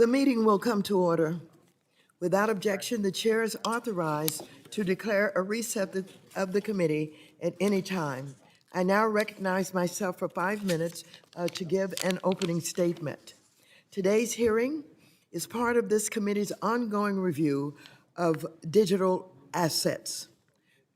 The meeting will come to order. Without objection, the chair is authorized to declare a recess of the committee at any time. I now recognize myself for 5 minutes to give an opening statement. Today's hearing is part of this committee's ongoing review of digital assets.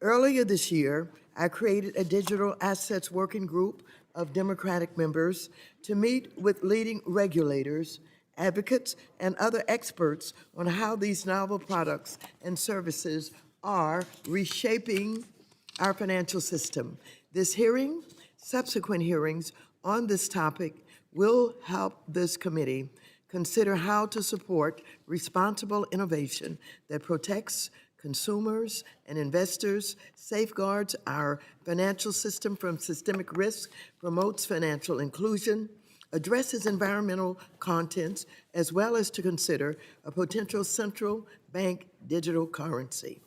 Earlier this year, I created a digital assets working group of Democratic members to meet with leading regulators, advocates, and other experts on how these novel products and services are reshaping our financial system. This hearing, subsequent hearings on this topic will help this committee consider how to support responsible innovation that protects consumers and investors, safeguards our financial system from systemic risk, promotes financial inclusion, addresses environmental contents, as well as to consider a potential central bank digital currency.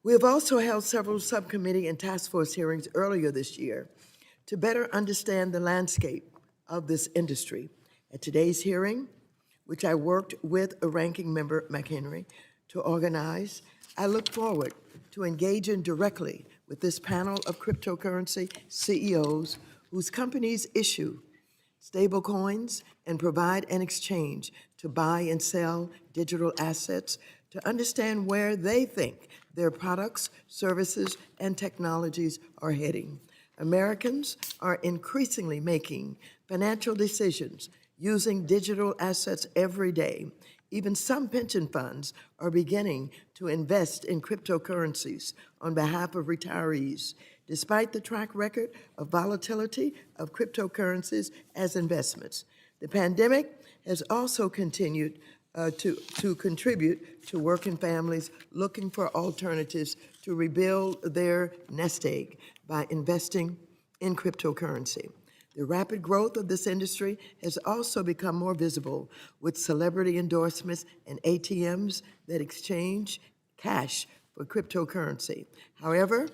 We have also held several subcommittee and task force hearings earlier this year to better understand the landscape of this industry. At today's hearing, which I worked with a ranking member, McHenry, to organize, I look forward to engaging directly with this panel of cryptocurrency CEOs whose companies issue stablecoins and provide an exchange to buy and sell digital assets to understand where they think their products, services, and technologies are heading. Americans are increasingly making financial decisions using digital assets every day. Even some pension funds are beginning to invest in cryptocurrencies on behalf of retirees, despite the track record of volatility of cryptocurrencies as investments. The pandemic has also continued to contribute to working families looking for alternatives to rebuild their nest egg by investing in cryptocurrency. The rapid growth of this industry has also become more visible with celebrity endorsements and ATMs that exchange cash for cryptocurrency. However,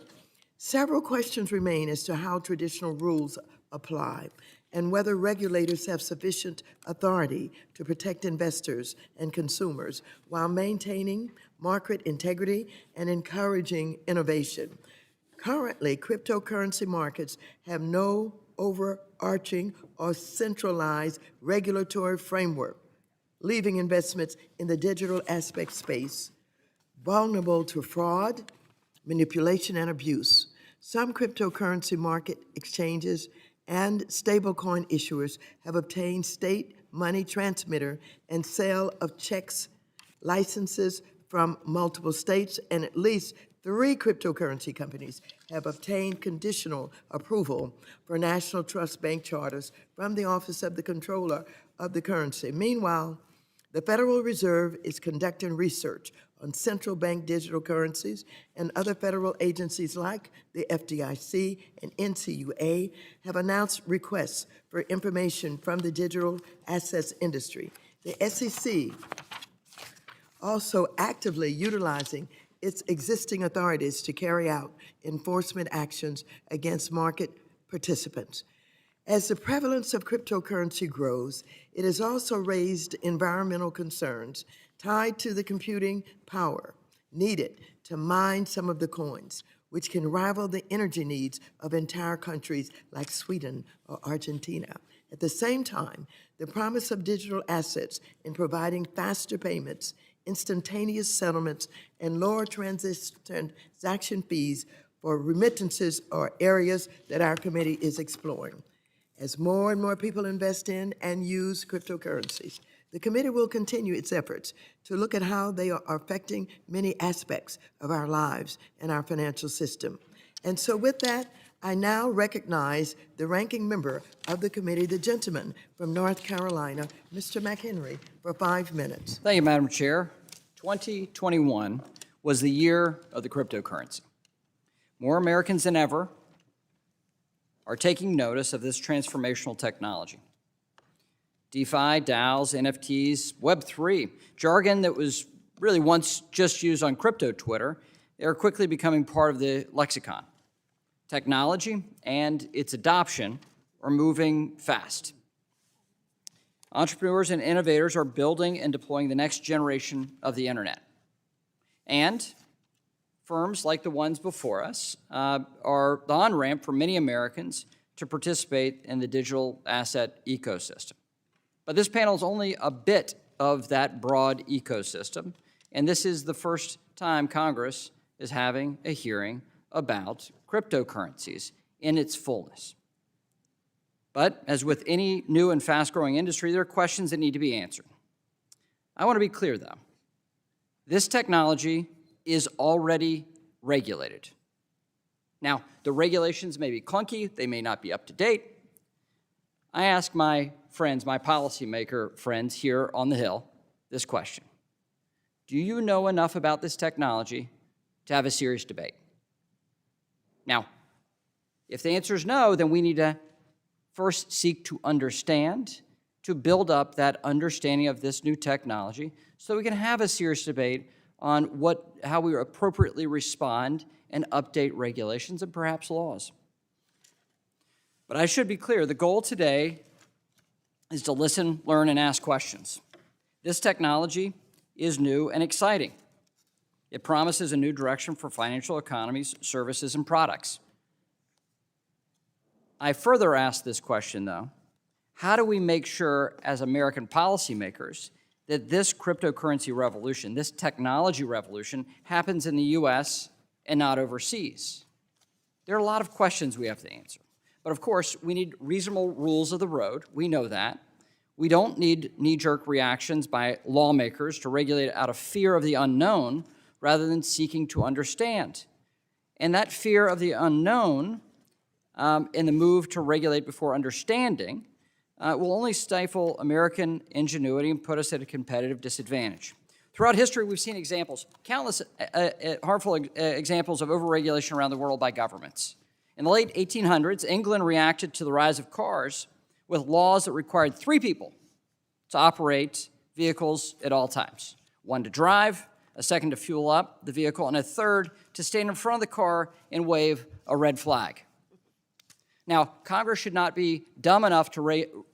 several questions remain as to how traditional rules apply and whether regulators have sufficient authority to protect investors and consumers while maintaining market integrity and encouraging innovation. Currently, cryptocurrency markets have no overarching or centralized regulatory framework, leaving investments in the digital aspect space vulnerable to fraud, manipulation, and abuse. Some cryptocurrency market exchanges and stablecoin issuers have obtained state money transmitter and sale of checks licenses from multiple states, and at least 3 cryptocurrency companies have obtained conditional approval for national trust bank charters from the Office of the Comptroller of the Currency. Meanwhile, the Federal Reserve is conducting research on central bank digital currencies, and other federal agencies like the FDIC and NCUA have announced requests for information from the digital assets industry. The SEC also actively utilizing its existing authorities to carry out enforcement actions against market participants. As the prevalence of cryptocurrency grows, it has also raised environmental concerns tied to the computing power needed to mine some of the coins, which can rival the energy needs of entire countries like Sweden or Argentina. At the same time, the promise of digital assets in providing faster payments, instantaneous settlements, and lower transaction fees for remittances are areas that our committee is exploring. As more and more people invest in and use cryptocurrencies, the committee will continue its efforts to look at how they are affecting many aspects of our lives and our financial system. And so with that, I now recognize the ranking member of the committee, the gentleman from North Carolina, Mr. McHenry, for 5 minutes. Thank you, Madam Chair. 2021 was the year of the cryptocurrency. More Americans than ever are taking notice of this transformational technology. DeFi, DAOs, NFTs, Web3, jargon that was really once just used on crypto Twitter, they are quickly becoming part of the lexicon. Technology and its adoption are moving fast. Entrepreneurs and innovators are building and deploying the next generation of the internet. And firms like the ones before us are the on-ramp for many Americans to participate in the digital asset ecosystem. But this panel is only a bit of that broad ecosystem, and this is the first time Congress is having a hearing about cryptocurrencies in its fullness. But as with any new and fast-growing industry, there are questions that need to be answered. I want to be clear, though. This technology is already regulated. Now, the regulations may be clunky, they may not be up to date. I ask my friends, my policymaker friends here on the Hill, this question. Do you know enough about this technology to have a serious debate? Now, if the answer is no, then we need to first seek to understand, to build up that understanding of this new technology so we can have a serious debate on how we appropriately respond and update regulations and perhaps laws. But I should be clear, the goal today is to listen, learn, and ask questions. This technology is new and exciting. It promises a new direction for financial economies, services, and products. I further ask this question, though, how do we make sure as American policymakers that this cryptocurrency revolution, this technology revolution, happens in the U.S. and not overseas? There are a lot of questions we have to answer. But of course, we need reasonable rules of the road. We know that. We don't need knee-jerk reactions by lawmakers to regulate out of fear of the unknown rather than seeking to understand. And that fear of the unknown and the move to regulate before understanding will only stifle American ingenuity and put us at a competitive disadvantage. Throughout history, we've seen examples, countless harmful examples of overregulation around the world by governments. In the late 1800s, England reacted to the rise of cars with laws that required 3 people to operate vehicles at all times. 1 to drive, a 2nd to fuel up the vehicle, and a 3rd to stand in front of the car and wave a red flag. Now, Congress should not be dumb enough to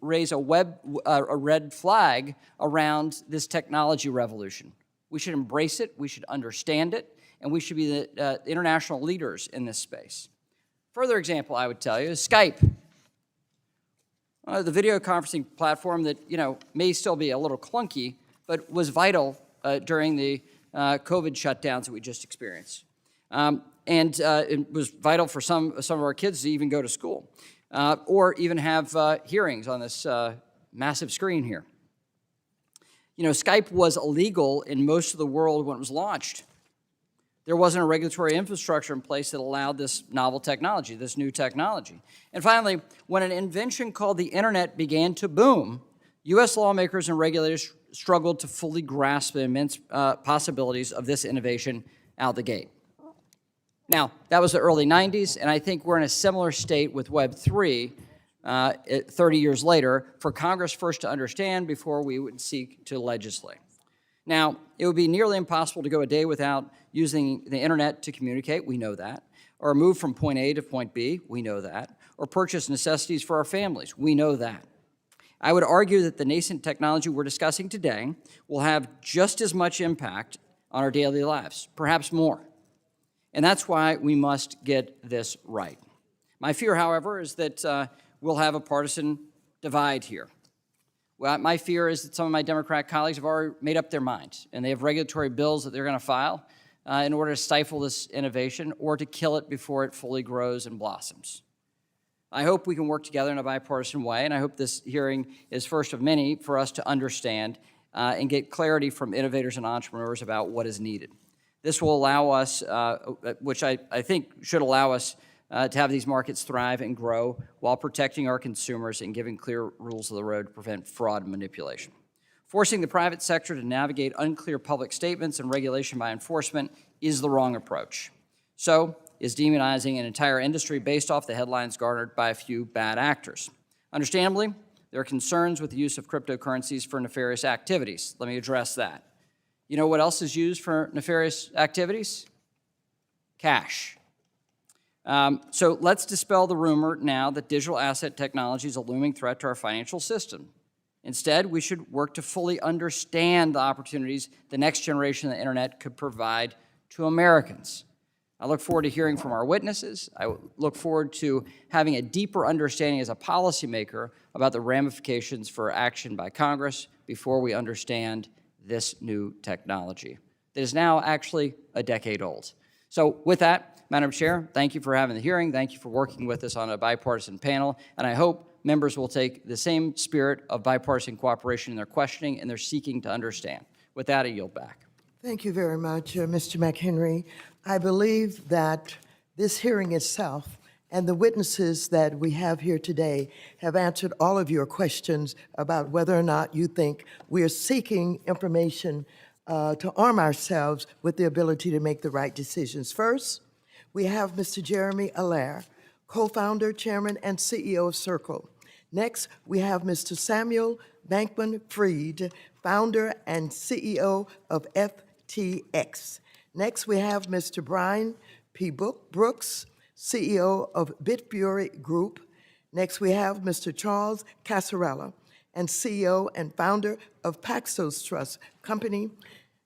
raise a red flag around this technology revolution. We should embrace it, we should understand it, and we should be the international leaders in this space. Further example I would tell you is Skype, the video conferencing platform that may still be a little clunky, but was vital during the COVID shutdowns that we just experienced. And it was vital for some of our kids to even go to school or even have hearings on this massive screen here. Skype was illegal in most of the world when it was launched. There wasn't a regulatory infrastructure in place that allowed this novel technology, this new technology. And finally, when an invention called the internet began to boom, U.S. lawmakers and regulators struggled to fully grasp the immense possibilities of this innovation out the gate. Now, that was the early 90s, and I think we're in a similar state with Web 3 30 years later for Congress first to understand before we would seek to legislate. Now, it would be nearly impossible to go a day without using the internet to communicate, we know that, or move from point A to point B, we know that, or purchase necessities for our families, we know that. I would argue that the nascent technology we're discussing today will have just as much impact on our daily lives, perhaps more. And that's why we must get this right. My fear, however, is that we'll have a partisan divide here. Well, my fear is that some of my Democrat colleagues have already made up their minds, and they have regulatory bills that they're going to file in order to stifle this innovation or to kill it before it fully grows and blossoms. I hope we can work together in a bipartisan way, and I hope this hearing is first of many for us to understand and get clarity from innovators and entrepreneurs about what is needed. This will allow us, which I think should allow us to have these markets thrive and grow while protecting our consumers and giving clear rules of the road to prevent fraud and manipulation. Forcing the private sector to navigate unclear public statements and regulation by enforcement is the wrong approach. So is demonizing an entire industry based off the headlines garnered by a few bad actors. Understandably, there are concerns with the use of cryptocurrencies for nefarious activities. Let me address that. You know what else is used for nefarious activities? Cash. So let's dispel the rumor now that digital asset technology is a looming threat to our financial system. Instead, we should work to fully understand the opportunities the next generation of the internet could provide to Americans. I look forward to hearing from our witnesses. I look forward to having a deeper understanding as a policymaker about the ramifications for action by Congress before we understand this new technology that is now actually a decade old. So with that, Madam Chair, thank you for having the hearing. Thank you for working with us on a bipartisan panel, and I hope members will take the same spirit of bipartisan cooperation in their questioning and their seeking to understand. With that, I yield back. Thank you very much, Mr. McHenry. I believe that this hearing itself and the witnesses that we have here today have answered all of your questions about whether or not you think we are seeking information to arm ourselves with the ability to make the right decisions. First, we have Mr. Jeremy Allaire, co-founder, chairman, and CEO of Circle. Next, we have Mr. Samuel Bankman-Fried, founder and CEO of FTX. Next, we have Mr. Brian P. Brooks, CEO of Bitfury Group. Next, we have Mr. Charles Casarella, and CEO and founder of Paxos Trust Company.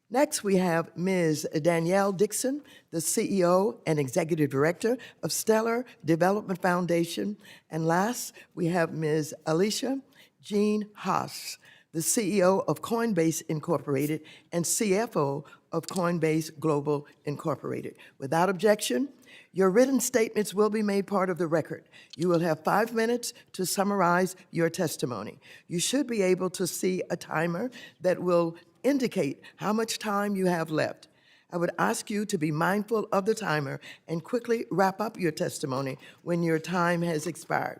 Next, we have Ms. Danielle Dixon, the CEO and Executive Director of Stellar Development Foundation. And last, we have Ms. Alicia Jean Haas, the CEO of Coinbase Incorporated and CFO of Coinbase Global Incorporated. Without objection, your written statements will be made part of the record. You will have 5 minutes to summarize your testimony. You should be able to see a timer that will indicate how much time you have left. I would ask you to be mindful of the timer and quickly wrap up your testimony when your time has expired.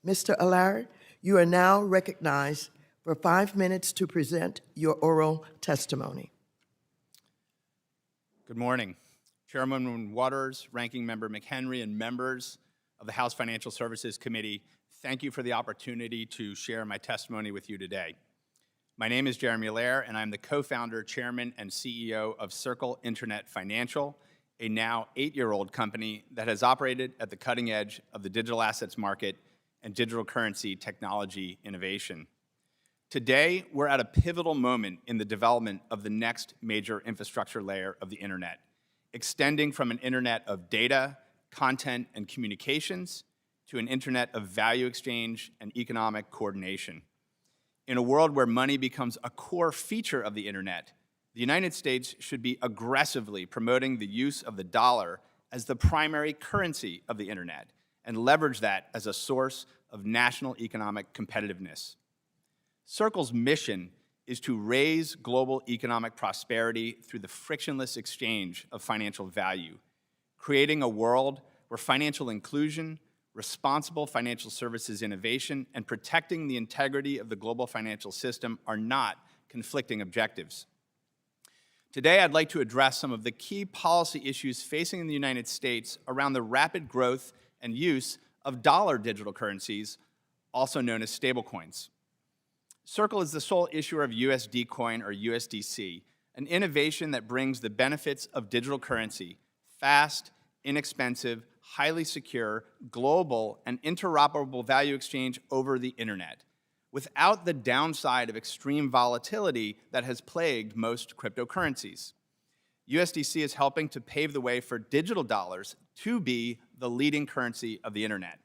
Mr. Allaire, you are now recognized for 5 minutes to present your oral testimony. Good morning. Chairwoman Waters, Ranking Member McHenry, and members of the House Financial Services Committee, thank you for the opportunity to share my testimony with you today. My name is Jeremy Allaire, and I'm the co-founder, chairman, and CEO of Circle Internet Financial, a now 8-year-old company that has operated at the cutting edge of the digital assets market and digital currency technology innovation. Today, we're at a pivotal moment in the development of the next major infrastructure layer of the internet, extending from an internet of data, content, and communications to an internet of value exchange and economic coordination. In a world where money becomes a core feature of the internet, the United States should be aggressively promoting the use of the dollar as the primary currency of the internet and leverage that as a source of national economic competitiveness. Circle's mission is to raise global economic prosperity through the frictionless exchange of financial value, creating a world where financial inclusion, responsible financial services innovation, and protecting the integrity of the global financial system are not conflicting objectives. Today, I'd like to address some of the key policy issues facing the United States around the rapid growth and use of dollar digital currencies, also known as stablecoins. Circle is the sole issuer of USD Coin, or USDC, an innovation that brings the benefits of digital currency, fast, inexpensive, highly secure, global, and interoperable value exchange over the internet, without the downside of extreme volatility that has plagued most cryptocurrencies. USDC is helping to pave the way for digital dollars to be the leading currency of the internet.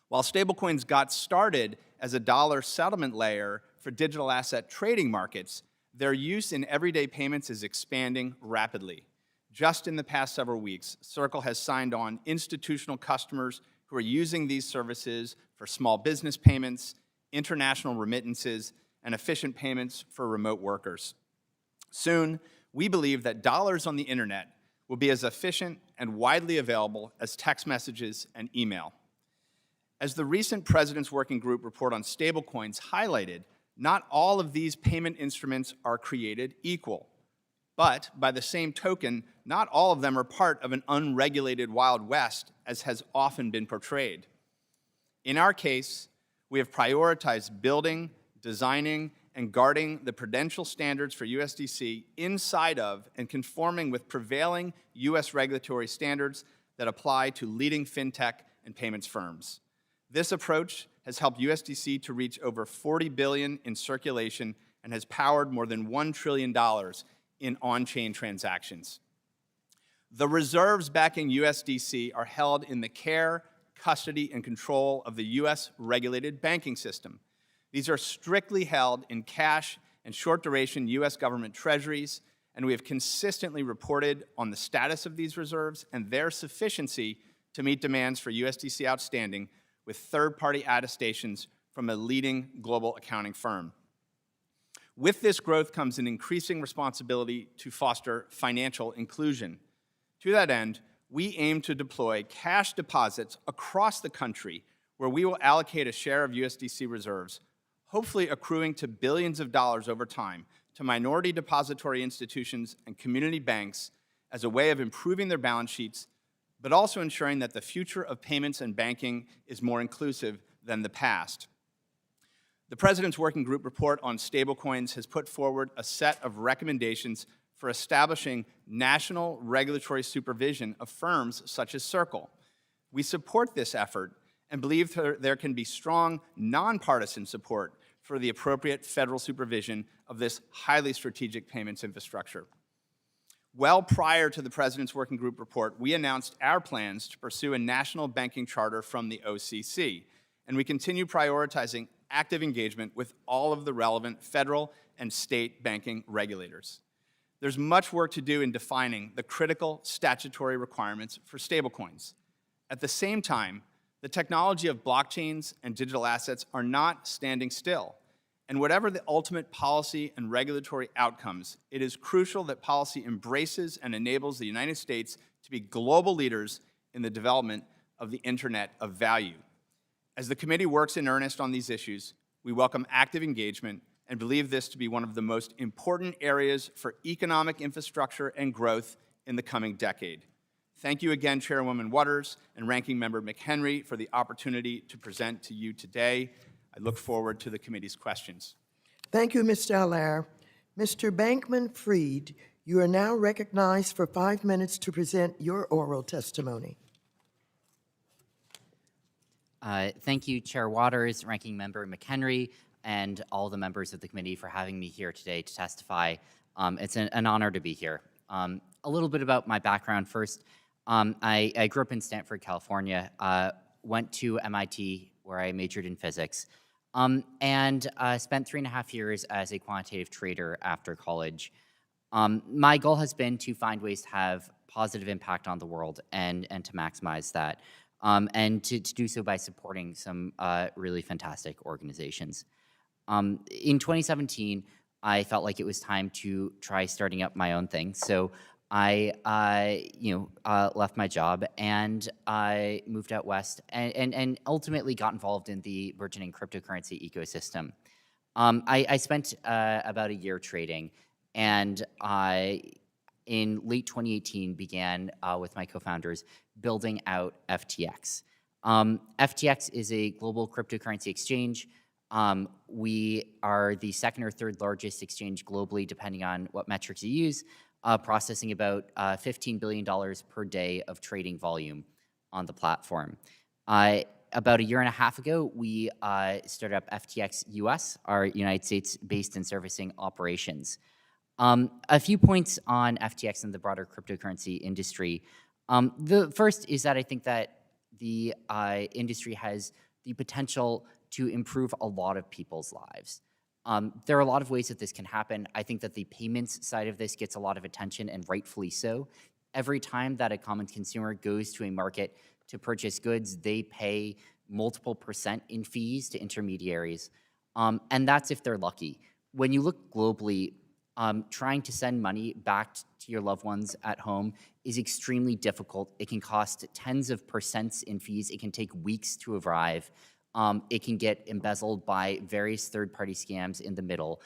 While stablecoins got started as a dollar settlement layer for digital asset trading markets, their use in everyday payments is expanding rapidly. Just in the past several weeks, Circle has signed on institutional customers who are using these services for small business payments, international remittances, and efficient payments for remote workers. Soon, we believe that dollars on the internet will be as efficient and widely available as text messages and email. As the recent President's Working Group report on stablecoins highlighted, not all of these payment instruments are created equal. But by the same token, not all of them are part of an unregulated Wild West, as has often been portrayed. In our case, we have prioritized building, designing, and guarding the prudential standards for USDC inside of and conforming with prevailing US regulatory standards that apply to leading fintech and payments firms. This approach has helped USDC to reach over $40 billion in circulation and has powered more than $1 trillion in on-chain transactions. The reserves backing USDC are held in the care, custody, and control of the U.S. regulated banking system. These are strictly held in cash and short-duration U.S. government treasuries, and we have consistently reported on the status of these reserves and their sufficiency to meet demands for USDC outstanding with third-party attestations from a leading global accounting firm. With this growth comes an increasing responsibility to foster financial inclusion. To that end, we aim to deploy cash deposits across the country where we will allocate a share of USDC reserves, hopefully accruing to billions of dollars over time, to minority depository institutions and community banks as a way of improving their balance sheets, but also ensuring that the future of payments and banking is more inclusive than the past. The President's Working Group report on stablecoins has put forward a set of recommendations for establishing national regulatory supervision of firms such as Circle. We support this effort and believe there can be strong nonpartisan support for the appropriate federal supervision of this highly strategic payments infrastructure. Well prior to the President's Working Group report, we announced our plans to pursue a national banking charter from the OCC, and we continue prioritizing active engagement with all of the relevant federal and state banking regulators. There's much work to do in defining the critical statutory requirements for stablecoins. At the same time, the technology of blockchains and digital assets are not standing still. And whatever the ultimate policy and regulatory outcomes, it is crucial that policy embraces and enables the United States to be global leaders in the development of the Internet of Value. As the committee works in earnest on these issues, we welcome active engagement and believe this to be one of the most important areas for economic infrastructure and growth in the coming decade. Thank you again, Chairwoman Waters and Ranking Member McHenry, for the opportunity to present to you today. I look forward to the committee's questions. Thank you, Mr. Allaire. Mr. Bankman-Fried, you are now recognized for 5 minutes to present your oral testimony. Thank you, Chair Waters, Ranking Member McHenry, and all the members of the committee for having me here today to testify. It's an honor to be here. A little bit about my background first. I grew up in Stanford, California, went to MIT where I majored in physics, and spent 3.5 years as a quantitative trader after college. My goal has been to find ways to have positive impact on the world and to maximize that, and to do so by supporting some really fantastic organizations. In 2017, I felt like it was time to try starting up my own thing. So I, left my job and I moved out west and ultimately got involved in the burgeoning cryptocurrency ecosystem. I spent about a year trading, and in late 2018 began with my co-founders building out FTX. FTX is a global cryptocurrency exchange. We are the second or third largest exchange globally, depending on what metrics you use, processing about $15 billion per day of trading volume on the platform. About a year and a half ago, we started up FTX US, our United States-based and servicing operations. A few points on FTX and the broader cryptocurrency industry. The first is that I think that the industry has the potential to improve a lot of people's lives. There are a lot of ways that this can happen. I think that the payments side of this gets a lot of attention, and rightfully so. Every time that a common consumer goes to a market to purchase goods, they pay multiple % in fees to intermediaries, and that's if they're lucky. When you look globally, trying to send money back to your loved ones at home is extremely difficult. It can cost tens of % in fees. It can take weeks to arrive. It can get embezzled by various third-party scams in the middle.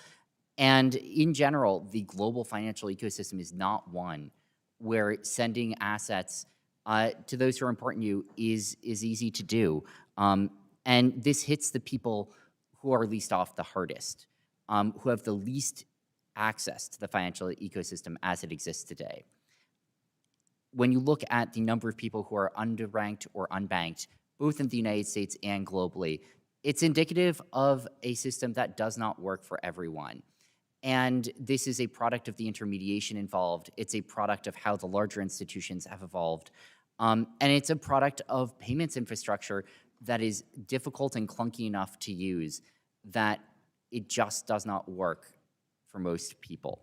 And in general, the global financial ecosystem is not one where sending assets to those who are important to you is easy to do. And this hits the people who are least off the hardest, who have the least access to the financial ecosystem as it exists today. When you look at the number of people who are underbanked or unbanked, both in the United States and globally, It's indicative of a system that does not work for everyone. And this is a product of the intermediation involved. It's a product of how the larger institutions have evolved. And it's a product of payments infrastructure that is difficult and clunky enough to use that it just does not work for most people.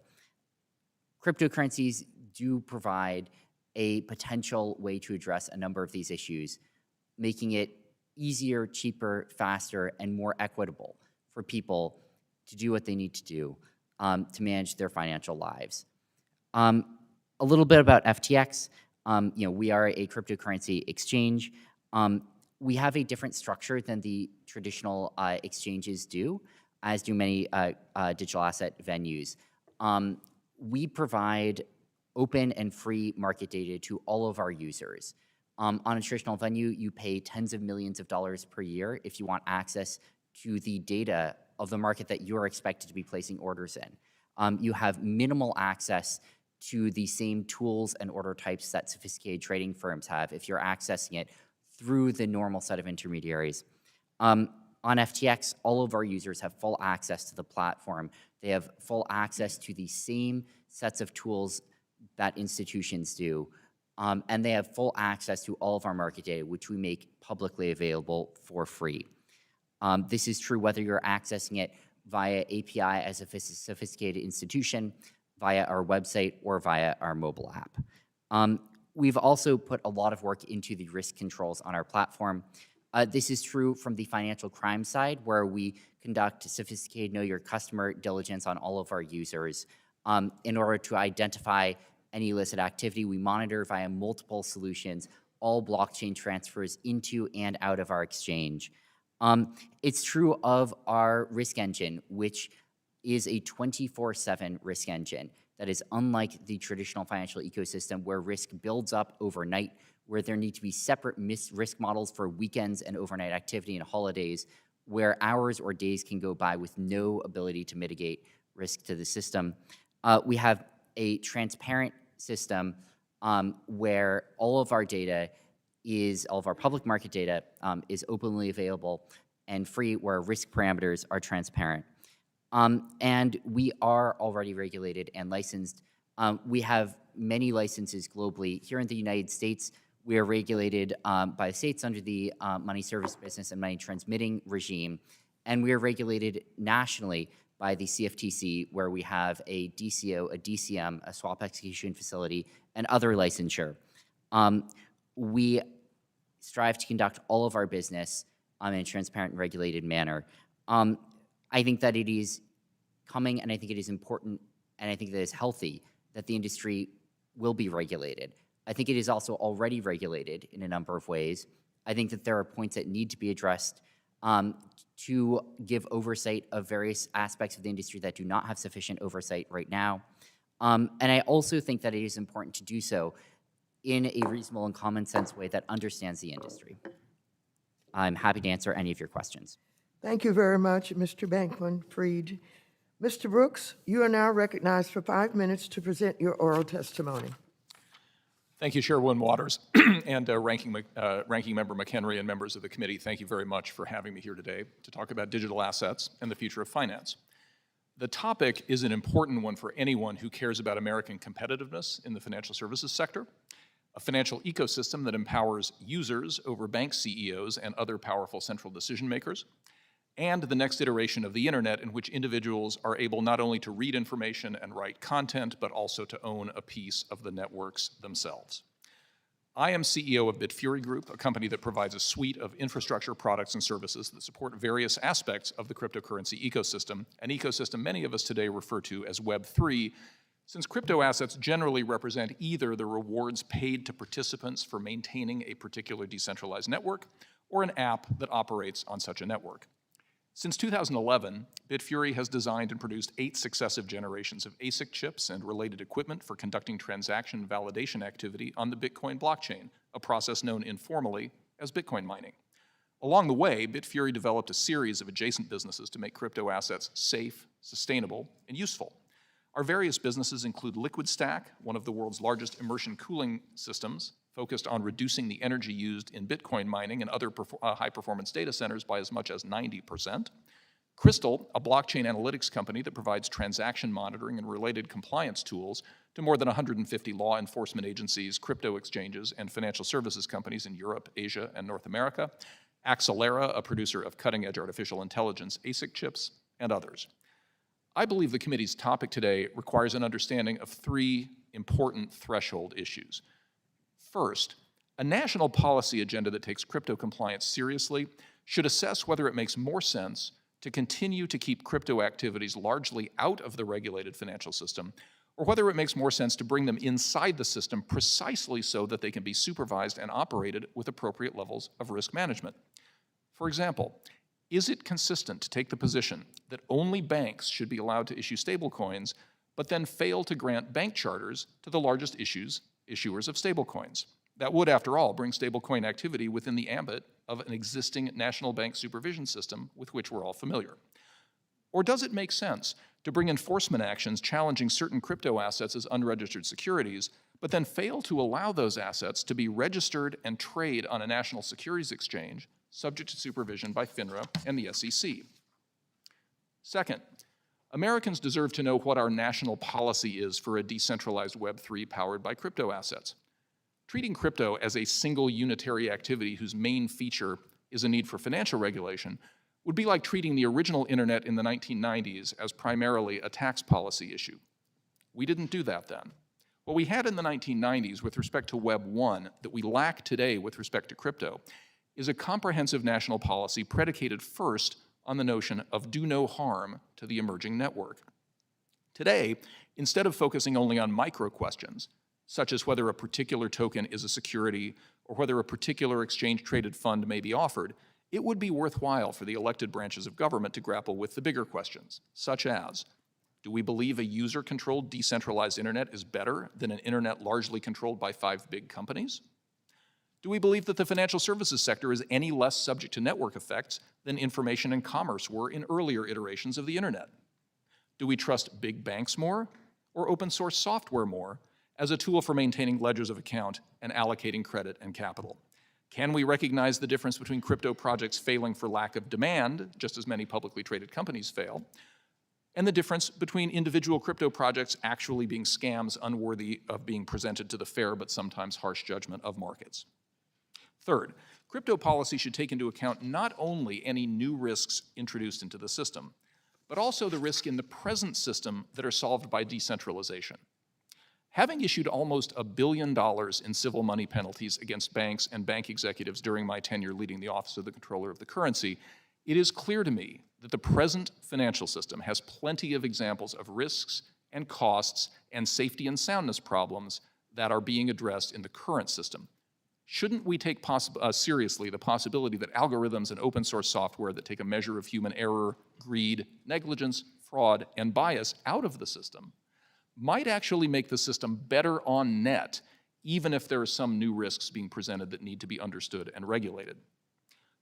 Cryptocurrencies do provide a potential way to address a number of these issues, making it easier, cheaper, faster, and more equitable for people to do what they need to do to manage their financial lives. A little bit about FTX. We are a cryptocurrency exchange. We have a different structure than the traditional exchanges do, as do many digital asset venues. We provide open and free market data to all of our users. On a traditional venue, you pay tens of millions of dollars per year if you want access to the data of the market that you're expected to be placing orders in. You have minimal access to the same tools and order types that sophisticated trading firms have if you're accessing it through the normal set of intermediaries. On FTX, all of our users have full access to the platform. They have full access to the same sets of tools that institutions do. And they have full access to all of our market data, which we make publicly available for free. This is true whether you're accessing it via API as a sophisticated institution, via our website, or via our mobile app. We've also put a lot of work into the risk controls on our platform. This is true from the financial crime side, where we conduct sophisticated know your customer diligence on all of our users. In order to identify any illicit activity, we monitor via multiple solutions all blockchain transfers into and out of our exchange. It's true of our risk engine, which is a 24/7 risk engine that is unlike the traditional financial ecosystem where risk builds up overnight, where there need to be separate risk models for weekends and overnight activity and holidays, where hours or days can go by with no ability to mitigate risk to the system. We have a transparent system where all of our data all of our public market data is openly available and free, where risk parameters are transparent. And we are already regulated and licensed. We have many licenses globally. Here in the United States, we are regulated by the states under the money service business and money transmitting regime. And we are regulated nationally by the CFTC, where we have a DCO, a DCM, a swap execution facility, and other licensure. We strive to conduct all of our business in a transparent and regulated manner. I think that it is coming, and I think it is important, and I think that it's healthy that the industry will be regulated. I think it is also already regulated in a number of ways. I think that there are points that need to be addressed to give oversight of various aspects of the industry that do not have sufficient oversight right now. And I also think that it is important to do so in a reasonable and common sense way that understands the industry. I'm happy to answer any of your questions. Thank you very much, Mr. Bankman-Fried. Mr. Brooks, you are now recognized for 5 minutes to present your oral testimony. Thank you, Chairwoman Waters, and Ranking Member McHenry and members of the committee. Thank you very much for having me here today to talk about digital assets and the future of finance. The topic is an important one for anyone who cares about American competitiveness in the financial services sector, a financial ecosystem that empowers users over bank CEOs and other powerful central decision makers, and the next iteration of the internet in which individuals are able not only to read information and write content, but also to own a piece of the networks themselves. I am CEO of Bitfury Group, a company that provides a suite of infrastructure products and services that support various aspects of the cryptocurrency ecosystem, an ecosystem many of us today refer to as Web3, since crypto assets generally represent either the rewards paid to participants for maintaining a particular decentralized network or an app that operates on such a network. Since 2011, Bitfury has designed and produced 8 successive generations of ASIC chips and related equipment for conducting transaction validation activity on the Bitcoin blockchain, a process known informally as Bitcoin mining. Along the way, Bitfury developed a series of adjacent businesses to make crypto assets safe, sustainable, and useful. Our various businesses include LiquidStack, one of the world's largest immersion cooling systems, focused on reducing the energy used in Bitcoin mining and other high-performance data centers by as much as 90%. Crystal, a blockchain analytics company that provides transaction monitoring and related compliance tools to more than 150 law enforcement agencies, crypto exchanges, and financial services companies in Europe, Asia, and North America. Axelera, a producer of cutting-edge artificial intelligence ASIC chips, and others. I believe the committee's topic today requires an understanding of three important threshold issues. First, a national policy agenda that takes crypto compliance seriously should assess whether it makes more sense to continue to keep crypto activities largely out of the regulated financial system, or whether it makes more sense to bring them inside the system precisely so that they can be supervised and operated with appropriate levels of risk management. For example, is it consistent to take the position that only banks should be allowed to issue stablecoins, but then fail to grant bank charters to the largest issuers of stablecoins? That would, after all, bring stablecoin activity within the ambit of an existing national bank supervision system with which we're all familiar. Or does it make sense to bring enforcement actions challenging certain crypto assets as unregistered securities, but then fail to allow those assets to be registered and trade on a national securities exchange subject to supervision by FINRA and the SEC? Second, Americans deserve to know what our national policy is for a decentralized Web3 powered by crypto assets. Treating crypto as a single unitary activity whose main feature is a need for financial regulation would be like treating the original internet in the 1990s as primarily a tax policy issue. We didn't do that then. What we had in the 1990s with respect to Web 1 that we lack today with respect to crypto is a comprehensive national policy predicated first on the notion of do no harm to the emerging network. Today, instead of focusing only on micro questions, such as whether a particular token is a security or whether a particular exchange-traded fund may be offered, it would be worthwhile for the elected branches of government to grapple with the bigger questions, such as, do we believe a user-controlled decentralized internet is better than an internet largely controlled by 5 big companies? Do we believe that the financial services sector is any less subject to network effects than information and commerce were in earlier iterations of the internet? Do we trust big banks more or open source software more as a tool for maintaining ledgers of account and allocating credit and capital? Can we recognize the difference between crypto projects failing for lack of demand, just as many publicly traded companies fail, and the difference between individual crypto projects actually being scams unworthy of being presented to the fair but sometimes harsh judgment of markets? Third, crypto policy should take into account not only any new risks introduced into the system, but also the risk in the present system that are solved by decentralization. Having issued almost $1 billion in civil money penalties against banks and bank executives during my tenure leading the Office of the Comptroller of the Currency, it is clear to me that the present financial system has plenty of examples of risks and costs and safety and soundness problems that are being addressed in the current system. Shouldn't we take seriously the possibility that algorithms and open source software that take a measure of human error, greed, negligence, fraud, and bias out of the system might actually make the system better on net, even if there are some new risks being presented that need to be understood and regulated?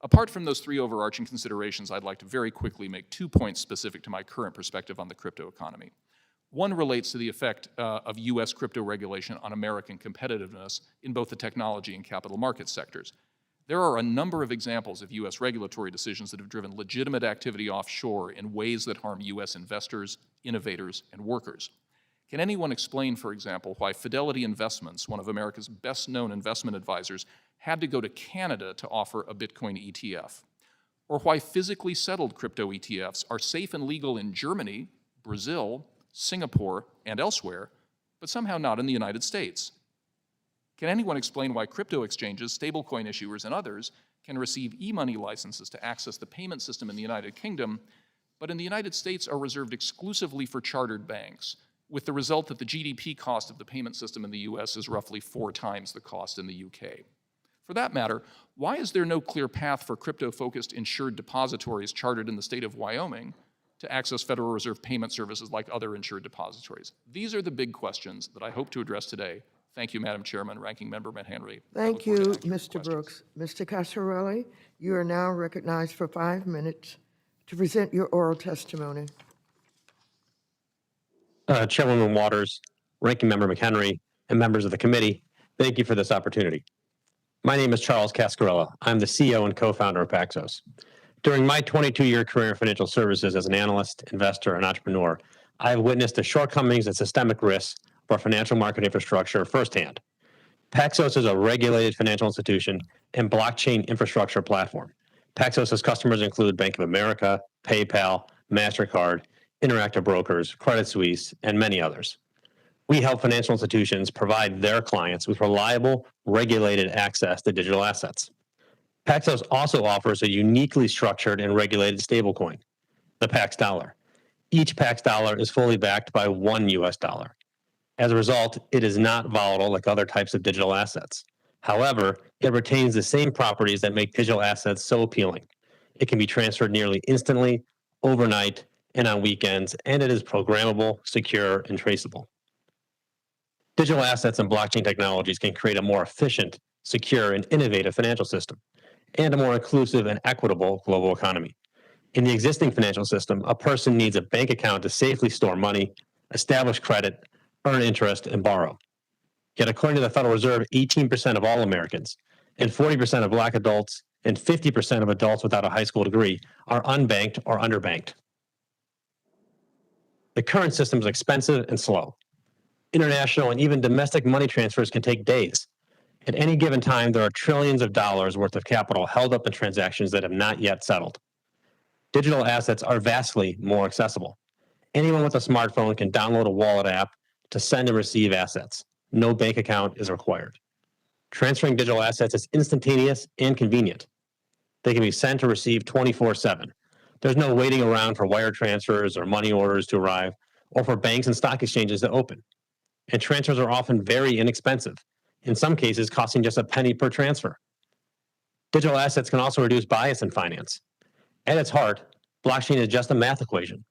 Apart from those three overarching considerations, I'd like to very quickly make 2 points specific to my current perspective on the crypto economy. One relates to the effect of US crypto regulation on American competitiveness in both the technology and capital market sectors. There are a number of examples of US regulatory decisions that have driven legitimate activity offshore in ways that harm US investors, innovators, and workers. Can anyone explain, for example, why Fidelity Investments, one of America's best-known investment advisors, had to go to Canada to offer a Bitcoin ETF? Or why physically settled crypto ETFs are safe and legal in Germany, Brazil, Singapore, and elsewhere, but somehow not in the United States? Can anyone explain why crypto exchanges, stablecoin issuers, and others can receive e-money licenses to access the payment system in the United Kingdom, but in the United States are reserved exclusively for chartered banks, with the result that the GDP cost of the payment system in the US is roughly 4 times the cost in the UK? For that matter, why is there no clear path for crypto-focused insured depositories chartered in the state of Wyoming to access Federal Reserve payment services like other insured depositories? These are the big questions that I hope to address today. Thank you, Madam Chairman, Ranking Member McHenry. Thank you, Mr. Brooks. Mr. Casarelli, you are now recognized for 5 minutes to present your oral testimony. Chairwoman Waters, Ranking Member McHenry, and members of the committee, Thank you for this opportunity. My name is Charles Cascarella. I'm the CEO and co-founder of Paxos. During my 22-year career in financial services as an analyst, investor, and entrepreneur, I have witnessed the shortcomings and systemic risks of our financial market infrastructure firsthand. Paxos is a regulated financial institution and blockchain infrastructure platform. Paxos's customers include Bank of America, PayPal, MasterCard, Interactive Brokers, Credit Suisse, and many others. We help financial institutions provide their clients with reliable, regulated access to digital assets. Paxos also offers a uniquely structured and regulated stablecoin, the Pax Dollar. Each Pax Dollar is fully backed by $1 US. As a result, it is not volatile like other types of digital assets. However, it retains the same properties that make digital assets so appealing. It can be transferred nearly instantly, overnight, and on weekends, and it is programmable, secure, and traceable. Digital assets and blockchain technologies can create a more efficient, secure, and innovative financial system, and a more inclusive and equitable global economy. In the existing financial system, a person needs a bank account to safely store money, establish credit, earn interest, and borrow. Yet according to the Federal Reserve, 18% of all Americans, and 40% of Black adults, and 50% of adults without a high school degree are unbanked or underbanked. The current system is expensive and slow. International and even domestic money transfers can take days. At any given time, there are trillions of dollars worth of capital held up in transactions that have not yet settled. Digital assets are vastly more accessible. Anyone with a smartphone can download a wallet app to send and receive assets. No bank account is required. Transferring digital assets is instantaneous and convenient. They can be sent or received 24/7. There's no waiting around for wire transfers or money orders to arrive, or for banks and stock exchanges to open. And transfers are often very inexpensive, in some cases costing just a penny per transfer. Digital assets can also reduce bias in finance. At its heart, blockchain is just a math equation.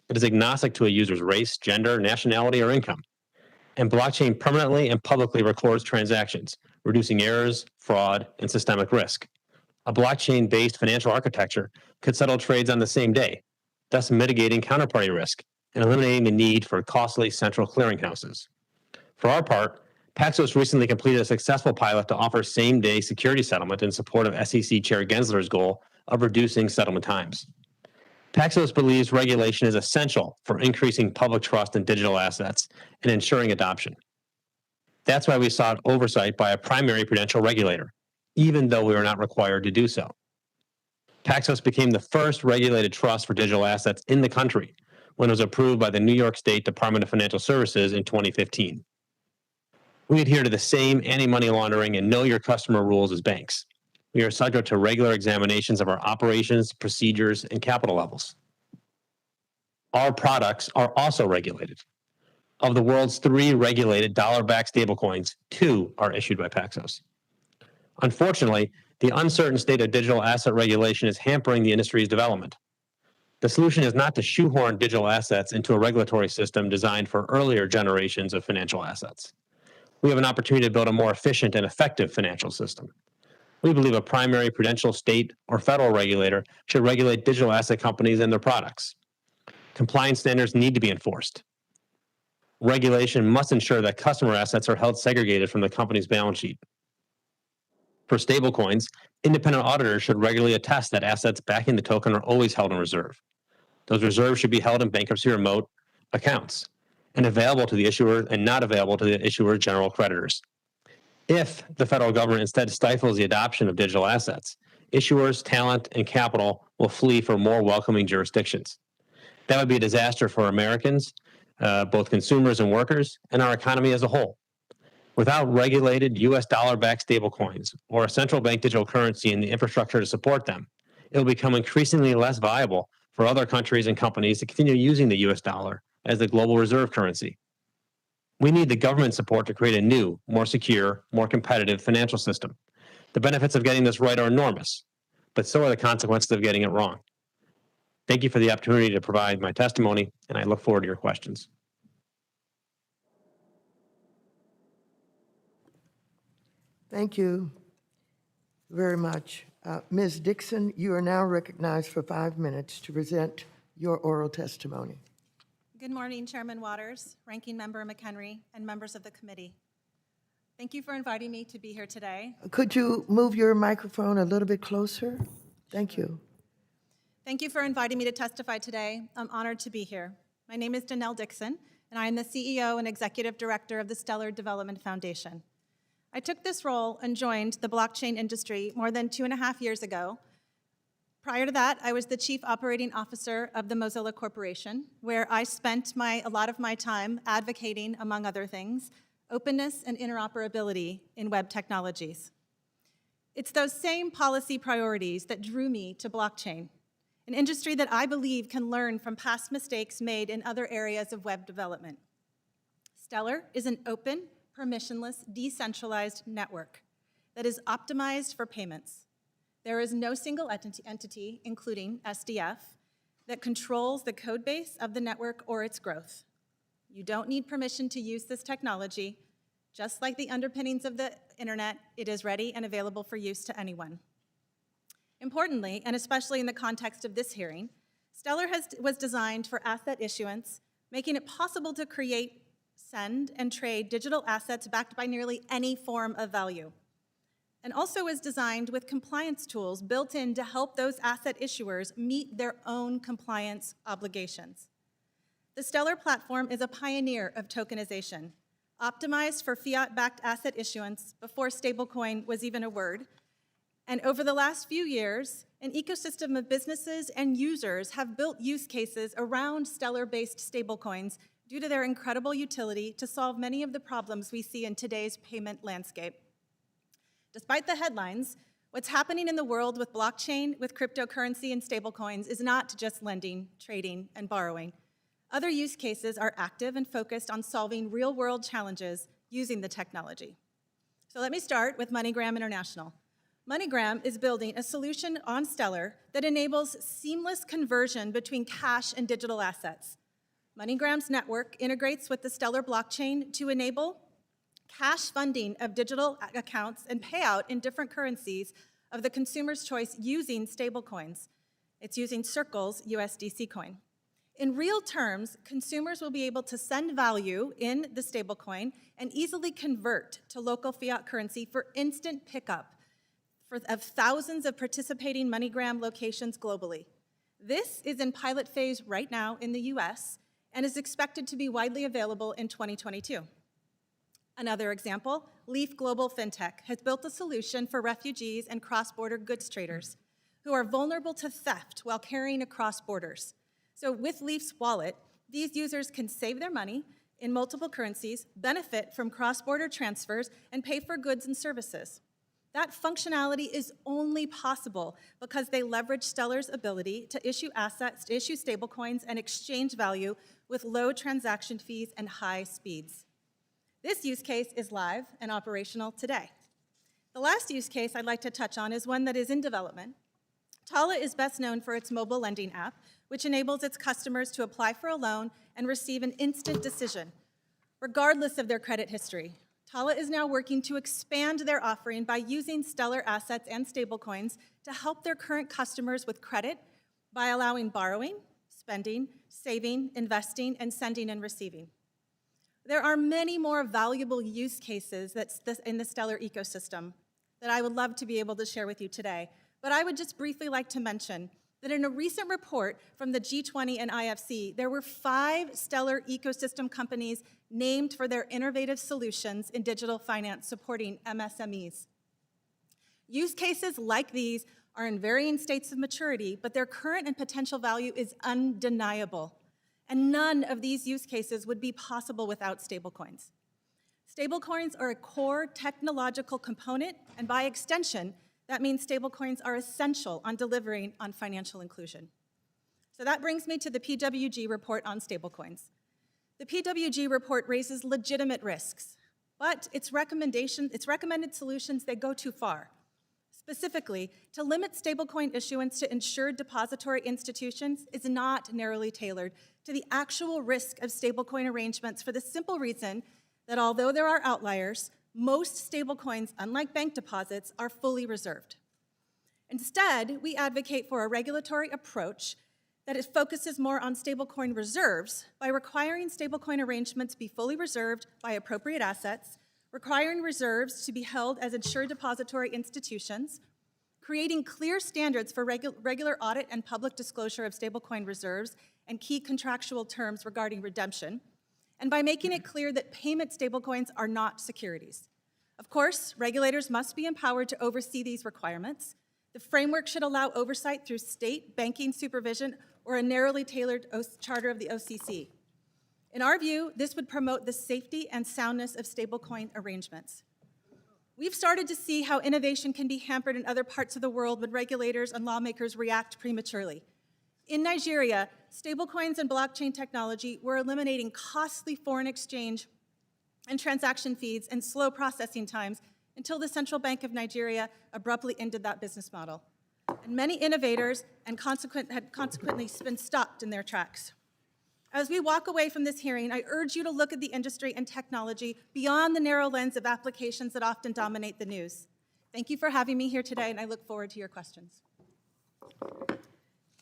It is agnostic to a user's race, gender, nationality, or income. And blockchain permanently and publicly records transactions, reducing errors, fraud, and systemic risk. A blockchain-based financial architecture could settle trades on the same day, thus mitigating counterparty risk and eliminating the need for costly central clearinghouses. For our part, Paxos recently completed a successful pilot to offer same-day security settlement in support of SEC Chair Gensler's goal of reducing settlement times. Paxos believes regulation is essential for increasing public trust in digital assets and ensuring adoption. That's why we sought oversight by a primary prudential regulator, even though we were not required to do so. Paxos became the first regulated trust for digital assets in the country when it was approved by the New York State Department of Financial Services in 2015. We adhere to the same anti-money laundering and know your customer rules as banks. We are subject to regular examinations of our operations, procedures, and capital levels. Our products are also regulated. Of the world's 3 regulated dollar-backed stablecoins, 2 are issued by Paxos. Unfortunately, the uncertain state of digital asset regulation is hampering the industry's development. The solution is not to shoehorn digital assets into a regulatory system designed for earlier generations of financial assets. We have an opportunity to build a more efficient and effective financial system. We believe a primary prudential state or federal regulator should regulate digital asset companies and their products. Compliance standards need to be enforced. Regulation must ensure that customer assets are held segregated from the company's balance sheet. For stablecoins, independent auditors should regularly attest that assets backing the token are always held in reserve. Those reserves should be held in bankruptcy remote accounts and available to the issuer and not available to the issuer's general creditors. If the federal government instead stifles the adoption of digital assets, issuers, talent, and capital will flee for more welcoming jurisdictions. That would be a disaster for Americans, both consumers and workers, and our economy as a whole. Without regulated US dollar-backed stablecoins or a central bank digital currency and the infrastructure to support them, it will become increasingly less viable for other countries and companies to continue using the US dollar as the global reserve currency. We need the government support to create a new, more secure, more competitive financial system. The benefits of getting this right are enormous, but so are the consequences of getting it wrong. Thank you for the opportunity to provide my testimony, and I look forward to your questions. Thank you very much. Ms. Dixon, you are now recognized for 5 minutes to present your oral testimony. Good morning, Chairman Waters, Ranking Member McHenry, and members of the committee. Thank you for inviting me to be here today. Could you move your microphone a little bit closer? Thank you. Thank you for inviting me to testify today. I'm honored to be here. My name is Danelle Dixon, and I am the CEO and Executive Director of the Stellar Development Foundation. I took this role and joined the blockchain industry more than 2.5 years ago. Prior to that, I was the Chief Operating Officer of the Mozilla Corporation, where I spent a lot of my time advocating, among other things, openness and interoperability in web technologies. It's those same policy priorities that drew me to blockchain, an industry that I believe can learn from past mistakes made in other areas of web development. Stellar is an open, permissionless, decentralized network that is optimized for payments. There is no single entity, including SDF, that controls the code base of the network or its growth. You don't need permission to use this technology. Just like the underpinnings of the internet, it is ready and available for use to anyone. Importantly, and especially in the context of this hearing, Stellar was designed for asset issuance, making it possible to create, send, and trade digital assets backed by nearly any form of value. And also was designed with compliance tools built in to help those asset issuers meet their own compliance obligations. The Stellar platform is a pioneer of tokenization, optimized for fiat-backed asset issuance before stablecoin was even a word. And over the last few years, an ecosystem of businesses and users have built use cases around Stellar-based stablecoins due to their incredible utility to solve many of the problems we see in today's payment landscape. Despite the headlines, what's happening in the world with blockchain, with cryptocurrency and stablecoins is not just lending, trading, and borrowing. Other use cases are active and focused on solving real-world challenges using the technology. So let me start with MoneyGram International. MoneyGram is building a solution on Stellar that enables seamless conversion between cash and digital assets. MoneyGram's network integrates with the Stellar blockchain to enable cash funding of digital accounts and payout in different currencies of the consumer's choice using stablecoins. It's using Circle's USDC coin. In real terms, consumers will be able to send value in the stablecoin and easily convert to local fiat currency for instant pickup of thousands of participating MoneyGram locations globally. This is in pilot phase right now in the US and is expected to be widely available in 2022. Another example, Leaf Global FinTech has built a solution for refugees and cross-border goods traders who are vulnerable to theft while carrying across borders. So with Leaf's wallet, these users can save their money in multiple currencies, benefit from cross-border transfers, and pay for goods and services. That functionality is only possible because they leverage Stellar's ability to issue assets, to issue stablecoins, and exchange value with low transaction fees and high speeds. This use case is live and operational today. The last use case I'd like to touch on is one that is in development. Tala is best known for its mobile lending app, which enables its customers to apply for a loan and receive an instant decision, regardless of their credit history. Tala is now working to expand their offering by using Stellar assets and stablecoins to help their current customers with credit by allowing borrowing, spending, saving, investing, and sending and receiving. There are many more valuable use cases that's in the Stellar ecosystem that I would love to be able to share with you today, but I would just briefly like to mention that in a recent report from the G20 and IFC, there were 5 Stellar ecosystem companies named for their innovative solutions in digital finance supporting MSMEs. Use cases like these are in varying states of maturity, but their current and potential value is undeniable. And none of these use cases would be possible without stablecoins. Stablecoins are a core technological component, and by extension, that means stablecoins are essential on delivering on financial inclusion. So that brings me to the PWG report on stablecoins. The PWG report raises legitimate risks, but its recommended solutions, they go too far. Specifically, to limit stablecoin issuance to insured depository institutions is not narrowly tailored to the actual risk of stablecoin arrangements for the simple reason that although there are outliers, most stablecoins, unlike bank deposits, are fully reserved. Instead, we advocate for a regulatory approach that focuses more on stablecoin reserves by requiring stablecoin arrangements be fully reserved by appropriate assets, requiring reserves to be held as insured depository institutions, creating clear standards for regular audit and public disclosure of stablecoin reserves and key contractual terms regarding redemption, and by making it clear that payment stablecoins are not securities. Of course, regulators must be empowered to oversee these requirements. The framework should allow oversight through state banking supervision or a narrowly tailored charter of the OCC. In our view, this would promote the safety and soundness of stablecoin arrangements. We've started to see how innovation can be hampered in other parts of the world when regulators and lawmakers react prematurely. In Nigeria, stablecoins and blockchain technology were eliminating costly foreign exchange and transaction fees and slow processing times until the Central Bank of Nigeria abruptly ended that business model. And many innovators had consequently been stopped in their tracks. As we walk away from this hearing, I urge you to look at the industry and technology beyond the narrow lens of applications that often dominate the news. Thank you for having me here today, and I look forward to your questions.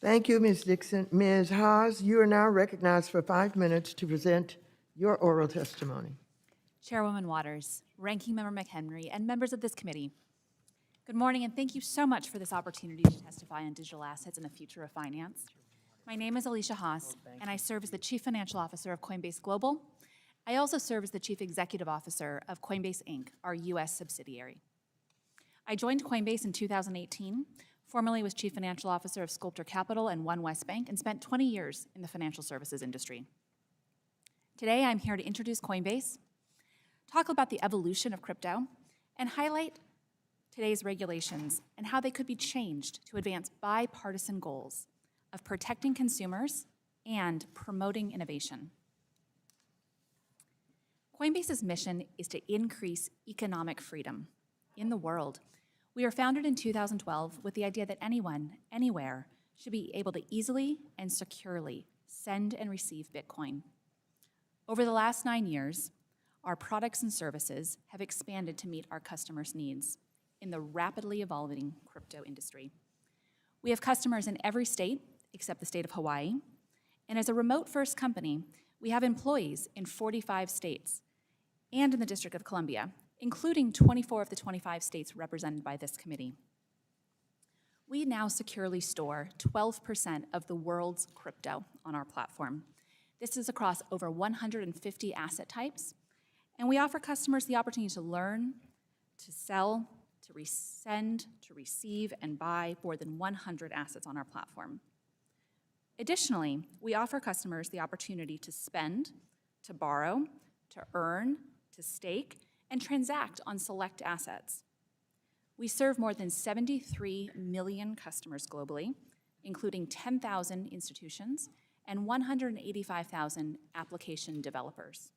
Thank you, Ms. Dixon. Ms. Haas, you are now recognized for 5 minutes to present your oral testimony. Chairwoman Waters, Ranking Member McHenry, and members of this committee. Good morning, and thank you so much for this opportunity to testify on digital assets and the future of finance. My name is Alicia Haas, and I serve as the Chief Financial Officer of Coinbase Global. I also serve as the Chief Executive Officer of Coinbase Inc., our U.S. subsidiary. I joined Coinbase in 2018, formerly was Chief Financial Officer of Sculptor Capital and One West Bank, and spent 20 years in the financial services industry. Today, I'm here to introduce Coinbase, talk about the evolution of crypto, and highlight today's regulations and how they could be changed to advance bipartisan goals of protecting consumers and promoting innovation. Coinbase's mission is to increase economic freedom in the world. We were founded in 2012 with the idea that anyone, anywhere, should be able to easily and securely send and receive Bitcoin. Over the last 9 years, our products and services have expanded to meet our customers' needs in the rapidly evolving crypto industry. We have customers in every state except the state of Hawaii, and as a remote-first company, we have employees in 45 states and in the District of Columbia, including 24 of the 25 states represented by this committee. We now securely store 12% of the world's crypto on our platform. This is across over 150 asset types, and we offer customers the opportunity to learn, to sell, to resend, to receive, and buy more than 100 assets on our platform. Additionally, we offer customers the opportunity to spend, to borrow, to earn, to stake, and transact on select assets. We serve more than 73 million customers globally, including 10,000 institutions and 185,000 application developers.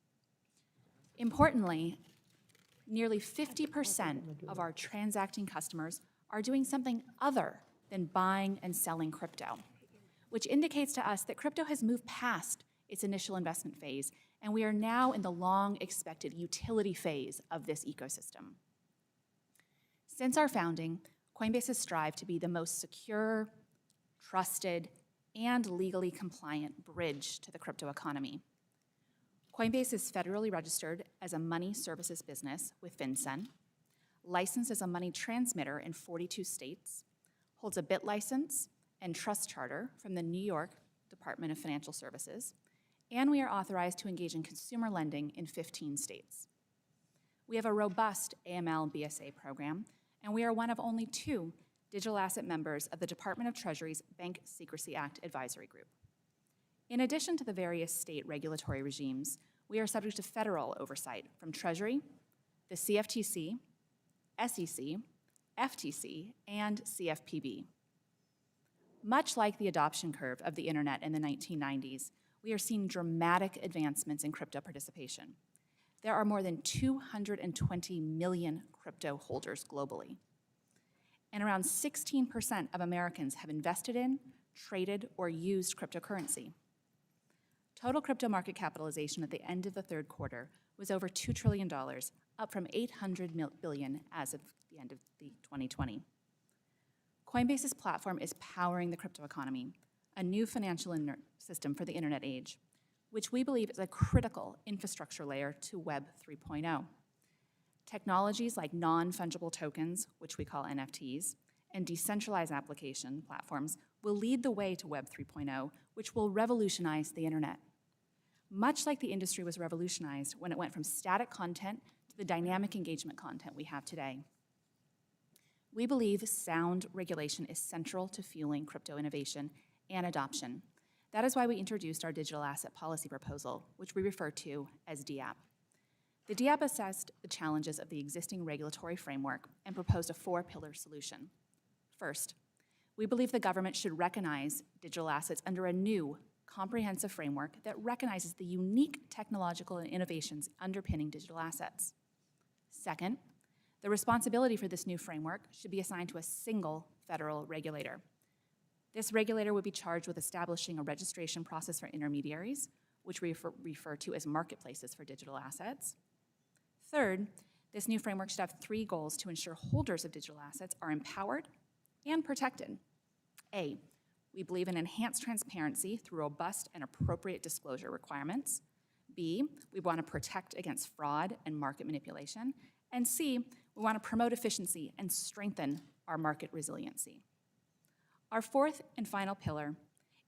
Importantly, nearly 50% of our transacting customers are doing something other than buying and selling crypto, which indicates to us that crypto has moved past its initial investment phase, and we are now in the long-expected utility phase of this ecosystem. Since our founding, Coinbase has strived to be the most secure, trusted, and legally compliant bridge to the crypto economy. Coinbase is federally registered as a money services business with FinCEN, licensed as a money transmitter in 42 states, holds a BIT license and trust charter from the New York Department of Financial Services, and we are authorized to engage in consumer lending in 15 states. We have a robust AML BSA program, and we are one of only 2 digital asset members of the Department of Treasury's Bank Secrecy Act Advisory Group. In addition to the various state regulatory regimes, we are subject to federal oversight from Treasury, the CFTC, SEC, FTC, and CFPB. Much like the adoption curve of the internet in the 1990s, we are seeing dramatic advancements in crypto participation. There are more than 220 million crypto holders globally, and around 16% of Americans have invested in, traded, or used cryptocurrency. Total crypto market capitalization at the end of the third quarter was over $2 trillion, up from $800 billion as of the end of 2020. Coinbase's platform is powering the crypto economy, a new financial system for the internet age, which we believe is a critical infrastructure layer to Web 3.0. Technologies like non-fungible tokens, which we call NFTs, and decentralized application platforms will lead the way to Web 3.0, which will revolutionize the internet. Much like the industry was revolutionized when it went from static content to the dynamic engagement content we have today. We believe sound regulation is central to fueling crypto innovation and adoption. That is why we introduced our digital asset policy proposal, which we refer to as DApp. The DApp assessed the challenges of the existing regulatory framework and proposed a 4-pillar solution. First, we believe the government should recognize digital assets under a new, comprehensive framework that recognizes the unique technological innovations underpinning digital assets. Second, the responsibility for this new framework should be assigned to a single federal regulator. This regulator would be charged with establishing a registration process for intermediaries, which we refer to as marketplaces for digital assets. Third, this new framework should have 3 goals to ensure holders of digital assets are empowered and protected. A, we believe in enhanced transparency through robust and appropriate disclosure requirements. B, we want to protect against fraud and market manipulation. And C, we want to promote efficiency and strengthen our market resiliency. Our 4th and final pillar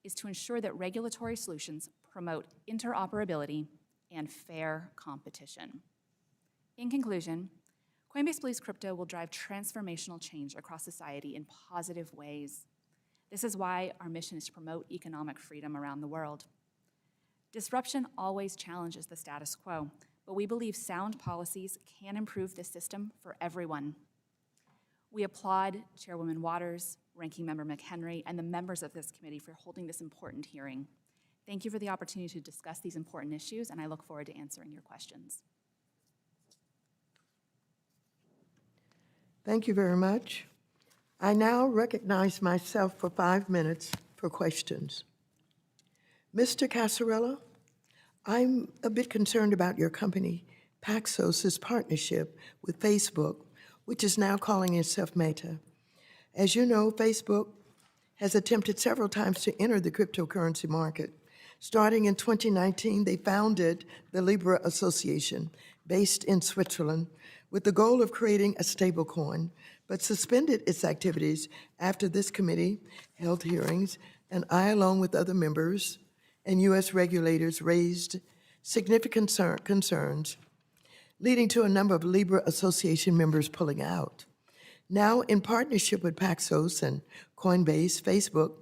is to ensure that regulatory solutions promote interoperability and fair competition. In conclusion, Coinbase believes crypto will drive transformational change across society in positive ways. This is why our mission is to promote economic freedom around the world. Disruption always challenges the status quo, but we believe sound policies can improve the system for everyone. We applaud Chairwoman Waters, Ranking Member McHenry, and the members of this committee for holding this important hearing. Thank you for the opportunity to discuss these important issues, and I look forward to answering your questions. Thank you very much. I now recognize myself for 5 minutes for questions. Mr. Casarella, I'm a bit concerned about your company, Paxos's partnership with Facebook, which is now calling itself Meta. As you know, Facebook has attempted several times to enter the cryptocurrency market. Starting in 2019, they founded the Libra Association, based in Switzerland, with the goal of creating a stablecoin, but suspended its activities after this committee held hearings, and I, along with other members and U.S. regulators, raised significant concerns, leading to a number of Libra Association members pulling out. Now, in partnership with Paxos and Coinbase, Facebook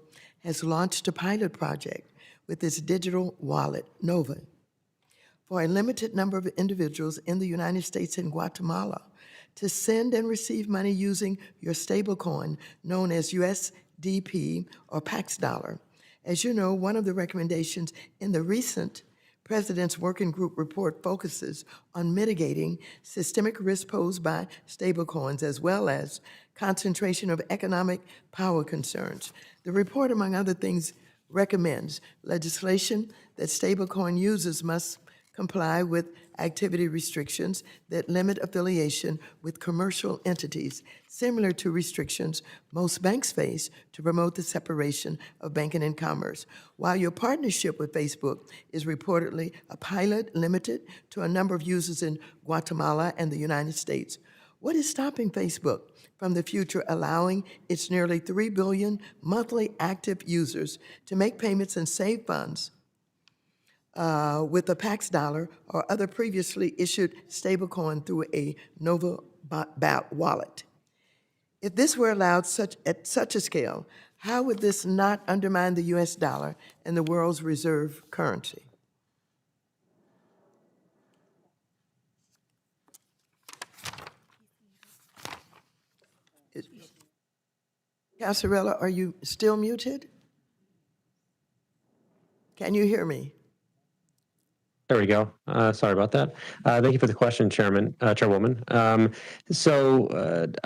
has launched a pilot project with its digital wallet, Nova, for a limited number of individuals in the United States and Guatemala to send and receive money using your stablecoin known as USDP or Pax Dollar. As you know, one of the recommendations in the recent President's Working Group report focuses on mitigating systemic risk posed by stablecoins as well as concentration of economic power concerns. The report, among other things, recommends legislation that stablecoin users must comply with activity restrictions that limit affiliation with commercial entities, similar to restrictions most banks face to promote the separation of banking and commerce. While your partnership with Facebook is reportedly a pilot limited to a number of users in Guatemala and the United States, what is stopping Facebook from the future allowing its nearly 3 billion monthly active users to make payments and save funds with a Pax Dollar or other previously issued stablecoin through a Nova wallet? If this were allowed at such a scale, how would this not undermine the U.S. dollar and the world's reserve currency? Casarella, are you still muted? Can you hear me? There we go. Sorry about that. Thank you for the question, Chairwoman. I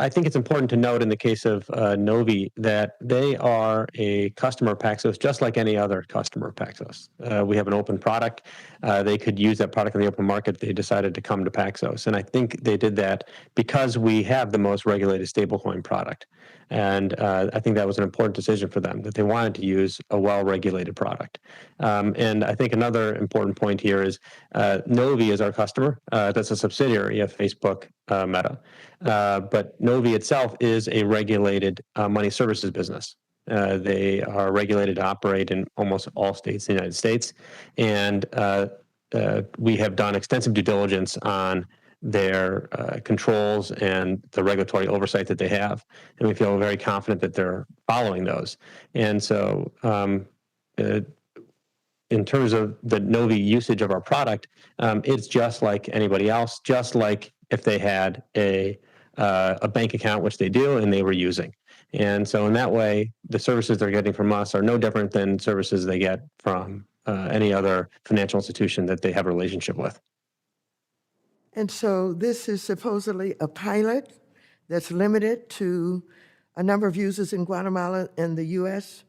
think it's important to note in the case of Novi that they are a customer of Paxos just like any other customer of Paxos. We have an open product. They could use that product in the open market. They decided to come to Paxos. And I think they did that because we have the most regulated stablecoin product. And I think that was an important decision for them, that they wanted to use a well-regulated product. And I think another important point here is is Novi is our customer. That's a subsidiary of Facebook Meta. But Novi itself is a regulated money services business. They are regulated to operate in almost all states in the United States. And we have done extensive due diligence on their controls and the regulatory oversight that they have. And we feel very confident that they're following those. And so in terms of the Novi usage of our product, it's just like anybody else, just like if they had a bank account, which they do, and they were using. And so in that way, the services they're getting from us are no different than services they get from any other financial institution that they have a relationship with. And so this is supposedly a pilot that's limited to a number of users in Guatemala and the U.S.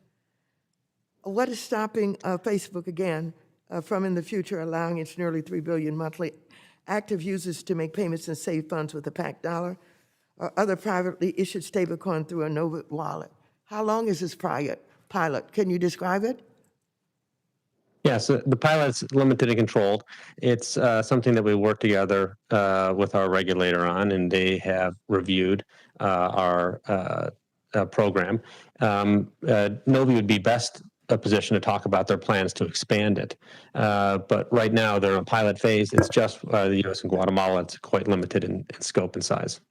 What is stopping Facebook again from in the future allowing its nearly 3 billion monthly active users to make payments and save funds with a packed dollar or other privately issued stablecoin through a Nova wallet? How long is this pilot? Can you describe it? Yes, the pilot's limited and controlled. It's something that we work together with our regulator on, and they have reviewed our program. Novi would be best position to talk about their plans to expand it. But right now, they're in a pilot phase. It's just the U.S. and Guatemala. It's quite limited in scope and size.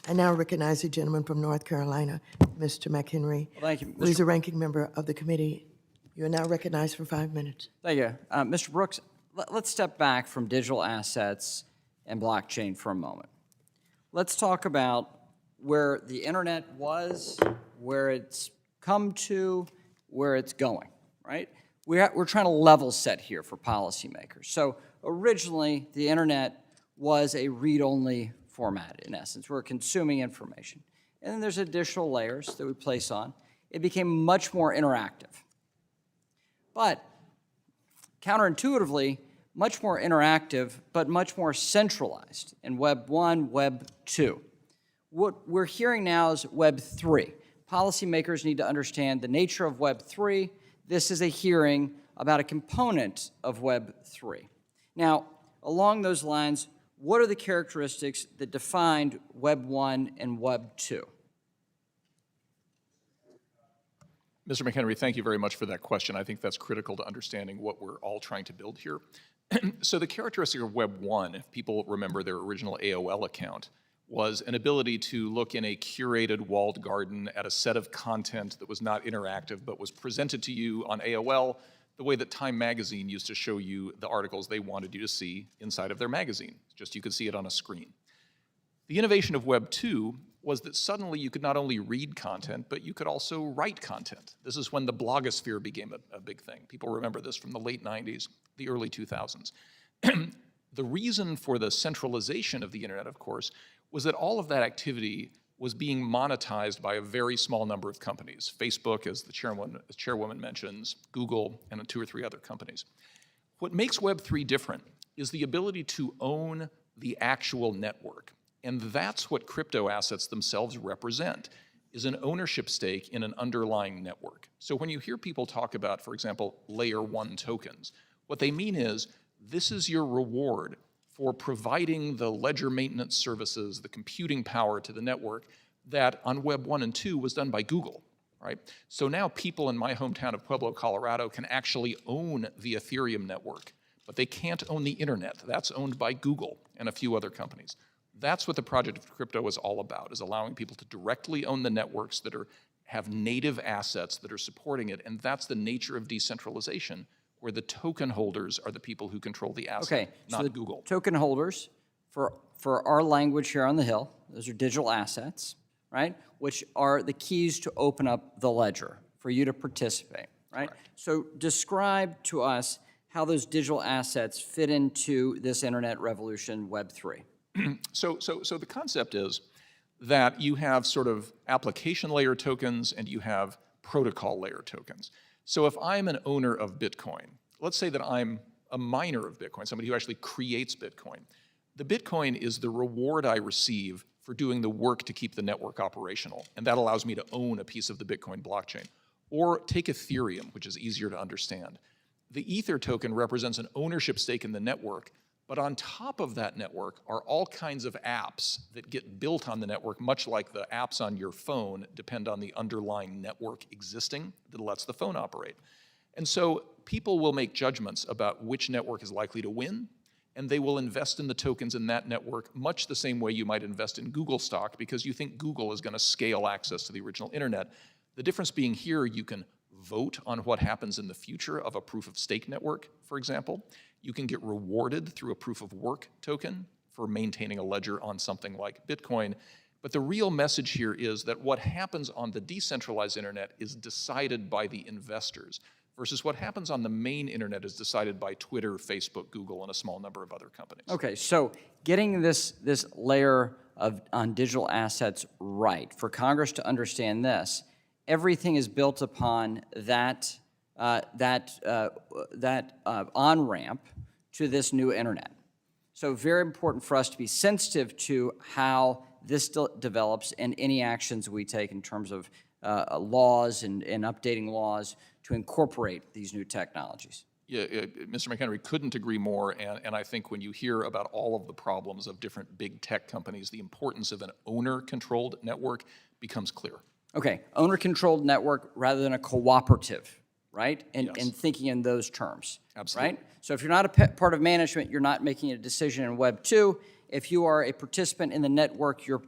I now recognize the gentleman from North Carolina, Mr. McHenry. Well, thank you. Who is a ranking member of the committee. You are now recognized for 5 minutes. Thank you. Mr. Brooks, let's step back from digital assets and blockchain for a moment. Let's talk about where the internet was, where it's come to, where it's going, right? We're trying to level set here for policymakers. So originally, the internet was a read-only format, in essence. We're consuming information. And then there's additional layers that we place on. It became much more interactive. But counterintuitively, much more interactive, but much more centralized in Web 1, Web 2. What we're hearing now is Web 3. Policymakers need to understand the nature of Web 3. This is a hearing about a component of Web 3. Now, along those lines, what are the characteristics that defined Web 1 and Web 2? Mr. McHenry, thank you very much for that question. I think that's critical to understanding what we're all trying to build here. So the characteristic of Web 1, if people remember their original AOL account, was an ability to look in a curated walled garden at a set of content that was not interactive but was presented to you on AOL the way that Time magazine used to show you the articles they wanted you to see inside of their magazine. Just you could see it on a screen. The innovation of Web 2 was that suddenly you could not only read content, but you could also write content. This is when the blogosphere became a big thing. People remember this from the late 90s, the early 2000s. The reason for the centralization of the internet, of course, was that all of that activity was being monetized by a very small number of companies. Facebook, as the chairwoman mentions, Google, and 2 or 3 other companies. What makes Web3 different is the ability to own the actual network. And that's what crypto assets themselves represent, is an ownership stake in an underlying network. So when you hear people talk about, for example, layer 1 tokens, what they mean is this is your reward for providing the ledger maintenance services, the computing power to the network that on Web 1 and 2 was done by Google, right? So now people in my hometown of Pueblo, Colorado can actually own the Ethereum network, but they can't own the internet. That's owned by Google and a few other companies. That's what the project of crypto is all about, is allowing people to directly own the networks that have native assets that are supporting it, and that's the nature of decentralization, where the token holders are the people who control the asset, not so Google. Token holders, for our language here on the Hill, those are digital assets, right? Which are the keys to open up the ledger for you to participate, right? Correct. So describe to us how those digital assets fit into this internet revolution, Web 3. So the concept is that you have sort of application layer tokens and you have protocol layer tokens. So if I'm an owner of Bitcoin, let's say that I'm a miner of Bitcoin, somebody who actually creates Bitcoin. The Bitcoin is the reward I receive for doing the work to keep the network operational, and that allows me to own a piece of the Bitcoin blockchain. Or take Ethereum, which is easier to understand. The Ether token represents an ownership stake in the network, but on top of that network are all kinds of apps that get built on the network, much like the apps on your phone depend on the underlying network existing that lets the phone operate. And so people will make judgments about which network is likely to win, and they will invest in the tokens in that network much the same way you might invest in Google stock because you think Google is going to scale access to the original internet. The difference being here, you can vote on what happens in the future of a proof of stake network, for example. You can get rewarded through a proof of work token for maintaining a ledger on something like Bitcoin. But the real message here is that what happens on the decentralized internet is decided by the investors, versus what happens on the main internet is decided by Twitter, Facebook, Google, and a small number of other companies. Okay, so getting this layer on digital assets right, for Congress to understand this, everything is built upon that on-ramp to this new internet. So very important for us to be sensitive to how this develops and any actions we take in terms of laws and updating laws to incorporate these new technologies. Yeah, Mr. McHenry, couldn't agree more, and I think when you hear about all of the problems of different big tech companies, the importance of an owner-controlled network becomes clear. Okay, owner-controlled network rather than a cooperative, right? And Yes. thinking in those terms. Absolutely. Right? So if you're not a part of management, you're not making a decision in Web 2. If you are a participant in the network, you're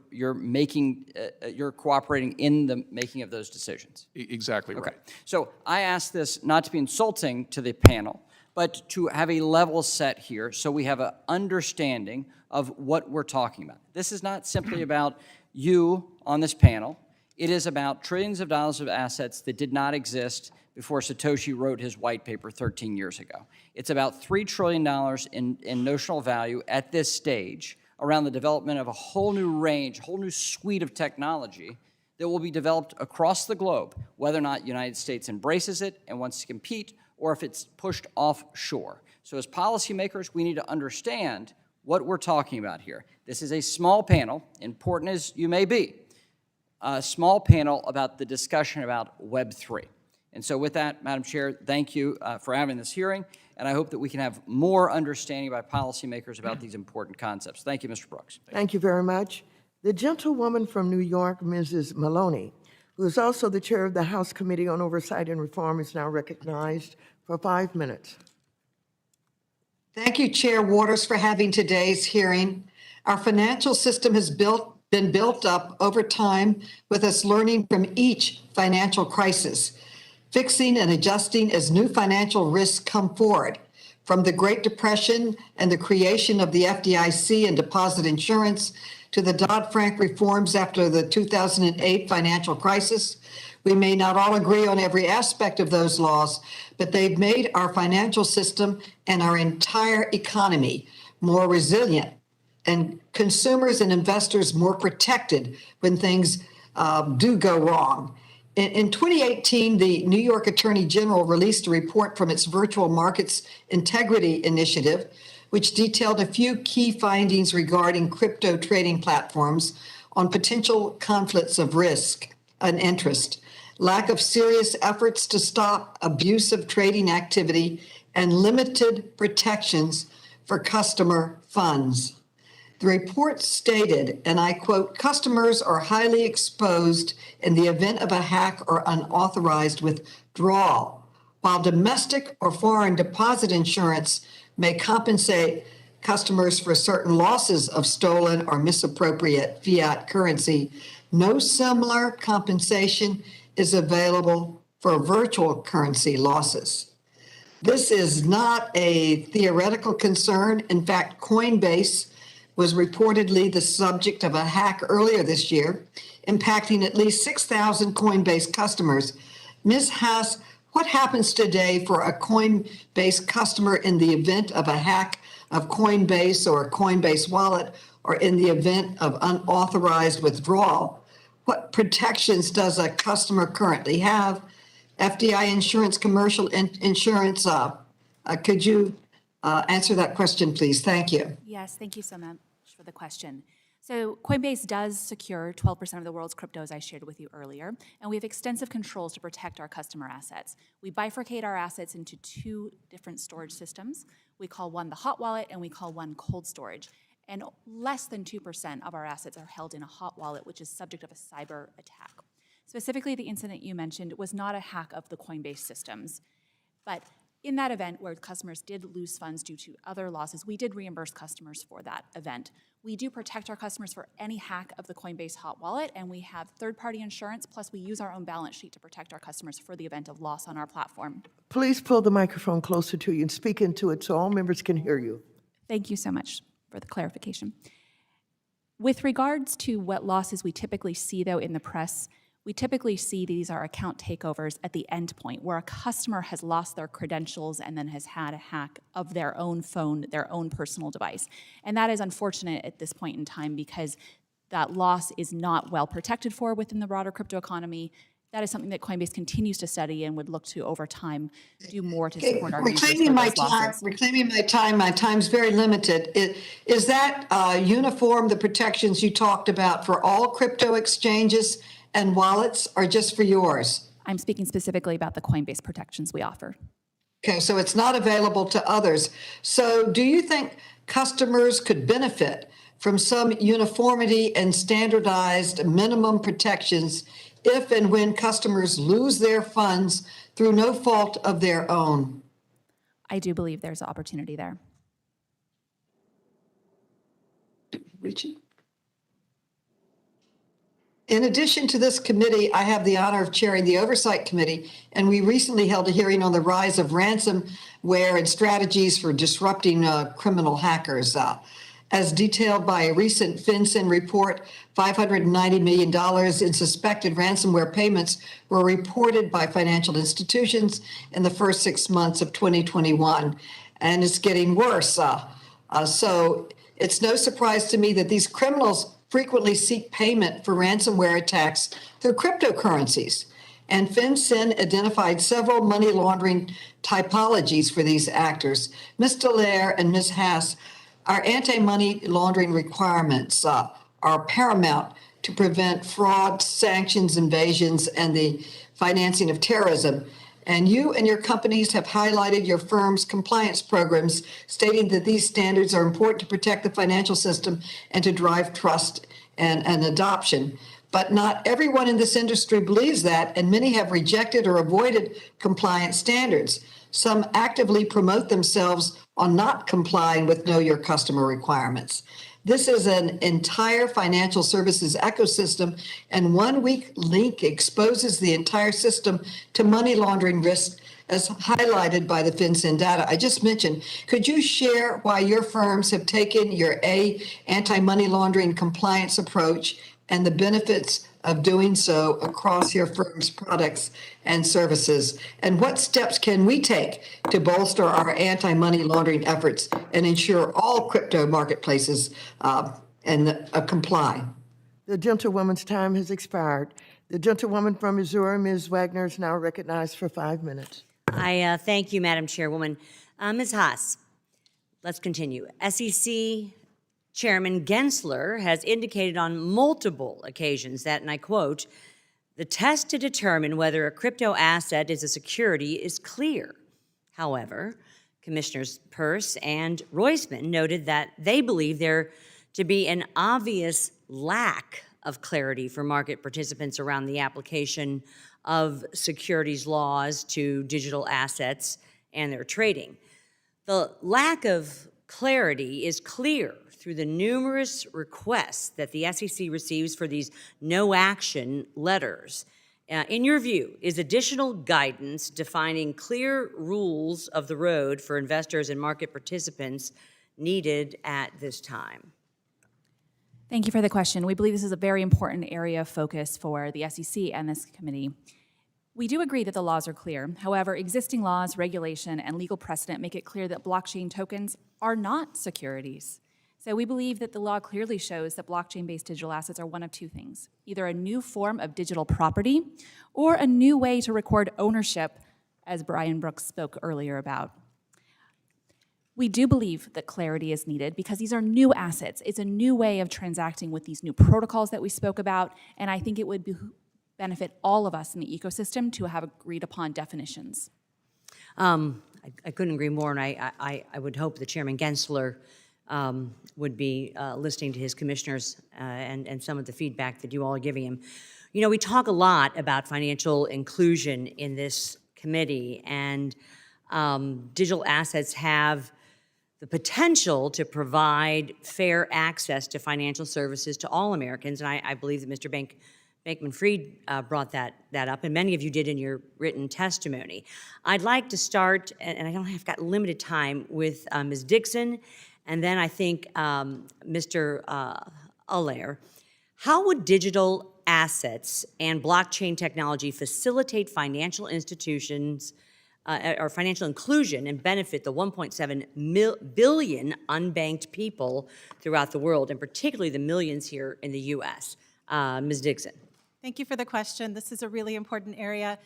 cooperating in the making of those decisions. Exactly right. Okay. So I ask this not to be insulting to the panel, but to have a level set here so we have an understanding of what we're talking about. This is not simply about you on this panel. It is about trillions of dollars of assets that did not exist before Satoshi wrote his white paper 13 years ago. It's about $3 trillion in notional value at this stage around the development of a whole new range, whole new suite of technology that will be developed across the globe, whether or not the United States embraces it and wants to compete, or if it's pushed offshore. So as policymakers, we need to understand what we're talking about here. This is a small panel, important as you may be, a small panel about the discussion about Web 3. And so with that, Madam Chair, thank you for having this hearing, and I hope that we can have more understanding by policymakers about these important concepts. Thank you, Mr. Brooks. Thank you very much. The gentlewoman from New York, Mrs. Maloney, who is also the chair of the House Committee on Oversight and Reform, is now recognized for 5 minutes. Thank you, Chair Waters, for having today's hearing. Our financial system has been built up over time with us learning from each financial crisis, fixing and adjusting as new financial risks come forward. From the Great Depression and the creation of the FDIC and deposit insurance to the Dodd-Frank reforms after the 2008 financial crisis, we may not all agree on every aspect of those laws, but they've made our financial system and our entire economy more resilient and consumers and investors more protected when things do go wrong. In 2018, the New York Attorney General released a report from its Virtual Markets Integrity Initiative, which detailed a few key findings regarding crypto trading platforms on potential conflicts of risk and interest, lack of serious efforts to stop abusive trading activity, and limited protections for customer funds. The report stated, and I quote, "Customers are highly exposed in the event of a hack or unauthorized withdrawal. While domestic or foreign deposit insurance may compensate customers for certain losses of stolen or misappropriate fiat currency, no similar compensation is available for virtual currency losses." This is not a theoretical concern. In fact, Coinbase was reportedly the subject of a hack earlier this year, impacting at least 6,000 Coinbase customers. Ms. Haas, what happens today for a Coinbase customer in the event of a hack of Coinbase or a Coinbase wallet, or in the event of unauthorized withdrawal? What protections does a customer currently have? FDI insurance, commercial insurance, could you answer that question, please? Thank you. Yes, thank you so much for the question. So Coinbase does secure 12% of the world's crypto, as I shared with you earlier, and we have extensive controls to protect our customer assets. We bifurcate our assets into two different storage systems. We call one the hot wallet, and we call one cold storage. And less than 2% of our assets are held in a hot wallet, which is subject of a cyber attack. Specifically, the incident you mentioned was not a hack of the Coinbase systems, but in that event where customers did lose funds due to other losses, we did reimburse customers for that event. We do protect our customers for any hack of the Coinbase hot wallet, and we have third-party insurance, plus we use our own balance sheet to protect our customers for the event of loss on our platform. Please pull the microphone closer to you and speak into it so all members can hear you. Thank you so much for the clarification. With regards to what losses we typically see, though, in the press, we typically see these are account takeovers at the end point where a customer has lost their credentials and then has had a hack of their own phone, their own personal device. And that is unfortunate at this point in time because that loss is not well protected for within the broader crypto economy. That is something that Coinbase continues to study and would look to, over time, do more to support our users for those losses. Reclaiming my time's very limited. Is that uniform, the protections you talked about for all crypto exchanges and wallets, or just for yours? I'm speaking specifically about the Coinbase protections we offer. Okay, so it's not available to others. So do you think customers could benefit from some uniformity and standardized minimum protections if and when customers lose their funds through no fault of their own? I do believe there's opportunity there. Richie? In addition to this committee, I have the honor of chairing the Oversight Committee, and we recently held a hearing on the rise of ransomware and strategies for disrupting criminal hackers. As detailed by a recent FinCEN report, $590 million in suspected ransomware payments were reported by financial institutions in the first 6 months of 2021, and it's getting worse. So it's no surprise to me that these criminals frequently seek payment for ransomware attacks through cryptocurrencies. And FinCEN identified several money laundering typologies for these actors. Ms. Dallaire and Ms. Haas, our anti-money laundering requirements are paramount to prevent fraud, sanctions, invasions, and the financing of terrorism. And you and your companies have highlighted your firm's compliance programs, stating that these standards are important to protect the financial system and to drive trust and adoption. But not everyone in this industry believes that, and many have rejected or avoided compliance standards. Some actively promote themselves on not complying with Know Your Customer requirements. This is an entire financial services ecosystem, and one weak link exposes the entire system to money laundering risks, as highlighted by the FinCEN data I just mentioned. Could you share why your firms have taken your anti-money laundering compliance approach and the benefits of doing so across your firm's products and services? And what steps can we take to bolster our anti-money laundering efforts and ensure all crypto marketplaces comply? The gentlewoman's time has expired. The gentlewoman from Missouri, Ms. Wagner, is now recognized for 5 minutes. I thank you, Madam Chairwoman. Ms. Haas, let's continue. SEC Chairman Gensler has indicated on multiple occasions that, and I quote, "The test to determine whether a crypto asset is a security is clear." However, Commissioners Peirce and Roisman noted that they believe there to be an obvious lack of clarity for market participants around the application of securities laws to digital assets and their trading. The lack of clarity is clear through the numerous requests that the SEC receives for these no-action letters. In your view, is additional guidance defining clear rules of the road for investors and market participants needed at this time? Thank you for the question. We believe this is a very important area of focus for the SEC and this committee. We do agree that the laws are clear. However, existing laws, regulation, and legal precedent make it clear that blockchain tokens are not securities. So we believe that the law clearly shows that blockchain-based digital assets are one of two things: either a new form of digital property or a new way to record ownership, as Brian Brooks spoke earlier about. We do believe that clarity is needed because these are new assets. It's a new way of transacting with these new protocols that we spoke about, and I think it would benefit all of us in the ecosystem to have agreed upon definitions. I couldn't agree more, and I would hope that Chairman Gensler would be listening to his commissioners and some of the feedback that you all are giving him. You know, we talk a lot about financial inclusion in this committee, and digital assets have the potential to provide fair access to financial services to all Americans, and I believe that Mr. Bankman-Fried brought that up, and many of you did in your written testimony. I'd like to start, and I've got limited time, with Ms. Dixon, and then I think Mr. Allaire. How would digital assets and blockchain technology facilitate financial institutions or financial inclusion and benefit the 1.7 billion unbanked people throughout the world, and particularly the millions here in the U.S.? Ms. Dixon. Thank you for the question. This is a really important area.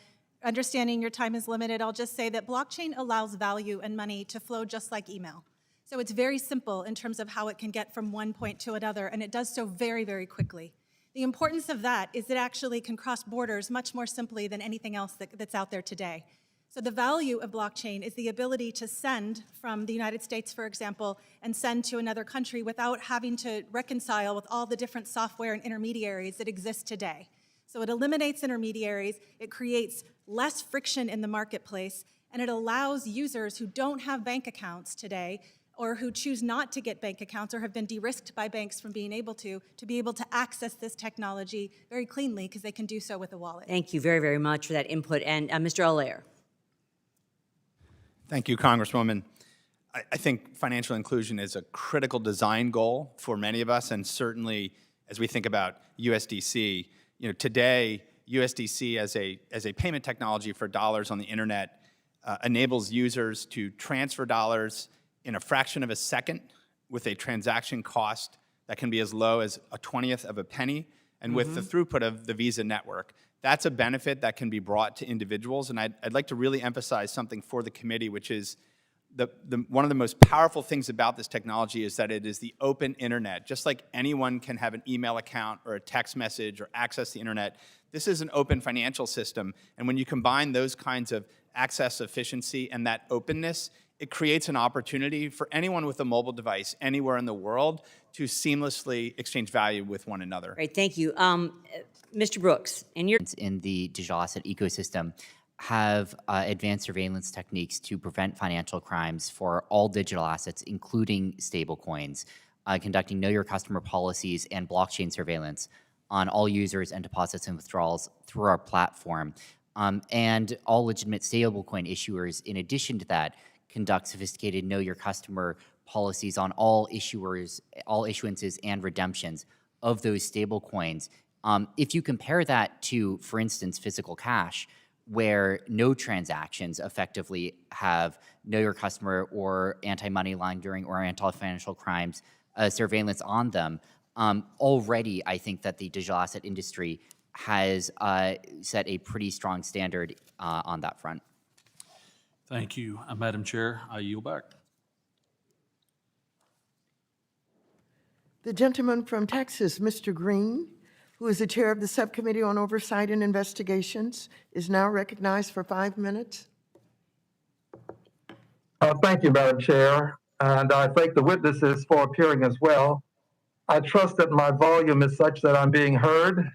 Understanding your time is limited, I'll just say that blockchain allows value and money to flow just like email. So it's very simple in terms of how it can get from one point to another, and it does so very, very quickly. The importance of that is it actually can cross borders much more simply than anything else that's out there today. So the value of blockchain is the ability to send from the United States, for example, and send to another country without having to reconcile with all the different software and intermediaries that exist today. So it eliminates intermediaries, it creates less friction in the marketplace, and it allows users who don't have bank accounts today or who choose not to get bank accounts or have been de-risked by banks from being able to be able to access this technology very cleanly because they can do so with a wallet. Thank you very, very much for that input. And Mr. Allaire. Thank you, Congresswoman. I think financial inclusion is a critical design goal for many of us, and certainly as we think about USDC, you know, today USDC as a payment technology for dollars on the internet enables users to transfer dollars in a fraction of a second with a transaction cost that can be as low as a 1/20th of a penny, and with the throughput of the Visa network. That's a benefit that can be brought to individuals, and I'd like to really emphasize something for the committee, which is one of the most powerful things about this technology is that it is the open internet. Just like anyone can have an email account or a text message or access the internet, this is an open financial system, and when you combine those kinds of access efficiency and that openness, it creates an opportunity for anyone with a mobile device anywhere in the world to seamlessly exchange value with one another. Great, thank you. Mr. Brooks, in the digital asset ecosystem have advanced surveillance techniques to prevent financial crimes for all digital assets, including stablecoins, conducting know your customer policies and blockchain surveillance on all users and deposits and withdrawals through our platform. And all legitimate stablecoin issuers, in addition to that, conduct sophisticated know your customer policies on all issuers, all issuances and redemptions of those stablecoins. If you compare that to, for instance, physical cash, where no transactions effectively have know your customer or anti-money laundering or anti-financial crimes surveillance on them, already I think that the digital asset industry has set a pretty strong standard on that front. Thank you, Madam Chair. I yield back. The gentleman from Texas, Mr. Green, who is the chair of the Subcommittee on Oversight and Investigations, is now recognized for 5 minutes. Thank you, Madam Chair, and I thank the witnesses for appearing as well. I trust that my volume is such that I'm being heard.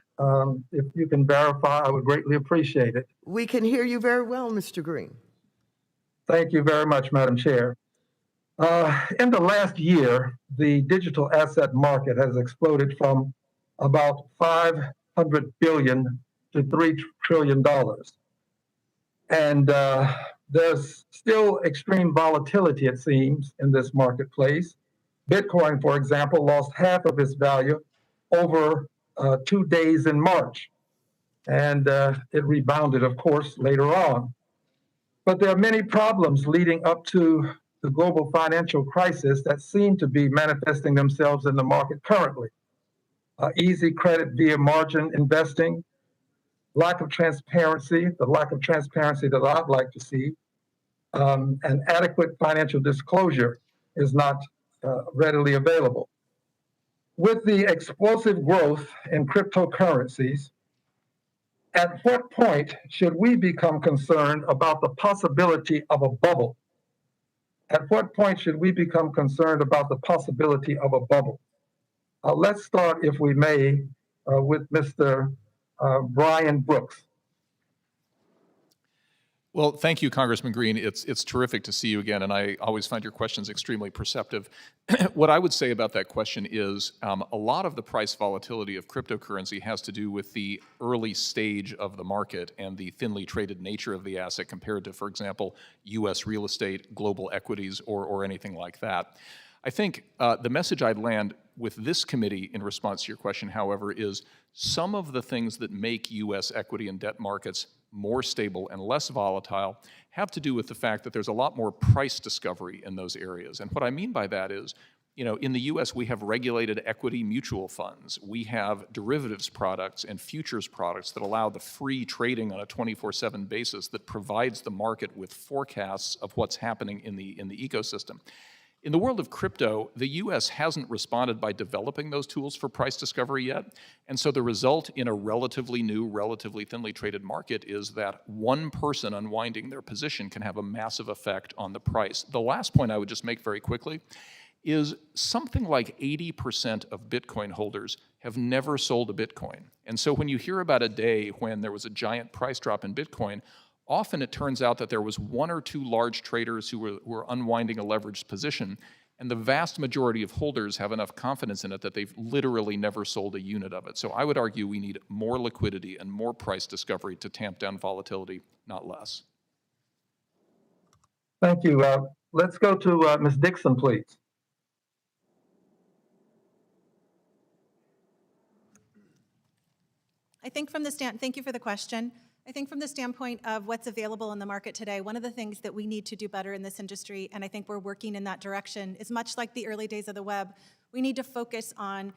If you can verify, I would greatly appreciate it. We can hear you very well, Mr. Green. Thank you very much, Madam Chair. In the last year, the digital asset market has exploded from about $500 billion to $3 trillion. And there's still extreme volatility, it seems, in this marketplace. Bitcoin, for example, lost half of its value over 2 days in March. And it rebounded, of course, later on. But there are many problems leading up to the global financial crisis that seem to be manifesting themselves in the market currently. Easy credit via margin investing, lack of transparency, the lack of transparency that I'd like to see, and adequate financial disclosure is not readily available. With the explosive growth in cryptocurrencies, at what point should we become concerned about the possibility of a bubble? At what point should we become concerned about the possibility of a bubble? Let's start, if we may, with Mr. Brian Brooks. Well, thank you, Congressman Green. It's terrific to see you again, and I always find your questions extremely perceptive. What I would say about that question is a lot of the price volatility of cryptocurrency has to do with the early stage of the market and the thinly traded nature of the asset compared to, for example, U.S. real estate, global equities, or anything like that. I think the message I'd land with this committee in response to your question, however, is some of the things that make U.S. equity and debt markets more stable and less volatile have to do with the fact that there's a lot more price discovery in those areas. And what I mean by that is, you know, in the U.S. we have regulated equity mutual funds. We have derivatives products and futures products that allow the free trading on a 24/7 basis that provides the market with forecasts of what's happening in the ecosystem. In the world of crypto, the U.S. hasn't responded by developing those tools for price discovery yet, and so the result in a relatively new, relatively thinly traded market is that one person unwinding their position can have a massive effect on the price. The last point I would just make very quickly is something like 80% of Bitcoin holders have never sold a Bitcoin. And so when you hear about a day when there was a giant price drop in Bitcoin, often it turns out that there was one or two large traders who were unwinding a leveraged position, and the vast majority of holders have enough confidence in it that they've literally never sold a unit of it. So I would argue we need more liquidity and more price discovery to tamp down volatility, not less. Thank you. Let's go to Ms. Dixon, please. Thank you for the question. I think from the standpoint of what's available in the market today, one of the things that we need to do better in this industry, and I think we're working in that direction, is much like the early days of the web, we need to focus on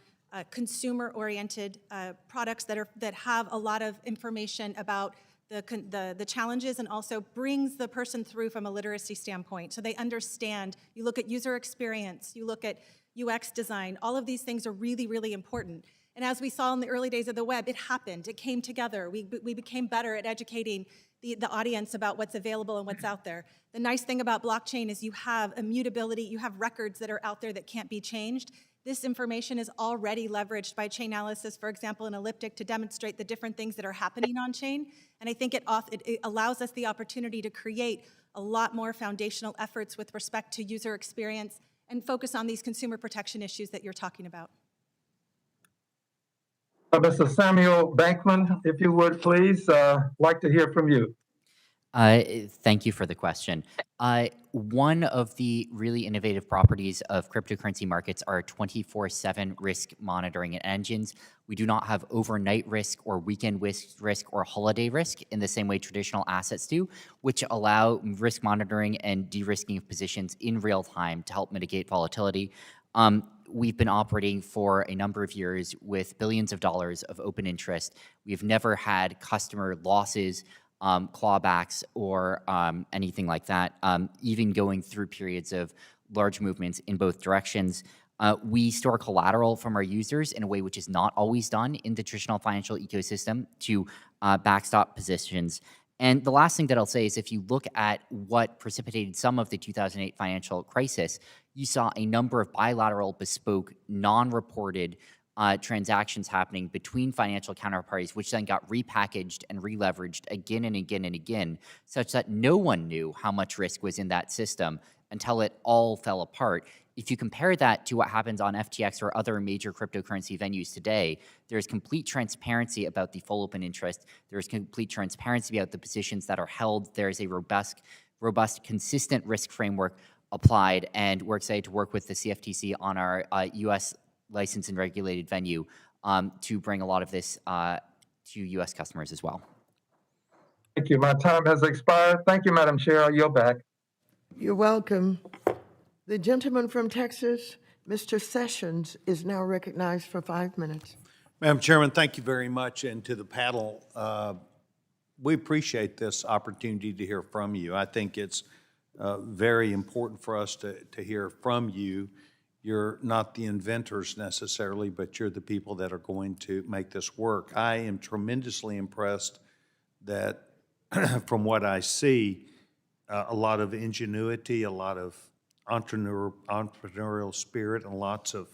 consumer-oriented products that have a lot of information about the challenges and also brings the person through from a literacy standpoint so they understand. You look at user experience, you look at UX design, all of these things are really, really important. And as we saw in the early days of the web, it happened. It came together. We became better at educating the audience about what's available and what's out there. The nice thing about blockchain is you have immutability. You have records that are out there that can't be changed. This information is already leveraged by Chainalysis, for example, in Elliptic, to demonstrate the different things that are happening on chain. And I think it allows us the opportunity to create a lot more foundational efforts with respect to user experience and focus on these consumer protection issues that you're talking about. Mr. Samuel Bankman, if you would, please, like to hear from you. Thank you for the question. One of the really innovative properties of cryptocurrency markets are 24/7 risk monitoring engines. We do not have overnight risk or weekend risk or holiday risk in the same way traditional assets do, which allow risk monitoring and de-risking of positions in real time to help mitigate volatility. We've been operating for a number of years with billions of dollars of open interest. We've never had customer losses, clawbacks, or anything like that, even going through periods of large movements in both directions. We store collateral from our users in a way which is not always done in the traditional financial ecosystem to backstop positions. And the last thing that I'll say is if you look at what precipitated some of the 2008 financial crisis, you saw a number of bilateral, bespoke, non-reported transactions happening between financial counterparties, which then got repackaged and re-leveraged again and again and again, such that no one knew how much risk was in that system until it all fell apart. If you compare that to what happens on FTX or other major cryptocurrency venues today, there's complete transparency about the full open interest. There's complete transparency about the positions that are held. There's a robust, consistent risk framework applied, and we're excited to work with the CFTC on our U.S. licensed and regulated venue to bring a lot of this to U.S. customers as well. Thank you. My time has expired. Thank you, Madam Chair. I'll yield back. You're welcome. The gentleman from Texas, Mr. Sessions, is now recognized for 5 minutes. Madam Chairman, thank you very much, and to the panel, we appreciate this opportunity to hear from you. I think it's very important for us to hear from you. You're not the inventors necessarily, but you're the people that are going to make this work. I am tremendously impressed that from what I see, a lot of ingenuity, a lot of entrepreneurial spirit, and lots of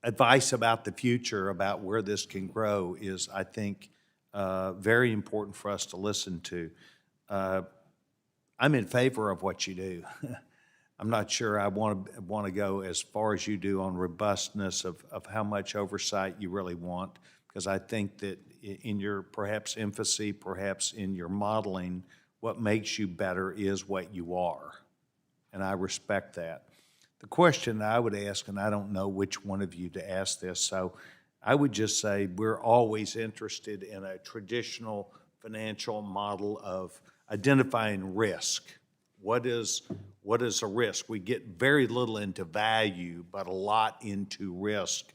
advice about the future, about where this can grow is, I think, very important for us to listen to. I'm in favor of what you do. I'm not sure I want to go as far as you do on robustness of how much oversight you really want, because I think that in your perhaps emphasis, perhaps in your modeling, what makes you better is what you are, and I respect that. The question I would ask, and I don't know which one of you to ask this, so I would just say we're always interested in a traditional financial model of identifying risk. What is a risk? We get very little into value, but a lot into risk.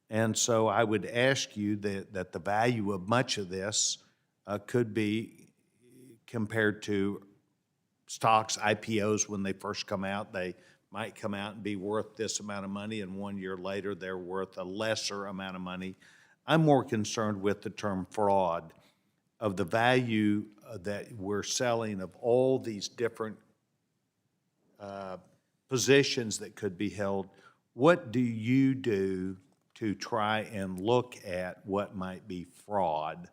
And so I would ask you that the value of much of this could be compared to stocks, IPOs, when they first come out. They might come out and be worth this amount of money, and 1 year later they're worth a lesser amount of money. I'm more concerned with the term fraud, of the value that we're selling of all these different positions that could be held. What do you do to try and look at what might be fraud?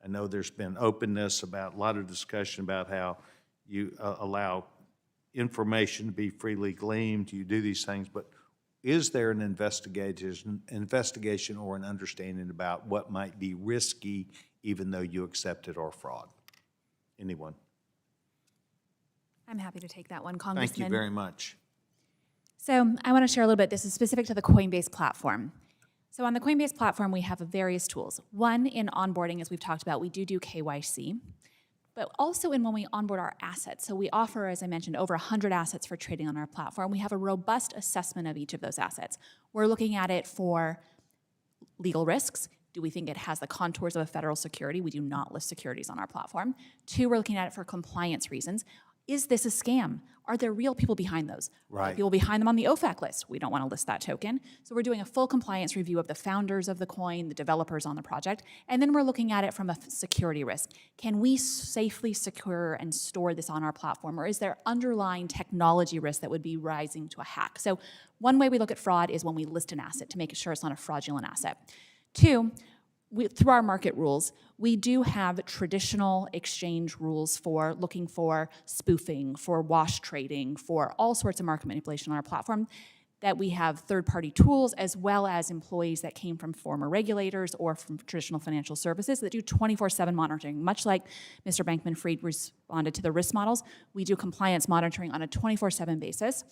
I know there's been openness about, a lot of discussion about how you allow information to be freely gleaned, you do these things, but is there an investigation or an understanding about what might be risky even though you accept it, or fraud? Anyone? I'm happy to take that one, Congressman. Thank you very much. So I want to share a little bit. This is specific to the Coinbase platform. So on the Coinbase platform, we have various tools. One, in onboarding, as we've talked about, we do KYC, but also in when we onboard our assets. So we offer, as I mentioned, over 100 assets for trading on our platform. We have a robust assessment of each of those assets. We're looking at it for legal risks. Do we think it has the contours of a federal security? We do not list securities on our platform. Two, we're looking at it for compliance reasons. Is this a scam? Are there real people behind those? Right. People behind them on the OFAC list. We don't want to list that token. So we're doing a full compliance review of the founders of the coin, the developers on the project, and then we're looking at it from a security risk. Can we safely secure and store this on our platform, or is there underlying technology risk that would be rising to a hack? So one way we look at fraud is when we list an asset to make sure it's not a fraudulent asset. Two, through our market rules, we do have traditional exchange rules for looking for spoofing, for wash trading, for all sorts of market manipulation on our platform, that we have third-party tools as well as employees that came from former regulators or from traditional financial services that do 24/7 monitoring. Much like Mr. Bankman-Fried responded to the risk models, we do compliance monitoring on a 24/7 basis.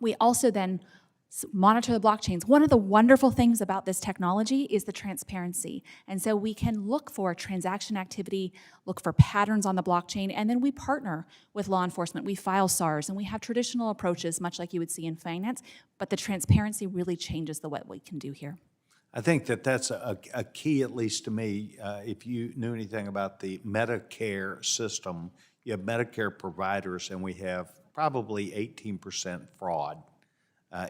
We also then monitor the blockchains. One of the wonderful things about this technology is the transparency. And so we can look for transaction activity, look for patterns on the blockchain, and then we partner with law enforcement. We file SARs, and we have traditional approaches, much like you would see in finance, but the transparency really changes what we can do here. I think that's a key, at least to me. If you knew anything about the Medicare system, you have Medicare providers, and we have probably 18% fraud.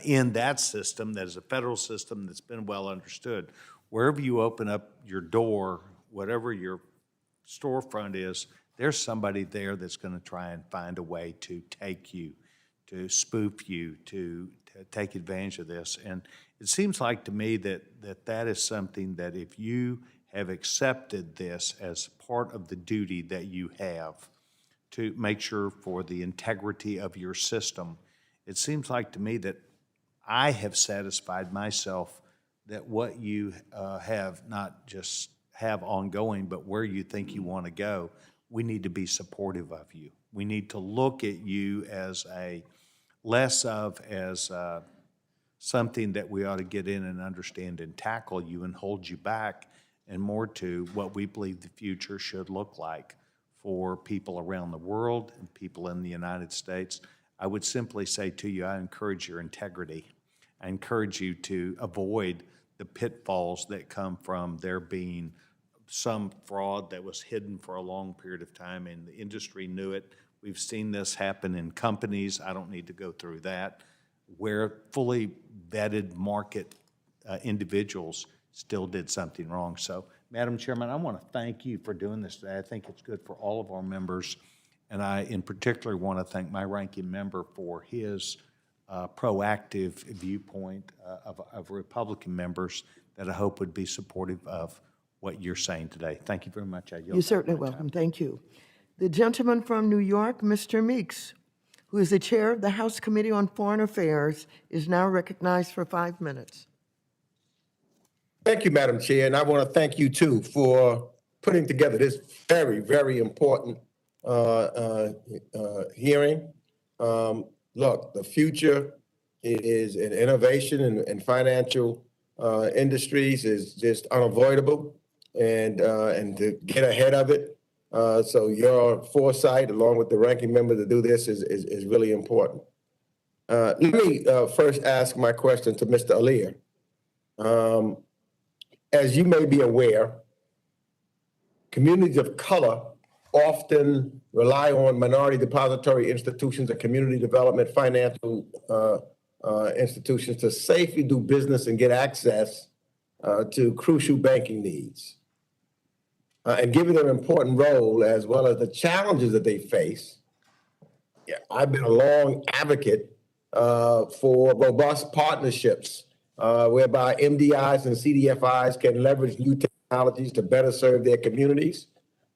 In that system, that is a federal system that's been well understood. Wherever you open up your door, whatever your storefront is, there's somebody there that's going to try and find a way to take you, to spoof you, to take advantage of this. And it seems like to me that is something that if you have accepted this as part of the duty that you have to make sure for the integrity of your system, it seems like to me that I have satisfied myself that what you have not just have ongoing, but where you think you want to go, we need to be supportive of you. We need to look at you as less of as something that we ought to get in and understand and tackle you and hold you back, and more to what we believe the future should look like for people around the world and people in the United States. I would simply say to you, I encourage your integrity. I encourage you to avoid the pitfalls that come from there being some fraud that was hidden for a long period of time, and the industry knew it. We've seen this happen in companies. I don't need to go through that, where fully vetted market individuals still did something wrong. So, Madam Chairman, I want to thank you for doing this today. I think it's good for all of our members. And I, in particular, want to thank my ranking member for his proactive viewpoint of Republican members that I hope would be supportive of what you're saying today. Thank you very much. I yield You're back certainly my time. welcome. Thank you. The gentleman from New York, Mr. Meeks, who is the chair of the House Committee on Foreign Affairs, is now recognized for 5 minutes. Thank you, Madam Chair, and I want to thank you too for putting together this very, very important hearing. Look, the future is in innovation and financial industries is just unavoidable, and to get ahead of it. So your foresight, along with the ranking member, to do this is really important. Let me first ask my question to Mr. Alir. As you may be aware, communities of color often rely on minority depository institutions and community development financial institutions to safely do business and get access to crucial banking needs. And given their important role as well as the challenges that they face, I've been a long advocate for robust partnerships whereby MDIs and CDFIs can leverage new technologies to better serve their communities,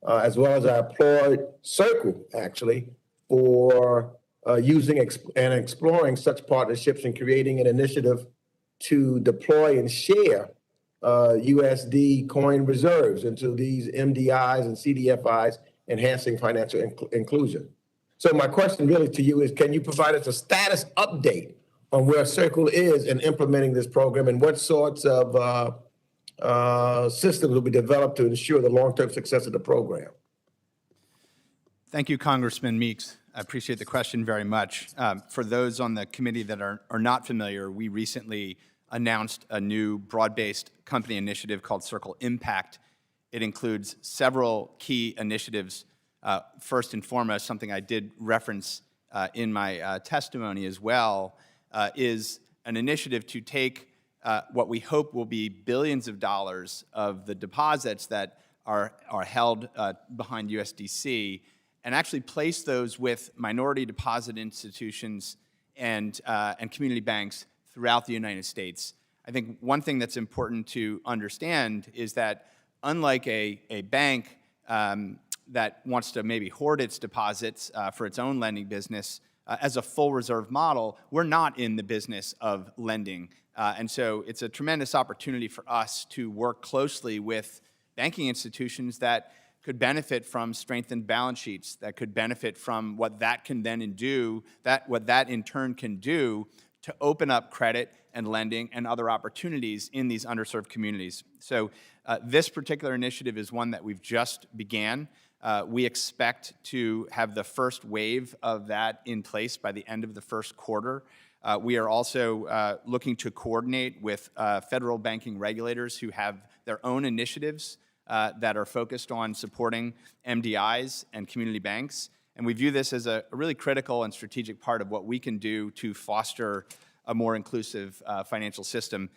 as well as I applaud Circle, actually, for using and exploring such partnerships and creating an initiative to deploy and share USD coin reserves into these MDIs and CDFIs, enhancing financial inclusion. So my question really to you is, can you provide us a status update on where Circle is in implementing this program and what sorts of systems will be developed to ensure the long-term success of the program? Thank you, Congressman Meeks. I appreciate the question very much. For those on the committee that are not familiar, we recently announced a new broad-based company initiative called Circle Impact. It includes several key initiatives. First and foremost, something I did reference in my testimony as well, is an initiative to take what we hope will be billions of dollars of the deposits that are held behind USDC and actually place those with minority deposit institutions and community banks throughout the United States. I think one thing that's important to understand is that unlike a bank that wants to maybe hoard its deposits for its own lending business, as a full reserve model, we're not in the business of lending. And so it's a tremendous opportunity for us to work closely with banking institutions that could benefit from strengthened balance sheets, that could benefit from what that can then do, what that in turn can do to open up credit and lending and other opportunities in these underserved communities. So this particular initiative is one that we've just began. We expect to have the first wave of that in place by the end of the first quarter. We are also looking to coordinate with federal banking regulators who have their own initiatives that are focused on supporting MDIs and community banks. And we view this as a really critical and strategic part of what we can do to foster a more inclusive financial system.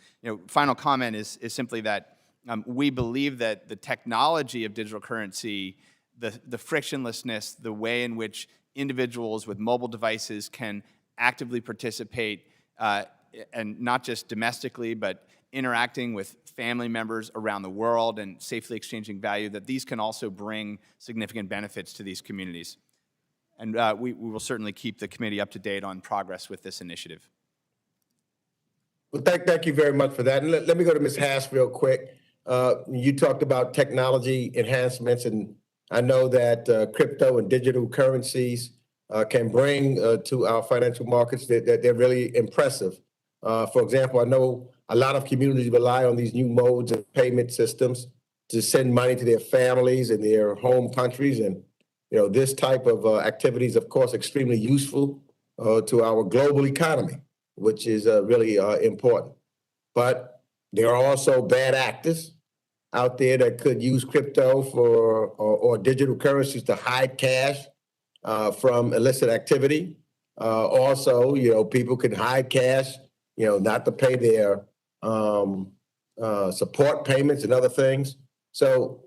Final comment is simply that we believe that the technology of digital currency, the frictionlessness, the way in which individuals with mobile devices can actively participate, and not just domestically, but interacting with family members around the world and safely exchanging value, that these can also bring significant benefits to these communities. And we will certainly keep the committee up to date on progress with this initiative. Well, thank you very much for that. And let me go to Ms. Hass real quick. You talked about technology enhancements, and I know that crypto and digital currencies can bring to our financial markets that they're really impressive. For example, I know a lot of communities rely on these new modes of payment systems to send money to their families in their home countries. And, this type of activity is, of course, extremely useful to our global economy, which is really important. But there are also bad actors out there that could use crypto or digital currencies to hide cash from illicit activity. Also, people can hide cash, not to pay their support payments and other things. So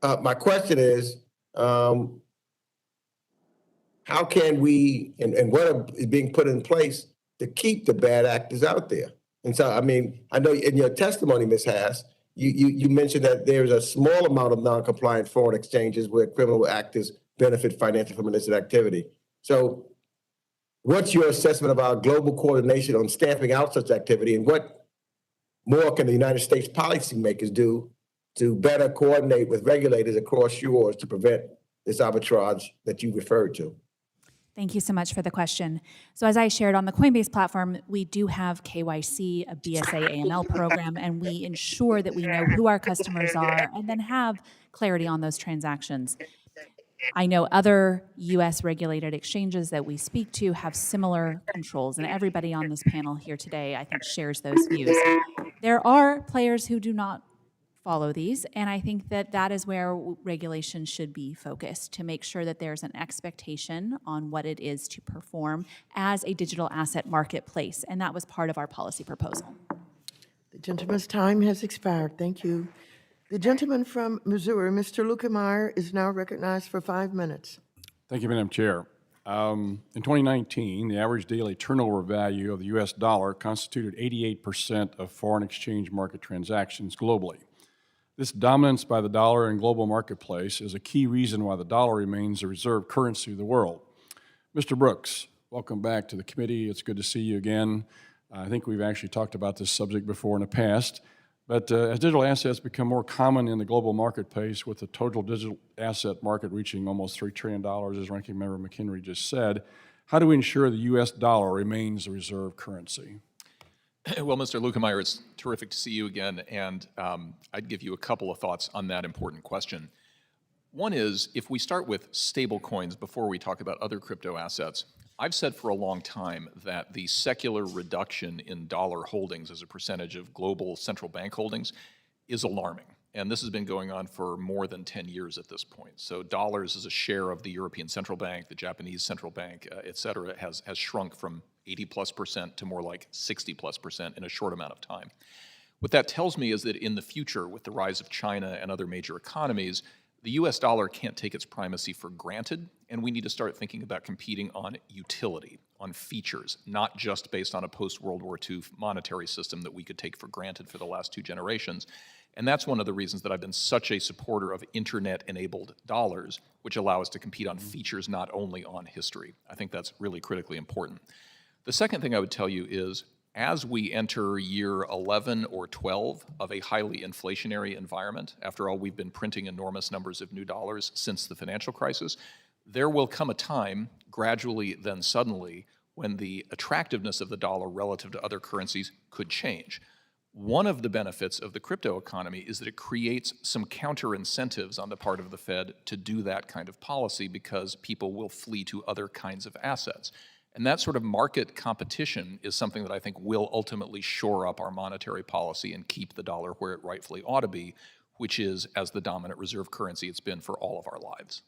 my question is, how can we, and what is being put in place to keep the bad actors out there? And so, I mean, I know in your testimony, Ms. Haas, you mentioned that there's a small amount of non-compliant foreign exchanges where criminal actors benefit financially from illicit activity. So what's your assessment of our global coordination on stamping out such activity, and what more can the United States policymakers do to better coordinate with regulators across shores to prevent this arbitrage that you referred to? Thank you so much for the question. So as I shared on the Coinbase platform, we do have KYC, a BSA AML program, and we ensure that we know who our customers are and then have clarity on those transactions. I know other US regulated exchanges that we speak to have similar controls, and everybody on this panel here today, I think, shares those views. There are players who do not follow these, and I think that that is where regulation should be focused, to make sure that there's an expectation on what it is to perform as a digital asset marketplace, and that was part of our policy proposal. The gentleman's time has expired. Thank you. The gentleman from Missouri, Mr. Lukemeyer, is now recognized for 5 minutes. Thank you, Madam Chair. In 2019, the average daily turnover value of the U.S. dollar constituted 88% of foreign exchange market transactions globally. This dominance by the dollar in global marketplace is a key reason why the dollar remains the reserve currency of the world. Mr. Brooks, welcome back to the committee. It's good to see you again. I think we've actually talked about this subject before in the past. But as digital assets become more common in the global marketplace, with the total digital asset market reaching almost $3 trillion, as Ranking Member McHenry just said, how do we ensure the U.S. dollar remains the reserve currency? Well, Mr. Lukemeyer, it's terrific to see you again, and I'd give you a couple of thoughts on that important question. One is, if we start with stable coins before we talk about other crypto assets, I've said for a long time that the secular reduction in dollar holdings as a percentage of global central bank holdings is alarming. And this has been going on for more than 10 years at this point. So dollars as a share of the European Central Bank, the Japanese Central Bank, et cetera, has shrunk from 80+% to more like 60+% in a short amount of time. What that tells me is that in the future, with the rise of China and other major economies, the US dollar can't take its primacy for granted, and we need to start thinking about competing on utility, on features, not just based on a post-World War II monetary system that we could take for granted for the last 2 generations. And that's one of the reasons that I've been such a supporter of internet-enabled dollars, which allow us to compete on features, not only on history. I think that's really critically important. The second thing I would tell you is, as we enter year 11 or 12 of a highly inflationary environment, after all, we've been printing enormous numbers of new dollars since the financial crisis, there will come a time, gradually then suddenly, when the attractiveness of the dollar relative to other currencies could change. One of the benefits of the crypto economy is that it creates some counter incentives on the part of the Fed to do that kind of policy, because people will flee to other kinds of assets. And that sort of market competition is something that I think will ultimately shore up our monetary policy and keep the dollar where it rightfully ought to be, which is as the dominant reserve currency it's been for all of our lives.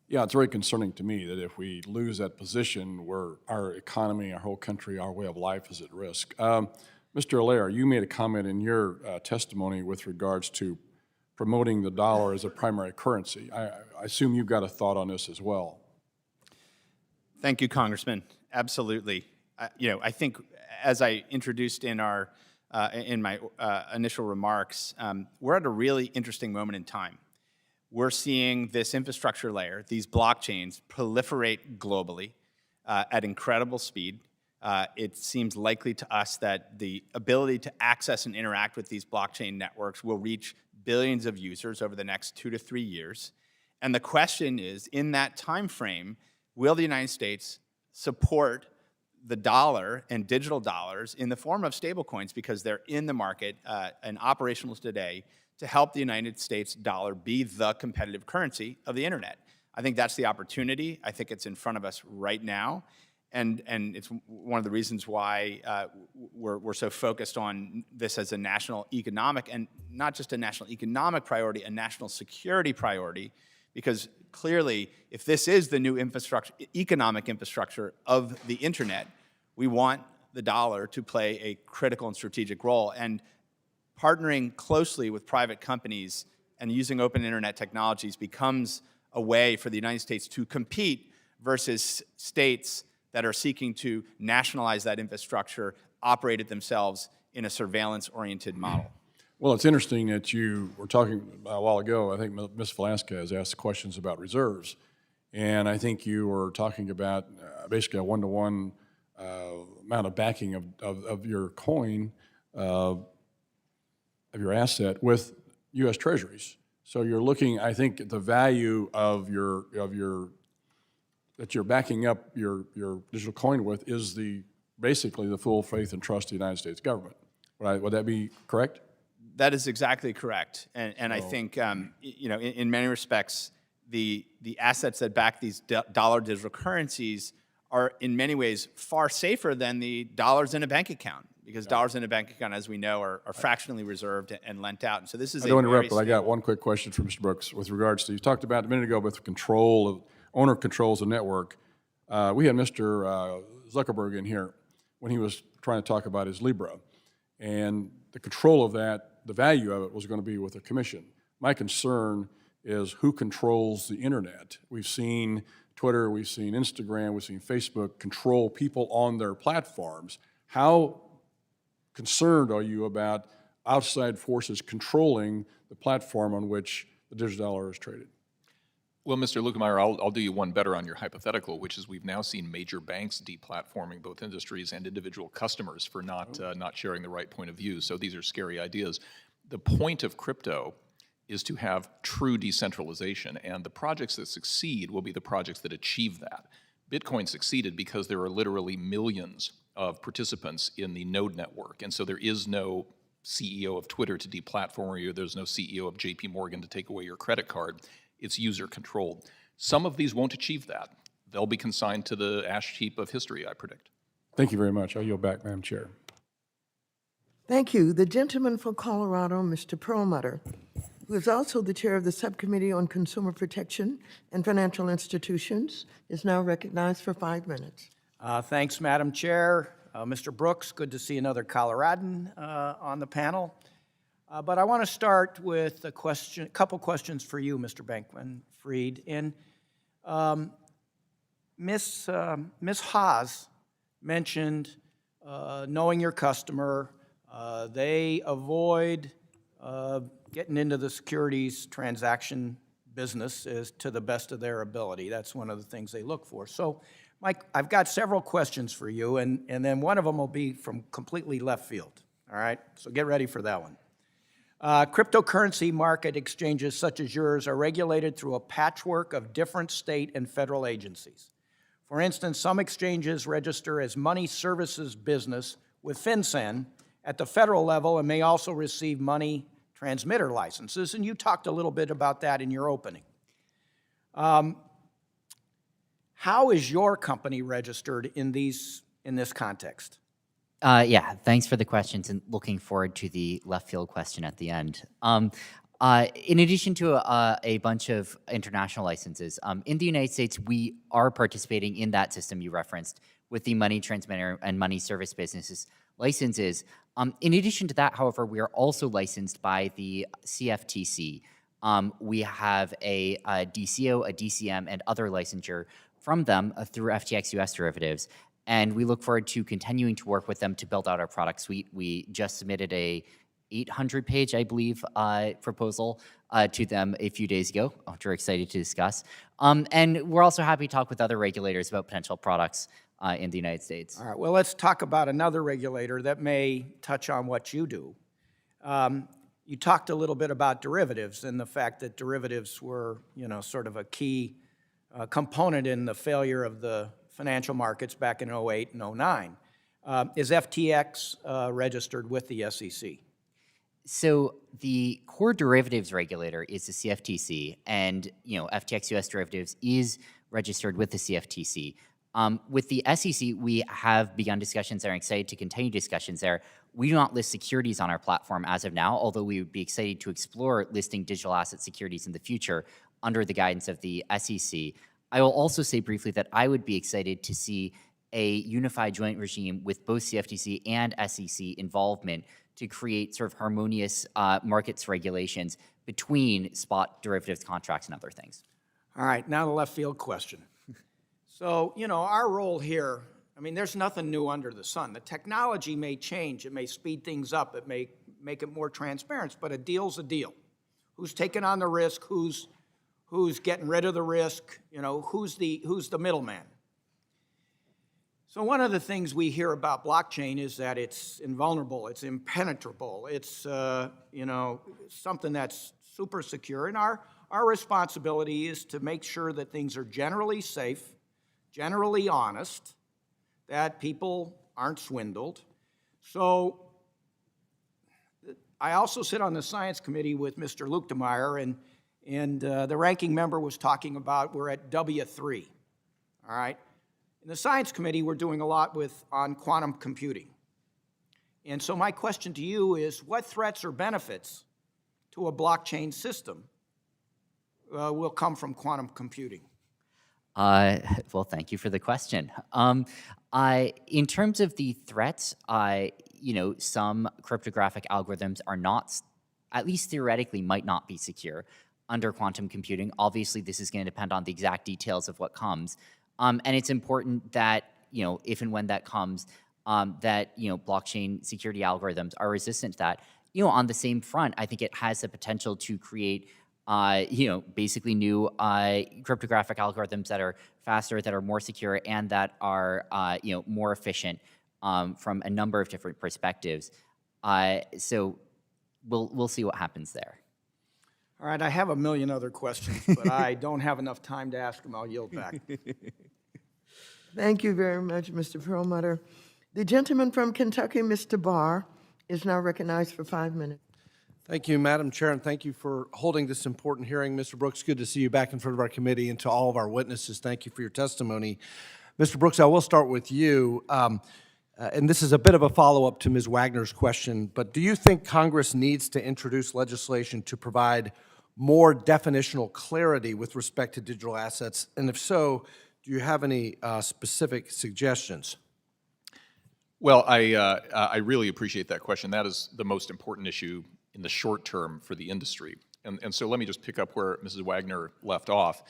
Yeah, it's very concerning to me that if we lose that position where our economy, our whole country, our way of life is at risk. Mr. Allaire, you made a comment in your testimony with regards to promoting the dollar as a primary currency. I assume you've got a thought on this as well. Thank you, Congressman. Absolutely. I think, as I introduced in my initial remarks, we're at a really interesting moment in time. We're seeing this infrastructure layer, these blockchains, proliferate globally at incredible speed. It seems likely to us that the ability to access and interact with these blockchain networks will reach billions of users over the next 2 to 3 years. And the question is, in that time frame, will the United States support the dollar and digital dollars in the form of stablecoins, because they're in the market and operational today, to help the United States dollar be the competitive currency of the internet? I think that's the opportunity. I think it's in front of us right now. And it's one of the reasons why we're so focused on this as a national economic, and not just a national economic priority, a national security priority, Because clearly, if this is the new infrastructure, economic infrastructure of the internet, we want the dollar to play a critical and strategic role. And partnering closely with private companies and using open internet technologies becomes a way for the United States to compete versus states that are seeking to nationalize that infrastructure, operate it themselves in a surveillance-oriented model. Well, it's interesting that you were talking a while ago, I think Ms. Velasquez asked questions about reserves. And I think you were talking about basically a one-to-one amount of backing of your coin, of your asset with U.S. Treasuries. So you're looking, I think, at the value of your that you're backing up your digital coin with is basically the full faith and trust of the United States government. Would that be correct? That is exactly correct. And I think, in many respects, the assets that back these dollar digital currencies are in many ways far safer than the dollars in a bank account, because dollars in a bank account, as we know, are fractionally reserved and lent out. And so this is I don't interrupt, but I got one quick question for Mr. Brooks with regards to, you talked about a minute ago with owner controls the network. We had Mr. Zuckerberg in here when he was trying to talk about his Libra. And the control of that, the value of it was going to be with a commission. My concern is who controls the internet. We've seen Twitter, we've seen Instagram, we've seen Facebook control people on their platforms. How concerned are you about outside forces controlling the platform on which the digital dollar is traded? Well, Mr. Lukemeyer, I'll do you one better on your hypothetical, which is we've now seen major banks deplatforming both industries and individual customers for not sharing the right point of view. So these are scary ideas. The point of crypto is to have true decentralization, and the projects that succeed will be the projects that achieve that. Bitcoin succeeded because there are literally millions of participants in the node network, and so there is no CEO of Twitter to deplatform you. There's no CEO of JP Morgan to take away your credit card. It's user controlled. Some of these won't achieve that. They'll be consigned to the ash heap of history, I predict. Thank you very much. I'll yield back, Madam Chair. Thank you. The gentleman from Colorado, Mr. Perlmutter, who is also the chair of the Subcommittee on Consumer Protection and Financial Institutions, is now recognized for 5 minutes. Thanks, Madam Chair. Mr. Brooks, good to see another Coloradan on the panel. But I want to start with a couple questions for you, Mr. Bankman-Fried. And Ms. Haas mentioned knowing your customer. They avoid getting into the securities transaction business to the best of their ability. That's one of the things they look for. So, Mike, I've got several questions for you, and then one of them will be from completely left field, all right? So get ready for that one. Cryptocurrency market exchanges such as yours are regulated through a patchwork of different state and federal agencies. For instance, some exchanges register as money services business with FinCEN at the federal level and may also receive money transmitter licenses, and you talked a little bit about that in your opening. How is your company registered in this context? Yeah, thanks for the questions, and looking forward to the left field question at the end. In addition to a bunch of international licenses, in the United States, we are participating in that system you referenced with the money transmitter and money service businesses licenses. In addition to that, however, we are also licensed by the CFTC. We have a DCO, a DCM, and other licensure from them through FTX US derivatives. And we look forward to continuing to work with them to build out our product suite. We just submitted a 800-page, I believe, proposal to them a few days ago, which we're excited to discuss. And we're also happy to talk with other regulators about potential products in the United States. All right, well, let's talk about another regulator that may touch on what you do. You talked a little bit about derivatives and the fact that derivatives were, sort of a key component in the failure of the financial markets back in 2008 and 2009. Is FTX registered with the SEC? So the core derivatives regulator is the CFTC, and FTX US derivatives is registered with the CFTC. With the SEC, we have begun discussions there and excited to continue discussions there. We do not list securities on our platform as of now, although we would be excited to explore listing digital asset securities in the future. under the guidance of the SEC. I will also say briefly that I would be excited to see a unified joint regime with both CFTC and SEC involvement to create sort of harmonious markets regulations between spot derivatives contracts and other things. All right, now the left field question. So, you know, our role here, I mean, there's nothing new under the sun. The technology may change, it may speed things up, it may make it more transparent, but a deal's a deal. Who's taking on the risk, who's getting rid of the risk, you know, who's the middleman? So one of the things we hear about blockchain is that it's invulnerable, it's impenetrable, it's you know, something that's super secure, and our responsibility is to make sure that things are generally safe, generally honest, that people aren't swindled. So I also sit on the science committee with Mr. Luchtemeier, and the ranking member was talking about we're at W3, all right? In the science committee, we're doing a lot on quantum computing. And so my question to you is, what threats or benefits to a blockchain system will come from quantum computing? Well, thank you for the question. In terms of the threats, you know, some cryptographic algorithms are not, at least theoretically, might not be secure under quantum computing. Obviously, this is going to depend on the exact details of what comes. And it's important that, you know, if and when that comes, that, you know, blockchain security algorithms are resistant to that. You know, on the same front, I think it has the potential to create, you know, basically new cryptographic algorithms that are faster, that are more secure, and that are, you know, more efficient from a number of different perspectives. So we'll see what happens there. All right, I have a million other questions, but I don't have enough time to ask them. I'll yield back. Thank you very much, Mr. Perlmutter. The gentleman from Kentucky, Mr. Barr, is now recognized for 5 minutes. Thank you, Madam Chair, and thank you for holding this important hearing. Mr. Brooks, good to see you back in front of our committee, and to all of our witnesses, thank you for your testimony. Mr. Brooks, I will start with you, and this is a bit of a follow-up to Ms. Wagner's question, but do you think Congress needs to introduce legislation to provide more definitional clarity with respect to digital assets? And if so, do you have any specific suggestions? Well, I really appreciate that question. That is the most important issue in the short term for the industry. And so let me just pick up where Mrs. Wagner left off.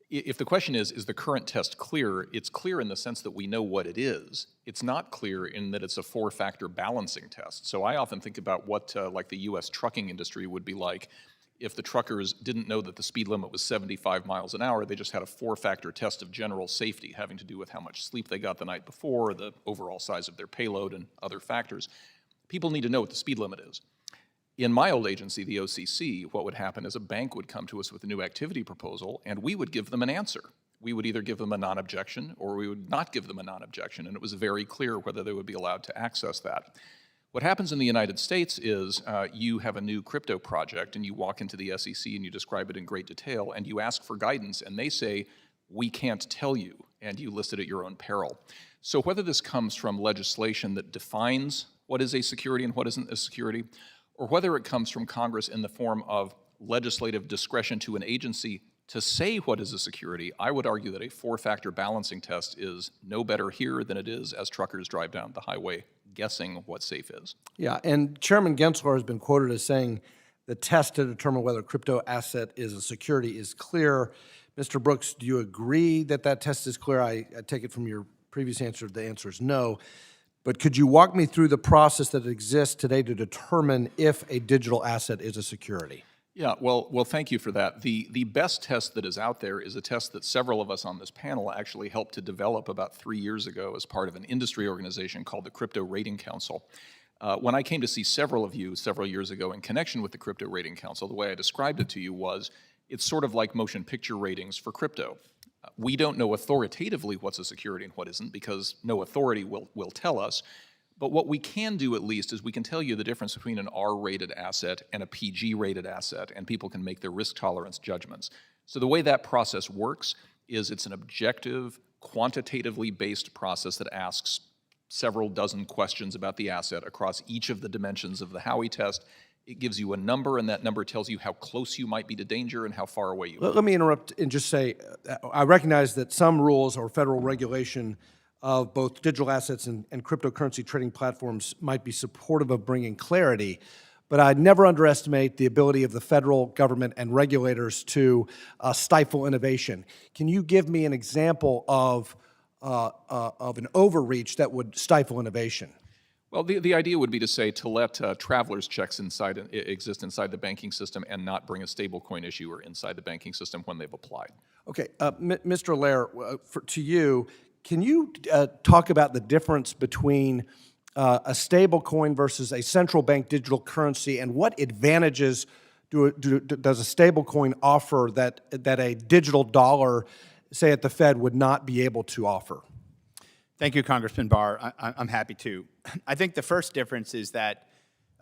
If the question is the current test clear, it's clear in the sense that we know what it is. It's not clear in that it's a four-factor balancing test. So I often think about what like the U.S. trucking industry would be like if the truckers didn't know that the speed limit was 75 miles an hour. They just had a four-factor test of general safety having to do with how much sleep they got the night before, the overall size of their payload, and other factors. People need to know what the speed limit is. In my old agency, the OCC, what would happen is a bank would come to us with a new activity proposal, and we would give them an answer. We would either give them a non-objection or we would not give them a non-objection, and it was very clear whether they would be allowed to access that. What happens in the United States is you have a new crypto project and you walk into the SEC and you describe it in great detail and you ask for guidance and they say, we can't tell you, and you list it at your own peril. So whether this comes from legislation that defines what is a security and what isn't a security, or whether it comes from Congress in the form of legislative discretion to an agency to say what is a security, I would argue that a four-factor balancing test is no better here than it is as truckers drive down the highway guessing what safe is. Yeah, and Chairman Gensler has been quoted as saying the test to determine whether a crypto asset is a security is clear. Mr. Brooks, do you agree that that test is clear? I take it from your previous answer, the answer is no. But could you walk me through the process that exists today to determine if a digital asset is a security? Yeah, well, thank you for that. The best test that is out there is a test that several of us on this panel actually helped to develop about 3 years ago as part of an industry organization called the Crypto Rating Council. When I came to see several of you several years ago in connection with the Crypto Rating Council, the way I described it to you was it's sort of like motion picture ratings for crypto. We don't know authoritatively what's a security and what isn't because no authority will tell us. But what we can do at least is we can tell you the difference between an R-rated asset and a PG-rated asset, and people can make their risk tolerance judgments. So the way that process works is it's an objective, quantitatively based process that asks several dozen questions about the asset across each of the dimensions of the Howey test, It gives you a number, and that number tells you how close you might be to danger and how far away you are. Let me interrupt and just say, I recognize that some rules or federal regulation of both digital assets and cryptocurrency trading platforms might be supportive of bringing clarity, but I'd never underestimate the ability of the federal government and regulators to stifle innovation. Can you give me an example of an overreach that would stifle innovation? Well, the idea would be to say to let travelers' checks exist inside the banking system and not bring a stablecoin issuer inside the banking system when they've applied. Okay, Mr. Lair, to you, can you talk about the difference between a stable coin versus a central bank digital currency, and what advantages does a stable coin offer that a digital dollar, say at the Fed, would not be able to offer? Thank you, Congressman Barr. I'm happy to. I think the first difference is that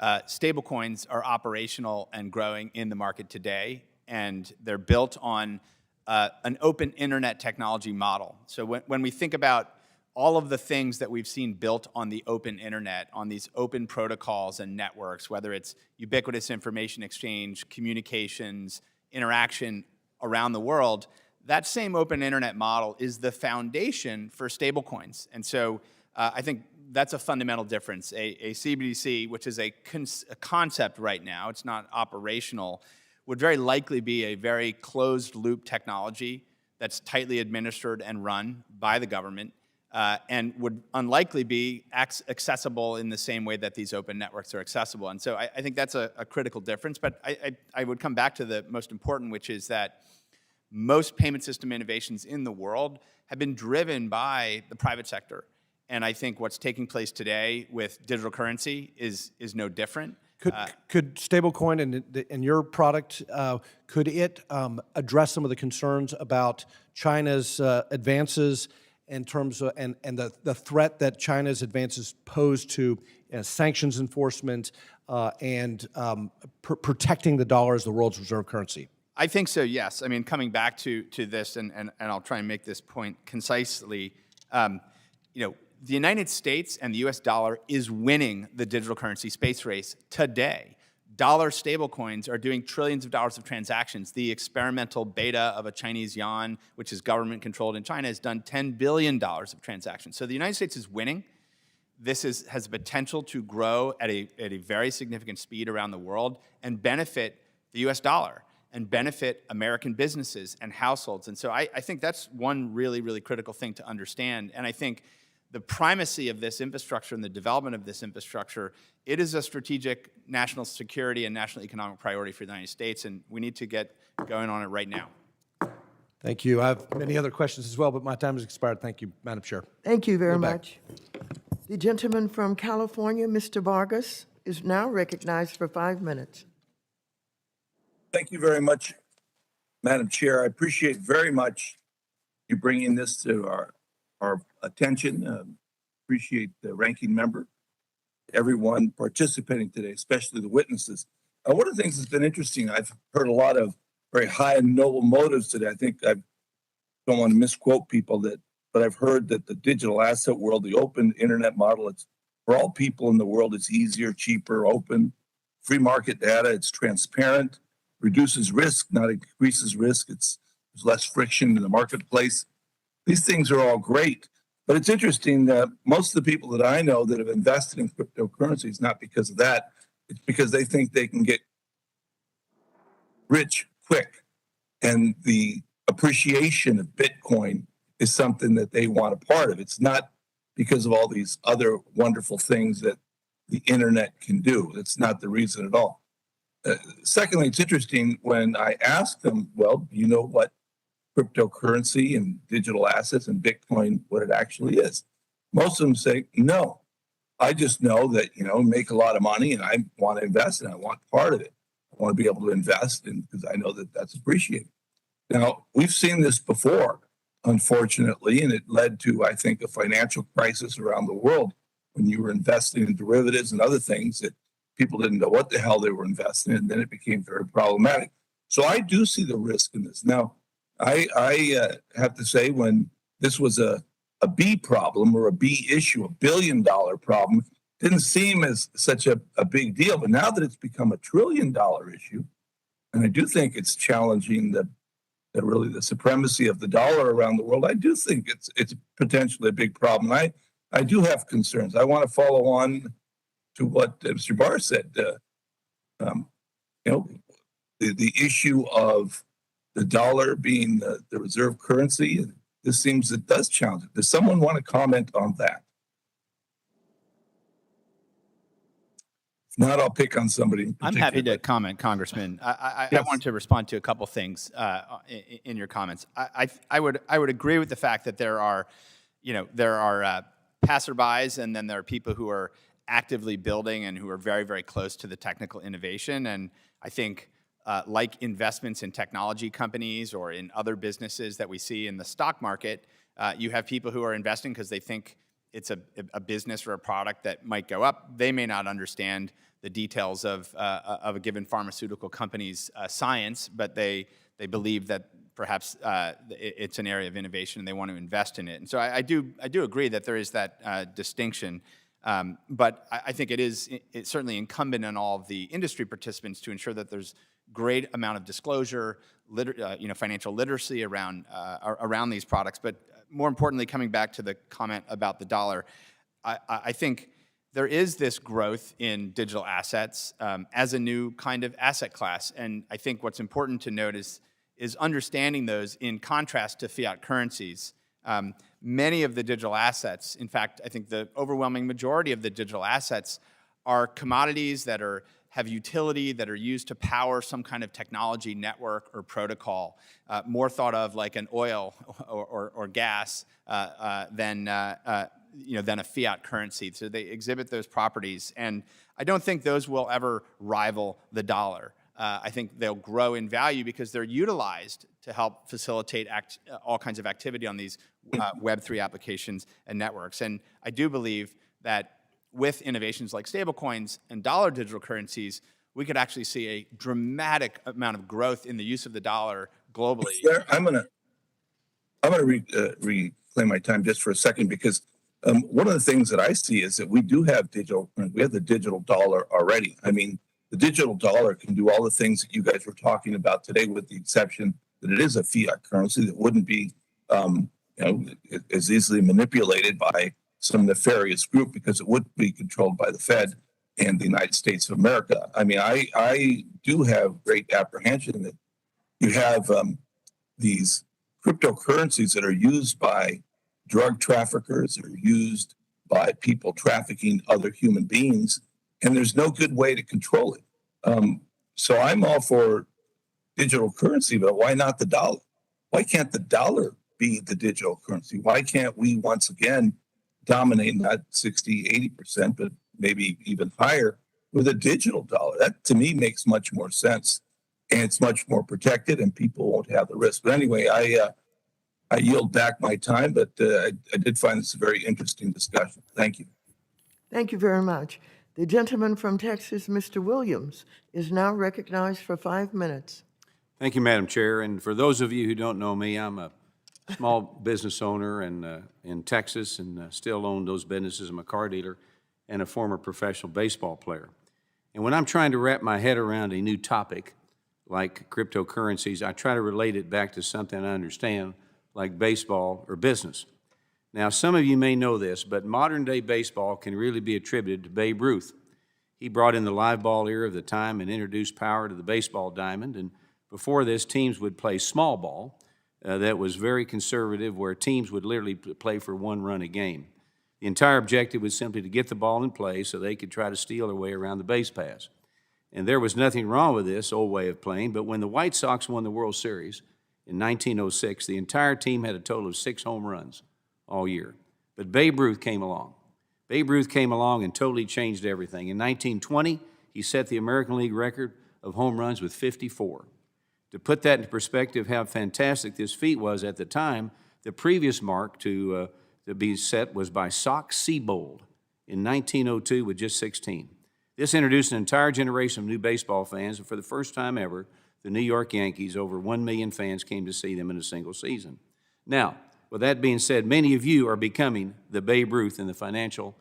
stablecoins are operational and growing in the market today, and they're built on an open internet technology model. So when we think about all of the things that we've seen built on the open internet, on these open protocols and networks, whether it's ubiquitous information exchange, communications, interaction around the world, that same open internet model is the foundation for stablecoins. And so I think that's a fundamental difference. A CBDC, which is a concept right now, it's not operational, would very likely be a very closed loop technology that's tightly administered and run by the government, and would unlikely be accessible in the same way that these open networks are accessible. And so I think that's a critical difference. But I would come back to the most important, which is that most payment system innovations in the world have been driven by the private sector. And I think what's taking place today with digital currency is no different. Could stablecoin and your product, could it address some of the concerns about China's advances in terms of, and the threat that China's advances pose to sanctions enforcement and protecting the dollar as the world's reserve currency? I think so, yes. I mean, coming back to this, and I'll try and make this point concisely, the United States and the US dollar is winning the digital currency space race today. Dollar stablecoins are doing trillions of dollars of transactions. The experimental beta of a Chinese yuan, which is government controlled in China, has done $10 billion of transactions. So the United States is winning. This has the potential to grow at a very significant speed around the world and benefit the US dollar and benefit American businesses and households. And so I think that's one really, really critical thing to understand. And I think the primacy of this infrastructure and the development of this infrastructure, it is a strategic national security and national economic priority for the United States, and we need to get going on it right now. Thank you. I have many other questions as well, but my time has expired. Thank you, Madam Chair. Thank you very much. The gentleman from California, Mr. Vargas, is now recognized for 5 minutes. Thank you very much, Madam Chair. I appreciate very much you bringing this to our attention. Appreciate the ranking member, everyone participating today, especially the witnesses. One of the things that's been interesting, I've heard a lot of very high and noble motives today. I think I don't want to misquote people, but I've heard that the digital asset world, the open internet model, it's for all people in the world. It's easier, cheaper, open, free market data. It's transparent, reduces risk, not increases risk. There's less friction in the marketplace. These things are all great, but it's interesting that most of the people that I know that have invested in cryptocurrencies, not because of that, it's because they think they can get rich quick. And the appreciation of Bitcoin is something that they want a part of. It's not because of all these other wonderful things that the internet can do. That's not the reason at all. Secondly, it's interesting when I ask them, well, you know what cryptocurrency and digital assets and Bitcoin, what it actually is? Most of them say, no, I just know that, make a lot of money and I want to invest and I want part of it. I want to be able to invest because I know that that's appreciated. Now, we've seen this before, unfortunately, and it led to, I think, a financial crisis around the world when you were investing in derivatives and other things that people didn't know what the hell they were investing in, and then it became very problematic. So I do see the risk in this. Now, I have to say, when this was a B problem or a B issue, $1 billion problem, didn't seem as such a big deal. But now that it's become $1 trillion issue, and I do think it's challenging the really the supremacy of the dollar around the world, I do think it's potentially a big problem. I do have concerns. I want to follow on to what Mr. Barr said. The issue of the dollar being the reserve currency, this seems it does challenge it. Does someone want to comment on that? If not, I'll pick on somebody in I'm particular. happy to comment, Congressman. I wanted to respond to a couple things in your comments. I would agree with the fact that there are passerbys, and then there are people who are actively building and who are very, very close to the technical innovation. And I think like investments in technology companies or in other businesses that we see in the stock market, you have people who are investing because they think it's a business or a product that might go up. They may not understand the details of a given pharmaceutical company's science, but they believe that perhaps it's an area of innovation and they want to invest in it. And so I do agree that there is that distinction. But I think it's certainly incumbent on all of the industry participants to ensure that there's great amount of disclosure, financial literacy around these products. But more importantly, coming back to the comment about the dollar, I think there is this growth in digital assets as a new kind of asset class. And I think what's important to note is understanding those in contrast to fiat currencies. Many of the digital assets, in fact, I think the overwhelming majority of the digital assets are commodities that have utility, that are used to power some kind of technology network or protocol, more thought of like an oil or gas than a fiat currency. So they exhibit those properties. And I don't think those will ever rival the dollar. I think they'll grow in value because they're utilized to help facilitate all kinds of activity on these Web3 applications and networks. And I do believe that with innovations like stablecoins and dollar digital currencies, we could actually see a dramatic amount of growth in the use of the dollar globally. I'm gonna reclaim my time just for a second, because one of the things that I see is that we have the digital dollar already. I mean, the digital dollar can do all the things that you guys were talking about today, with the exception that it is a fiat currency that wouldn't be as easily manipulated by some nefarious group, because it would be controlled by the Fed and the United States of America. I mean, I do have great apprehension that you have these cryptocurrencies that are used by drug traffickers, or used by people trafficking other human beings, and there's no good way to control it. So I'm all for digital currency, but why not the dollar? Why can't the dollar be the digital currency? Why can't we once again dominate not 60, 80%, but maybe even higher with a digital dollar? That to me makes much more sense, and it's much more protected, and people won't have the risk. But anyway, I yield back my time, but I did find this a very interesting discussion. Thank you. Thank you very much. The gentleman from Texas, Mr. Williams, is now recognized for 5 minutes. Thank you, Madam Chair. And for those of you who don't know me, I'm a small business owner in Texas, and still own those businesses. I'm a car dealer and a former professional baseball player. And when I'm trying to wrap my head around a new topic like cryptocurrencies, I try to relate it back to something I understand, like baseball or business. Now, some of you may know this, but modern-day baseball can really be attributed to Babe Ruth. He brought in the live ball era of the time and introduced power to the baseball diamond. And before this, teams would play small ball that was very conservative, where teams would literally play for 1 run a game. The entire objective was simply to get the ball in play so they could try to steal their way around the base paths. And there was nothing wrong with this old way of playing, but when the White Sox won the World Series in 1906, the entire team had a total of 6 home runs all year. But Babe Ruth came along. Babe Ruth came along and totally changed everything. In 1920, he set the American League record of home runs with 54. To put that into perspective, how fantastic this feat was at the time, the previous mark to be set was by Sox Seabold in 1902 with just 16. This introduced an entire generation of new baseball fans, and for the first time ever, the New York Yankees, over 1 million fans came to see them in a single season. Now, with that being said, many of you are becoming the Babe Ruth in the financial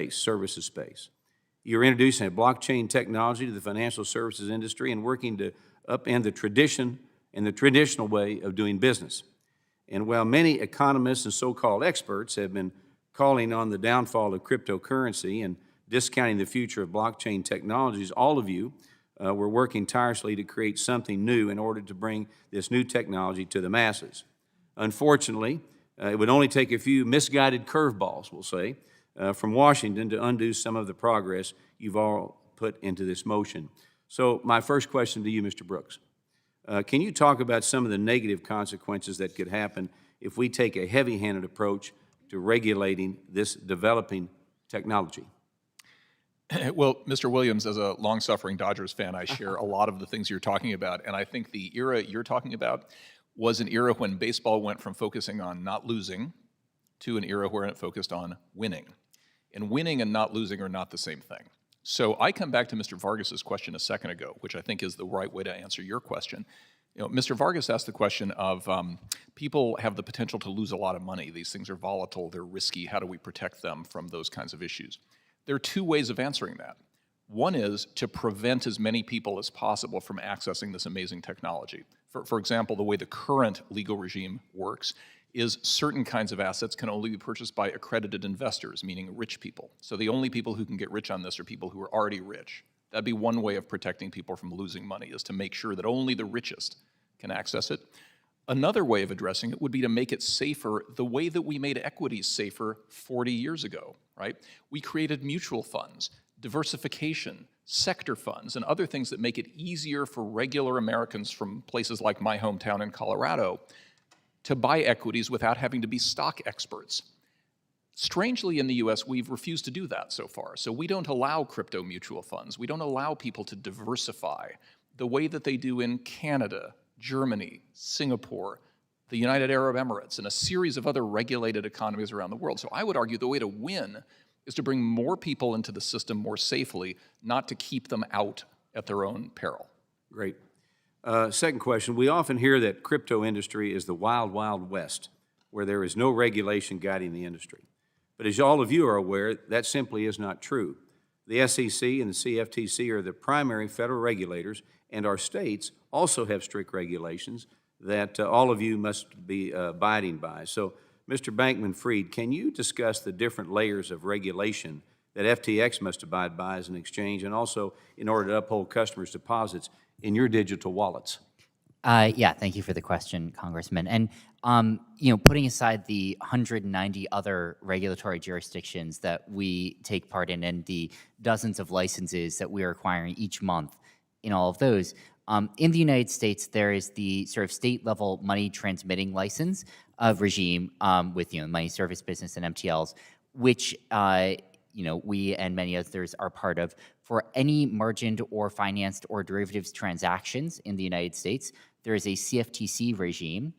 services space. You're introducing a blockchain technology to the financial services industry and working to upend the tradition and the traditional way of doing business. And while many economists and so-called experts have been calling on the downfall of cryptocurrency and discounting the future of blockchain technologies, all of you were working tirelessly to create something new in order to bring this new technology to the masses. Unfortunately, it would only take a few misguided curveballs, we'll say, from Washington to undo some of the progress you've all put into this motion. So my first question to you, Mr. Brooks, can you talk about some of the negative consequences that could happen if we take a heavy-handed approach to regulating this developing technology? Well, Mr. Williams, as a long-suffering Dodgers fan, I share a lot of the things you're talking about, and I think the era you're talking about was an era when baseball went from focusing on not losing to an era where it focused on winning. And winning and not losing are not the same thing. So I come back to Mr. Vargas's question a second ago, which I think is the right way to answer your question. Mr. Vargas asked the question of people have the potential to lose a lot of money. These things are volatile, they're risky. How do we protect them from those kinds of issues? There are two ways of answering that. One is to prevent as many people as possible from accessing this amazing technology. For example, the way the current legal regime works is certain kinds of assets can only be purchased by accredited investors, meaning rich people. So the only people who can get rich on this are people who are already rich. That'd be one way of protecting people from losing money, is to make sure that only the richest can access it. Another way of addressing it would be to make it safer the way that we made equities safer 40 years ago, right? We created mutual funds, diversification, sector funds, and other things that make it easier for regular Americans from places like my hometown in Colorado to buy equities without having to be stock experts. Strangely, in the US, we've refused to do that so far. So we don't allow crypto mutual funds. We don't allow people to diversify the way that they do in Canada, Germany, Singapore, the United Arab Emirates, and a series of other regulated economies around the world. So I would argue the way to win is to bring more people into the system more safely, not to keep them out at their own peril. Great. Second question, we often hear that crypto industry is the wild, wild west, where there is no regulation guiding the industry. But as all of you are aware, that simply is not true. The SEC and the CFTC are the primary federal regulators, and our states also have strict regulations that all of you must be abiding by. So, Mr. Bankman-Fried, can you discuss the different layers of regulation that FTX must abide by as an exchange, and also in order to uphold customers' deposits in your digital wallets? Yeah, thank you for the question, Congressman. And putting aside the 190 other regulatory jurisdictions that we take part in and the dozens of licenses that we are acquiring each month in all of those, in the United States, there is the sort of state-level money transmitting license regime with money service business and MTLs, which we and many others are part of for any margined or financed or derivatives transactions in the United States. There is a CFTC regime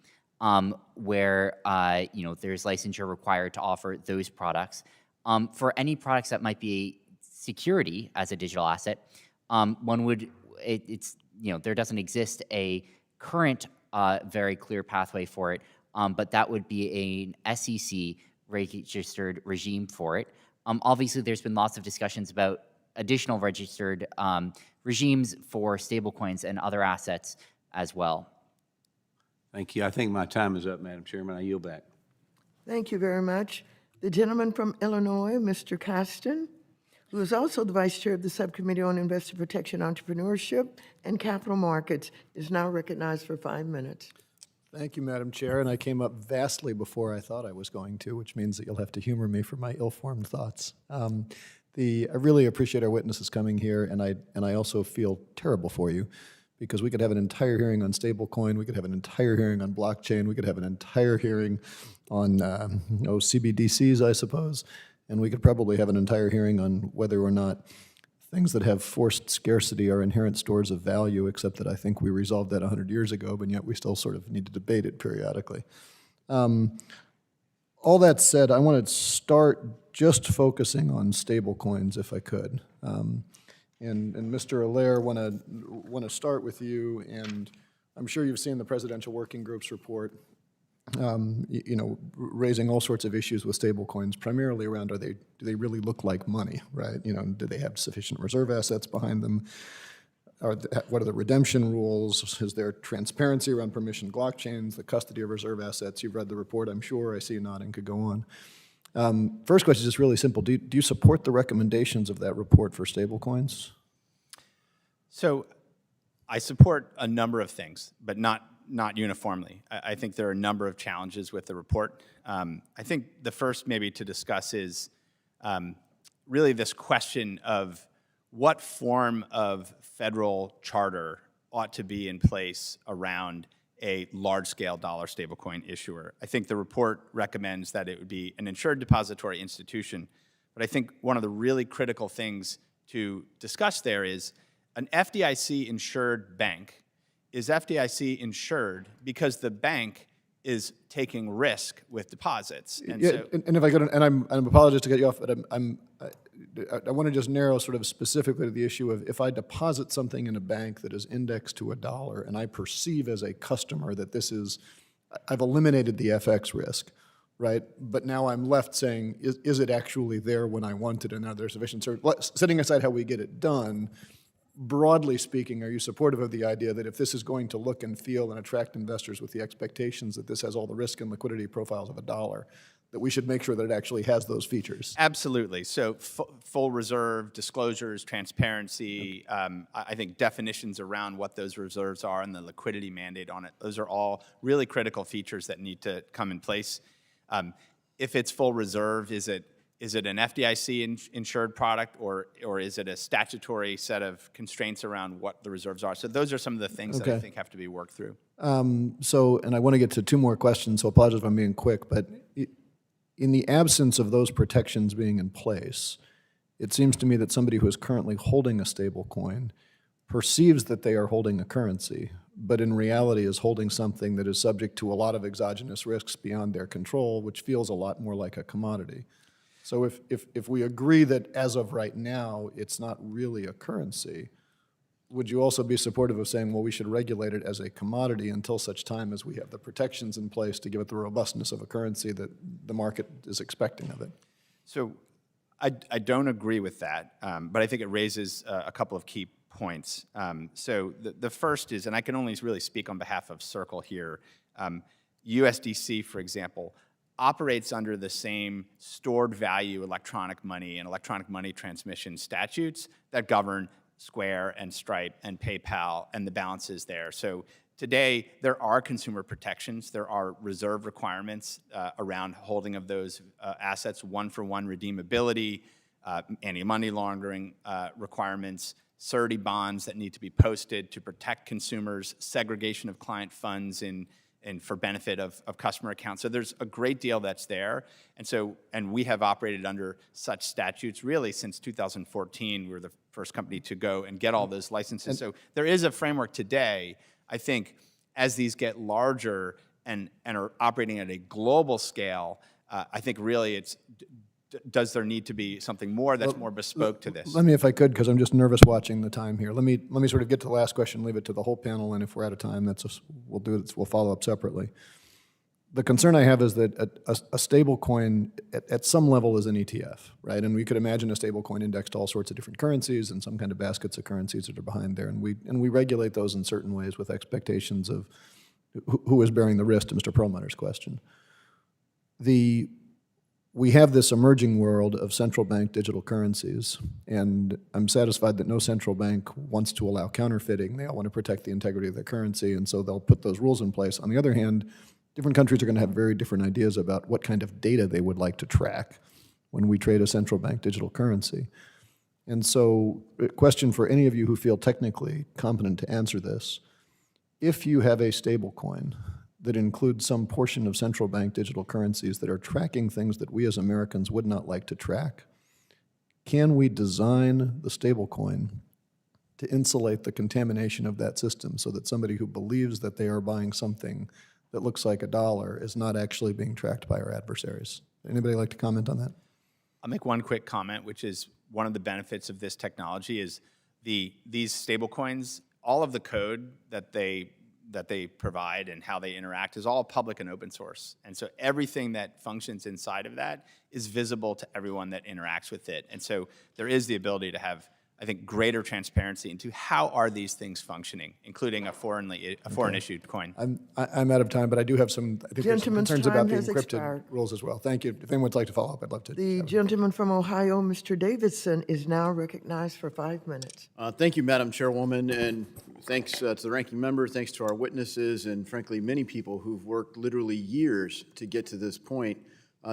where there's licensure required to offer those products. For any products that might be security as a digital asset, there doesn't exist a current very clear pathway for it, but that would be an SEC registered regime for it. Obviously, there's been lots of discussions about additional registered regimes for stablecoins and other assets as well. Thank you. I think my time is up, Madam Chairman. I yield back. Thank you very much. The gentleman from Illinois, Mr. Caston, who is also the Vice Chair of the Subcommittee on Investor Protection, Entrepreneurship, and Capital Markets, is now recognized for 5 minutes. Thank you, Madam Chair, and I came up vastly before I thought I was going to, which means that you'll have to humor me for my ill-formed thoughts. I really appreciate our witnesses coming here, and I also feel terrible for you, because we could have an entire hearing on stablecoin, we could have an entire hearing on blockchain, we could have an entire hearing on CBDCs, I suppose, and we could probably have an entire hearing on whether or not things that have forced scarcity are inherent stores of value, except that I think we resolved that 100 years ago, but yet we still sort of need to debate it periodically. All that said, I want to start just focusing on stablecoins, if I could. And Mr. Allaire, want to start with you, and I'm sure you've seen the Presidential Working Group's report. raising all sorts of issues with stablecoins, primarily around do they really look like money, right? Do they have sufficient reserve assets behind them? What are the redemption rules? Is there transparency around permissioned blockchains, the custody of reserve assets? You've read the report, I'm sure. I see you nodding, could go on. First question is just really simple. Do you support the recommendations of that report for stablecoins? So I support a number of things, but not uniformly. I think there are a number of challenges with the report. I think the first maybe to discuss is really this question of what form of federal charter ought to be in place around a large-scale dollar stablecoin issuer. I think the report recommends that it would be an insured depository institution, but I think one of the really critical things to discuss there is an FDIC-insured bank is FDIC insured because the bank is taking risk with deposits. And if I could, and I'm apologize to cut you off, but I want to just narrow sort of specifically to the issue of if I deposit something in a bank that is indexed to $1 and I perceive as a customer that I've eliminated the FX risk, right? But now I'm left saying, is it actually there when I want it and are there sufficient setting aside how we get it done, broadly speaking, are you supportive of the idea that if this is going to look and feel and attract investors with the expectations that this has all the risk and liquidity profiles of $1, that we should make sure that it actually has those features? Absolutely. So full reserve, disclosures, transparency, I think definitions around what those reserves are and the liquidity mandate on it, those are all really critical features that need to come in place. If it's full reserve, is it an FDIC insured product or is it a statutory set of constraints around what the reserves are? So those are some of the things that I think have to be worked through. And I want to get to two more questions, so apologize if I'm being quick, but in the absence of those protections being in place, it seems to me that somebody who is currently holding a stable coin perceives that they are holding a currency, but in reality is holding something that is subject to a lot of exogenous risks beyond their control, which feels a lot more like a commodity. So if we agree that as of right now, it's not really a currency, would you also be supportive of saying, well, we should regulate it as a commodity until such time as we have the protections in place to give it the robustness of a currency that the market is expecting of it? So I don't agree with that, but I think it raises a couple of key points. So the first is, and I can only really speak on behalf of Circle here, USDC, for example, operates under the same stored value electronic money and electronic money transmission statutes that govern Square and Stripe and PayPal and the balances there. So today, there are consumer protections. There are reserve requirements around holding of those assets, one-for-one redeemability, anti-money laundering requirements, surety bonds that need to be posted to protect consumers, segregation of client funds and for benefit of customer accounts. So there's a great deal that's there. And we have operated under such statutes really since 2014. We were the first company to go and get all those licenses. So there is a framework today. I think as these get larger and are operating at a global scale, I think really does there need to be something more that's more bespoke to this? Let me, if I could, because I'm just nervous watching the time here. Let me sort of get to the last question, leave it to the whole panel, and if we're out of time, we'll follow up separately. The concern I have is that a stable coin at some level is an ETF, right? And we could imagine a stable coin indexed to all sorts of different currencies and some kind of baskets of currencies that are behind there. And we regulate those in certain ways with expectations of who is bearing the risk, to Mr. Perlmutter's question. We have this emerging world of central bank digital currencies, and I'm satisfied that no central bank wants to allow counterfeiting. They all want to protect the integrity of their currency, and so they'll put those rules in place. On the other hand, different countries are going to have very different ideas about what kind of data they would like to track when we trade a central bank digital currency. And so, a question for any of you who feel technically competent to answer this: if you have a stable coin that includes some portion of central bank digital currencies that are tracking things that we as Americans would not like to track, can we design the stablecoin to insulate the contamination of that system so that somebody who believes that they are buying something that looks like $1 is not actually being tracked by our adversaries? Anybody like to comment on that? I'll make one quick comment, which is one of the benefits of this technology is these stablecoins, all of the code that they that they provide and how they interact is all public and open source. And so everything that functions inside of that is visible to everyone that interacts with it. And so there is the ability to have, I think, greater transparency into how are these things functioning, including a foreign issued coin. I'm out of time, but I do have some, I think there's some Gentleman's concerns time about the has encrypted expired. rules as well. Thank you. If anyone would like to follow up, I'd love to. The gentleman from Ohio, Mr. Davidson, is now recognized for 5 minutes. Thank you, Madam Chairwoman, and thanks to the ranking member, thanks to our witnesses, and frankly, many people who've worked literally years to get to this point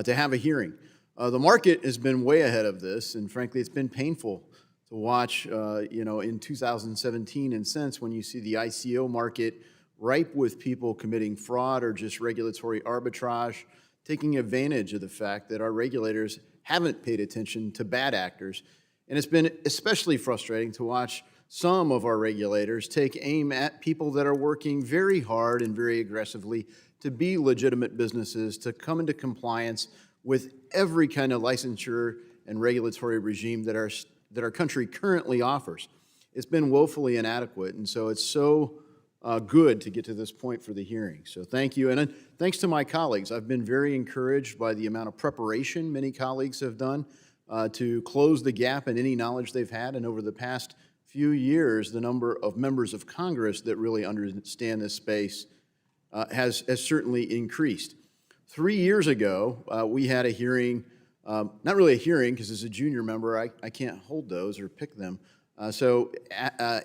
to have a hearing. The market has been way ahead of this, and frankly, it's been painful to watch, in 2017 and since, when you see the ICO market ripe with people committing fraud or just regulatory arbitrage, taking advantage of the fact that our regulators haven't paid attention to bad actors. And it's been especially frustrating to watch some of our regulators take aim at people that are working very hard and very aggressively to be legitimate businesses, to come into compliance with every kind of licensure and regulatory regime that our country currently offers. It's been woefully inadequate, and so it's so good to get to this point for the hearing. So thank you, and then thanks to my colleagues. I've been very encouraged by the amount of preparation many colleagues have done to close the gap in any knowledge they've had, and over the past few years, the number of members of Congress that really understand this space has certainly increased. 3 years ago, we had a hearing, not really a hearing, because as a junior member, I can't hold those or pick them. So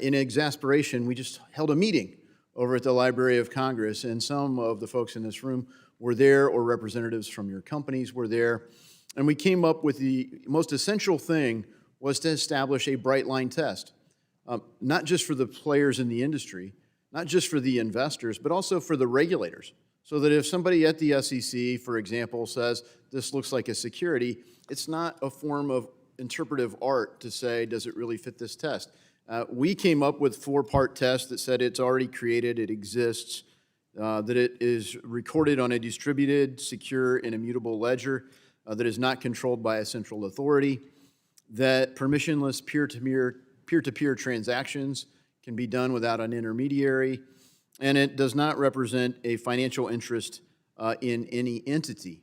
in exasperation, we just held a meeting over at the Library of Congress, and some of the folks in this room were there, or representatives from your companies were there. And we came up with the most essential thing was to establish a bright line test, not just for the players in the industry, not just for the investors, but also for the regulators. So that if somebody at the SEC, for example, says this looks like a security, it's not a form of interpretive art to say, does it really fit this test? We came up with 4-part test that said it's already created, it exists, that it is recorded on a distributed, secure, and immutable ledger, that is not controlled by a central authority, that permissionless peer-to-peer transactions can be done without an intermediary, and it does not represent a financial interest in any entity.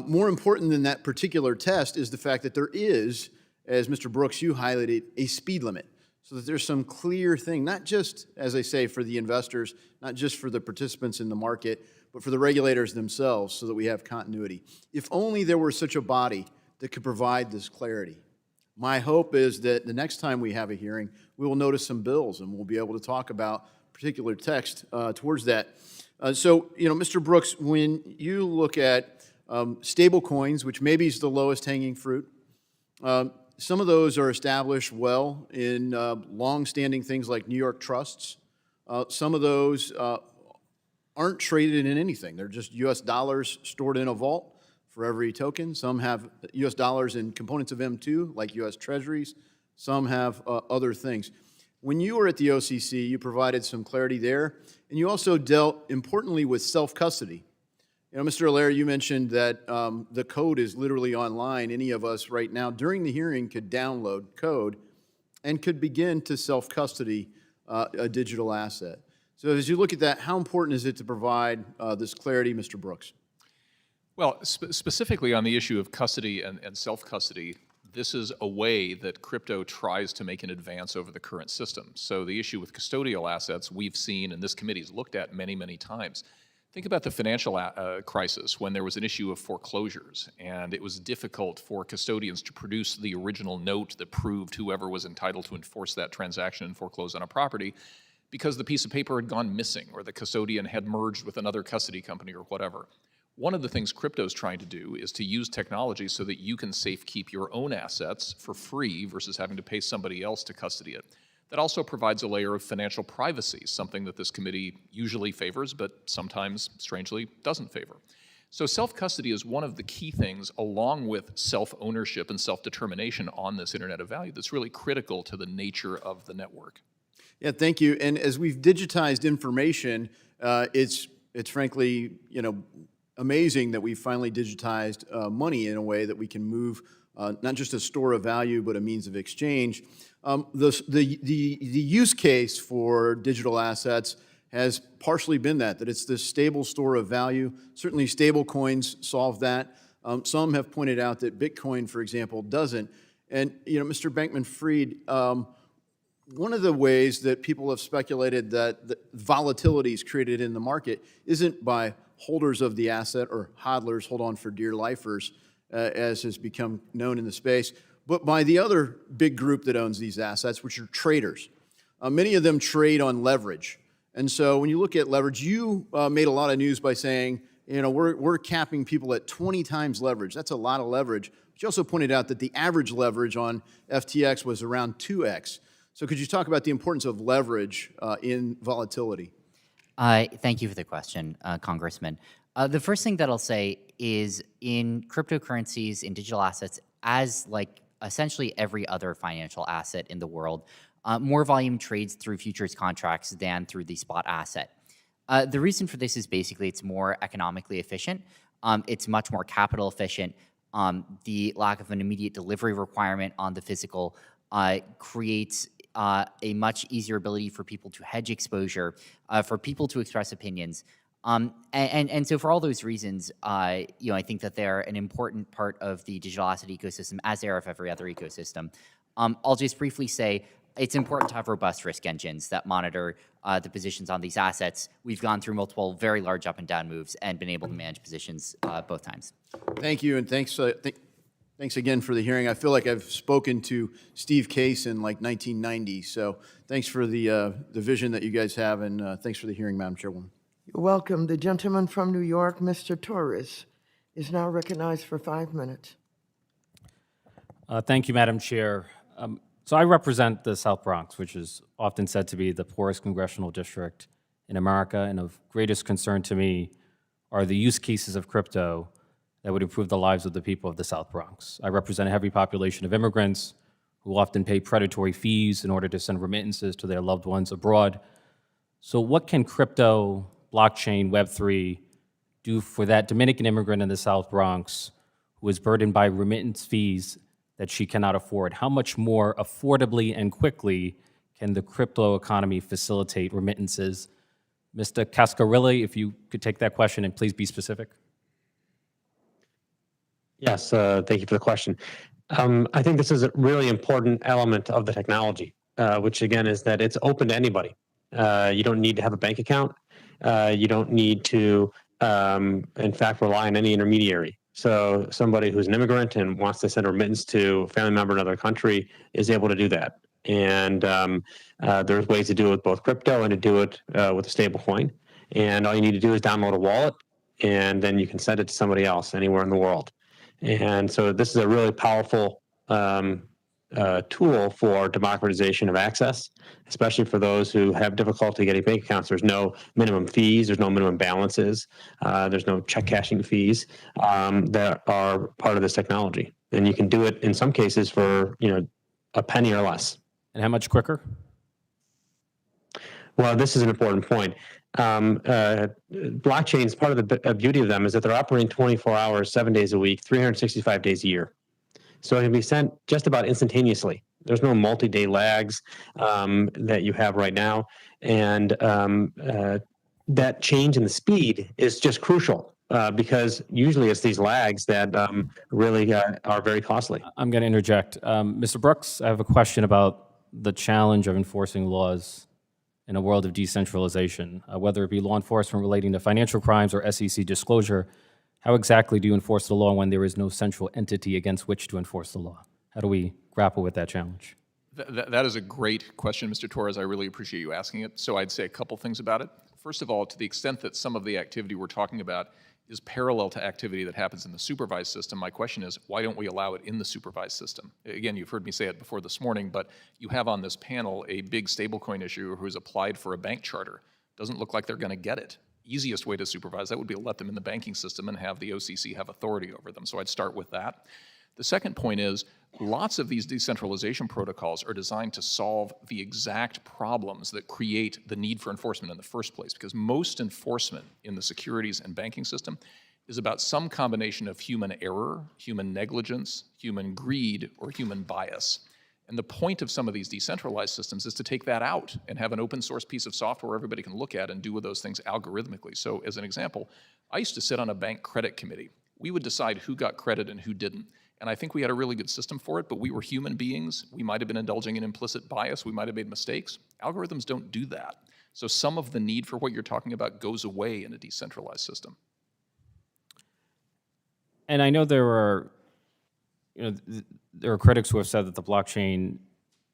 More important than that particular test is the fact that there is, as Mr. Brooks, you highlighted, a speed limit, so that there's some clear thing, not just, as I say, for the investors, not just for the participants in the market, but for the regulators themselves, so that we have continuity. If only there were such a body that could provide this clarity. My hope is that the next time we have a hearing, we will notice some bills, and we'll be able to talk about particular text towards that. Mr. Brooks, when you look at stable coins, which maybe is the lowest hanging fruit, some of those are established well in long-standing things like New York trusts. Some of those aren't traded in anything. They're just U.S. dollars stored in a vault for every token. Some have U.S. dollars in components of M2, like U.S. treasuries. Some have other things. When you were at the OCC, you provided some clarity there, and you also dealt importantly with self-custody. Mr. Allaire, you mentioned that the code is literally online. Any of us right now during the hearing could download code and could begin to self-custody a digital asset. So as you look at that, how important is it to provide this clarity, Mr. Brooks? Well, specifically on the issue of custody and self-custody, this is a way that crypto tries to make an advance over the current system. So the issue with custodial assets we've seen, and this committee's looked at many, many times. Think about the financial crisis when there was an issue of foreclosures, and it was difficult for custodians to produce the original note that proved whoever was entitled to enforce that transaction and foreclose on a property because the piece of paper had gone missing or the custodian had merged with another custody company or whatever. One of the things crypto's trying to do is to use technology so that you can safekeep your own assets for free versus having to pay somebody else to custody it. That also provides a layer of financial privacy, something that this committee usually favors, but sometimes, strangely, doesn't favor. So self-custody is one of the key things, along with self-ownership and self-determination on this Internet of Value, that's really critical to the nature of the network. Yeah, thank you. And as we've digitized information, it's frankly, amazing that we've finally digitized money in a way that we can move not just a store of value, but a means of exchange. The use case for digital assets has partially been that it's this stable store of value. Certainly stable coins solve that. Some have pointed out that Bitcoin, for example, doesn't. And, Mr. Bankman-Fried, one of the ways that people have speculated that the volatility is created in the market isn't by holders of the asset or hodlers, hold on for dear lifers, as has become known in the space, but by the other big group that owns these assets, which are traders. Many of them trade on leverage. And so when you look at leverage, you made a lot of news by saying, we're capping people at 20 times leverage. That's a lot of leverage. But you also pointed out that the average leverage on FTX was around 2x. So could you talk about the importance of leverage in volatility? Thank you for the question, Congressman. The first thing that I'll say is in cryptocurrencies, in digital assets, as like essentially every other financial asset in the world, more volume trades through futures contracts than through the spot asset. The reason for this is basically it's more economically efficient. It's much more capital efficient. The lack of an immediate delivery requirement on the physical creates a much easier ability for people to hedge exposure, for people to express opinions. And so for all those reasons, I think that they're an important part of the digital asset ecosystem, as they are of every other ecosystem. I'll just briefly say it's important to have robust risk engines that monitor the positions on these assets. We've gone through multiple very large up and down moves and been able to manage positions both times. Thank you, and thanks again for the hearing. I feel like I've spoken to Steve Case in like 1990, so thanks for the vision that you guys have, and thanks for the hearing, Madam Chairwoman. You're welcome. The gentleman from New York, Mr. Torres, is now recognized for 5 minutes. Thank you, Madam Chair. So I represent the South Bronx, which is often said to be the poorest congressional district in America, and of greatest concern to me are the use cases of crypto that would improve the lives of the people of the South Bronx. I represent a heavy population of immigrants who often pay predatory fees in order to send remittances to their loved ones abroad. So what can crypto, blockchain, Web3 do for that Dominican immigrant in the South Bronx who is burdened by remittance fees that she cannot afford? How much more affordably and quickly can the crypto economy facilitate remittances? Mr. Cascarilla, if you could take that question and please be specific. Yes, thank you for the question. I think this is a really important element of the technology, which again is that it's open to anybody. You don't need to have a bank account. You don't need to, in fact, rely on any intermediary. So somebody who's an immigrant and wants to send a remittance to a family member in another country is able to do that. And there's ways to do it with both crypto and to do it with a stable coin. And all you need to do is download a wallet, and then you can send it to somebody else anywhere in the world. And so this is a really powerful tool for democratization of access, especially for those who have difficulty getting bank accounts. There's no minimum fees, there's no minimum balances, there's no check cashing fees that are part of this technology. And you can do it in some cases for a penny or less. And how much quicker? Well, this is an important point. Blockchains, part of the beauty of them is that they're operating 24 hours, 7 days a week, 365 days a year. So it can be sent just about instantaneously. There's no multi-day lags that you have right now. And that change in the speed is just crucial because usually it's these lags that really are very costly. I'm going to interject. Mr. Brooks, I have a question about the challenge of enforcing laws in a world of decentralization, whether it be law enforcement relating to financial crimes or SEC disclosure. How exactly do you enforce the law when there is no central entity against which to enforce the law? How do we grapple with that challenge? That is a great question, Mr. Torres. I really appreciate you asking it. So I'd say a couple things about it. First of all, to the extent that some of the activity we're talking about is parallel to activity that happens in the supervised system, my question is, why don't we allow it in the supervised system? Again, you've heard me say it before this morning, but you have on this panel a big stablecoin issuer who's applied for a bank charter. Doesn't look like they're going to get it. Easiest way to supervise that would be to let them in the banking system and have the OCC have authority over them. So I'd start with that. The second point is lots of these decentralization protocols are designed to solve the exact problems that create the need for enforcement in the first place, because most enforcement in the securities and banking system is about some combination of human error, human negligence, human greed, or human bias. And the point of some of these decentralized systems is to take that out and have an open source piece of software everybody can look at and do with those things algorithmically. So as an example, I used to sit on a bank credit committee. We would decide who got credit and who didn't. And I think we had a really good system for it, but we were human beings. We might have been indulging in implicit bias. We might have made mistakes. Algorithms don't do that. So some of the need for what you're talking about goes away in a decentralized system. And I know there are, there are critics who have said that the blockchain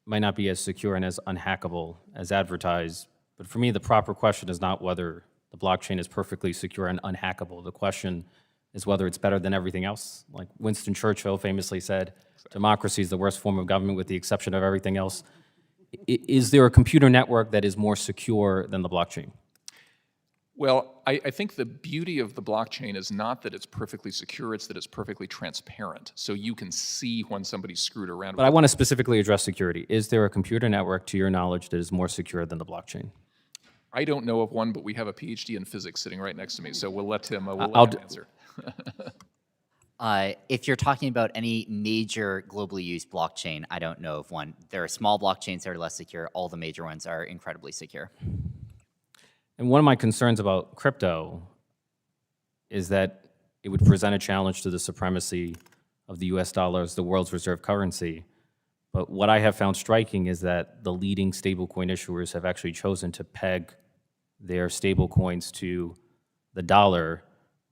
might not be as secure and as unhackable as advertised. But for me, the proper question is not whether the blockchain is perfectly secure and unhackable. The question is whether it's better than everything else. Like Winston Churchill famously said, democracy is the worst form of government with the exception of everything else. Is there a computer network that is more secure than the blockchain? Well, I think the beauty of the blockchain is not that it's perfectly secure, it's that it's perfectly transparent. So you can see when somebody's screwed around. But I want to specifically address security. Is there a computer network, to your knowledge, that is more secure than the blockchain? I don't know of one, but we have a PhD in physics sitting right next to me, so we'll let him answer. If you're talking about any major globally used blockchain, I don't know of one. There are small blockchains that are less secure. All the major ones are incredibly secure. And one of my concerns about crypto is that it would present a challenge to the supremacy of the US dollar as the world's reserve currency. But what I have found striking is that the leading stablecoin issuers have actually chosen to peg their stablecoins to the dollar,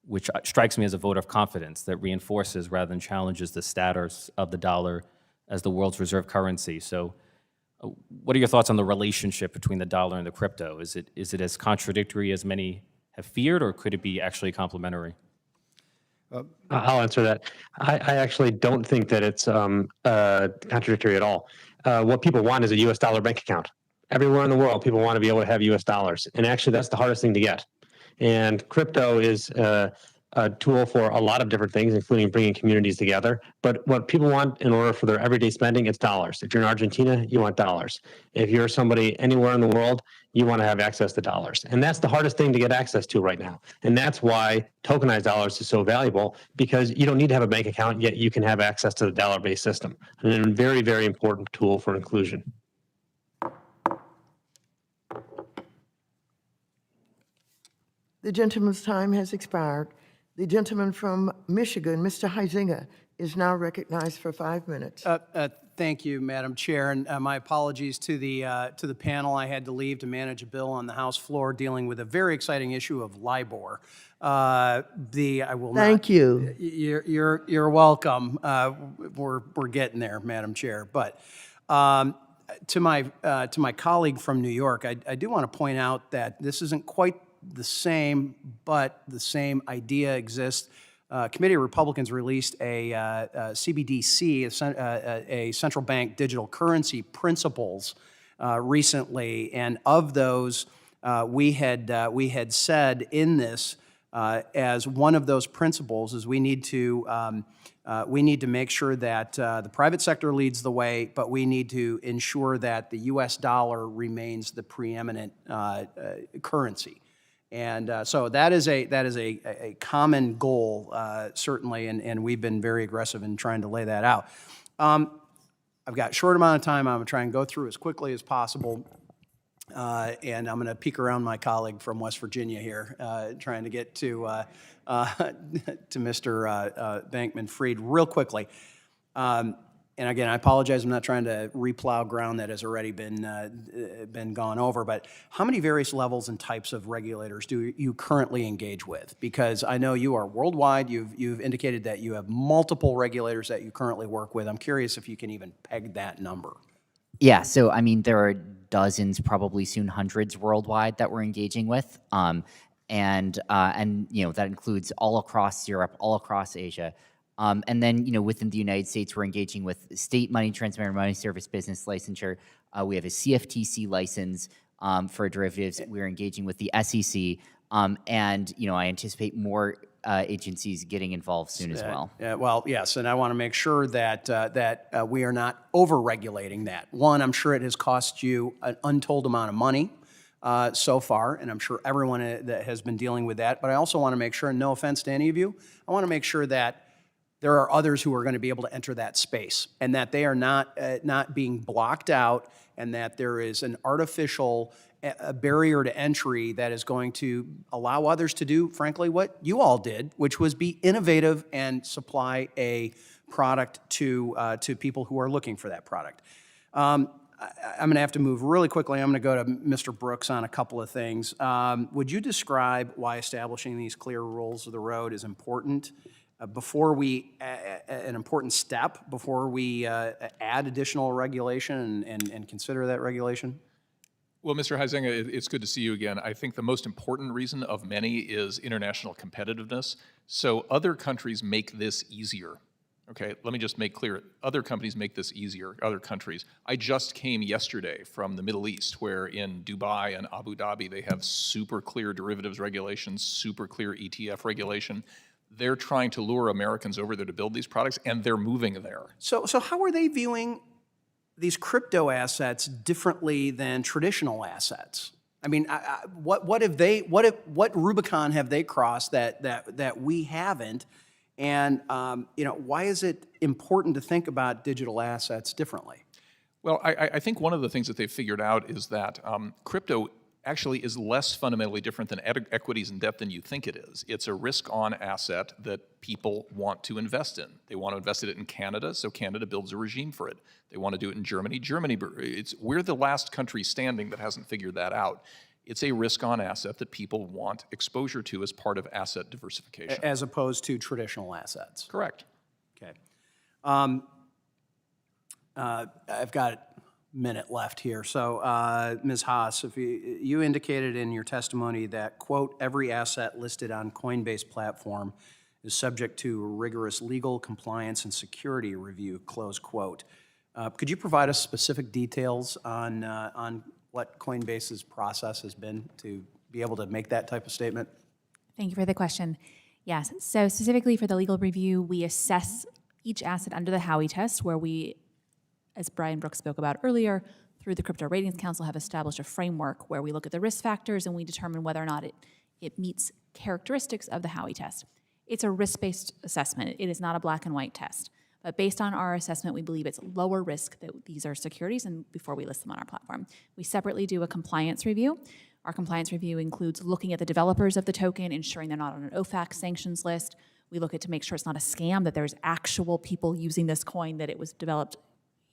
which strikes me as a vote of confidence that reinforces rather than challenges the status of the dollar as the world's reserve currency. So what are your thoughts on the relationship between the dollar and the crypto? Is it as contradictory as many have feared, or could it be actually complementary? I'll answer that. I actually don't think that it's contradictory at all. What people want is a US dollar bank account. Everywhere in the world, people want to be able to have US dollars. And actually, that's the hardest thing to get. And crypto is a tool for a lot of different things, including bringing communities together. But what people want in order for their everyday spending, it's dollars. If you're in Argentina, you want dollars. If you're somebody anywhere in the world, you want to have access to dollars. And that's the hardest thing to get access to right now. And that's why tokenized dollars is so valuable, because you don't need to have a bank account, yet you can have access to the dollar-based system. And a very, very important tool for inclusion. The gentleman's time has expired. The gentleman from Michigan, Mr. Huizinga, is now recognized for 5 minutes. Thank you, Madam Chair, and my apologies to the panel. I had to leave to manage a bill on the House floor dealing with a very exciting issue of LIBOR. I will not. Thank you. You're welcome. We're getting there, Madam Chair. But to my colleague from New York, I do want to point out that this isn't quite the same, but the same idea exists. Committee of Republicans released a CBDC, a central bank digital currency principles recently, and of those, we had said in this as one of those principles is we need to make sure that the private sector leads the way, but we need to ensure that the U.S. dollar remains the preeminent currency. And so that is a common goal, certainly, and we've been very aggressive in trying to lay that out. I've got a short amount of time. I'm going to try and go through as quickly as possible, and I'm going to peek around my colleague from West Virginia here, trying to get to Mr. Bankman-Fried real quickly. And again, I apologize, I'm not trying to replow ground that has already been gone over, but how many various levels and types of regulators do you currently engage with? Because I know you are worldwide, you've indicated that you have multiple regulators that you currently work with. I'm curious if you can even peg that number. Yeah, so I mean, there are dozens, probably soon hundreds worldwide that we're engaging with. And you know, that includes all across Europe, all across Asia. And then, you know, within the United States, we're engaging with state money transmitter, money service business licensure. We have a CFTC license for derivatives. We're engaging with the SEC. And, you know, I anticipate more agencies getting involved soon as well. Well, yes, and I want to make sure that we are not over-regulating that. One, I'm sure it has cost you an untold amount of money so far, and I'm sure everyone that has been dealing with that. But I also want to make sure, and no offense to any of you, I want to make sure that there are others who are going to be able to enter that space, and that they are not being blocked out, and that there is an artificial a barrier to entry that is going to allow others to do, frankly, what you all did, which was be innovative and supply a product to people who are looking for that product. I'm going to have to move really quickly. I'm going to go to Mr. Brooks on a couple of things. Would you describe why establishing these clear rules of the road is important before we, an important step before we add additional regulation and consider that regulation? Well, Mr. Huizenga, it's good to see you again. I think the most important reason of many is international competitiveness. So other countries make this easier. Okay, let me just make clear, other companies make this easier, other countries. I just came yesterday from the Middle East, where in Dubai and Abu Dhabi, they have super clear derivatives regulations, super clear ETF regulation. They're trying to lure Americans over there to build these products, and they're moving there. So how are they viewing these crypto assets differently than traditional assets? I mean, what Rubicon have they crossed that we haven't? And why is it important to think about digital assets differently? Well, I think one of the things that they've figured out is that crypto actually is less fundamentally different than equities and debt than you think it is. It's a risk-on asset that people want to invest in. They want to invest it in Canada, so Canada builds a regime for it. They want to do it in Germany. We're the last country standing that hasn't figured that out. It's a risk-on asset that people want exposure to as part of asset diversification. As opposed to traditional assets. Correct. Okay. I've got a minute left here. So, Ms. Haas, if you indicated in your testimony that, quote, every asset listed on Coinbase platform is subject to rigorous legal, compliance, and security review, close quote. Could you provide us specific details on what Coinbase's process has been to be able to make that type of statement? Thank you for the question. Yes, so specifically for the legal review, we assess each asset under the Howey test, where we, as Brian Brooks spoke about earlier, through the Crypto Ratings Council have established a framework where we look at the risk factors and we determine whether or not it meets characteristics of the Howey test. It's a risk-based assessment. It is not a black and white test. But based on our assessment, we believe it's lower risk that these are securities and before we list them on our platform. We separately do a compliance review. Our compliance review includes looking at the developers of the token, ensuring they're not on an OFAC sanctions list. We look at to make sure it's not a scam, that there's actual people using this coin, that it was developed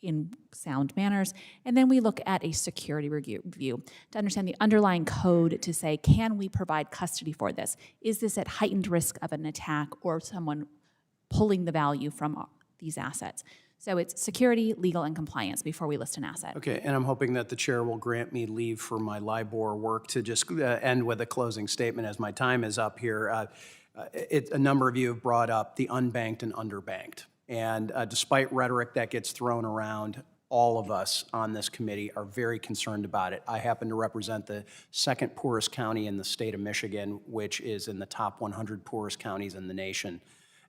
in sound manners. And then we look at a security review to understand the underlying code to say, can we provide custody for this? Is this at heightened risk of an attack or someone pulling the value from these assets? So it's security, legal, and compliance before we list an asset. Okay, and I'm hoping that the chair will grant me leave for my LIBOR work to just end with a closing statement as my time is up here. A number of you have brought up the unbanked and underbanked. And despite rhetoric that gets thrown around, all of us on this committee are very concerned about it. I happen to represent the second poorest county in the state of Michigan, which is in the top 100 poorest counties in the nation.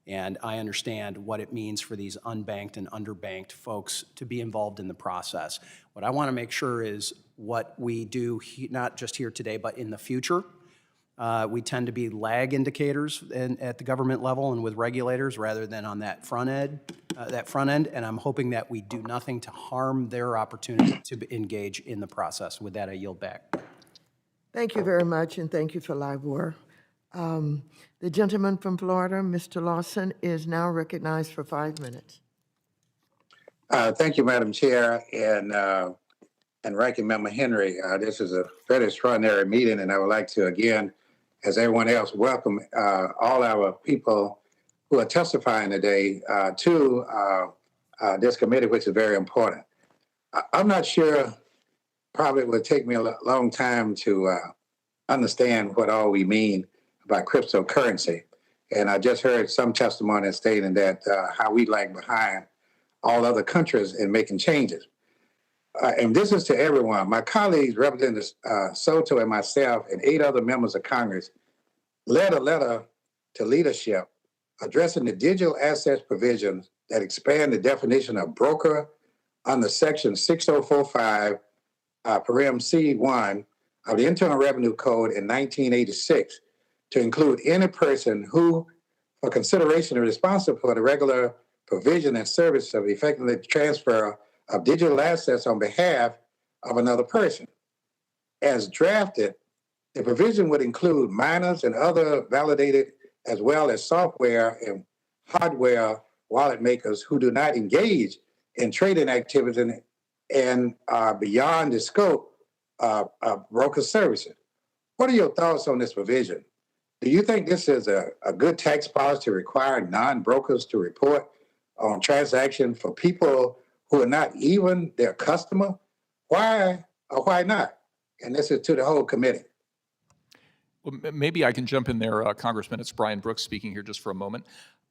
And I understand what it means for these unbanked and underbanked folks to be involved in the process. What I want to make sure is what we do, not just here today, but in the future. We tend to be lag indicators at the government level and with regulators rather than on that front end. And I'm hoping that we do nothing to harm their opportunity to engage in the process. With that, I yield back. Thank you very much, and thank you for LIBOR. The gentleman from Florida, Mr. Lawson, is now recognized for 5 minutes. Thank you, Madam Chair, and Ranking Member Henry. This is a very extraordinary meeting, and I would like to, again, as everyone else, welcome all our people who are testifying today to this committee, which is very important. I'm not sure, probably it would take me a long time to understand what all we mean by cryptocurrency. And I just heard some testimony stating that how we lag behind all other countries in making changes. And this is to everyone. My colleagues, Representative Soto and myself and 8 other members of Congress led a letter to leadership addressing the digital assets provisions that expand the definition of broker under Section 6045, param C1 of the Internal Revenue Code in 1986 to include any person who, for consideration and responsible for the regular provision and service of effectively transfer of digital assets on behalf of another person. As drafted, the provision would include minors and other validated, as well as software and hardware wallet makers who do not engage in trading activities and are beyond the scope of broker services. What are your thoughts on this provision? Do you think this is a good tax policy to require non-brokers to report on transactions for people who are not even their customer? Why or why not? And this is to the whole committee. Well, maybe I can jump in there, Congressman. It's Brian Brooks speaking here just for a moment.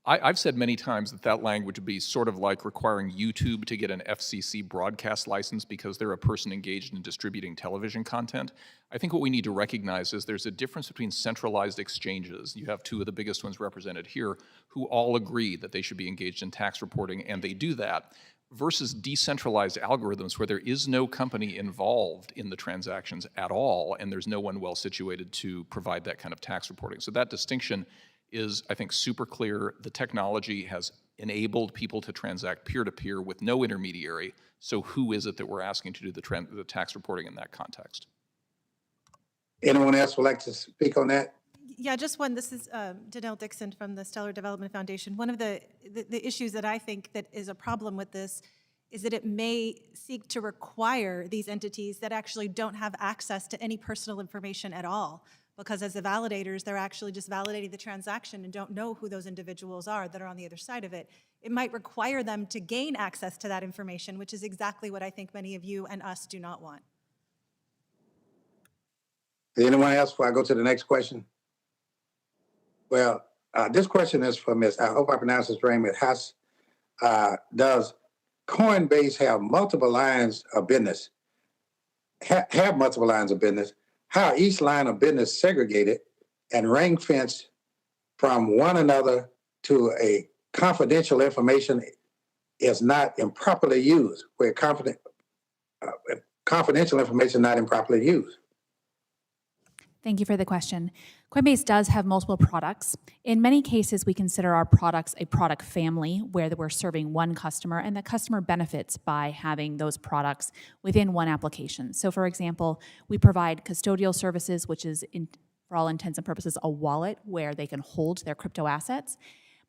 I've said many times that that language would be sort of like requiring YouTube to get an FCC broadcast license because they're a person engaged in distributing television content. I think what we need to recognize is there's a difference between centralized exchanges. You have two of the biggest ones represented here who all agree that they should be engaged in tax reporting, and they do that, versus decentralized algorithms where there is no company involved in the transactions at all, and there's no one well situated to provide that kind of tax reporting. So that distinction is, I think, super clear. The technology has enabled people to transact peer-to-peer with no intermediary. So who is it that we're asking to do the tax reporting in that context? Anyone else would like to speak on that? Yeah, just one. This is Danelle Dixon from the Stellar Development Foundation. One of the issues that I think that is a problem with this is that it may seek to require these entities that actually don't have access to any personal information at all. Because as the validators, they're actually just validating the transaction and don't know who those individuals are that are on the other side of it. It might require them to gain access to that information, which is exactly what I think many of you and us do not want. Anyone else before I go to the next question? Well, this question is for Ms. I hope I pronounce this right, Ms. Haas. Does Coinbase have multiple lines of business? Have multiple lines of business? How each line of business segregated and ring-fenced from one another to a confidential information is not improperly used, where confidential information not improperly used. Thank you for the question. Coinbase does have multiple products. In many cases, we consider our products a product family where we're serving one customer and the customer benefits by having those products within one application. So for example, we provide custodial services, which is, for all intents and purposes, a wallet where they can hold their crypto assets.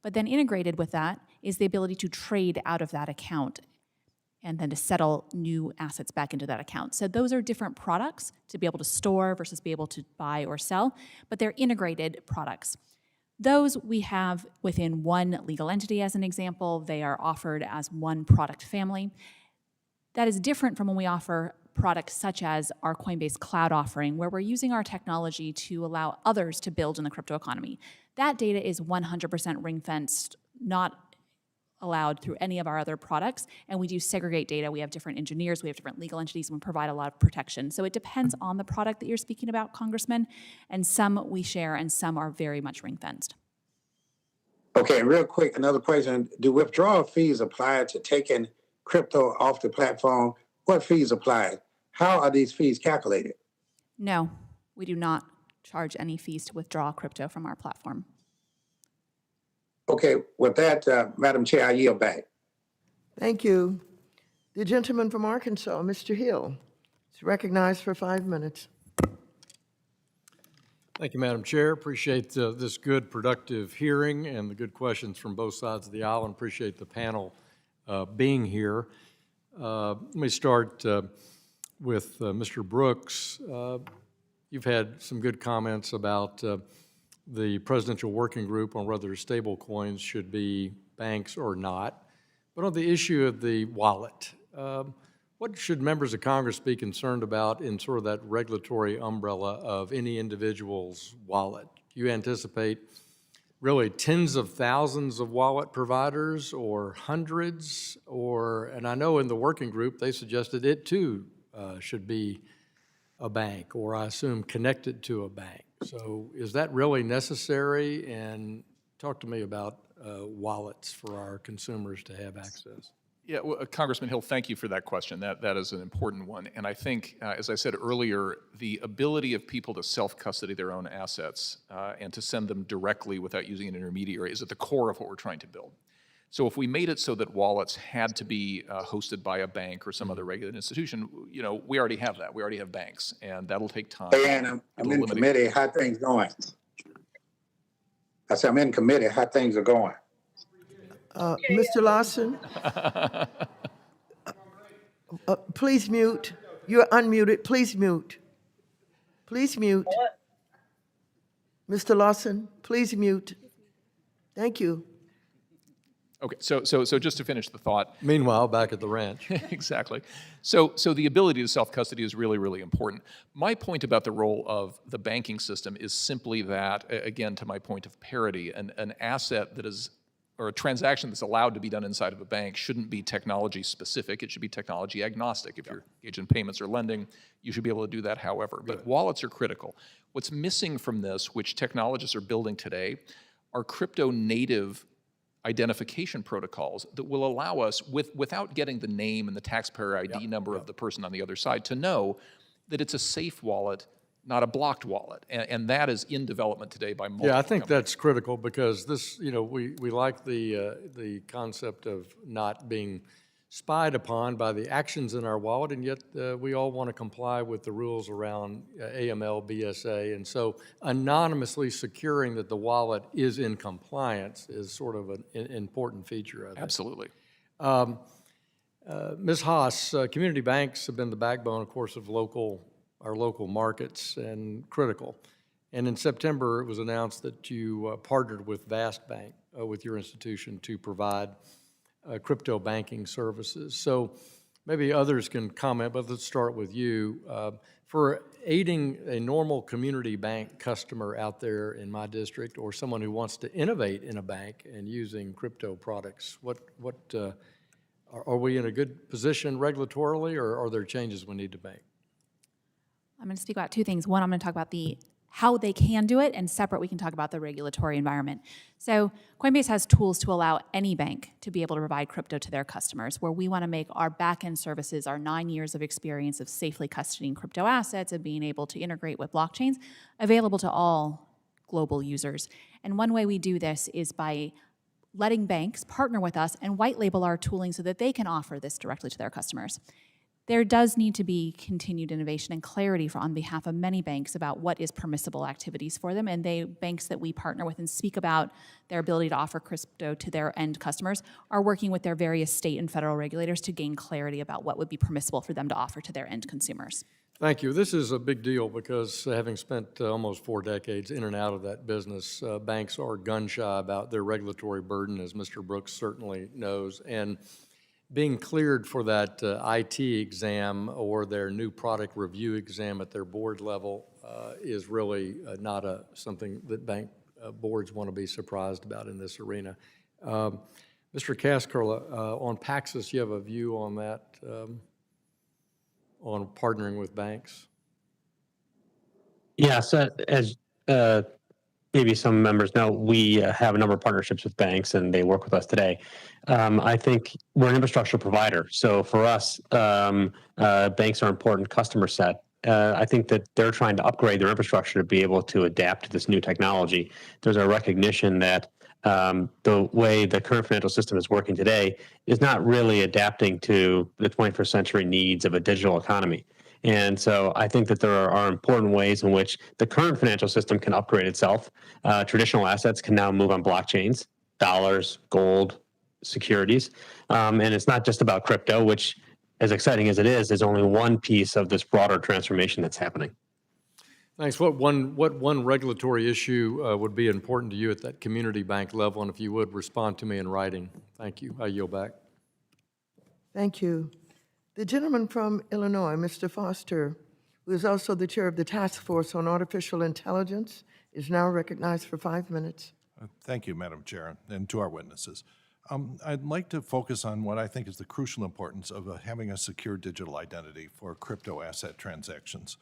But then integrated with that is the ability to trade out of that account and then to settle new assets back into that account. So those are different products to be able to store versus be able to buy or sell, but they're integrated products. Those we have within one legal entity as an example. They are offered as one product family. That is different from when we offer products such as our Coinbase Cloud offering, where we're using our technology to allow others to build in the crypto economy. That data is 100% ring-fenced, not allowed through any of our other products, and we do segregate data. We have different engineers, we have different legal entities, and we provide a lot of protection. So it depends on the product that you're speaking about, Congressman, and some we share and some are very much ring-fenced. Okay, real quick, another question. Do withdrawal fees apply to taking crypto off the platform? What fees apply? How are these fees calculated? No, we do not charge any fees to withdraw crypto from our platform. Okay, with that, Madam Chair, I yield back. Thank you. The gentleman from Arkansas, Mr. Hill, is recognized for 5 minutes. Thank you, Madam Chair. Appreciate this good, productive hearing and the good questions from both sides of the aisle, and appreciate the panel being here. Let me start with Mr. Brooks. You've had some good comments about the presidential working group on whether stable coins should be banks or not. But on the issue of the wallet, what should members of Congress be concerned about in sort of that regulatory umbrella of any individual's wallet? Do you anticipate really tens of thousands of wallet providers or hundreds? And I know in the working group, they suggested it too should be a bank, or I assume connected to a bank. So is that really necessary? And talk to me about wallets for our consumers to have access. Yeah, well, Congressman Hill, thank you for that question. That is an important one. And I think, as I said earlier, the ability of people to self-custody their own assets and to send them directly without using an intermediary is at the core of what we're trying to build. So if we made it so that wallets had to be hosted by a bank or some other regulated institution, we already have that. We already have banks, and that'll take time. Dan, I'm in committee. How things going? I said, I'm in committee. How things are going? Mr. Lawson? Please mute. You're unmuted. Please mute. Please mute. Mr. Lawson, please mute. Thank you. Okay, so just to finish the thought. Meanwhile, back at the ranch. Exactly. So the ability to self-custody is really, really important. My point about the role of the banking system is simply that, again, to my point of parity, an asset that is, or a transaction that's allowed to be done inside of a bank shouldn't be technology specific. It should be technology agnostic. If you're engaged in payments or lending, you should be able to do that however. But wallets are critical. What's missing from this, which technologists are building today, are crypto native identification protocols that will allow us, without getting the name and the taxpayer ID number of the person on the other side, to know that it's a safe wallet, not a blocked wallet. And that is in development today by multiple Yeah, I think companies. that's critical because this, we like the concept of not being spied upon by the actions in our wallet, and yet we all want to comply with the rules around AML, BSA, and so anonymously securing that the wallet is in compliance is sort of an important feature of it. Absolutely. Ms. Haas, community banks have been the backbone, of course, of our local markets and critical. And in September, it was announced that you partnered with Vast Bank, with your institution, to provide crypto banking services. So maybe others can comment, but let's start with you. For aiding a normal community bank customer out there in my district, or someone who wants to innovate in a bank and using crypto products, are we in a good position regulatorily, or are there changes we need to make? I'm going to speak about two things. One, I'm going to talk about how they can do it, and separate, we can talk about the regulatory environment. So Coinbase has tools to allow any bank to be able to provide crypto to their customers, where we want to make our back-end services, our 9 years of experience of safely custodying crypto assets and being able to integrate with blockchains, available to all global users. And one way we do this is by letting banks partner with us and white label our tooling so that they can offer this directly to their customers. There does need to be continued innovation and clarity on behalf of many banks about what is permissible activities for them, and banks that we partner with and speak about their ability to offer crypto to their end customers are working with their various state and federal regulators to gain clarity about what would be permissible for them to offer to their end consumers. Thank you. This is a big deal because having spent almost 4 decades in and out of that business, banks are gun-shy about their regulatory burden, as Mr. Brooks certainly knows, and being cleared for that IT exam or their new product review exam at their board level is really not something that bank boards want to be surprised about in this arena. Mr. Cascarla, on Paxos, you have a view on that, on partnering with banks? Yes, as maybe some members know, we have a number of partnerships with banks, and they work with us today. I think we're an infrastructure provider, so for us, banks are an important customer set. I think that they're trying to upgrade their infrastructure to be able to adapt to this new technology. There's a recognition that the way the current financial system is working today is not really adapting to the 21st century needs of a digital economy. And so I think that there are important ways in which the current financial system can upgrade itself. Traditional assets can now move on blockchains, dollars, gold, securities. And it's not just about crypto, which, as exciting as it is only one piece of this broader transformation that's happening. Thanks. What one regulatory issue would be important to you at that community bank level? And if you would, respond to me in writing. Thank you. I yield back. Thank you. The gentleman from Illinois, Mr. Foster, who is also the chair of the Task Force on Artificial Intelligence, is now recognized for 5 minutes. Thank you, Madam Chair, and to our witnesses. I'd like to focus on what I think is the crucial importance of having a secure digital identity for crypto asset transactions.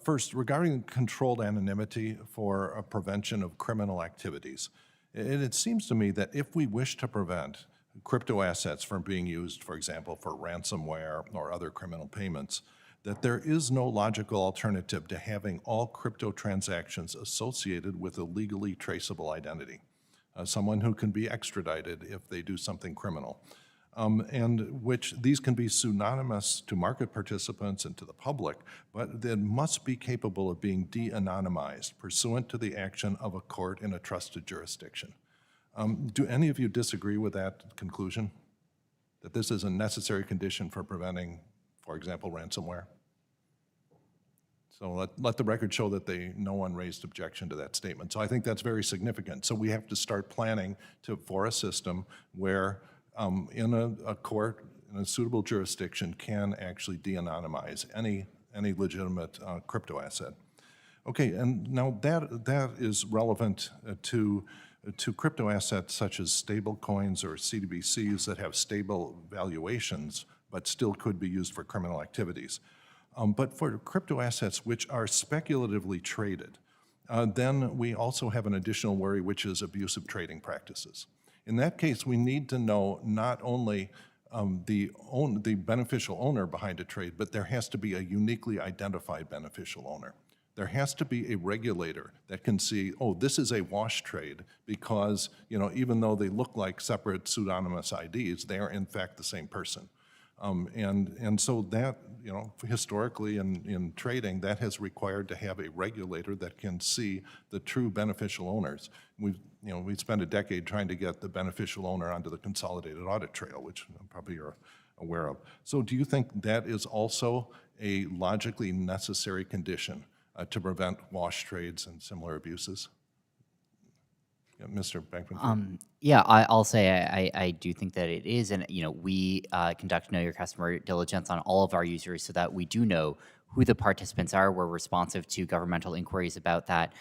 First, regarding controlled anonymity for prevention of criminal activities. It seems to me that if we wish to prevent crypto assets from being used, for example, for ransomware or other criminal payments, that there is no logical alternative to having all crypto transactions associated with a legally traceable identity, someone who can be extradited if they do something criminal. And which these can be pseudonymous to market participants and to the public, but they must be capable of being de-anonymized pursuant to the action of a court in a trusted jurisdiction. Do any of you disagree with that conclusion? That this is a necessary condition for preventing, for example, ransomware? So let the record show that no one raised objection to that statement. So I think that's very significant. So we have to start planning for a system where in a court, in a suitable jurisdiction, can actually de-anonymize any legitimate crypto asset. Okay, and now that is relevant to crypto assets such as stable coins or CBDCs that have stable valuations but still could be used for criminal activities. But for crypto assets which are speculatively traded, then we also have an additional worry, which is abusive trading practices. In that case, we need to know not only the beneficial owner behind a trade, but there has to be a uniquely identified beneficial owner. There has to be a regulator that can see, oh, this is a wash trade because, even though they look like separate pseudonymous IDs, they are in fact the same person. And so that, historically in trading, that has required to have a regulator that can see the true beneficial owners. We spent a decade trying to get the beneficial owner onto the consolidated audit trail, which probably you're aware of. So do you think that is also a logically necessary condition to prevent wash trades and similar abuses? Yeah, Mr. Bankman. Yeah, I'll say I do think that it is, and we conduct know your customer diligence on all of our users so that we do know who the participants are. We're responsive to governmental inquiries about that.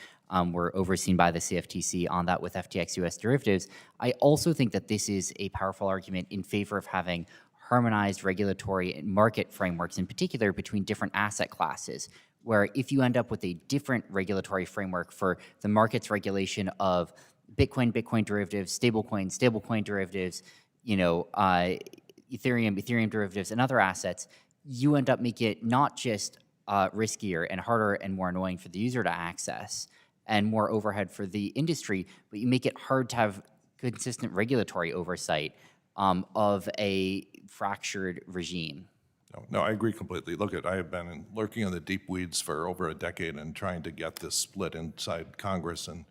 We're overseen by the CFTC on that with FTX US derivatives. I also think that this is a powerful argument in favor of having harmonized regulatory and market frameworks, in particular between different asset classes, where if you end up with a different regulatory framework for the market's regulation of Bitcoin derivatives, stablecoin derivatives, Ethereum derivatives, and other assets, you end up making it not just riskier and harder and more annoying for the user to access and more overhead for the industry, but you make it hard to have consistent regulatory oversight of a fractured regime. No, I agree completely. Look, I have been lurking in the deep weeds for over a decade and trying to get this split inside Congress and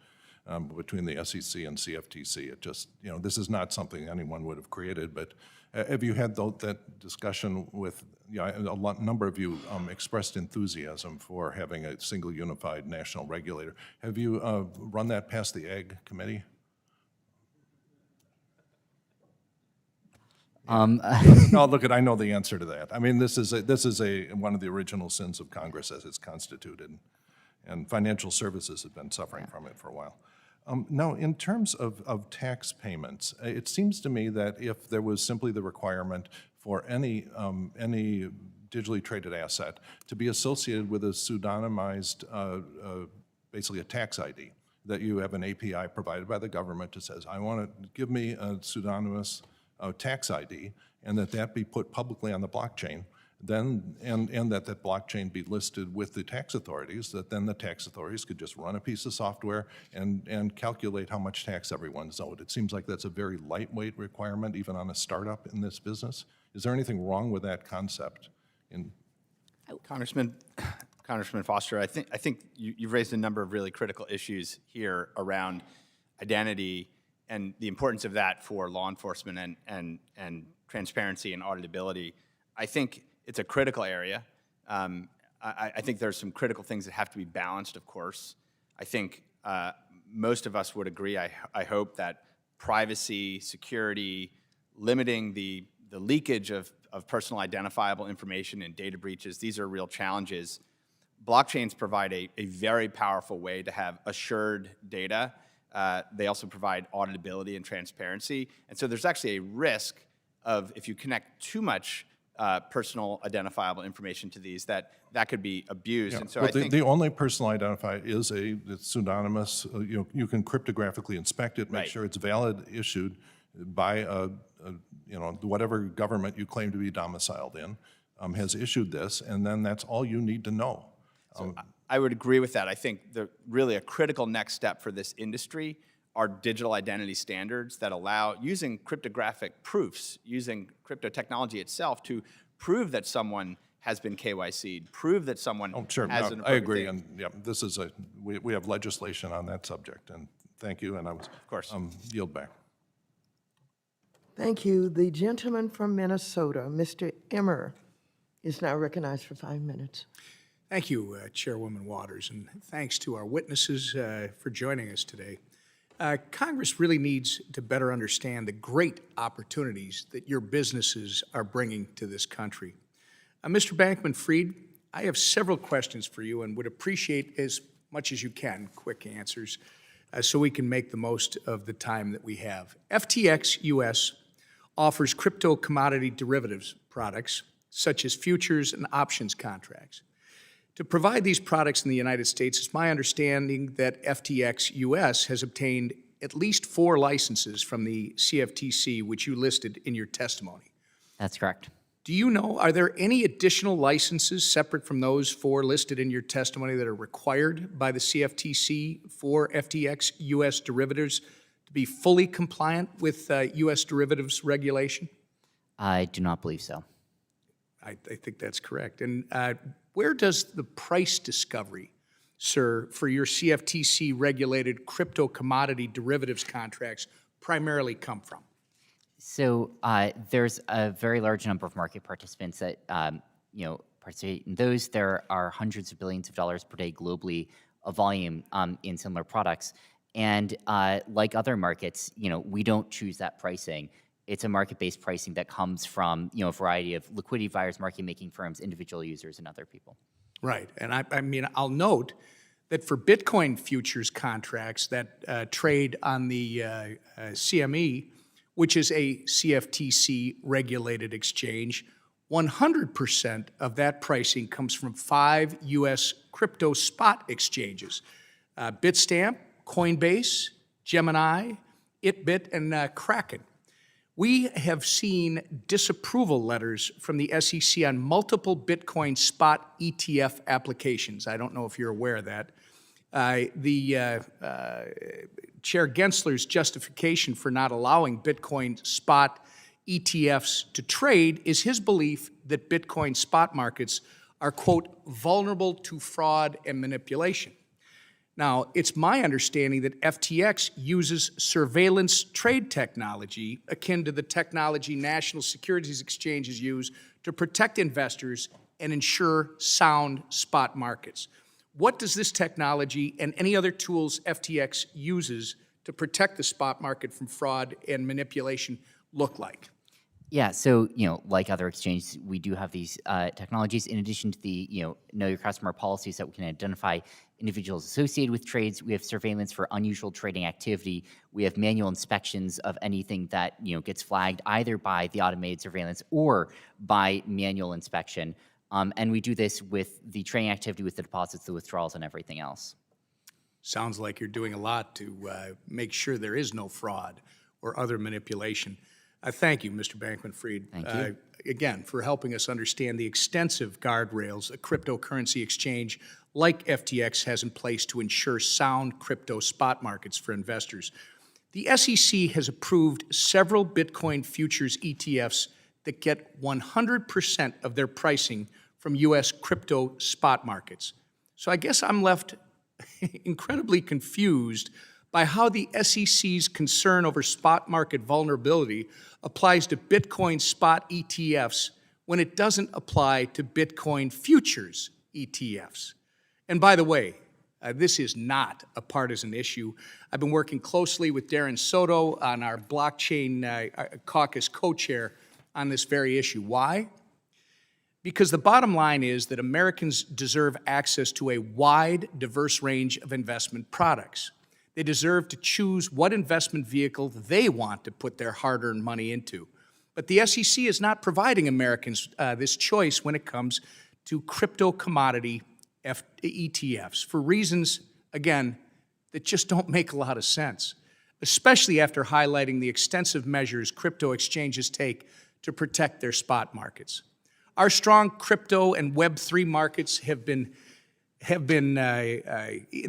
between the SEC and CFTC. It just, this is not something anyone would have created, but have you had that discussion with, a number of you expressed enthusiasm for having a single unified national regulator. Have you run that past the Ag Committee? No, look, I know the answer to that. I mean, this is one of the original sins of Congress as it's constituted, and financial services have been suffering from it for a while. Now, in terms of tax payments, it seems to me that if there was simply the requirement for any digitally traded asset to be associated with a pseudonymized, basically a tax ID, that you have an API provided by the government that says, I want to give me a pseudonymous tax ID, and that be put publicly on the blockchain, then and that blockchain be listed with the tax authorities, that then the tax authorities could just run a piece of software and calculate how much tax everyone's owed. It seems like that's a very lightweight requirement, even on a startup in this business. Is there anything wrong with that concept? Congressman Foster, I think you've raised a number of really critical issues here around identity and the importance of that for law enforcement and transparency and auditability. I think it's a critical area. I think there's some critical things that have to be balanced, of course. I think most of us would agree, I hope, that privacy, security, limiting the leakage of personal identifiable information and data breaches, these are real challenges. Blockchains provide a very powerful way to have assured data. They also provide auditability and transparency. And so there's actually a risk of, if you connect too much personal identifiable information to these, that could be abused. Yeah. And so Well, I think the only personal identifier is it's pseudonymous. You can cryptographically inspect it, make Right. sure it's valid, issued by a whatever government you claim to be domiciled in has issued this, and then that's all you need to know. I would agree with that. I think really a critical next step for this industry are digital identity standards that allow, using cryptographic proofs, using crypto technology itself to prove that someone has been KYC'd, prove that someone has an I agree, thing. and this is we have legislation on that subject, and thank you, and I was, of course, yield back. Thank you. The gentleman from Minnesota, Mr. Emmer, is now recognized for 5 minutes. Thank you, Chairwoman Waters, and thanks to our witnesses for joining us today. Congress really needs to better understand the great opportunities that your businesses are bringing to this country. Mr. Bankman-Fried, I have several questions for you and would appreciate as much as you can quick answers so we can make the most of the time that we have. FTX US offers crypto commodity derivatives products such as futures and options contracts. To provide these products in the United States, it's my understanding that FTX US has obtained at least 4 licenses from the CFTC, which you listed in your testimony. That's correct. Do you know, are there any additional licenses separate from those 4 listed in your testimony that are required by the CFTC for FTX US derivatives to be fully compliant with US derivatives regulation? I do not believe so. I think that's correct. And where does the price discovery, sir, for your CFTC-regulated crypto commodity derivatives contracts primarily come from? So there's a very large number of market participants that participate in those. There are hundreds of billions of dollars per day globally of volume in similar products. And like other markets, we don't choose that pricing. It's a market-based pricing that comes from a variety of liquidity buyers, market-making firms, individual users, and other people. Right, and I mean, I'll note that for Bitcoin futures contracts that trade on the CME, which is a CFTC-regulated exchange, 100% of that pricing comes from 5 U.S. crypto spot exchanges: Bitstamp, Coinbase, Gemini, Itbit, and Kraken. We have seen disapproval letters from the SEC on multiple Bitcoin spot ETF applications. I don't know if you're aware of that. Chair Gensler's justification for not allowing Bitcoin spot ETFs to trade is his belief that Bitcoin spot markets are, quote, vulnerable to fraud and manipulation. Now, it's my understanding that FTX uses surveillance trade technology akin to the technology national securities exchanges use to protect investors and ensure sound spot markets. What does this technology and any other tools FTX uses to protect the spot market from fraud and manipulation look like? Yeah, so, like other exchanges, we do have these technologies in addition to the, know your customer policies that we can identify individuals associated with trades. We have surveillance for unusual trading activity. We have manual inspections of anything that, gets flagged either by the automated surveillance or by manual inspection. And we do this with the trading activity, with the deposits, the withdrawals, and everything else. Sounds like you're doing a lot to make sure there is no fraud or other manipulation. Thank you, Mr. Bankman-Fried. Thank you. Again, for helping us understand the extensive guardrails a cryptocurrency exchange like FTX has in place to ensure sound crypto spot markets for investors. The SEC has approved several Bitcoin futures ETFs that get 100% of their pricing from U.S. crypto spot markets. So I guess I'm left incredibly confused by how the SEC's concern over spot market vulnerability applies to Bitcoin spot ETFs when it doesn't apply to Bitcoin futures ETFs. And by the way, this is not a partisan issue. I've been working closely with Darren Soto on our blockchain caucus co-chair on this very issue. Why? Because the bottom line is that Americans deserve access to a wide, diverse range of investment products. They deserve to choose what investment vehicle they want to put their hard-earned money into. But the SEC is not providing Americans this choice when it comes to crypto commodity ETFs for reasons, again, that just don't make a lot of sense. especially after highlighting the extensive measures crypto exchanges take to protect their spot markets. Our strong crypto and Web3 markets have been in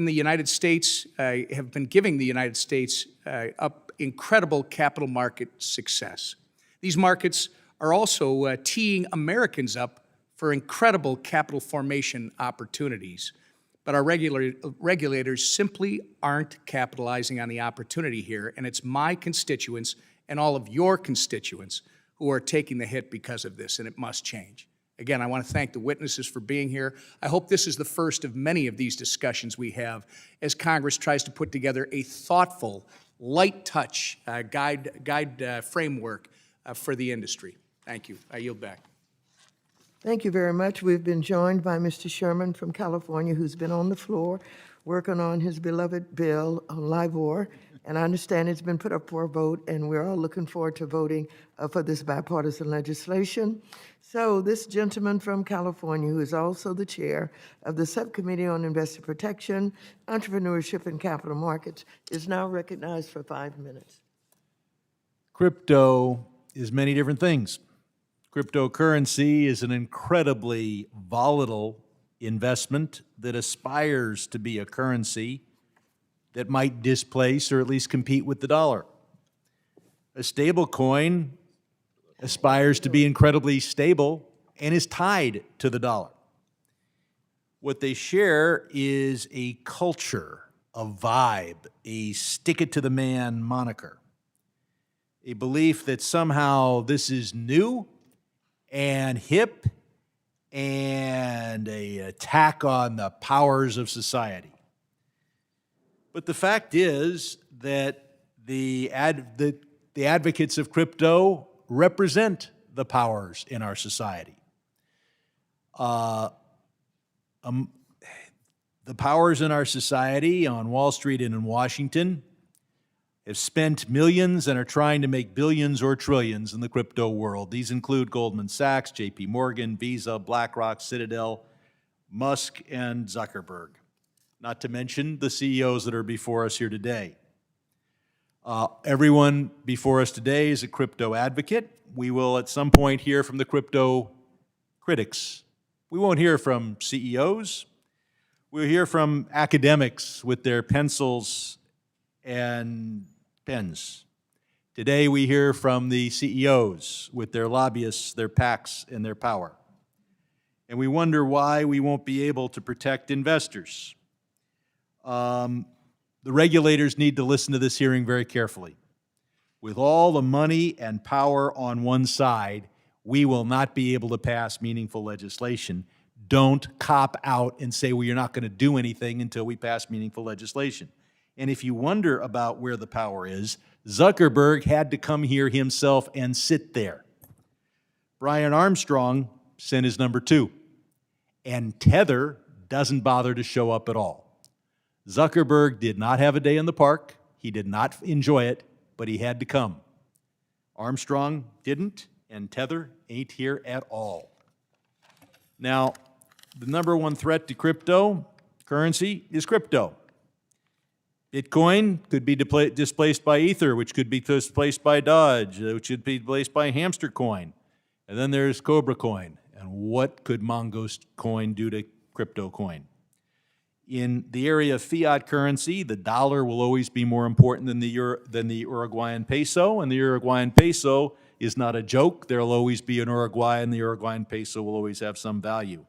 the United States, have been giving the United States up incredible capital market success. These markets are also teeing Americans up for incredible capital formation opportunities. But our regulators simply aren't capitalizing on the opportunity here, and it's my constituents and all of your constituents who are taking the hit because of this, and it must change. Again, I want to thank the witnesses for being here. I hope this is the first of many of these discussions we have as Congress tries to put together a thoughtful, light touch guide framework for the industry. Thank you. I yield back. Thank you very much. We've been joined by Mr. Sherman from California, who's been on the floor working on his beloved bill on LIBOR. And I understand it's been put up for a vote, and we're all looking forward to voting for this bipartisan legislation. So this gentleman from California, who is also the chair of the Subcommittee on Investor Protection, Entrepreneurship, and Capital Markets, is now recognized for 5 minutes. Crypto is many different things. Cryptocurrency is an incredibly volatile investment that aspires to be a currency that might displace or at least compete with the dollar. A stable coin aspires to be incredibly stable and is tied to the dollar. What they share is a culture, a vibe, a stick-it-to-the-man moniker, a belief that somehow this is new and hip and an attack on the powers of society. But the fact is that the advocates of crypto represent the powers in our society. The powers in our society on Wall Street and in Washington have spent millions and are trying to make billions or trillions in the crypto world. These include Goldman Sachs, JP Morgan, Visa, BlackRock, Citadel, Musk, and Zuckerberg, not to mention the CEOs that are before us here today. Everyone before us today is a crypto advocate. We will at some point hear from the crypto critics. We won't hear from CEOs. We'll hear from academics with their pencils and pens. Today we hear from the CEOs with their lobbyists, their PACs, and their power. And we wonder why we won't be able to protect investors. The regulators need to listen to this hearing very carefully. With all the money and power on one side, we will not be able to pass meaningful legislation. Don't cop out and say, well, you're not going to do anything until we pass meaningful legislation. And if you wonder about where the power is, Zuckerberg had to come here himself and sit there. Brian Armstrong sent his number 2. And Tether doesn't bother to show up at all. Zuckerberg did not have a day in the park. He did not enjoy it, but he had to come. Armstrong didn't, and Tether ain't here at all. Now, the number one threat to cryptocurrency is crypto. Bitcoin could be displaced by Ether, which could be displaced by Dodge, which could be displaced by Hamster Coin. And then there's Cobra Coin. And what could Mongoose Coin do to crypto coin? In the area of fiat currency, the dollar will always be more important than the Uruguayan peso, and the Uruguayan peso is not a joke. There will always be an Uruguay, and the Uruguayan peso will always have some value.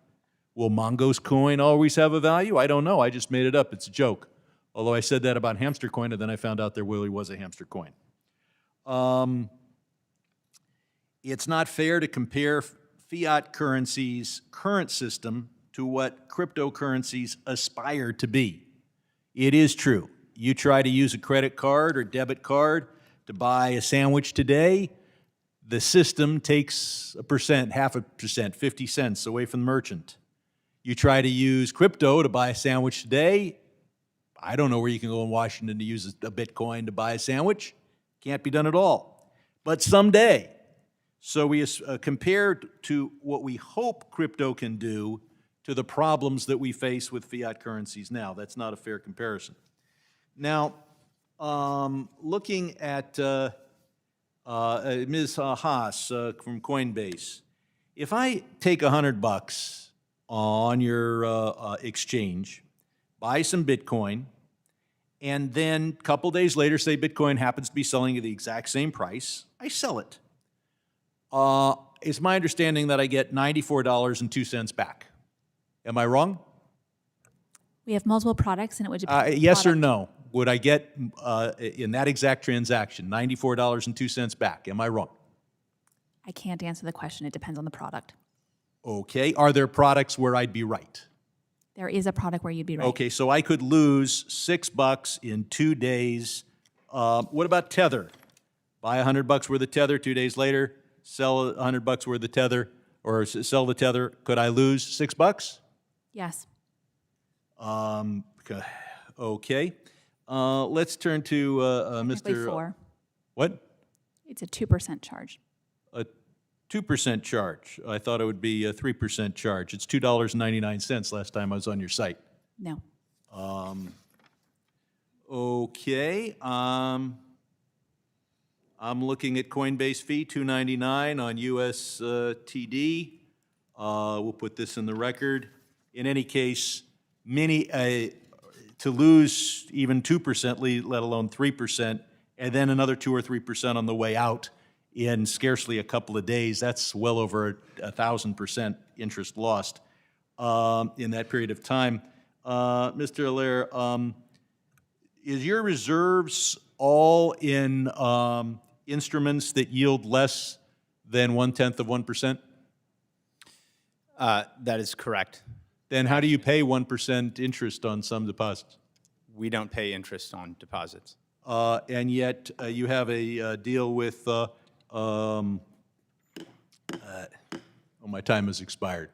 Will Mongoose Coin always have a value? I don't know. I just made it up. It's a joke. Although I said that about Hamster Coin, and then I found out there really was a Hamster Coin. It's not fair to compare fiat currency's current system to what cryptocurrencies aspire to be. It is true. You try to use a credit card or debit card to buy a sandwich today, the system takes 1%, 0.5%, 50 cents away from the merchant. You try to use crypto to buy a sandwich today, I don't know where you can go in Washington to use a Bitcoin to buy a sandwich. Can't be done at all. But someday. So we compare to what we hope crypto can do to the problems that we face with fiat currencies now. That's not a fair comparison. Now, looking at Ms. Haas from Coinbase, if I take $100 on your exchange, buy some Bitcoin, and then a couple days later, say Bitcoin happens to be selling at the exact same price, I sell it. It's my understanding that I get $94.02 back. Am I wrong? We have multiple products, and it would depend on the Yes or product. no? Would I get, in that exact transaction, $94.02 back? Am I wrong? I can't answer the question. It depends on the product. Okay. Are there products where I'd be right? There is a product where you'd be right. Okay, so I could lose $6 in 2 days. What about Tether? Buy $100 worth of Tether, 2 days later, sell $100 worth of Tether, or sell the Tether. Could I lose $6? Yes. Okay. Let's turn to Technically Mr. 4. What? It's a 2% charge. A 2% charge. I thought it would be a 3% charge. It's $2.99 last time I was on your site. No. Okay. I'm looking at Coinbase fee, $2.99 on USTD. We'll put this in the record. In any case, to lose even 2%, let alone 3%, and then another 2 or 3% on the way out in scarcely a couple of days, that's well over 1,000% interest lost in that period of time. Mr. Allaire, is your reserves all in instruments that yield less than 1/10%? That is correct. Then how do you pay 1% interest on some deposits? We don't pay interest on deposits. And yet you have a deal with, my time has expired.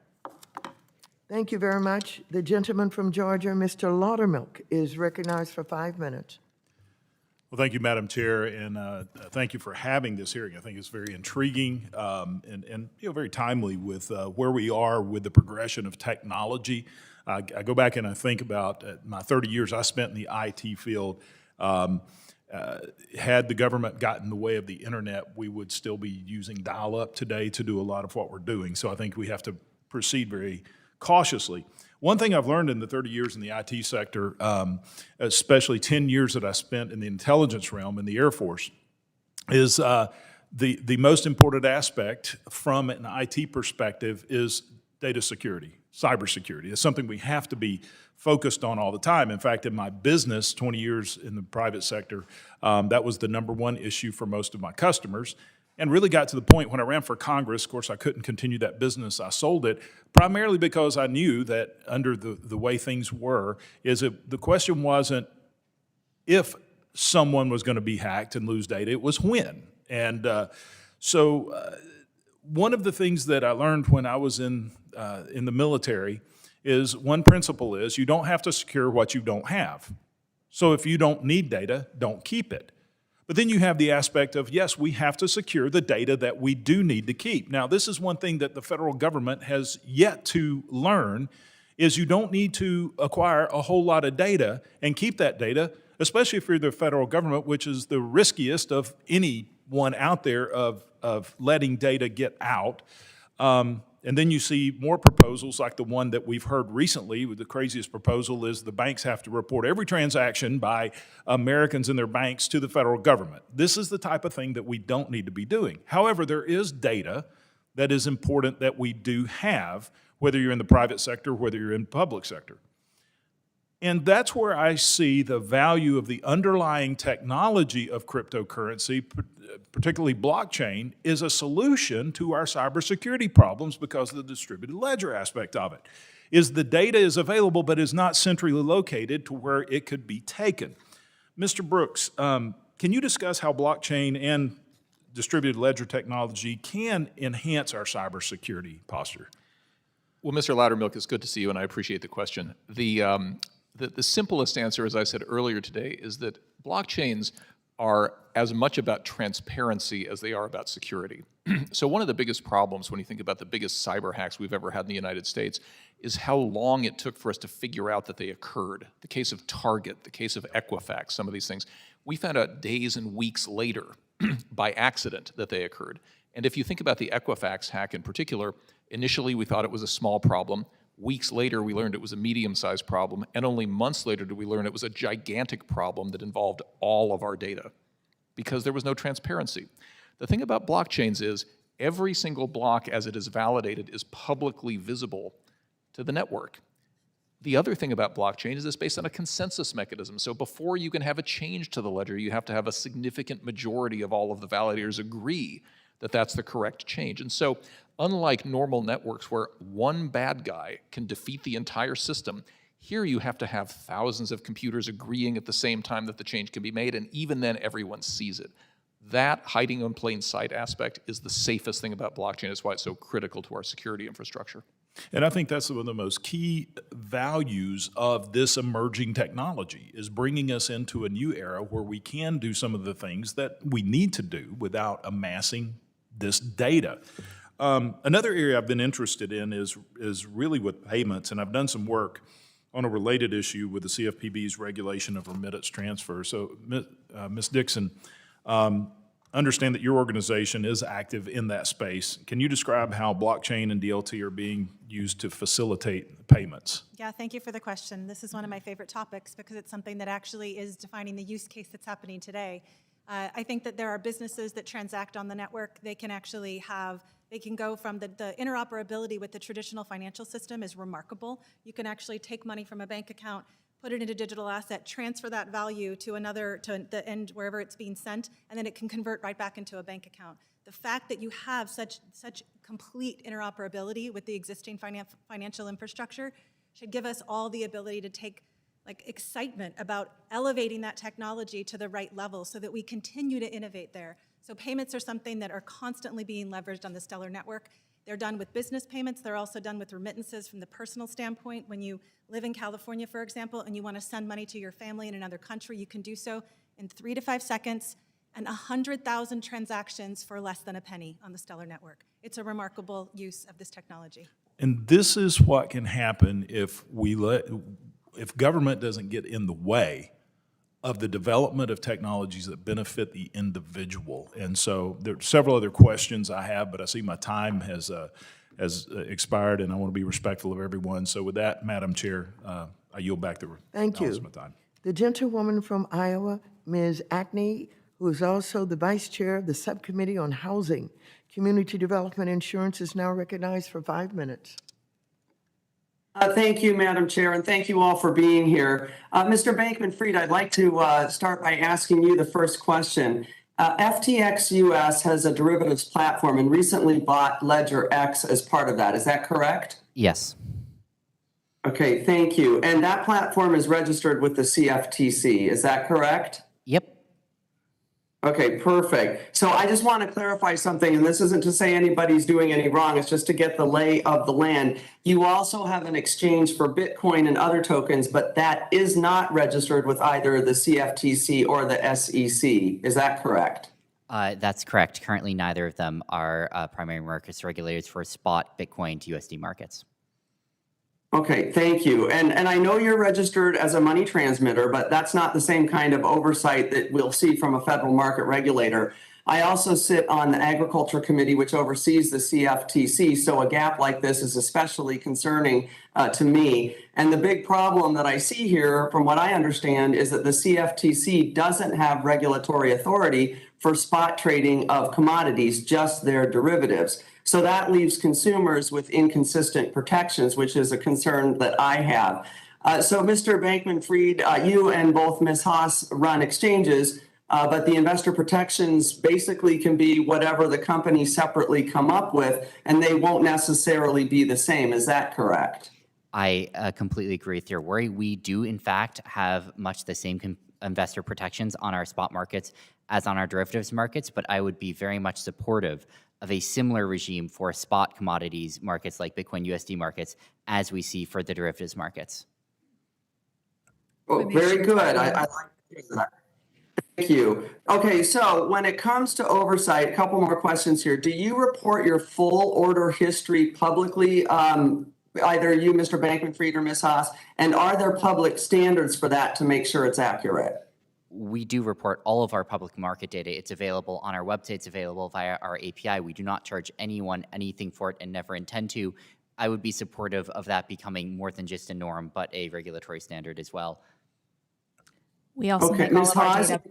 Thank you very much. The gentleman from Georgia, Mr. Laudermilk, is recognized for 5 minutes. Well, thank you, Madam Chair, and thank you for having this hearing. I think it's very intriguing and very timely with where we are with the progression of technology. I go back and I think about my 30 years I spent in the IT field. Had the government gotten in the way of the internet, we would still be using dial-up today to do a lot of what we're doing. So I think we have to proceed very cautiously. One thing I've learned in the 30 years in the IT sector, especially 10 years that I spent in the intelligence realm in the Air Force, is the most important aspect from an IT perspective is data security, cybersecurity. It's something we have to be focused on all the time. In fact, in my business, 20 years in the private sector, that was the #1 issue for most of my customers. And really got to the point when I ran for Congress, of course, I couldn't continue that business. I sold it primarily because I knew that under the way things were, the question wasn't if someone was going to be hacked and lose data, it was when. And so one of the things that I learned when I was in the military is one principle is you don't have to secure what you don't have. So if you don't need data, don't keep it. But then you have the aspect of, yes, we have to secure the data that we do need to keep. Now, this is one thing that the federal government has yet to learn, is you don't need to acquire a whole lot of data and keep that data, especially if you're the federal government, which is the riskiest of anyone out there of letting data get out. And then you see more proposals like the one that we've heard recently. The craziest proposal is the banks have to report every transaction by Americans in their banks to the federal government. This is the type of thing that we don't need to be doing. However, there is data that is important that we do have, whether you're in the private sector, whether you're in the public sector. And that's where I see the value of the underlying technology of cryptocurrency, particularly blockchain, is a solution to our cybersecurity problems because of the distributed ledger aspect of it. Is the data is available but is not centrally located to where it could be taken. Mr. Brooks, can you discuss how blockchain and distributed ledger technology can enhance our cybersecurity posture? Well, Mr. Loudermilk, it's good to see you, and I appreciate the question. The simplest answer, as I said earlier today, is that blockchains are as much about transparency as they are about security. So one of the biggest problems when you think about the biggest cyber hacks we've ever had in the United States is how long it took for us to figure out that they occurred. The case of Target, the case of Equifax, some of these things. We found out days and weeks later by accident that they occurred. And if you think about the Equifax hack in particular, initially we thought it was a small problem. Weeks later, we learned it was a medium-sized problem. And only months later did we learn it was a gigantic problem that involved all of our data because there was no transparency. The thing about blockchains is every single block as it is validated is publicly visible to the network. The other thing about blockchain is it's based on a consensus mechanism. So before you can have a change to the ledger, you have to have a significant majority of all of the validators agree that that's the correct change. And so unlike normal networks where one bad guy can defeat the entire system, here you have to have thousands of computers agreeing at the same time that the change can be made, and even then everyone sees it. That hiding in plain sight aspect is the safest thing about blockchain. It's why it's so critical to our security infrastructure. And I think that's one of the most key values of this emerging technology is bringing us into a new era where we can do some of the things that we need to do without amassing this data. Another area I've been interested in is really with payments, and I've done some work on a related issue with the CFPB's regulation of remittance transfer. So, Ms. Dixon, understand that your organization is active in that space. Can you describe how blockchain and DLT are being used to facilitate payments? Yeah, thank you for the question. This is one of my favorite topics because it's something that actually is defining the use case that's happening today. I think that there are businesses that transact on the network. They can actually they can go from the interoperability with the traditional financial system is remarkable. You can actually take money from a bank account, put it into digital asset, transfer that value to the end wherever it's being sent, and then it can convert right back into a bank account. The fact that you have such complete interoperability with the existing financial infrastructure should give us all the ability to take excitement about elevating that technology to the right level so that we continue to innovate there. So payments are something that are constantly being leveraged on the Stellar network. They're done with business payments. They're also done with remittances from the personal standpoint. When you live in California, for example, and you want to send money to your family in another country, you can do so in 3 to 5 seconds and 100,000 transactions for less than a penny on the Stellar network. It's a remarkable use of this technology. And this is what can happen if government doesn't get in the way of the development of technologies that benefit the individual. And so there are several other questions I have, but I see my time has expired, and I want to be respectful of everyone. So with that, Madam Chair, I yield back the Thank you. balance of my time. The gentlewoman from Iowa, Ms. Acne, who is also the Vice Chair of the Subcommittee on Housing, Community Development Insurance, is now recognized for 5 minutes. Thank you, Madam Chair, and thank you all for being here. Mr. Bankman-Fried, I'd like to start by asking you the first question. FTX US has a derivatives platform and recently bought Ledger X as part of that. Is that correct? Yes. Okay, thank you. And that platform is registered with the CFTC. Is that correct? Yep. Okay, perfect. So I just want to clarify something, and this isn't to say anybody's doing any wrong, it's just to get the lay of the land. You also have an exchange for Bitcoin and other tokens, but that is not registered with either the CFTC or the SEC. Is that correct? That's correct. Currently, neither of them are primary markets regulators for spot Bitcoin to USD markets. Okay, thank you. And I know you're registered as a money transmitter, but that's not the same kind of oversight that we'll see from a federal market regulator. I also sit on the Agriculture Committee, which oversees the CFTC, so a gap like this is especially concerning to me. And the big problem that I see here, from what I understand, is that the CFTC doesn't have regulatory authority for spot trading of commodities, just their derivatives. So that leaves consumers with inconsistent protections, which is a concern that I have. So Mr. Bankman-Fried, you and both Ms. Haas run exchanges, but the investor protections basically can be whatever the companies separately come up with, and they won't necessarily be the same. Is that correct? I completely agree with your worry. We do, in fact, have much the same investor protections on our spot markets as on our derivatives markets, but I would be very much supportive of a similar regime for spot commodities markets like Bitcoin USD markets as we see for the derivatives markets. Oh, very good. I like to hear that. Thank you. Okay, so when it comes to oversight, a couple more questions here. Do you report your full order history publicly either you, Mr. Bankman-Fried, or Ms. Haas? And are there public standards for that to make sure it's accurate? We do report all of our public market data. It's available on our website. It's available via our API. We do not charge anyone anything for it and never intend to. I would be supportive of that becoming more than just a norm, but a regulatory standard as well. We also Okay, make all Ms. of our Haas? data.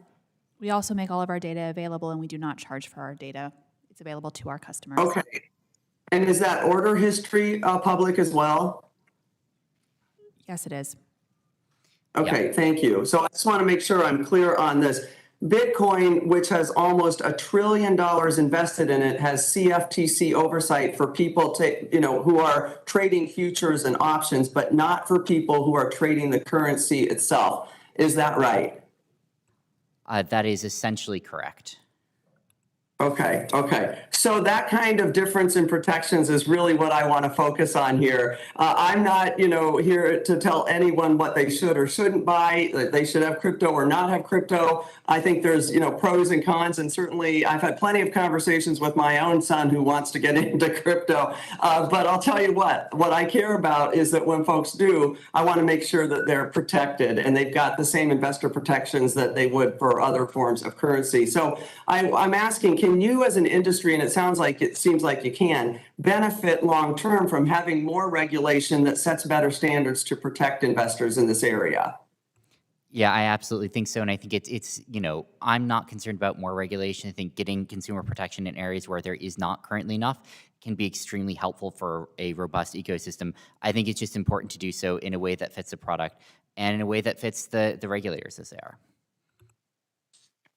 We also make all of our data available, and we do not charge for our data. It's available to our customers. Okay. And is that order history public as well? Yes, it is. Okay, thank you. So I just want to make sure I'm clear on this. Bitcoin, which has almost $1 trillion invested in it, has CFTC oversight for people who are trading futures and options, but not for people who are trading the currency itself. Is that right? That is essentially correct. Okay. So that kind of difference in protections is really what I want to focus on here. I'm not, here to tell anyone what they should or shouldn't buy, that they should have crypto or not have crypto. I think there's, pros and cons, and certainly I've had plenty of conversations with my own son who wants to get into crypto. But I'll tell you what I care about is that when folks do, I want to make sure that they're protected and they've got the same investor protections that they would for other forms of currency. So I'm asking, can you as an industry, and it seems like you can, benefit long-term from having more regulation that sets better standards to protect investors in this area? Yeah, I absolutely think so. And I think it's I'm not concerned about more regulation. I think getting consumer protection in areas where there is not currently enough can be extremely helpful for a robust ecosystem. I think it's just important to do so in a way that fits the product and in a way that fits the regulators as they are.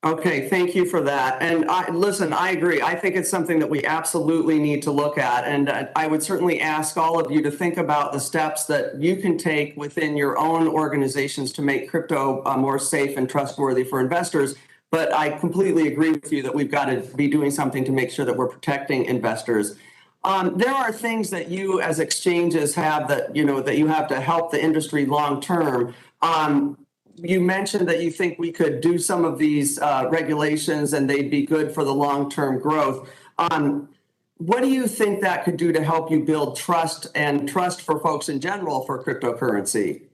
Okay, thank you for that. And listen, I agree. I think it's something that we absolutely need to look at. And I would certainly ask all of you to think about the steps that you can take within your own organizations to make crypto more safe and trustworthy for investors. But I completely agree with you that we've got to be doing something to make sure that we're protecting investors. There are things that you as exchanges have that you have to help the industry long term. You mentioned that you think we could do some of these regulations and they'd be good for the long-term growth. What do you think that could do to help you build trust for folks in general for cryptocurrency?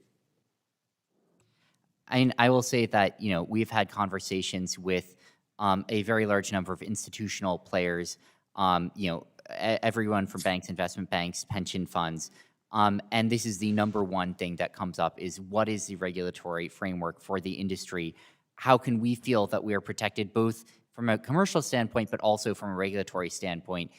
I will say that, we've had conversations with a very large number of institutional players, everyone from banks, investment banks, pension funds. And this is the number one thing that comes up is what is the regulatory framework for the industry? How can we feel that we are protected both from a commercial standpoint, but also from a regulatory standpoint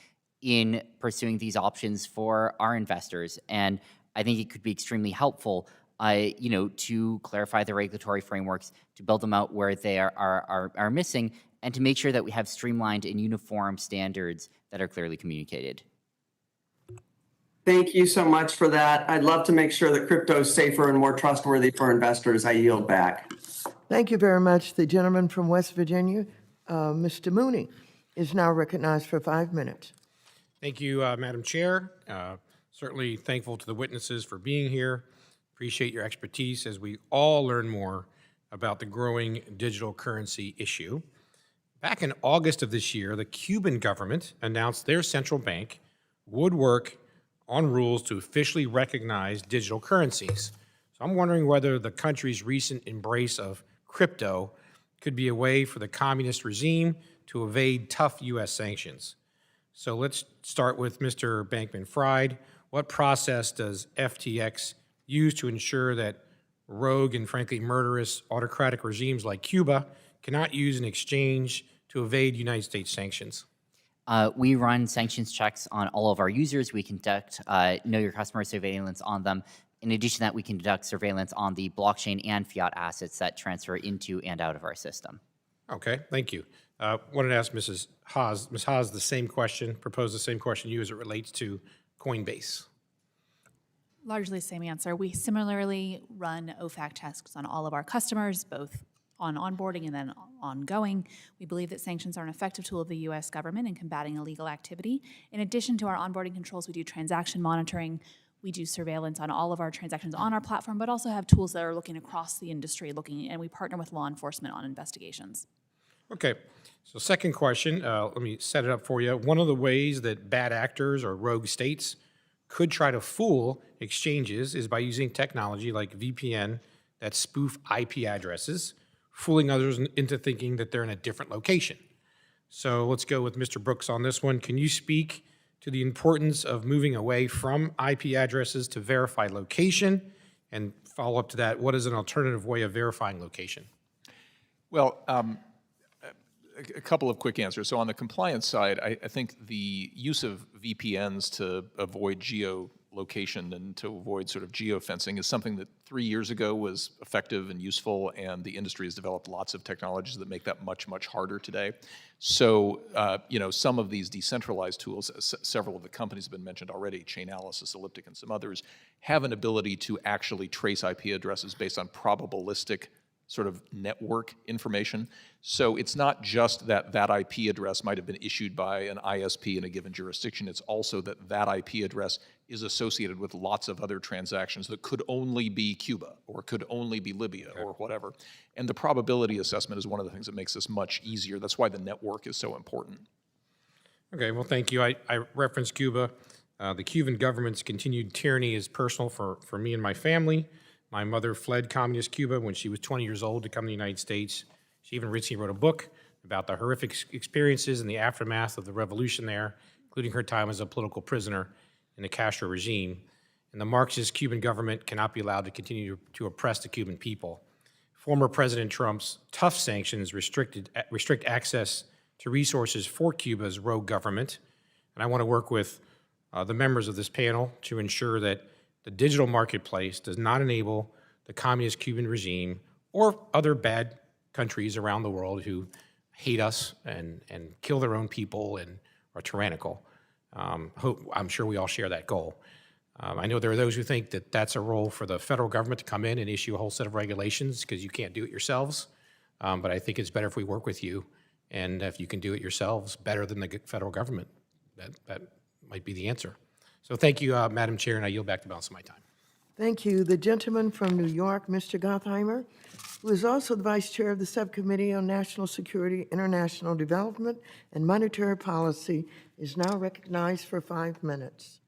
in pursuing these options for our investors? And I think it could be extremely helpful, to clarify the regulatory frameworks, to build them out where they are missing, and to make sure that we have streamlined and uniform standards that are clearly communicated. Thank you so much for that. I'd love to make sure that crypto is safer and more trustworthy for investors. I yield back. Thank you very much. The gentleman from West Virginia, Mr. Mooney, is now recognized for 5 minutes. Thank you, Madam Chair. Certainly thankful to the witnesses for being here. Appreciate your expertise as we all learn more about the growing digital currency issue. Back in August of this year, the Cuban government announced their central bank would work on rules to officially recognize digital currencies. So I'm wondering whether the country's recent embrace of crypto could be a way for the communist regime to evade tough U.S. sanctions. So let's start with Mr. Bankman-Fried. What process does FTX use to ensure that rogue and frankly murderous autocratic regimes like Cuba cannot use an exchange to evade United States sanctions? We run sanctions checks on all of our users. We conduct know your customer surveillance on them. In addition to that, we conduct surveillance on the blockchain and fiat assets that transfer into and out of our system. Okay, thank you. Wanted to ask Ms. Haas the same question, propose the same question to you as it relates to Coinbase. Largely the same answer. We similarly run OFAC tests on all of our customers, both on onboarding and then ongoing. We believe that sanctions are an effective tool of the U.S. government in combating illegal activity. In addition to our onboarding controls, we do transaction monitoring. We do surveillance on all of our transactions on our platform, but also have tools that are looking across the industry, and we partner with law enforcement on investigations. Okay, so second question, let me set it up for you. One of the ways that bad actors or rogue states could try to fool exchanges is by using technology like VPN that spoof IP addresses, fooling others into thinking that they're in a different location. So let's go with Mr. Brooks on this one. Can you speak to the importance of moving away from IP addresses to verified location? And follow up to that, what is an alternative way of verifying location? Well, a couple of quick answers. So on the compliance side, I think the use of VPNs to avoid geolocation and to avoid sort of geofencing is something that 3 years ago was effective and useful, and the industry has developed lots of technologies that make that much, much harder today. So, some of these decentralized tools, several of the companies have been mentioned already, Chainalysis, Elliptic, and some others, have an ability to actually trace IP addresses based on probabilistic sort of network information. So it's not just that that IP address might have been issued by an ISP in a given jurisdiction, it's also that that IP address is associated with lots of other transactions that could only be Cuba or could only be Libya or whatever. And the probability assessment is one of the things that makes this much easier. That's why the network is so important. Okay, well, thank you. I referenced Cuba. The Cuban government's continued tyranny is personal for me and my family. My mother fled communist Cuba when she was 20 years old to come to the United States. She even recently wrote a book about the horrific experiences and the aftermath of the revolution there, including her time as a political prisoner in the Castro regime. And the Marxist Cuban government cannot be allowed to continue to oppress the Cuban people. Former President Trump's tough sanctions restrict access to resources for Cuba's rogue government. And I want to work with the members of this panel to ensure that the digital marketplace does not enable the communist Cuban regime or other bad countries around the world who hate us and kill their own people and are tyrannical. I'm sure we all share that goal. I know there are those who think that that's a role for the federal government to come in and issue a whole set of regulations because you can't do it yourselves. But I think it's better if we work with you, and if you can do it yourselves better than the federal government, that might be the answer. So thank you, Madam Chair, and I yield back the balance of my time. Thank you. The gentleman from New York, Mr. Gottheimer, who is also the Vice Chair of the Subcommittee on National Security, International Development, and Monetary Policy, is now recognized for 5 minutes.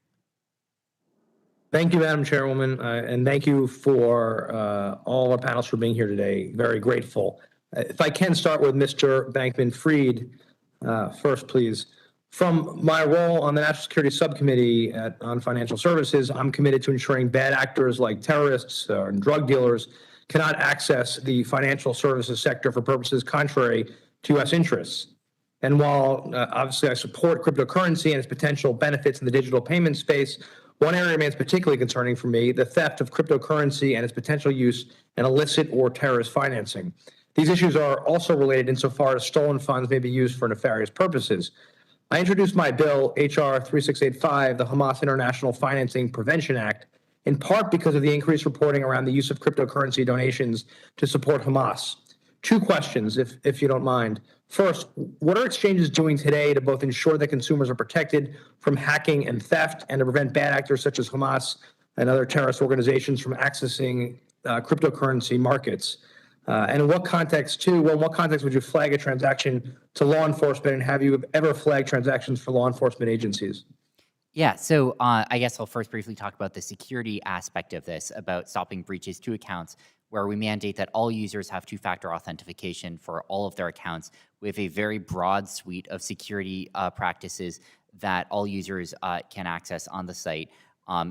Thank you, Madam Chairwoman, and thank you for all our panelists for being here today. Very grateful. If I can start with Mr. Bankman-Fried first, please. From my role on the National Security Subcommittee on Financial Services, I'm committed to ensuring bad actors like terrorists and drug dealers cannot access the financial services sector for purposes contrary to U.S. interests. And while obviously I support cryptocurrency and its potential benefits in the digital payment space, one area remains particularly concerning for me: the theft of cryptocurrency and its potential use in illicit or terrorist financing. These issues are also related insofar as stolen funds may be used for nefarious purposes. I introduced my bill, H.R. 3685, the Hamas International Financing Prevention Act, in part because of the increased reporting around the use of cryptocurrency donations to support Hamas. 2 questions, if you don't mind. First, what are exchanges doing today to both ensure that consumers are protected from hacking and theft and to prevent bad actors such as Hamas and other terrorist organizations from accessing cryptocurrency markets? And in what context, too, in what context would you flag a transaction to law enforcement, and have you ever flagged transactions for law enforcement agencies? Yeah, so I guess I'll first briefly talk about the security aspect of this, about stopping breaches to accounts, where we mandate that all users have 2-factor authentication for all of their accounts. We have a very broad suite of security practices that all users can access on the site,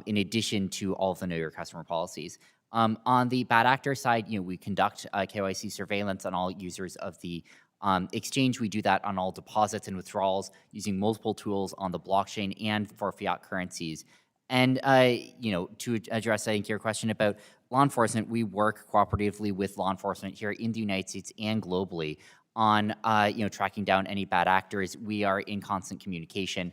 in addition to all of the Know Your Customer policies. On the bad actor side, we conduct KYC surveillance on all users of the exchange. We do that on all deposits and withdrawals using multiple tools on the blockchain and for fiat currencies. And, to address, I think, your question about law enforcement, we work cooperatively with law enforcement here in the United States and globally on, tracking down any bad actors. We are in constant communication.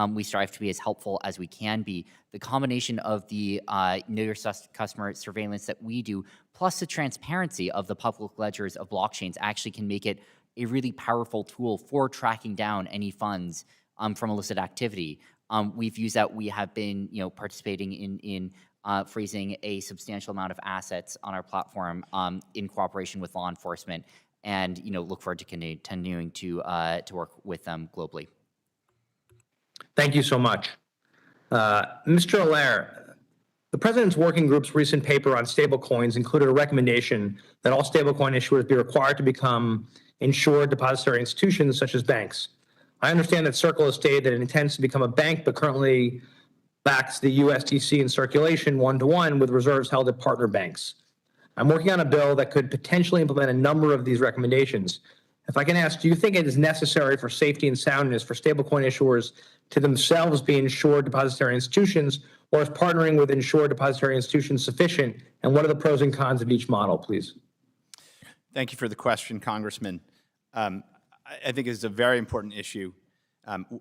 We strive to be as helpful as we can be. The combination of the Know Your Customer surveillance that we do, plus the transparency of the public ledgers of blockchains, actually can make it a really powerful tool for tracking down any funds from illicit activity. We've used that. We have been, participating in freezing a substantial amount of assets on our platform in cooperation with law enforcement, and look forward to continuing to work with them globally. Thank you so much. Mr. Allaire, the President's Working Group's recent paper on stablecoins included a recommendation that all stablecoin issuers be required to become insured depository institutions such as banks. I understand that Circle has stated that it intends to become a bank, but currently backs the USDC in circulation one-to-one with reserves held at partner banks. I'm working on a bill that could potentially implement a number of these recommendations. If I can ask, do you think it is necessary for safety and soundness for stablecoin issuers to themselves be insured depository institutions, or is partnering with insured depository institutions sufficient? And what are the pros and cons of each model, please? Thank you for the question, Congressman. I think it's a very important issue.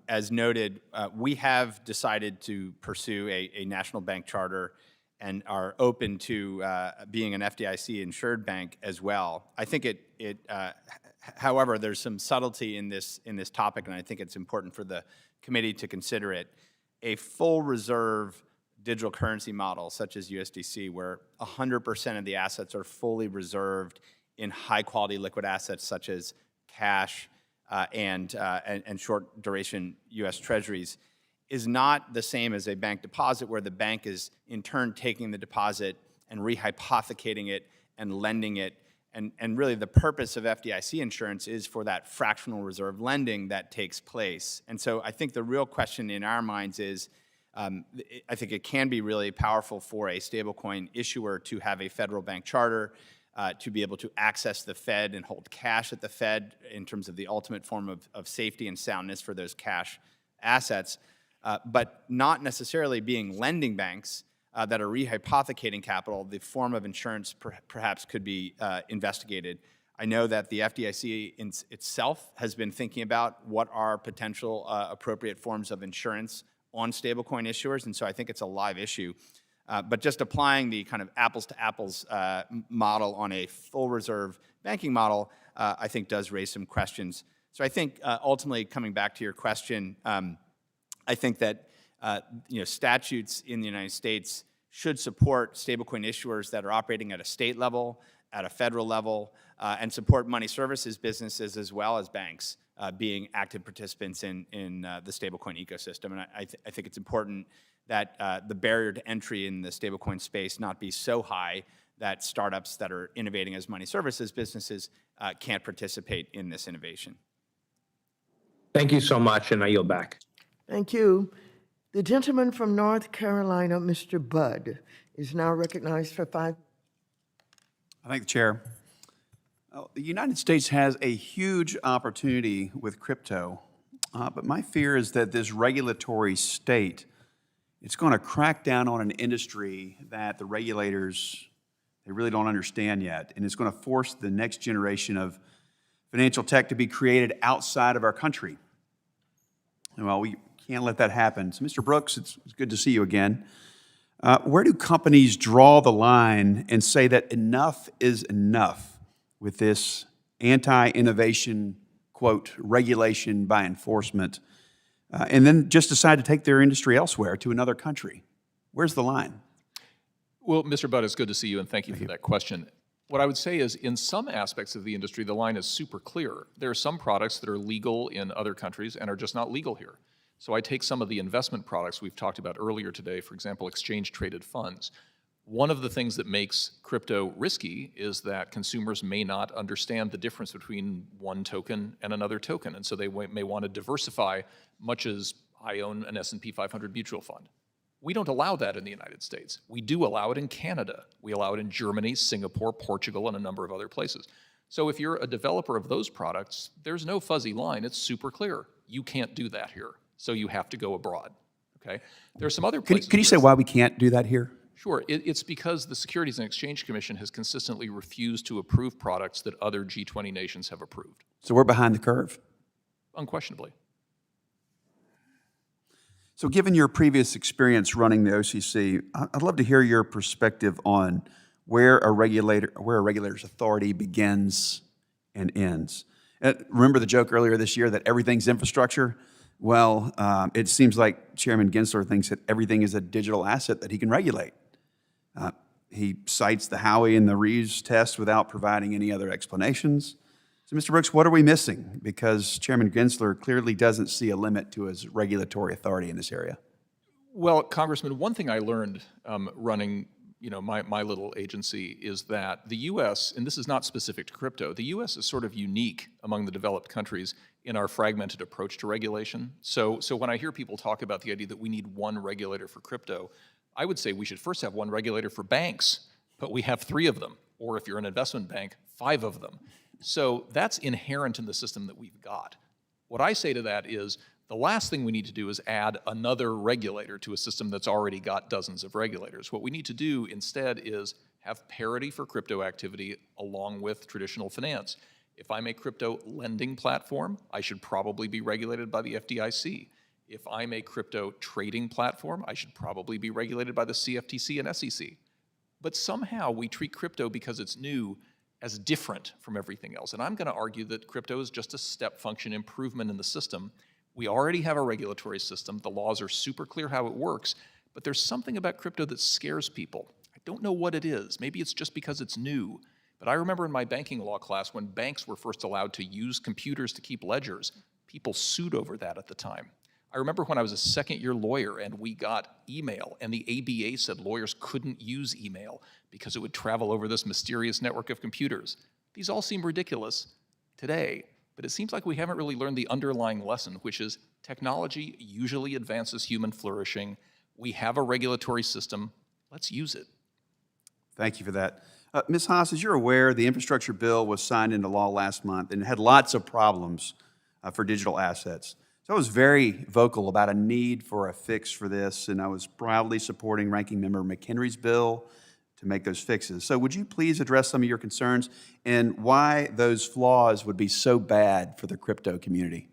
As noted, we have decided to pursue a national bank charter and are open to being an FDIC-insured bank as well. I think however, there's some subtlety in this topic, and I think it's important for the committee to consider it. A full reserve digital currency model, such as USDC, where 100% of the assets are fully reserved in high-quality liquid assets such as cash and short duration U.S. Treasuries, is not the same as a bank deposit, where the bank is in turn taking the deposit and rehypothecating it and lending it. And really the purpose of FDIC insurance is for that fractional reserve lending that takes place. And so I think the real question in our minds is, I think it can be really powerful for a stablecoin issuer to have a federal bank charter, to be able to access the Fed and hold cash at the Fed in terms of the ultimate form of safety and soundness for those cash assets, but not necessarily being lending banks that are rehypothecating capital. The form of insurance perhaps could be investigated. I know that the FDIC itself has been thinking about what are potential appropriate forms of insurance on stablecoin issuers, and so I think it's a live issue. But just applying the kind of apples-to-apples model on a full reserve banking model, I think does raise some questions. So I think ultimately, coming back to your question, I think that statutes in the United States should support stablecoin issuers that are operating at a state level, at a federal level, and support money services businesses as well as banks being active participants in the stablecoin ecosystem. And I think it's important that the barrier to entry in the stablecoin space not be so high that startups that are innovating as money services businesses can't participate in this innovation. Thank you so much, and I yield back. Thank you. The gentleman from North Carolina, Mr. Budd, is now recognized for 5 minutes. I thank the chair. The United States has a huge opportunity with crypto, but my fear is that this regulatory state, it's going to crack down on an industry that the regulators, they really don't understand yet, and it's going to force the next generation of financial tech to be created outside of our country. Well, we can't let that happen. So, Mr. Brooks, it's good to see you again. Where do companies draw the line and say that enough is enough with this anti-innovation, quote, regulation by enforcement, and then just decide to take their industry elsewhere to another country? Where's the line? Well, Mr. Budd, it's good to see you, and thank you for that question. What I would say is, in some aspects of the industry, the line is super clear. There are some products that are legal in other countries and are just not legal here. So I take some of the investment products we've talked about earlier today, for example, exchange-traded funds. One of the things that makes crypto risky is that consumers may not understand the difference between one token and another token, and so they may want to diversify, much as I own an S&P 500 mutual fund. We don't allow that in the United States. We do allow it in Canada. We allow it in Germany, Singapore, Portugal, and a number of other places. So if you're a developer of those products, there's no fuzzy line. It's super clear. You can't do that here. So you have to go abroad, okay? There are some other places. Can you say why we can't do that here? Sure. It's because the Securities and Exchange Commission has consistently refused to approve products that other G20 nations have approved. So we're behind the curve? Unquestionably. So given your previous experience running the OCC, I'd love to hear your perspective on where a regulator's authority begins and ends. Remember the joke earlier this year that everything's infrastructure? Well, it seems like Chairman Gensler thinks that everything is a digital asset that he can regulate. He cites the Howey and the Reeves test without providing any other explanations. So, Mr. Brooks, what are we missing? Because Chairman Gensler clearly doesn't see a limit to his regulatory authority in this area. Well, Congressman, one thing I learned running my little agency is that the U.S., and this is not specific to crypto, the U.S. is sort of unique among the developed countries in our fragmented approach to regulation. So when I hear people talk about the idea that we need one regulator for crypto, I would say we should first have one regulator for banks, but we have 3 of them, or if you're an investment bank, 5 of them. So that's inherent in the system that we've got. What I say to that is the last thing we need to do is add another regulator to a system that's already got dozens of regulators. What we need to do instead is have parity for crypto activity along with traditional finance. If I'm a crypto lending platform, I should probably be regulated by the FDIC. If I'm a crypto trading platform, I should probably be regulated by the CFTC and SEC. But somehow we treat crypto, because it's new, as different from everything else. And I'm going to argue that crypto is just a step function improvement in the system. We already have a regulatory system. The laws are super clear how it works, but there's something about crypto that scares people. I don't know what it is. Maybe it's just because it's new. But I remember in my banking law class when banks were first allowed to use computers to keep ledgers, people sued over that at the time. I remember when I was a second-year lawyer and we got email, and the ABA said lawyers couldn't use email because it would travel over this mysterious network of computers. These all seem ridiculous today, but it seems like we haven't really learned the underlying lesson, which is technology usually advances human flourishing. We have a regulatory system. Let's use it. Thank you for that. Ms. Haas, as you're aware, the infrastructure bill was signed into law last month and had lots of problems for digital assets. So I was very vocal about a need for a fix for this, and I was proudly supporting Ranking Member McHenry's bill to make those fixes. So would you please address some of your concerns and why those flaws would be so bad for the crypto community?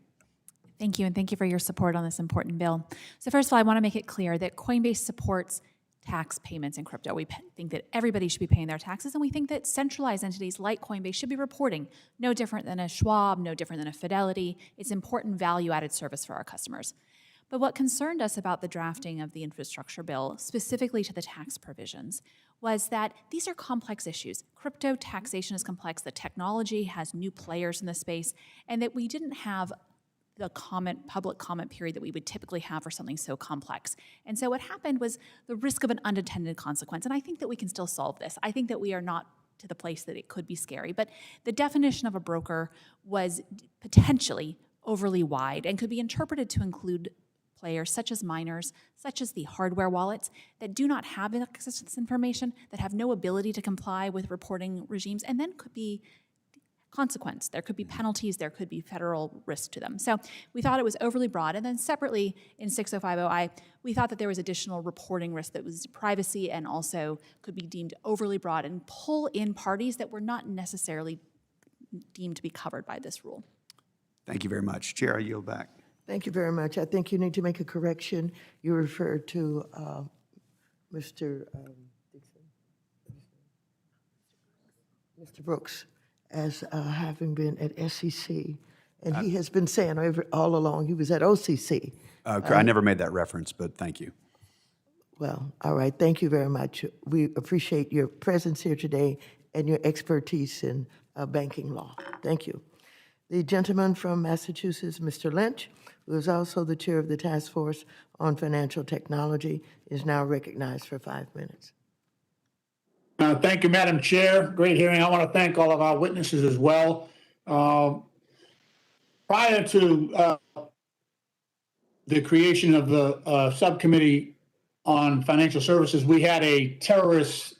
Thank you, and thank you for your support on this important bill. So first of all, I want to make it clear that Coinbase supports tax payments in crypto. We think that everybody should be paying their taxes, and we think that centralized entities like Coinbase should be reporting, no different than a Schwab, no different than a Fidelity. It's important value-added service for our customers. But what concerned us about the drafting of the infrastructure bill, specifically to the tax provisions, was that these are complex issues. Crypto taxation is complex, the technology has new players in the space, and that we didn't have the public comment period that we would typically have for something so complex. And so what happened was the risk of an unintended consequence. And I think that we can still solve this. I think that we are not to the place that it could be scary. But the definition of a broker was potentially overly wide and could be interpreted to include players such as miners, such as the hardware wallets that do not have access to this information, that have no ability to comply with reporting regimes, and then could be consequence. There could be penalties, there could be federal risk to them. So we thought it was overly broad. And then separately in 6050I, we thought that there was additional reporting risk that was privacy and also could be deemed overly broad and pull in parties that were not necessarily deemed to be covered by this rule. Thank you very much. Chair, I yield back. Thank you very much. I think you need to make a correction. You referred to Mr. Brooks as having been at SEC, and he has been saying all along he was at OCC. I never made that reference, but thank you. Well, all right. Thank you very much. We appreciate your presence here today and your expertise in banking law. Thank you. The gentleman from Massachusetts, Mr. Lynch, who is also the chair of the Task Force on Financial Technology, is now recognized for 5 minutes. Thank you, Madam Chair. Great hearing. I want to thank all of our witnesses as well. Prior to the creation of the subcommittee on financial services, we had a terrorist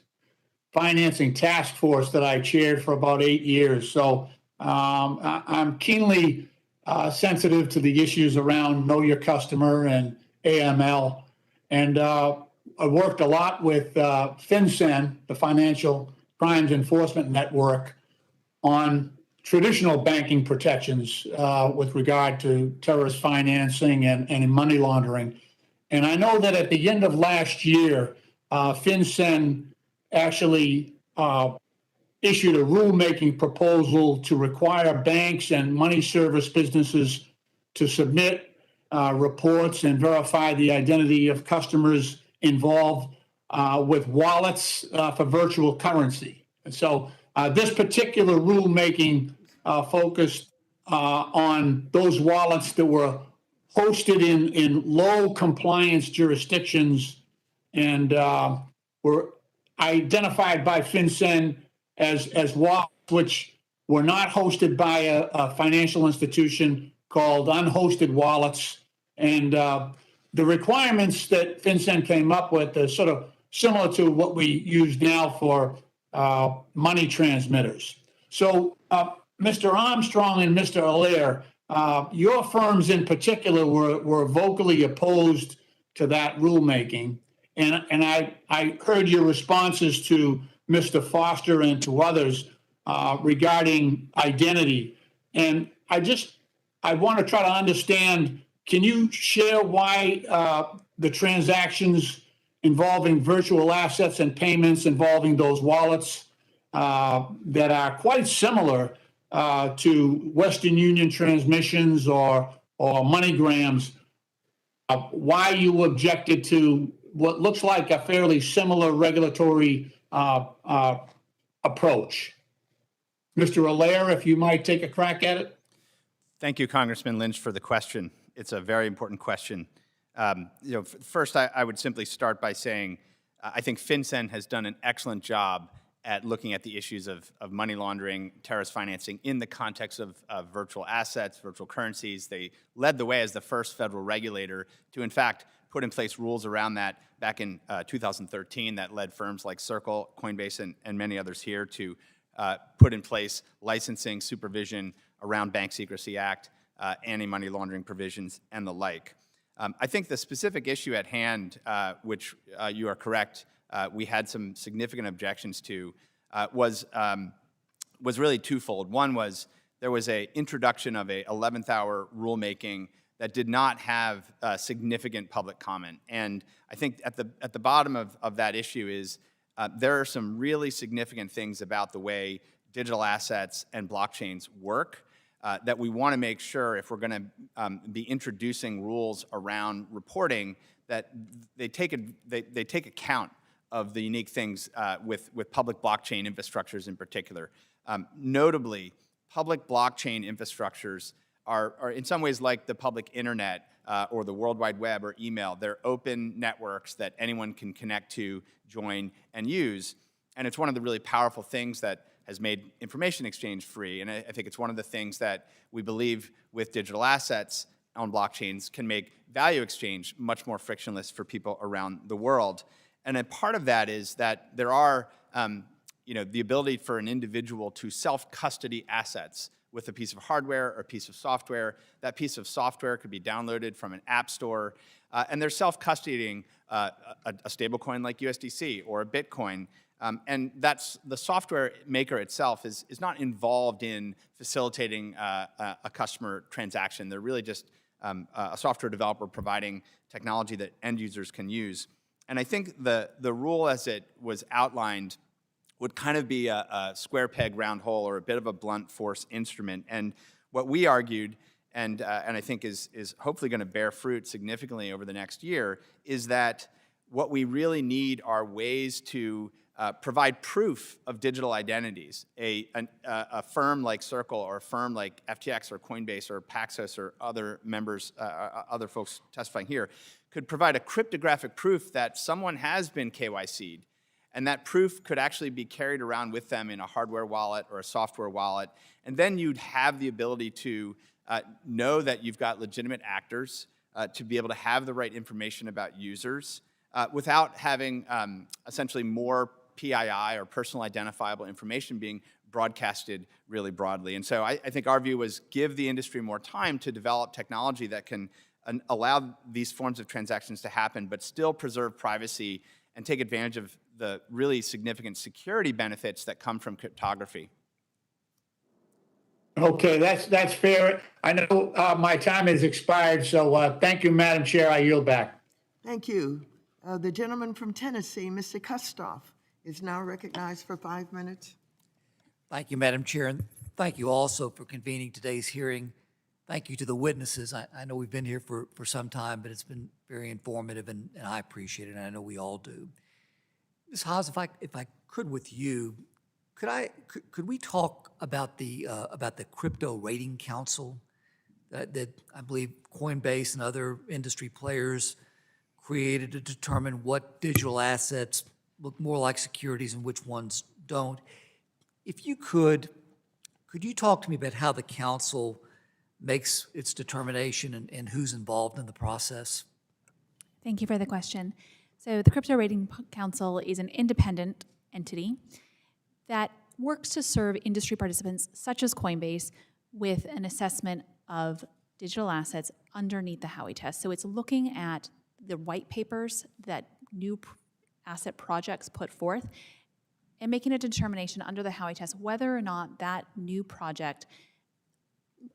financing task force that I chaired for about 8 years. So I'm keenly sensitive to the issues around Know Your Customer and AML. And I worked a lot with FinCEN, the Financial Crimes Enforcement Network, on traditional banking protections with regard to terrorist financing and money laundering. And I know that at the end of last year, FinCEN actually issued a rulemaking proposal to require banks and money service businesses to submit reports and verify the identity of customers involved with wallets for virtual currency. And so this particular rulemaking focused on those wallets that were hosted in low compliance jurisdictions and were identified by FinCEN as wallets which were not hosted by a financial institution, called unhosted wallets. And the requirements that FinCEN came up with are sort of similar to what we use now for money transmitters. So, Mr. Armstrong and Mr. Allaire, your firms in particular were vocally opposed to that rulemaking. And I heard your responses to Mr. Foster and to others regarding identity. And I want to try to understand, can you share why the transactions involving virtual assets and payments involving those wallets that are quite similar to Western Union transmissions or MoneyGrams, why you objected to what looks like a fairly similar regulatory approach? Mr. Allaire, if you might take a crack at it. Thank you, Congressman Lynch, for the question. It's a very important question. First, I would simply start by saying I think FinCEN has done an excellent job at looking at the issues of money laundering, terrorist financing in the context of virtual assets, virtual currencies. They led the way as the first federal regulator to, in fact, put in place rules around that back in 2013 that led firms like Circle, Coinbase, and many others here to put in place licensing, supervision around Bank Secrecy Act, anti-money laundering provisions, and the like. I think the specific issue at hand, which you are correct, we had some significant objections to, was really twofold. One was there was an introduction of a 11th hour rulemaking that did not have significant public comment. And I think at the bottom of that issue is there are some really significant things about the way digital assets and blockchains work that we want to make sure, if we're going to be introducing rules around reporting, that they take account of the unique things with public blockchain infrastructures in particular. Notably, public blockchain infrastructures are in some ways like the public internet or the World Wide Web or email. They're open networks that anyone can connect to, join, and use. And it's one of the really powerful things that has made information exchange free. And I think it's one of the things that we believe with digital assets on blockchains can make value exchange much more frictionless for people around the world. And a part of that is that there are the ability for an individual to self-custody assets with a piece of hardware or a piece of software. That piece of software could be downloaded from an app store, and they're self-custodying a stablecoin like USDC or a Bitcoin. And that's the software maker itself is not involved in facilitating a customer transaction. They're really just a software developer providing technology that end users can use. And I think the rule as it was outlined would kind of be a square peg, round hole, or a bit of a blunt force instrument. And what we argued, and I think is hopefully going to bear fruit significantly over the next year, is that what we really need are ways to provide proof of digital identities. A firm like Circle or a firm like FTX or Coinbase or Paxos or other members, other folks testifying here, could provide a cryptographic proof that someone has been KYC'd. And that proof could actually be carried around with them in a hardware wallet or a software wallet. And then you'd have the ability to know that you've got legitimate actors, to be able to have the right information about users without having essentially more PII or personal identifiable information being broadcasted really broadly. And so I think our view was give the industry more time to develop technology that can allow these forms of transactions to happen, but still preserve privacy and take advantage of the really significant security benefits that come from cryptography. Okay, that's fair. I know my time has expired, so thank you, Madam Chair. I yield back. Thank you. The gentleman from Tennessee, Mr. Kustoff, is now recognized for 5 minutes. Thank you, Madam Chair, and thank you also for convening today's hearing. Thank you to the witnesses. I know we've been here for some time, but it's been very informative, and I appreciate it, and I know we all do. Ms. Haas, if I could with you, could we talk about the Crypto Rating Council that I believe Coinbase and other industry players created to determine what digital assets look more like securities and which ones don't. If you could you talk to me about how the council makes its determination and who's involved in the process? Thank you for the question. So the Crypto Rating Council is an independent entity that works to serve industry participants such as Coinbase with an assessment of digital assets underneath the Howey test. So it's looking at the white papers that new asset projects put forth and making a determination under the Howey test whether or not that new project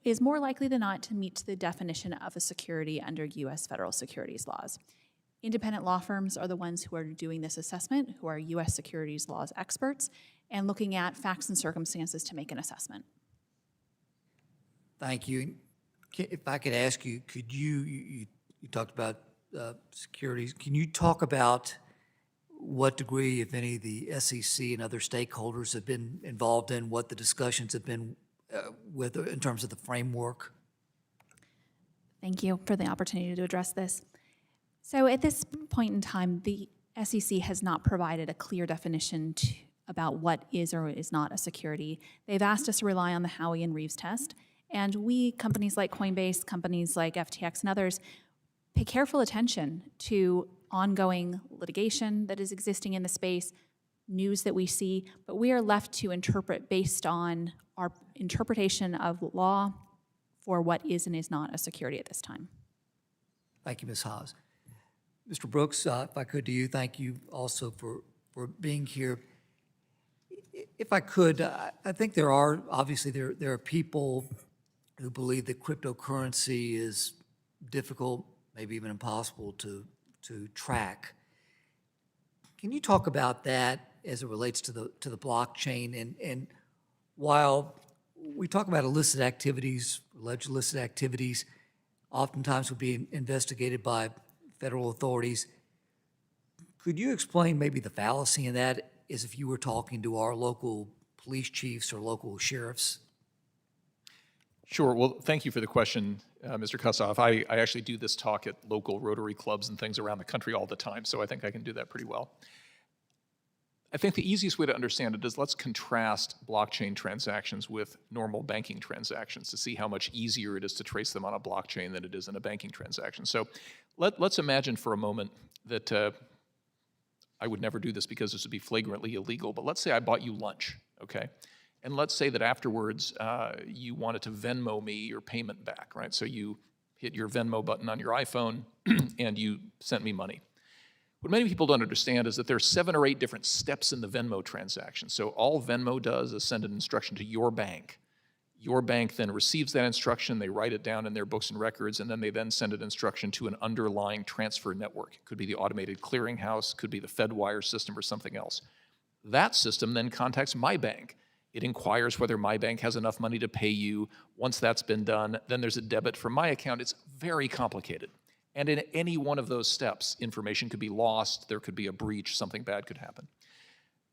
is more likely than not to meet the definition of a security under U.S. federal securities laws. Independent law firms are the ones who are doing this assessment, who are U.S. securities laws experts, and looking at facts and circumstances to make an assessment. Thank you. If I could ask you, could you talked about securities, can you talk about what degree, if any, the SEC and other stakeholders have been involved in, what the discussions have been with in terms of the framework? Thank you for the opportunity to address this. So at this point in time, the SEC has not provided a clear definition about what is or is not a security. They've asked us to rely on the Howey and Reeves test, and we, companies like Coinbase, companies like FTX and others, pay careful attention to ongoing litigation that is existing in the space, news that we see, but we are left to interpret based on our interpretation of law for what is and is not a security at this time. Thank you, Ms. Haas. Mr. Brooks, if I could to you, thank you also for being here. If I could, I think there are, obviously there are people who believe that cryptocurrency is difficult, maybe even impossible to track. Can you talk about that as it relates to the blockchain? And while we talk about illicit activities, alleged illicit activities, oftentimes would be investigated by federal authorities, could you explain maybe the fallacy in that as if you were talking to our local police chiefs or local sheriffs? Sure. Well, thank you for the question, Mr. Kussoff. I actually do this talk at local Rotary clubs and things around the country all the time, so I think I can do that pretty well. I think the easiest way to understand it is let's contrast blockchain transactions with normal banking transactions to see how much easier it is to trace them on a blockchain than it is in a banking transaction. So let's imagine for a moment that I would never do this because this would be flagrantly illegal, but let's say I bought you lunch, okay? And let's say that afterwards you wanted to Venmo me your payment back, right? So you hit your Venmo button on your iPhone and you sent me money. What many people don't understand is that there are 7 or 8 different steps in the Venmo transaction. So all Venmo does is send an instruction to your bank. Your bank then receives that instruction, they write it down in their books and records, and then they then send an instruction to an underlying transfer network. It could be the automated clearinghouse, could be the Fedwire system or something else. That system then contacts my bank. It inquires whether my bank has enough money to pay you. Once that's been done, then there's a debit from my account. It's very complicated. And in any one of those steps, information could be lost, there could be a breach, something bad could happen.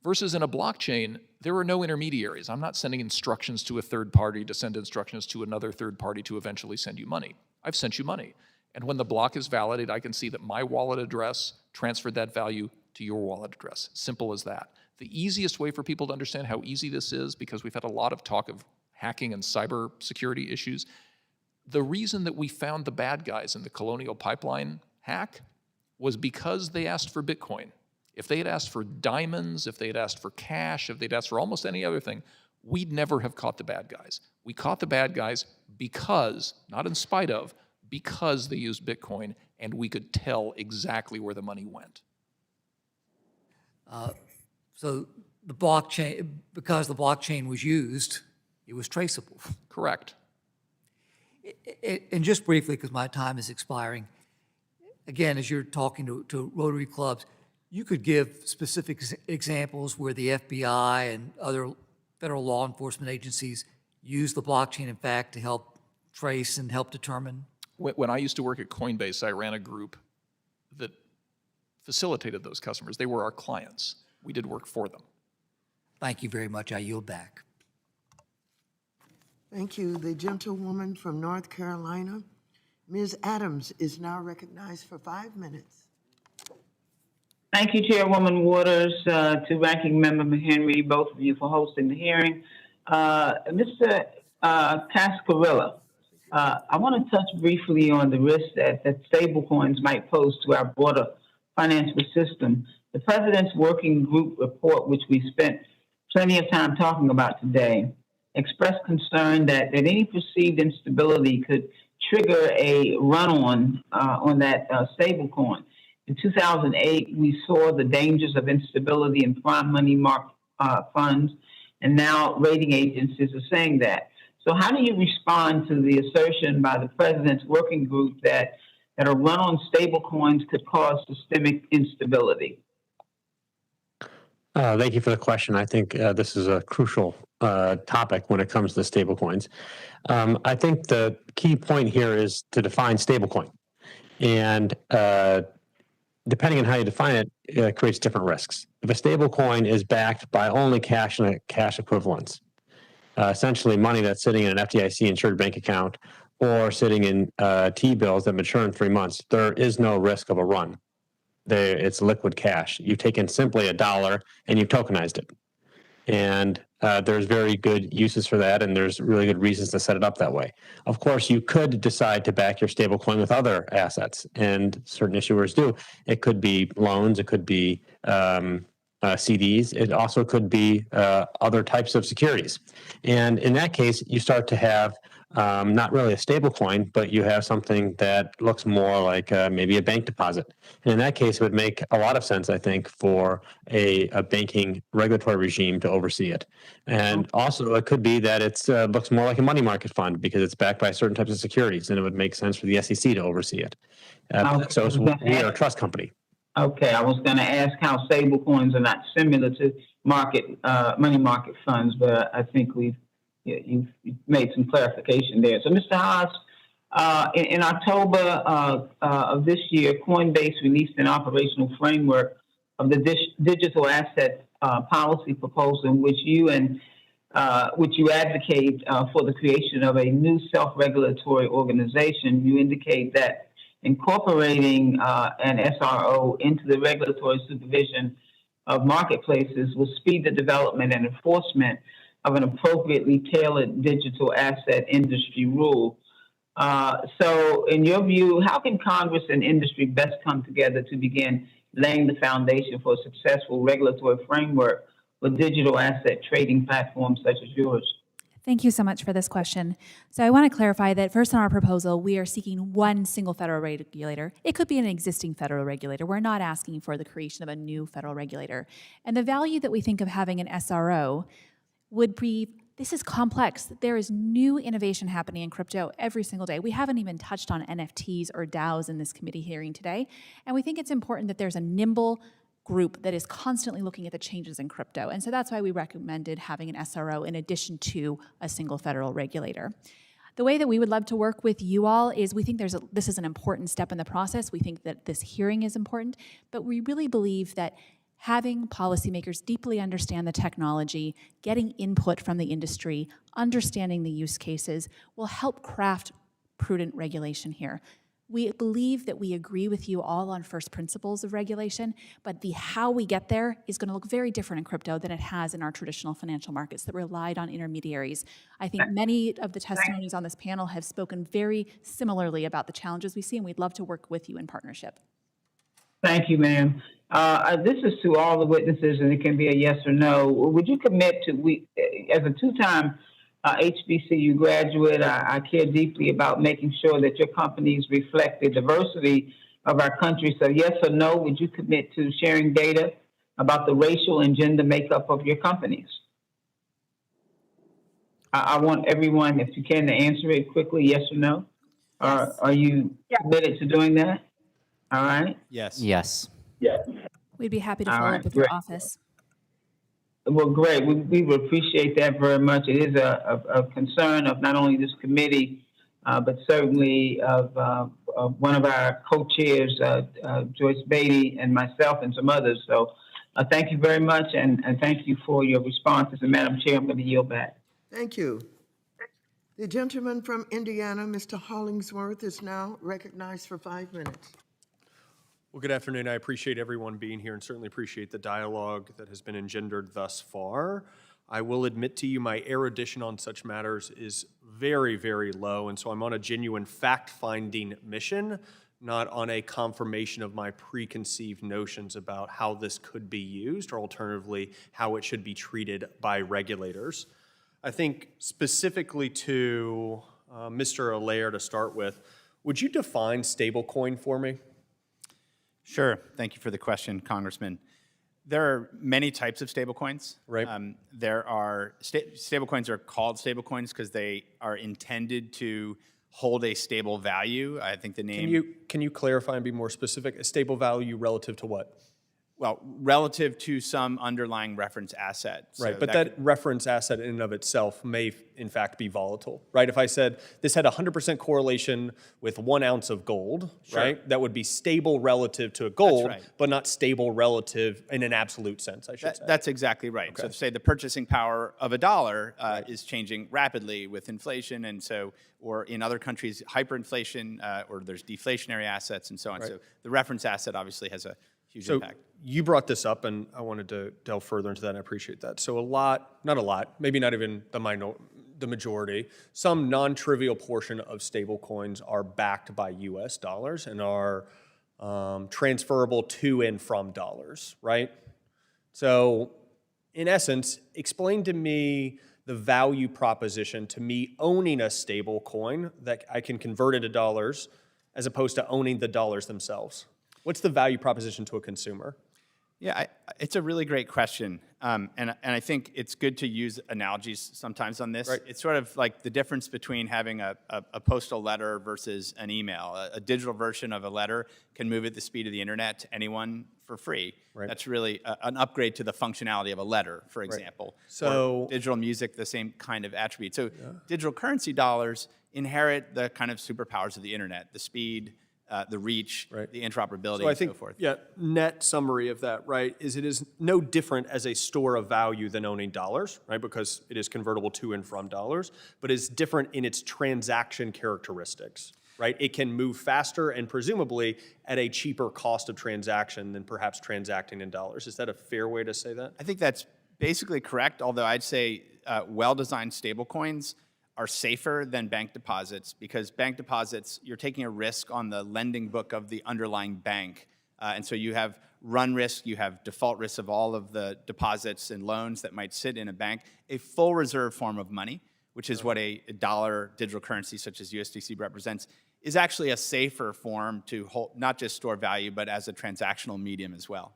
Versus in a blockchain, there are no intermediaries. I'm not sending instructions to a third party to send instructions to another third party to eventually send you money. I've sent you money. And when the block is validated, I can see that my wallet address transferred that value to your wallet address. Simple as that. The easiest way for people to understand how easy this is, because we've had a lot of talk of hacking and cyber security issues, the reason that we found the bad guys in the Colonial Pipeline hack was because they asked for Bitcoin. If they had asked for diamonds, if they had asked for cash, if they'd asked for almost any other thing, we'd never have caught the bad guys. We caught the bad guys because, not in spite of, because they used Bitcoin and we could tell exactly where the money went. So the blockchain, because the blockchain was used, it was traceable. Correct. And just briefly, because my time is expiring, again, as you're talking to Rotary clubs, you could give specific examples where the FBI and other federal law enforcement agencies use the blockchain, in fact, to help trace and help determine? When I used to work at Coinbase, I ran a group that facilitated those customers. They were our clients. We did work for them. Thank you very much. I yield back. Thank you. The gentlewoman from North Carolina, Ms. Adams, is now recognized for 5 minutes. Thank you, Chairwoman Waters, to Ranking Member McHenry, both of you for hosting the hearing. Mr. Cascarilla, I want to touch briefly on the risk that stablecoins might pose to our broader financial system. The President's Working Group report, which we spent plenty of time talking about today, expressed concern that any perceived instability could trigger a run-on on that stablecoin. In 2008, we saw the dangers of instability in prime money market funds, and now rating agencies are saying that. So how do you respond to the assertion by the President's Working Group that a run on stablecoins could cause systemic instability? Thank you for the question. I think this is a crucial topic when it comes to stablecoins. I think the key point here is to define stablecoin. And depending on how you define it, it creates different risks. If a stablecoin is backed by only cash and cash equivalents, essentially money that's sitting in an FDIC-insured bank account or sitting in T-bills that mature in 3 months, there is no risk of a run. It's liquid cash. You've taken simply $1 and you've tokenized it. And there's very good uses for that, and there's really good reasons to set it up that way. Of course, you could decide to back your stablecoin with other assets, and certain issuers do. It could be loans, it could be CDs, it also could be other types of securities. And in that case, you start to have not really a stable coin, but you have something that looks more like maybe a bank deposit. And in that case, it would make a lot of sense, I think, for a banking regulatory regime to oversee it. And also, it could be that it looks more like a money market fund because it's backed by certain types of securities, and it would make sense for the SEC to oversee it. So we are a trust company. Okay, I was going to ask how stable coins are not similar to money market funds, but I think you've made some clarification there. So, Mr. Haas, in October of this year, Coinbase released an operational framework of the digital asset policy proposal in which you advocate for the creation of a new self-regulatory organization. You indicate that incorporating an SRO into the regulatory supervision of marketplaces will speed the development and enforcement of an appropriately tailored digital asset industry rule. So in your view, how can Congress and industry best come together to begin laying the foundation for a successful regulatory framework for digital asset trading platforms such as yours? Thank you so much for this question. So I want to clarify that first in our proposal, we are seeking one single federal regulator. It could be an existing federal regulator. We're not asking for the creation of a new federal regulator. And the value that we think of having an SRO would be, this is complex. There is new innovation happening in crypto every single day. We haven't even touched on NFTs or DAOs in this committee hearing today. And we think it's important that there's a nimble group that is constantly looking at the changes in crypto. And so that's why we recommended having an SRO in addition to a single federal regulator. The way that we would love to work with you all is we think this is an important step in the process. We think that this hearing is important, but we really believe that having policymakers deeply understand the technology, getting input from the industry, understanding the use cases will help craft prudent regulation here. We believe that we agree with you all on first principles of regulation, but the how we get there is going to look very different in crypto than it has in our traditional financial markets that relied on intermediaries. I think many of the testimonies on this panel have spoken very similarly about the challenges we see, and we'd love to work with you in partnership. Thank you, ma'am. This is to all the witnesses, and it can be a yes or no. Would you commit to, as a two-time HBCU graduate, I care deeply about making sure that your companies reflect the diversity of our country. So yes or no, would you commit to sharing data about the racial and gender makeup of your companies? I want everyone, if you can, to answer it quickly, yes or no. Yes. Are you committed to doing that? All right. Yes. Yes. Yeah. We'd be happy to follow up with your office. Well, great. We would appreciate that very much. It is a concern of not only this committee, but certainly of one of our co-chairs, Joyce Beatty, and myself, and some others. So thank you very much, and thank you for your responses. And Madam Chair, I'm going to yield back. Thank you. The gentleman from Indiana, Mr. Hollingsworth, is now recognized for 5 minutes. Well, good afternoon. I appreciate everyone being here and certainly appreciate the dialogue that has been engendered thus far. I will admit to you my erudition on such matters is very, very low, and so I'm on a genuine fact-finding mission, not on a confirmation of my preconceived notions about how this could be used, or alternatively, how it should be treated by regulators. I think specifically to Mr. Allaire to start with, would you define stablecoin for me? Sure. Thank you for the question, Congressman. There are many types of stablecoins. Right. There are stablecoins are called stablecoins because they are intended to hold a stable value. I think the name. Can you clarify and be more specific? A stable value relative to what? Well, relative to some underlying reference asset. Right, but that reference asset in and of itself may, in fact, be volatile, right? If I said this had 100% correlation with 1 ounce of gold, Sure. right? That would be stable relative to gold, right. but not stable relative in an absolute sense, I should say. That's exactly right. Okay. So say the purchasing power of a dollar is changing rapidly with inflation, and so, or in other countries, hyperinflation, or there's deflationary assets and so on. Right. So the reference asset obviously has a huge So impact. you brought this up, and I wanted to delve further into that, and I appreciate that. So not a lot, maybe not even the majority, some non-trivial portion of stable coins are backed by US dollars and are transferable to and from dollars, right? So in essence, explain to me the value proposition to me owning a stable coin that I can convert into dollars as opposed to owning the dollars themselves. What's the value proposition to a consumer? Yeah, it's a really great question, and I think it's good to use analogies sometimes on this. Right. It's sort of like the difference between having a postal letter versus an email. A digital version of a letter can move at the speed of the internet to anyone for free. Right. That's really an upgrade to the functionality of a letter, for example. So or digital music, the same kind of attribute. So digital currency dollars inherit the kind of superpowers of the internet, the speed, the reach, the interoperability, So I and think, so forth. yeah, net summary of that, right, is it is no different as a store of value than owning dollars, right, because it is convertible to and from dollars, but is different in its transaction characteristics, right? It can move faster and presumably at a cheaper cost of transaction than perhaps transacting in dollars. Is that a fair way to say that? I think that's basically correct, although I'd say well-designed stablecoins are safer than bank deposits because bank deposits, you're taking a risk on the lending book of the underlying bank. And so you have run risk, you have default risk of all of the deposits and loans that might sit in a bank. A full reserve form of money, which is what a dollar digital currency such as USDC represents, is actually a safer form to hold, not just store value, but as a transactional medium as well.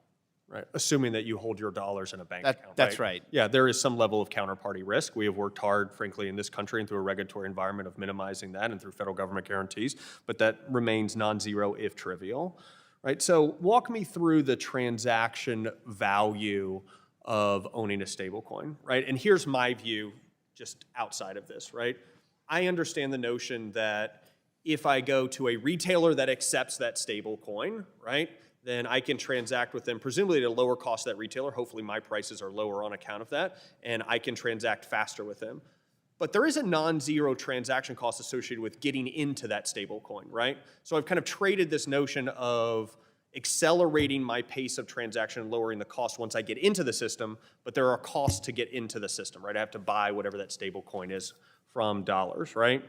Right, assuming that you hold your dollars in a bank account. That's right. Yeah, there is some level of counterparty risk. We have worked hard, frankly, in this country and through a regulatory environment of minimizing that and through federal government guarantees, but that remains non-zero if trivial, right? So walk me through the transaction value of owning a stablecoin, right? And here's my view just outside of this, right? I understand the notion that if I go to a retailer that accepts that stablecoin, right, then I can transact with them, presumably at a lower cost to that retailer. Hopefully my prices are lower on account of that, and I can transact faster with them. But there is a non-zero transaction cost associated with getting into that stable coin, right? So I've kind of traded this notion of accelerating my pace of transaction and lowering the cost once I get into the system, but there are costs to get into the system, right? I have to buy whatever that stable coin is from dollars, right?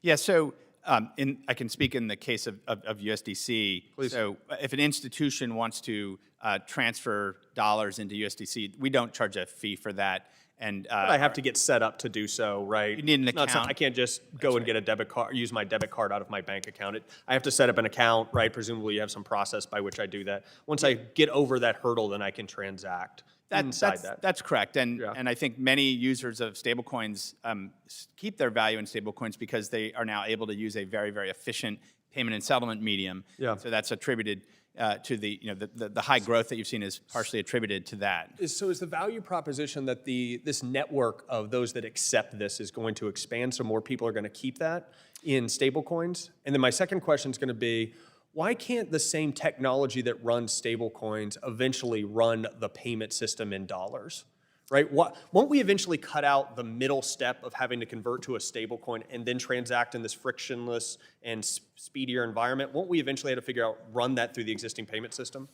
Yeah, so I can speak in the case of USDC. Please. So if an institution wants to transfer dollars into USDC, we don't charge a fee for that. And but I have to get set up to do so, right? You need an It's not account. I can't just go and get a debit card, use my debit card out of my bank account. I have to set up an account, right? Presumably you have some process by which I do that. Once I get over that hurdle, then I can transact inside that. That's correct. And I think many users of stablecoins keep their value in stablecoins because they are now able to use a very, very efficient payment and settlement medium. Yeah. So that's attributed to the high growth that you've seen is partially attributed to that. So is the value proposition that this network of those that accept this is going to expand, so more people are going to keep that in stablecoins? And then my second question is going to be, why can't the same technology that runs stablecoins eventually run the payment system in dollars? right? Won't we eventually cut out the middle step of having to convert to a stablecoin and then transact in this frictionless and speedier environment? Won't we eventually have to figure out, run that through the existing payment system?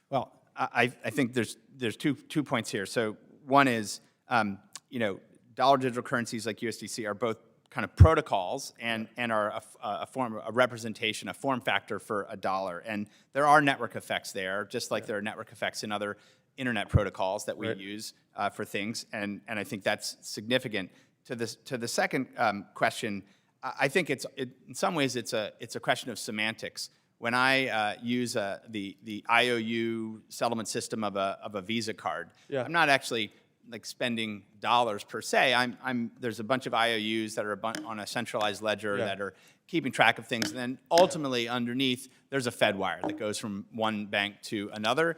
Well, I think there's two points here. So one is, dollar digital currencies like USDC are both kind of protocols and are a representation, a form factor for a dollar. And there are network effects there, just like there are network effects in other internet protocols that we use for things. And I think that's significant. To the second question, I think in some ways it's a question of semantics. When I use the IOU settlement system of a Visa card, I'm not actually like spending dollars per se. There's a bunch of IOUs that are on a centralized ledger that are keeping track of things, and then ultimately underneath there's a Fed wire that goes from one bank to another.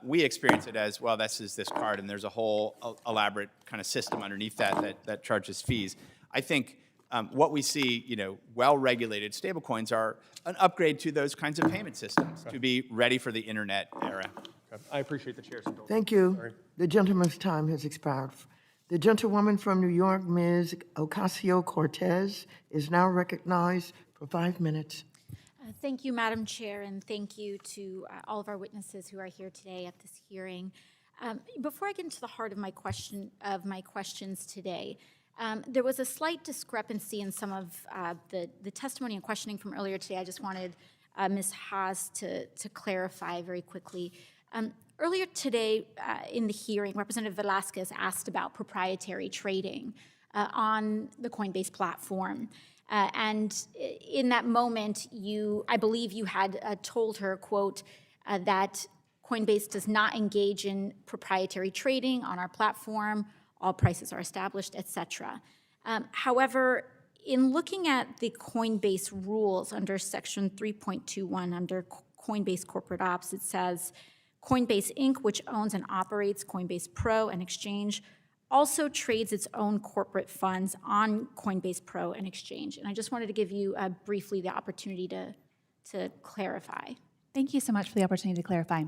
We experience it as, well, this is this card, and there's a whole elaborate kind of system underneath that charges fees. I think what we see, well-regulated stablecoins are an upgrade to those kinds of payment systems to be ready for the internet era. I appreciate the chair's indulgence. Thank you. Sorry. The gentleman's time has expired. The gentlewoman from New York, Ms. Ocasio-Cortez, is now recognized for 5 minutes. Thank you, Madam Chair, and thank you to all of our witnesses who are here today at this hearing. Before I get into the heart of my questions today, there was a slight discrepancy in some of the testimony and questioning from earlier today. I just wanted Ms. Haas to clarify very quickly. Earlier today in the hearing, Representative Velasquez asked about proprietary trading on the Coinbase platform. And in that moment, I believe you had told her, quote, that Coinbase does not engage in proprietary trading on our platform. All prices are established, et cetera. However, in looking at the Coinbase rules under Section 3.21 under Coinbase Corporate Ops, it says, Coinbase Inc., which owns and operates Coinbase Pro and Exchange, also trades its own corporate funds on Coinbase Pro and Exchange. And I just wanted to give you briefly the opportunity to clarify. Thank you so much for the opportunity to clarify.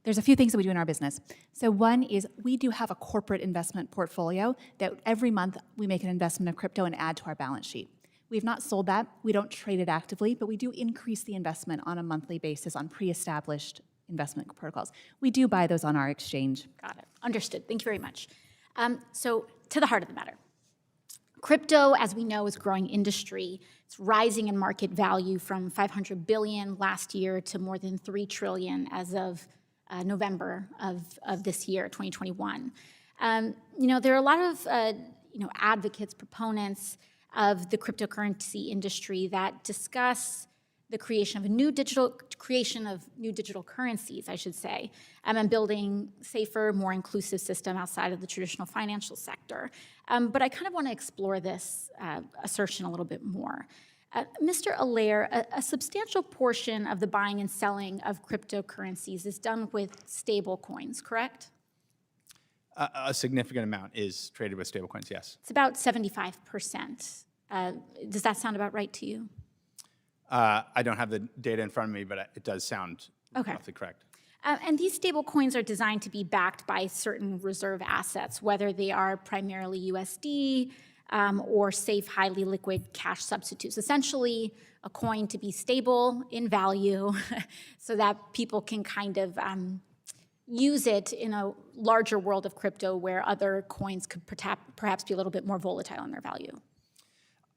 There's a few things that we do in our business. So one is we do have a corporate investment portfolio that every month we make an investment of crypto and add to our balance sheet. We've not sold that. We don't trade it actively, but we do increase the investment on a monthly basis on pre-established investment protocols. We do buy those on our exchange. Got it. Understood. Thank you very much. So to the heart of the matter. Crypto, as we know, is a growing industry. It's rising in market value from $500 billion last year to more than $3 trillion as of November of this year, 2021. There are a lot of advocates, proponents of the cryptocurrency industry that discuss the creation of new digital currencies, I should say, and building safer, more inclusive system outside of the traditional financial sector. But I kind of want to explore this assertion a little bit more. Mr. Allaire, a substantial portion of the buying and selling of cryptocurrencies is done with stable coins, correct? A significant amount is traded with stablecoins, yes. It's about 75%. Does that sound about right to you? I don't have the data in front of me, but it does sound roughly correct. And these stable coins are designed to be backed by certain reserve assets, whether they are primarily USD or safe, highly liquid cash substitutes. Essentially, a coin to be stable in value so that people can kind of use it in a larger world of crypto where other coins could perhaps be a little bit more volatile in their value.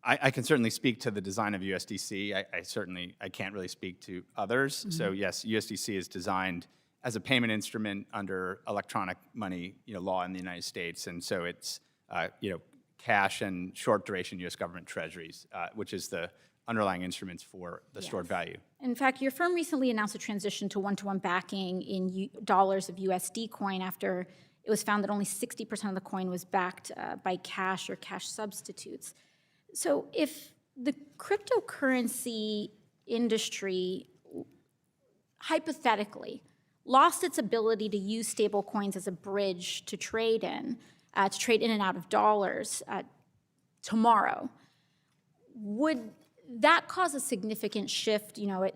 I can certainly speak to the design of USDC. I can't really speak to others. Mm-hmm. So yes, USDC is designed as a payment instrument under electronic money law in the United States. And so it's cash and short duration US government treasuries, which is the underlying instruments for the stored value. In fact, your firm recently announced a transition to one-to-one backing in dollars of USD coin after it was found that only 60% of the coin was backed by cash or cash substitutes. So if the cryptocurrency industry, hypothetically, lost its ability to use stable coins as a bridge to trade in and out of dollars tomorrow, would that cause a significant shift? It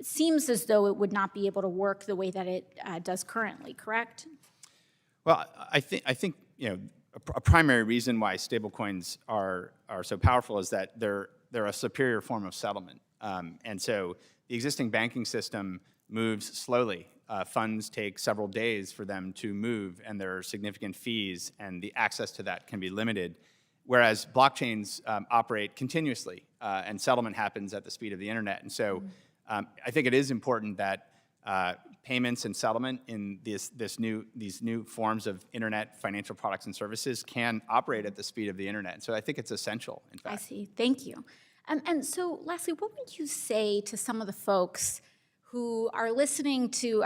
seems as though it would not be able to work the way that it does currently, correct? Well, I think a primary reason why stablecoins are so powerful is that they're a superior form of settlement. And so the existing banking system moves slowly. Funds take several days for them to move, and there are significant fees, and the access to that can be limited. Whereas blockchains operate continuously, and settlement happens at the speed of the internet. And so I think it is important that payments and settlement in these new forms of internet financial products and services can operate at the speed of the internet. And so I think it's essential, in fact. I see. Thank you. And so lastly, what would you say to some of the folks who are listening to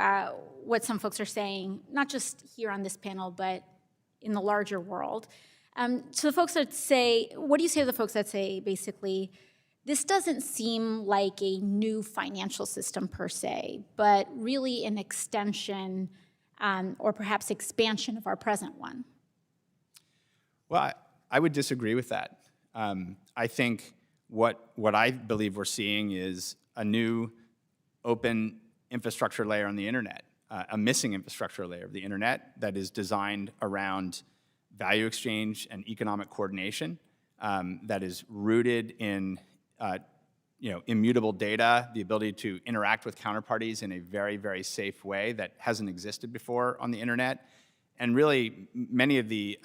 what some folks are saying, not just here on this panel, but in the larger world? So the folks that say, what do you say to the folks that say, basically, this doesn't seem like a new financial system per se, but really an extension or perhaps expansion of our present one? Well, I would disagree with that. I think what I believe we're seeing is a new open infrastructure layer on the internet, a missing infrastructure layer of the internet that is designed around value exchange and economic coordination, that is rooted in immutable data, the ability to interact with counterparties in a very, very safe way that hasn't existed before on the internet. And really, many of the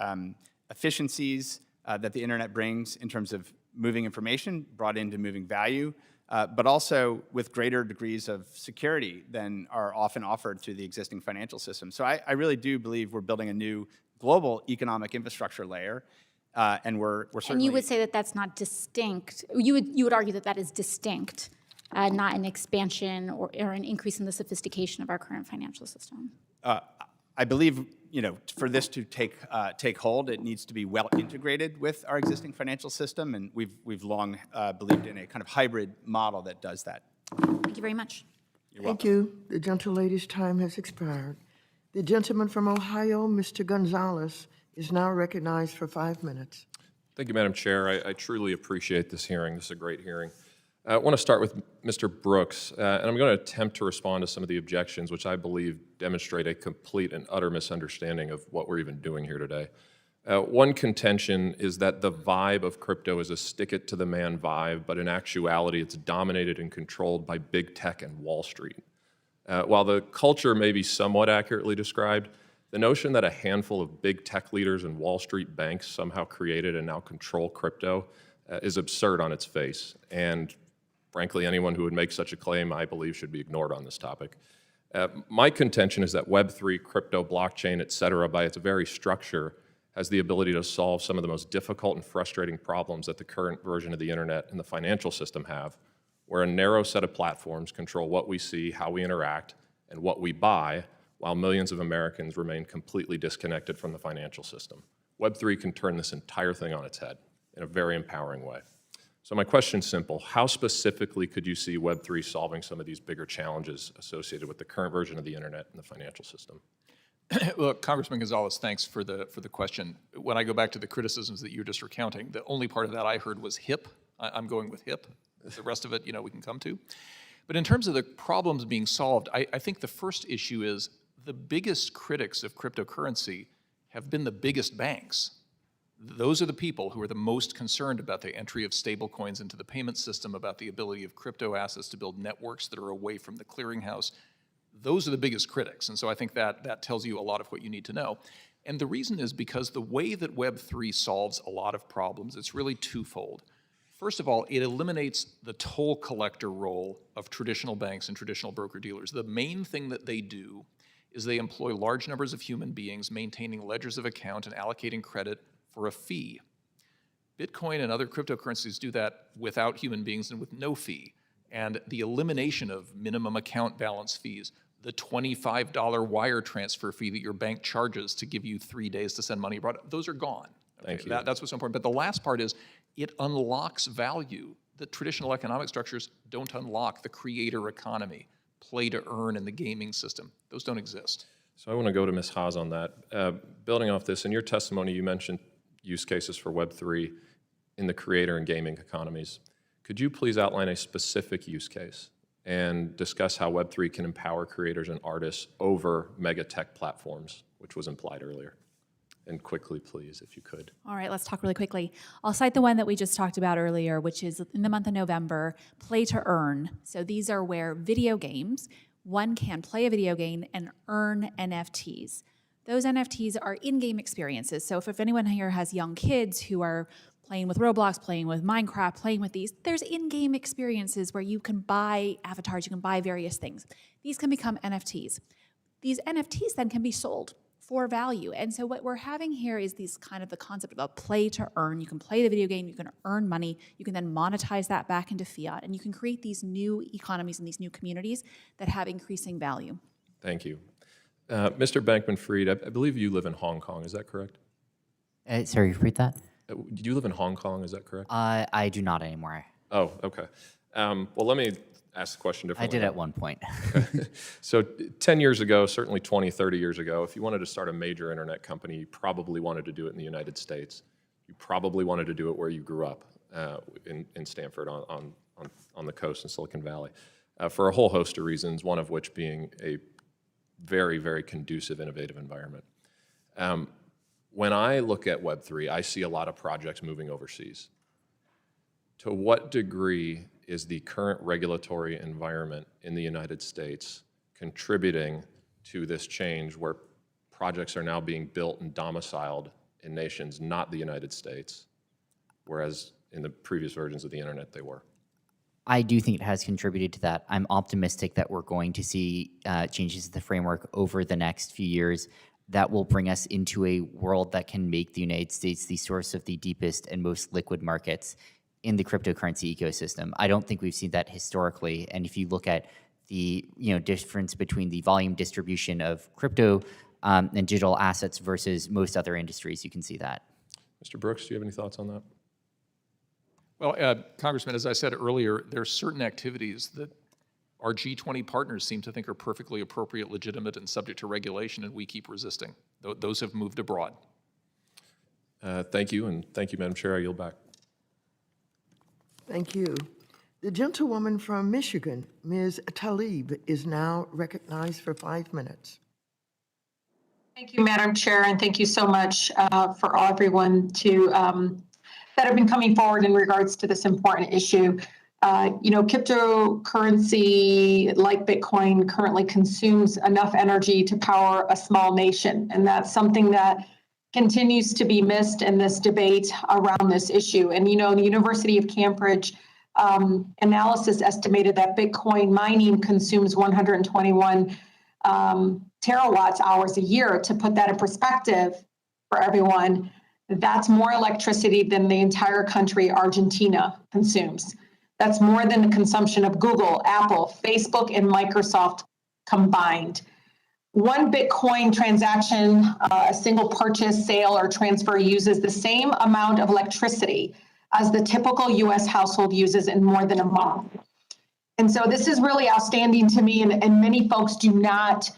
efficiencies that the internet brings in terms of moving information brought into moving value, but also with greater degrees of security than are often offered through the existing financial system. So I really do believe we're building a new global economic infrastructure layer, and we're certainly— And you would say that that's not distinct. You would argue that that is distinct, not an expansion or an increase in the sophistication of our current financial system. I believe, for this to take hold, it needs to be well integrated with our existing financial system, and we've long believed in a kind of hybrid model that does that. Thank you very much. Thank you. The gentlelady's time has expired. The gentleman from Ohio, Mr. Gonzalez, is now recognized for 5 minutes. Thank you, Madam Chair. I truly appreciate this hearing. This is a great hearing. I want to start with Mr. Brooks, and I'm going to attempt to respond to some of the objections, which I believe demonstrate a complete and utter misunderstanding of what we're even doing here today. One contention is that the vibe of crypto is a stick-it-to-the-man vibe, but in actuality, it's dominated and controlled by big tech and Wall Street. While the culture may be somewhat accurately described, the notion that a handful of big tech leaders and Wall Street banks somehow created and now control crypto is absurd on its face. And frankly, anyone who would make such a claim, I believe, should be ignored on this topic. My contention is that Web3, crypto, blockchain, et cetera, by its very structure, has the ability to solve some of the most difficult and frustrating problems that the current version of the internet and the financial system have, where a narrow set of platforms control what we see, how we interact, and what we buy, while millions of Americans remain completely disconnected from the financial system. Web3 can turn this entire thing on its head in a very empowering way. So my question's simple. How specifically could you see Web3 solving some of these bigger challenges associated with the current version of the internet and the financial system? Well, Congressman Gonzalez, thanks for the question. When I go back to the criticisms that you were just recounting, the only part of that I heard was hip. I'm going with hip. The rest of it, we can come to. But in terms of the problems being solved, I think the first issue is the biggest critics of cryptocurrency have been the biggest banks. Those are the people who are the most concerned about the entry of stablecoins into the payment system, about the ability of crypto assets to build networks that are away from the clearinghouse. Those are the biggest critics, and so I think that tells you a lot of what you need to know. And the reason is because the way that Web3 solves a lot of problems, it's really twofold. First of all, it eliminates the toll collector role of traditional banks and traditional broker-dealers. The main thing that they do is they employ large numbers of human beings maintaining ledgers of account and allocating credit for a fee. Bitcoin and other cryptocurrencies do that without human beings and with no fee. And the elimination of minimum account balance fees, the $25 wire transfer fee that your bank charges to give you 3 days to send money abroad, those are gone. Thank you. That's what's so important. But the last part is it unlocks value that traditional economic structures don't unlock. The creator economy, play to earn in the gaming system, those don't exist. So I want to go to Ms. Haas on that. Building off this, in your testimony, you mentioned use cases for Web3 in the creator and gaming economies. Could you please outline a specific use case and discuss how Web3 can empower creators and artists over mega tech platforms, which was implied earlier. And quickly, please, if you could. All right, let's talk really quickly. I'll cite the one that we just talked about earlier, which is in the month of November, play to earn. So these are where video games, one can play a video game and earn NFTs. Those NFTs are in-game experiences. So if anyone here has young kids who are playing with Roblox, playing with Minecraft, playing with these, there's in-game experiences where you can buy avatars, you can buy various things. These can become NFTs. These NFTs then can be sold for value. And so what we're having here is these kind of the concept of a play to earn. You can play the video game, you can earn money, you can then monetize that back into fiat, and you can create these new economies and these new communities that have increasing value. Thank you. Mr. Bankman-Fried, I believe you live in Hong Kong, is that correct? Sorry, repeat that? Do you live in Hong Kong, is that correct? I do not anymore. Oh, okay. Well, let me ask the question differently. I did at one point. So 10 years ago, certainly 20, 30 years ago, if you wanted to start a major internet company, you probably wanted to do it in the United States. You probably wanted to do it where you grew up, in Stanford on the coast in Silicon Valley, for a whole host of reasons, one of which being a very, very conducive, innovative environment. When I look at Web3, I see a lot of projects moving overseas. To what degree is the current regulatory environment in the United States contributing to this change where projects are now being built and domiciled in nations not the United States, whereas in the previous versions of the internet they were? I do think it has contributed to that. I'm optimistic that we're going to see changes to the framework over the next few years that will bring us into a world that can make the United States the source of the deepest and most liquid markets in the cryptocurrency ecosystem. I don't think we've seen that historically. And if you look at the difference between the volume distribution of crypto and digital assets versus most other industries, you can see that. Mr. Brooks, do you have any thoughts on that? Well, Congressman, as I said earlier, there are certain activities that our G20 partners seem to think are perfectly appropriate, legitimate, and subject to regulation, and we keep resisting. Those have moved abroad. Thank you, and thank you, Madam Chair. I yield back. Thank you. The gentlewoman from Michigan, Ms. Tlaib, is now recognized for 5 minutes. Thank you, Madam Chair, and thank you so much for everyone that have been coming forward in regards to this important issue. Cryptocurrency like Bitcoin currently consumes enough energy to power a small nation, and that's something that continues to be missed in this debate around this issue. And, the University of Cambridge analysis estimated that Bitcoin mining consumes 121 terawatts hours a year. To put that in perspective for everyone, that's more electricity than the entire country Argentina consumes. That's more than the consumption of Google, Apple, Facebook, and Microsoft combined. One Bitcoin transaction, a single purchase, sale, or transfer uses the same amount of electricity as the typical US household uses in more than a month. And so this is really outstanding to me, and many folks do not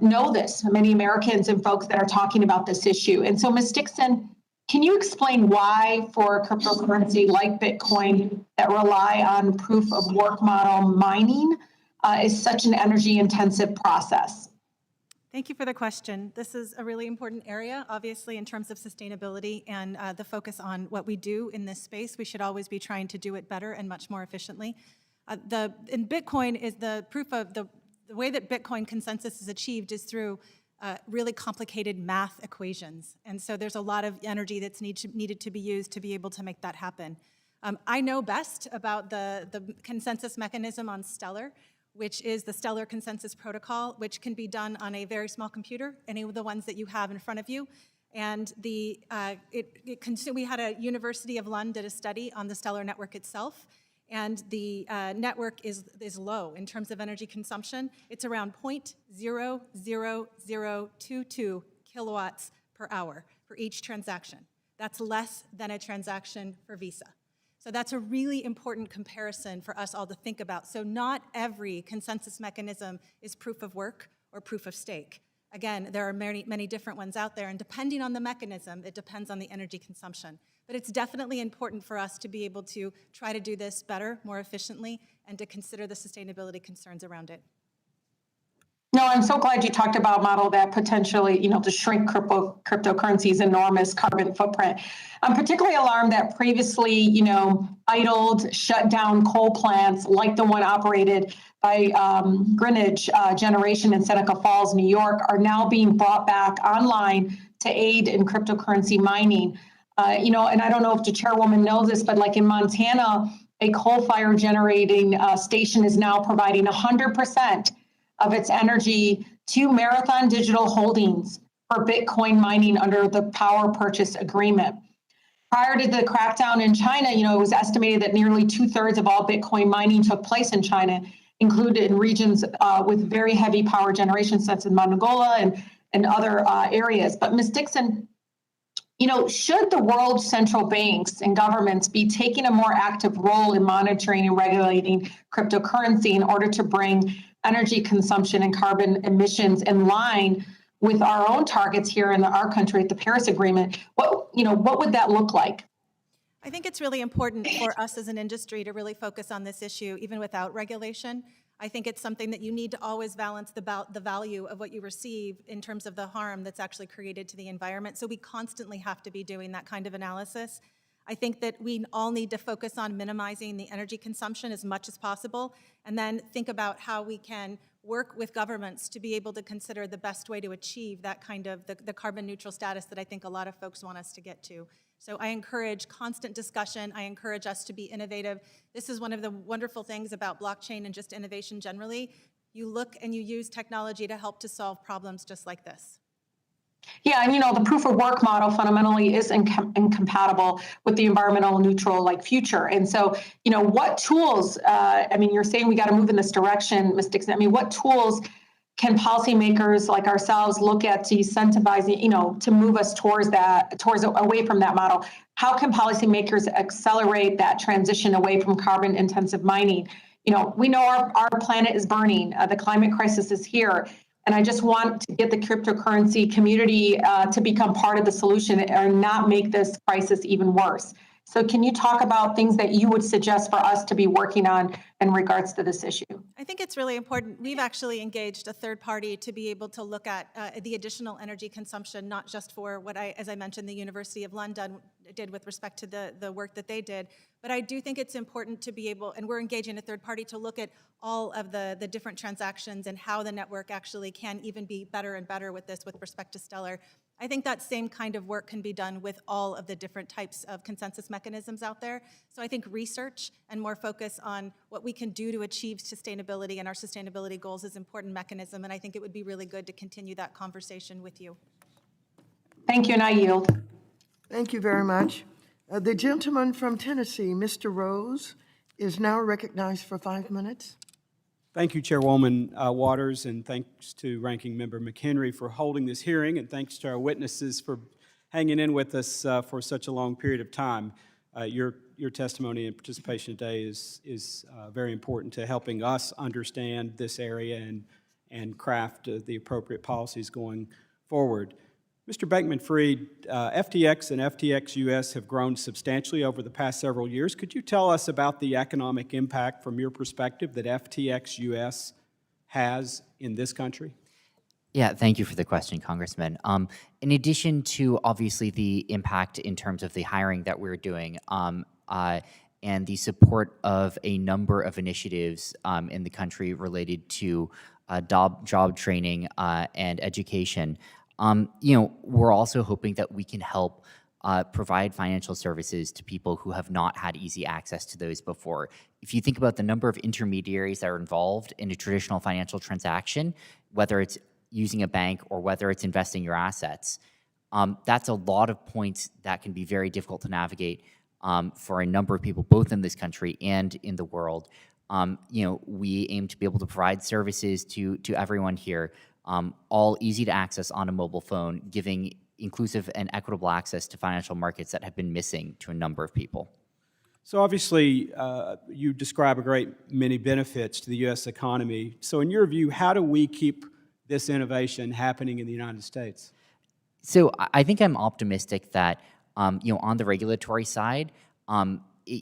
know this, many Americans and folks that are talking about this issue. And so, Ms. Dixon, can you explain why for cryptocurrency like Bitcoin that rely on proof of work model mining is such an energy intensive process? Thank you for the question. This is a really important area, obviously, in terms of sustainability and the focus on what we do in this space. We should always be trying to do it better and much more efficiently. In Bitcoin is the proof of the way that Bitcoin consensus is achieved is through really complicated math equations. And so there's a lot of energy that's needed to be used to be able to make that happen. I know best about the consensus mechanism on Stellar, which is the Stellar Consensus Protocol, which can be done on a very small computer, any of the ones that you have in front of you. And we had a University of London did a study on the Stellar network itself, and the network is low in terms of energy consumption. It's around 0.00022 kilowatts per hour for each transaction. That's less than a transaction for Visa. So that's a really important comparison for us all to think about. So not every consensus mechanism is proof of work or proof of stake. Again, there are many, many different ones out there, and depending on the mechanism, it depends on the energy consumption. But it's definitely important for us to be able to try to do this better, more efficiently, and to consider the sustainability concerns around it. No, I'm so glad you talked about a model that potentially, to shrink cryptocurrency's enormous carbon footprint. I'm particularly alarmed that previously, idled, shut down coal plants like the one operated by Greenwich Generation in Seneca Falls, New York, are now being brought back online to aid in cryptocurrency mining. And I don't know if the chairwoman knows this, but like in Montana, a coal-fired generating station is now providing 100% of its energy to Marathon Digital Holdings for Bitcoin mining under the power purchase agreement. Prior to the crackdown in China, it was estimated that nearly 2/3 of all Bitcoin mining took place in China, included in regions with very heavy power generation, such as Mongolia and other areas. But Ms. Dixon, should the world's central banks and governments be taking a more active role in monitoring and regulating cryptocurrency in order to bring energy consumption and carbon emissions in line with our own targets here in our country at the Paris Agreement? What would that look like? I think it's really important for us as an industry to really focus on this issue, even without regulation. I think it's something that you need to always balance the value of what you receive in terms of the harm that's actually created to the environment. So we constantly have to be doing that kind of analysis. I think that we all need to focus on minimizing the energy consumption as much as possible, and then think about how we can work with governments to be able to consider the best way to achieve that kind of the carbon neutral status that I think a lot of folks want us to get to. So I encourage constant discussion. I encourage us to be innovative. This is one of the wonderful things about blockchain and just innovation generally. You look and you use technology to help to solve problems just like this. Yeah, and the proof of work model fundamentally is incompatible with the environmental neutral future. And so, what tools, you're saying we got to move in this direction, Ms. Dixon. What tools can policymakers like ourselves look at to incentivize, to move us towards away from that model? How can policymakers accelerate that transition away from carbon intensive mining? We know our planet is burning. The climate crisis is here. And I just want to get the cryptocurrency community to become part of the solution and not make this crisis even worse. So can you talk about things that you would suggest for us to be working on in regards to this issue? I think it's really important. We've actually engaged a third party to be able to look at the additional energy consumption, not just for what as I mentioned, the University of London did with respect to the work that they did. But I do think it's important to be able, and we're engaging a third party to look at all of the different transactions and how the network actually can even be better and better with this with respect to Stellar. I think that same kind of work can be done with all of the different types of consensus mechanisms out there. So I think research and more focus on what we can do to achieve sustainability and our sustainability goals is an important mechanism, and I think it would be really good to continue that conversation with you. Thank you, and I yield. Thank you very much. The gentleman from Tennessee, Mr. Rose, is now recognized for 5 minutes. Thank you, Chairwoman Waters, and thanks to Ranking Member McHenry for holding this hearing, and thanks to our witnesses for hanging in with us for such a long period of time. Your testimony and participation today is very important to helping us understand this area and craft the appropriate policies going forward. Mr. Bankman-Fried, FTX and FTX US have grown substantially over the past several years. Could you tell us about the economic impact from your perspective that FTX US has in this country? Yeah, thank you for the question, Congressman. In addition to obviously the impact in terms of the hiring that we're doing and the support of a number of initiatives in the country related to job training and education, we're also hoping that we can help provide financial services to people who have not had easy access to those before. If you think about the number of intermediaries that are involved in a traditional financial transaction, whether it's using a bank or whether it's investing your assets, that's a lot of points that can be very difficult to navigate for a number of people, both in this country and in the world. We aim to be able to provide services to everyone here, all easy to access on a mobile phone, giving inclusive and equitable access to financial markets that have been missing to a number of people. So obviously, you describe a great many benefits to the U.S. economy. So in your view, how do we keep this innovation happening in the United States? So I think I'm optimistic that, on the regulatory side,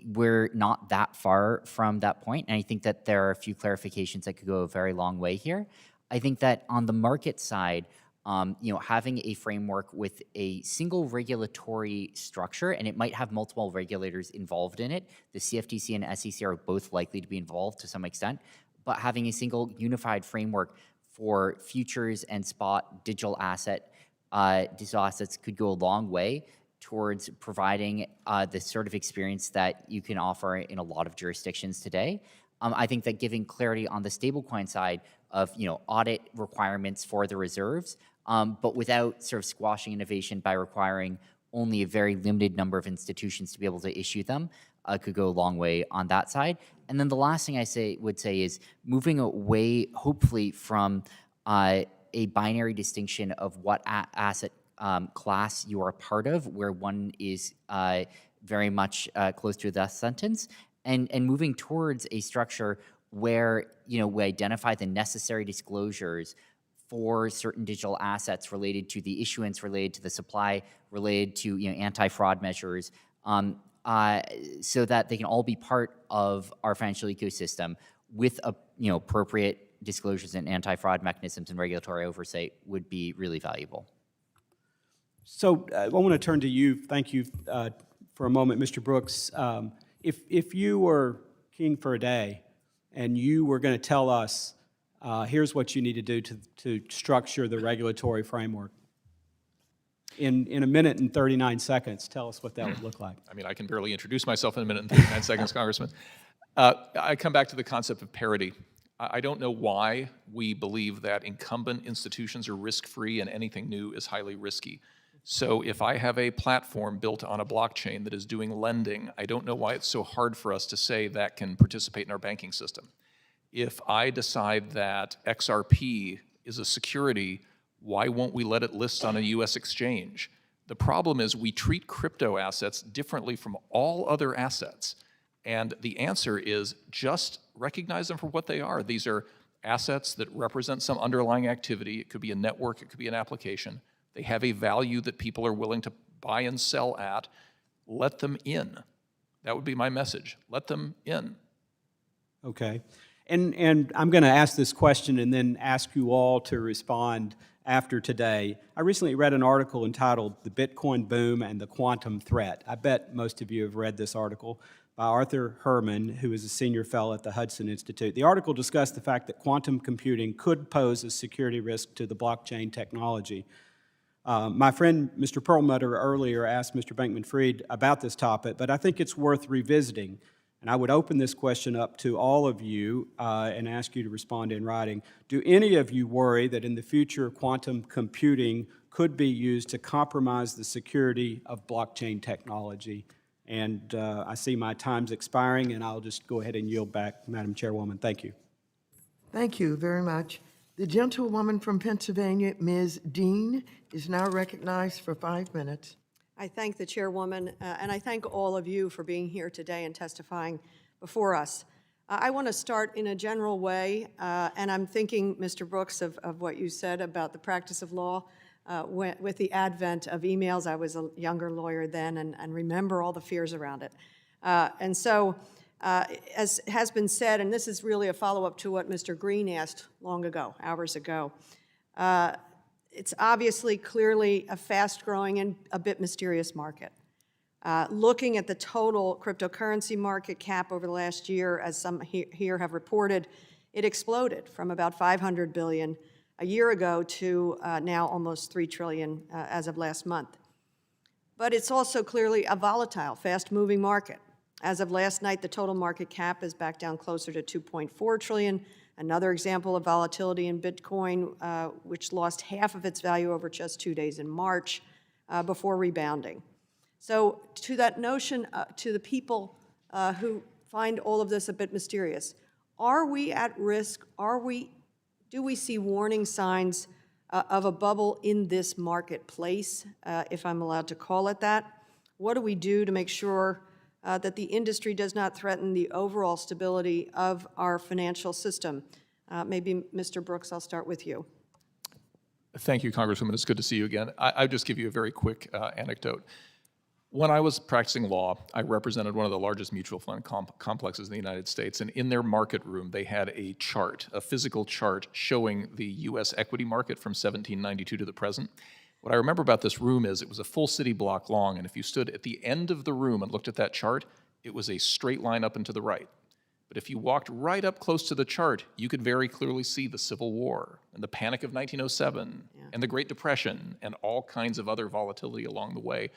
we're not that far from that point. And I think that there are a few clarifications that could go a very long way here. I think that on the market side, having a framework with a single regulatory structure, and it might have multiple regulators involved in it. The CFTC and SEC are both likely to be involved to some extent, but having a single unified framework for futures and spot digital assets could go a long way towards providing the sort of experience that you can offer in a lot of jurisdictions today. I think that giving clarity on the stablecoin side of audit requirements for the reserves, but without sort of squashing innovation by requiring only a very limited number of institutions to be able to issue them, could go a long way on that side. And then the last thing I would say is moving away, hopefully, from a binary distinction of what asset class you are a part of, where one is very much close to a death sentence, and moving towards a structure where we identify the necessary disclosures for certain digital assets related to the issuance, related to the supply, related to anti-fraud measures, so that they can all be part of our financial ecosystem with appropriate disclosures and anti-fraud mechanisms and regulatory oversight would be really valuable. So I want to turn to you. Thank you for a moment, Mr. Brooks. If you were king for a day and you were going to tell us, here's what you need to do to structure the regulatory framework, in a minute and 39 seconds, tell us what that would look like. I mean, I can barely introduce myself in a minute and 39 seconds, Congressman. I come back to the concept of parity. I don't know why we believe that incumbent institutions are risk-free and anything new is highly risky. So if I have a platform built on a blockchain that is doing lending, I don't know why it's so hard for us to say that can participate in our banking system. If I decide that XRP is a security, why won't we let it list on a US exchange? The problem is we treat crypto assets differently from all other assets. And the answer is just recognize them for what they are. These are assets that represent some underlying activity. It could be a network, it could be an application. They have a value that people are willing to buy and sell at. Let them in. That would be my message. Let them in. Okay. And I'm going to ask this question and then ask you all to respond after today. I recently read an article entitled "The Bitcoin Boom and the Quantum Threat." I bet most of you have read this article by Arthur Herman, who is a senior fellow at the Hudson Institute. The article discussed the fact that quantum computing could pose a security risk to the blockchain technology. My friend, Mr. Perlmutter, earlier asked Mr. Bankman-Fried about this topic, but I think it's worth revisiting. And I would open this question up to all of you and ask you to respond in writing. Do any of you worry that in the future quantum computing could be used to compromise the security of blockchain technology? And I see my time's expiring, and I'll just go ahead and yield back, Madam Chairwoman. Thank you. Thank you very much. The gentlewoman from Pennsylvania, Ms. Dean, is now recognized for 5 minutes. I thank the chairwoman, and I thank all of you for being here today and testifying before us. I want to start in a general way, and I'm thinking, Mr. Brooks, of what you said about the practice of law. With the advent of emails, I was a younger lawyer then and remember all the fears around it. And so, as has been said, and this is really a follow-up to what Mr. Green asked long ago, hours ago, it's obviously clearly a fast-growing and a bit mysterious market. Looking at the total cryptocurrency market cap over the last year, as some here have reported, it exploded from about $500 billion a year ago to now almost $3 trillion as of last month. But it's also clearly a volatile, fast-moving market. As of last night, the total market cap is back down closer to $2.4 trillion. Another example of volatility in Bitcoin, which lost half of its value over just 2 days in March before rebounding. So to that notion, to the people who find all of this a bit mysterious, are we at risk? Do we see warning signs of a bubble in this marketplace, if I'm allowed to call it that? What do we do to make sure that the industry does not threaten the overall stability of our financial system? Maybe, Mr. Brooks, I'll start with you. Thank you, Congresswoman. It's good to see you again. I'll just give you a very quick anecdote. When I was practicing law, I represented one of the largest mutual fund complexes in the United States, and in their market room, they had a chart, a physical chart showing the U.S. equity market from 1792 to the present. What I remember about this room is it was a full city block long, and if you stood at the end of the room and looked at that chart, it was a straight line up and to the right. But if you walked right up close to the chart, you could very clearly see the Civil War and the Panic of 1907 and the Great Depression and all kinds of other volatility along the way.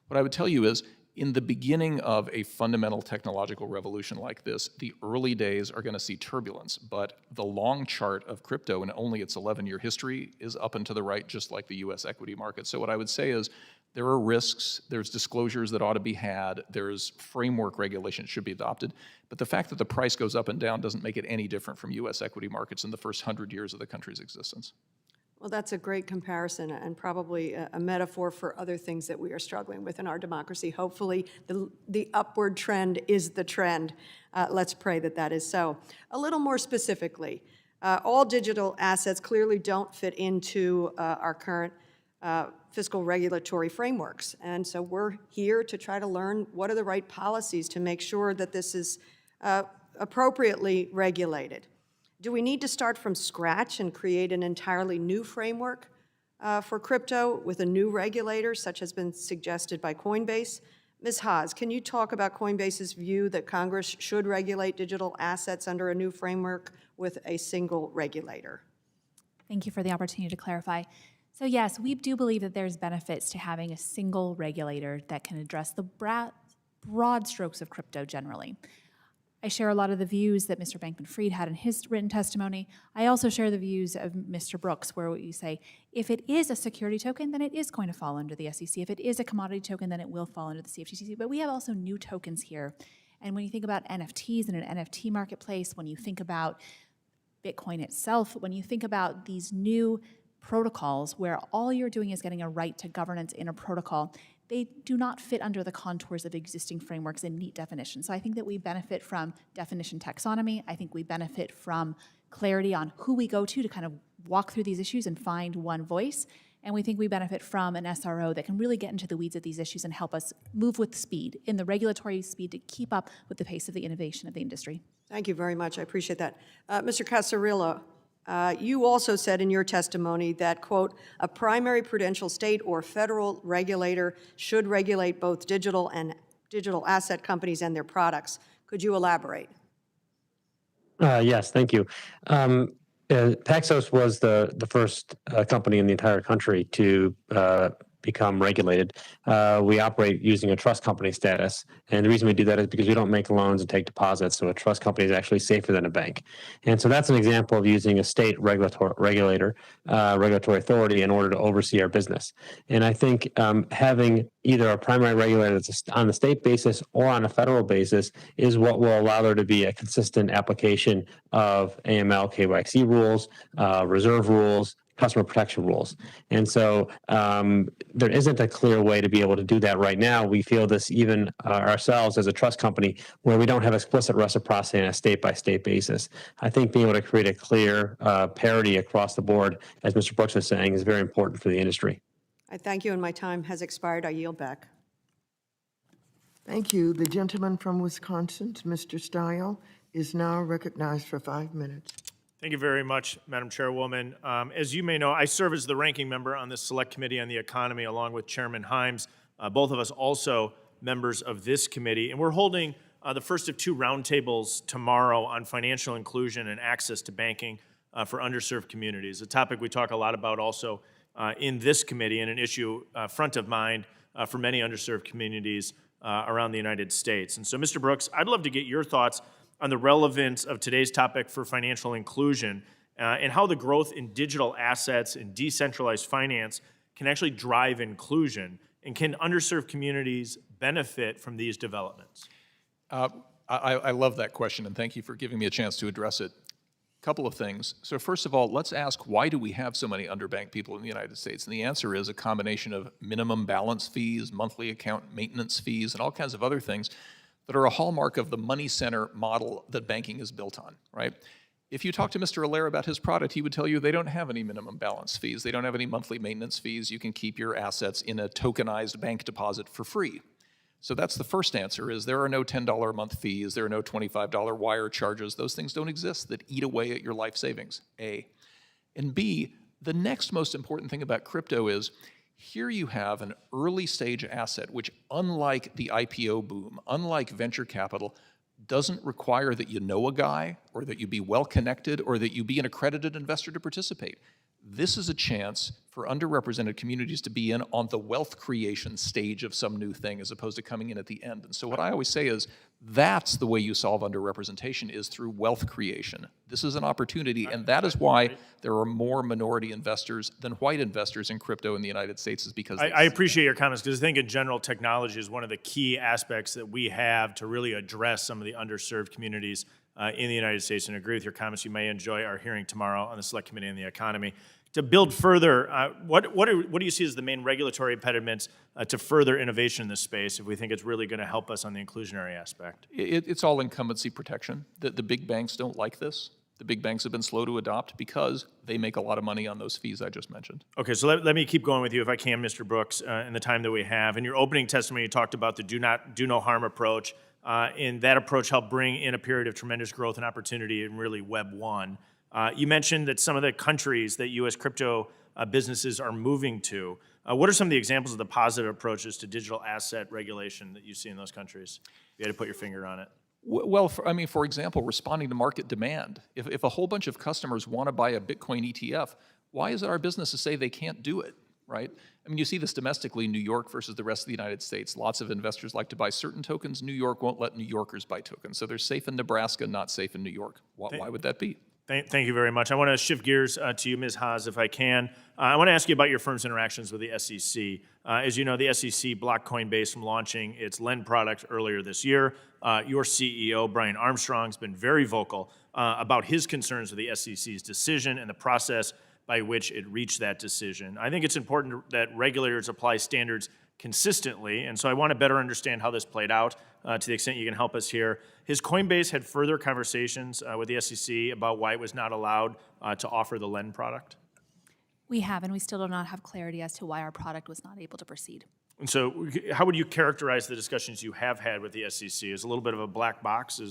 What I would tell you is, in the beginning of a fundamental technological revolution like this, the early days are going to see turbulence, but the long chart of crypto in only its 11-year history is up and to the right, just like the US equity market. So what I would say is, there are risks, there's disclosures that ought to be had, there's framework regulation that should be adopted, but the fact that the price goes up and down doesn't make it any different from US equity markets in the first 100 years of the country's existence. Well, that's a great comparison and probably a metaphor for other things that we are struggling with in our democracy. Hopefully, the upward trend is the trend. Let's pray that that is so. A little more specifically, all digital assets clearly don't fit into our current fiscal regulatory frameworks. And so we're here to try to learn what are the right policies to make sure that this is appropriately regulated. Do we need to start from scratch and create an entirely new framework for crypto with a new regulator, such has been suggested by Coinbase? Ms. Haas, can you talk about Coinbase's view that Congress should regulate digital assets under a new framework with a single regulator? Thank you for the opportunity to clarify. So yes, we do believe that there's benefits to having a single regulator that can address the broad strokes of crypto generally. I share a lot of the views that Mr. Bankman-Fried had in his written testimony. I also share the views of Mr. Brooks, where we say, if it is a security token, then it is going to fall under the SEC. If it is a commodity token, then it will fall under the CFTC. But we have also new tokens here. And when you think about NFTs in an NFT marketplace, when you think about Bitcoin itself, when you think about these new protocols where all you're doing is getting a right to governance in a protocol, they do not fit under the contours of existing frameworks and neat definitions. So I think that we benefit from definition taxonomy. I think we benefit from clarity on who we go to kind of walk through these issues and find one voice. And we think we benefit from an SRO that can really get into the weeds of these issues and help us move with speed, in the regulatory speed, to keep up with the pace of the innovation of the industry. Thank you very much. I appreciate that. Mr. Casarillo, you also said in your testimony that, quote, a primary prudential state or federal regulator should regulate both digital asset companies and their products. Could you elaborate? Yes, thank you. Paxos was the first company in the entire country to become regulated. We operate using a trust company status, and the reason we do that is because we don't make loans and take deposits, so a trust company is actually safer than a bank. And so that's an example of using a state regulatory authority in order to oversee our business. And I think having either a primary regulator that's on the state basis or on a federal basis is what will allow there to be a consistent application of AML, KYC rules, reserve rules, customer protection rules. And so there isn't a clear way to be able to do that right now. We feel this even ourselves as a trust company, where we don't have explicit reciprocity on a state-by-state basis. I think being able to create a clear parity across the board, as Mr. Brooks was saying, is very important for the industry. I thank you, and my time has expired. I yield back. Thank you. The gentleman from Wisconsin, Mr. Stile, is now recognized for 5 minutes. Thank you very much, Madam Chairwoman. As you may know, I serve as the ranking member on the Select Committee on the Economy, along with Chairman Himes, both of us also members of this committee. And we're holding the first of two roundtables tomorrow on financial inclusion and access to banking for underserved communities, a topic we talk a lot about also in this committee, and an issue front of mind for many underserved communities around the United States. And so, Mr. Brooks, I'd love to get your thoughts on the relevance of today's topic for financial inclusion and how the growth in digital assets and decentralized finance can actually drive inclusion, and can underserved communities benefit from these developments? I love that question, and thank you for giving me a chance to address it. A couple of things. So first of all, let's ask, why do we have so many underbanked people in the United States? And the answer is a combination of minimum balance fees, monthly account maintenance fees, and all kinds of other things that are a hallmark of the money center model that banking is built on, right? If you talk to Mr. Allaire about his product, he would tell you they don't have any minimum balance fees. They don't have any monthly maintenance fees. You can keep your assets in a tokenized bank deposit for free. So that's the first answer, is there are no $10 a month fees, there are no $25 wire charges. Those things don't exist that eat away at your life savings, A. And B, the next most important thing about crypto is here you have an early stage asset, which unlike the IPO boom, unlike venture capital, doesn't require that you know a guy or that you be well connected or that you be an accredited investor to participate. This is a chance for underrepresented communities to be in on the wealth creation stage of some new thing as opposed to coming in at the end. And so what I always say is that's the way you solve underrepresentation, is through wealth creation. This is an opportunity, and that is why there are more minority investors than white investors in crypto in the United States, is because I appreciate your comments, because I think in general, technology is one of the key aspects that we have to really address some of the underserved communities in the United States, and agree with your comments. You may enjoy our hearing tomorrow on the Select Committee on the Economy. To build further, what do you see as the main regulatory impediments to further innovation in this space, if we think it's really going to help us on the inclusionary aspect? It's all incumbency protection. The big banks don't like this. The big banks have been slow to adopt because they make a lot of money on those fees I just mentioned. Okay, so let me keep going with you if I can, Mr. Brooks, in the time that we have. In your opening testimony, you talked about the do no harm approach, and that approach helped bring in a period of tremendous growth and opportunity in really Web 1. You mentioned that some of the countries that U.S. crypto businesses are moving to. What are some of the examples of the positive approaches to digital asset regulation that you see in those countries? If you had to put your finger on it. Well, for example, responding to market demand. If a whole bunch of customers want to buy a Bitcoin ETF, why is it our business to say they can't do it, right? I mean, you see this domestically, New York versus the rest of the United States. Lots of investors like to buy certain tokens. New York won't let New Yorkers buy tokens. So they're safe in Nebraska, not safe in New York. Why would that be? Thank you very much. I want to shift gears to you, Ms. Haas, if I can. I want to ask you about your firm's interactions with the SEC. As you know, the SEC blocked Coinbase from launching its Lend product earlier this year. Your CEO, Brian Armstrong, has been very vocal about his concerns with the SEC's decision and the process by which it reached that decision. I think it's important that regulators apply standards consistently, and so I want to better understand how this played out to the extent you can help us here. Has Coinbase had further conversations with the SEC about why it was not allowed to offer the Lend product? We have, and we still do not have clarity as to why our product was not able to proceed. And so how would you characterize the discussions you have had with the SEC? Is a little bit of a black box?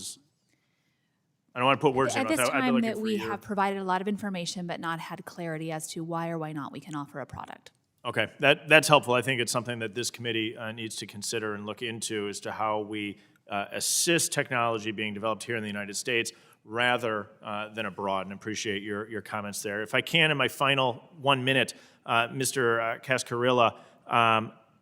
I don't want to put words in At your this mouth. I'd be time looking that for we your- have provided a lot of information but not had clarity as to why or why not we can offer a product. Okay, that's helpful. I think it's something that this committee needs to consider and look into as to how we assist technology being developed here in the United States rather than abroad, and appreciate your comments there. If I can, in my final 1 minute, Mr. Cascarilla,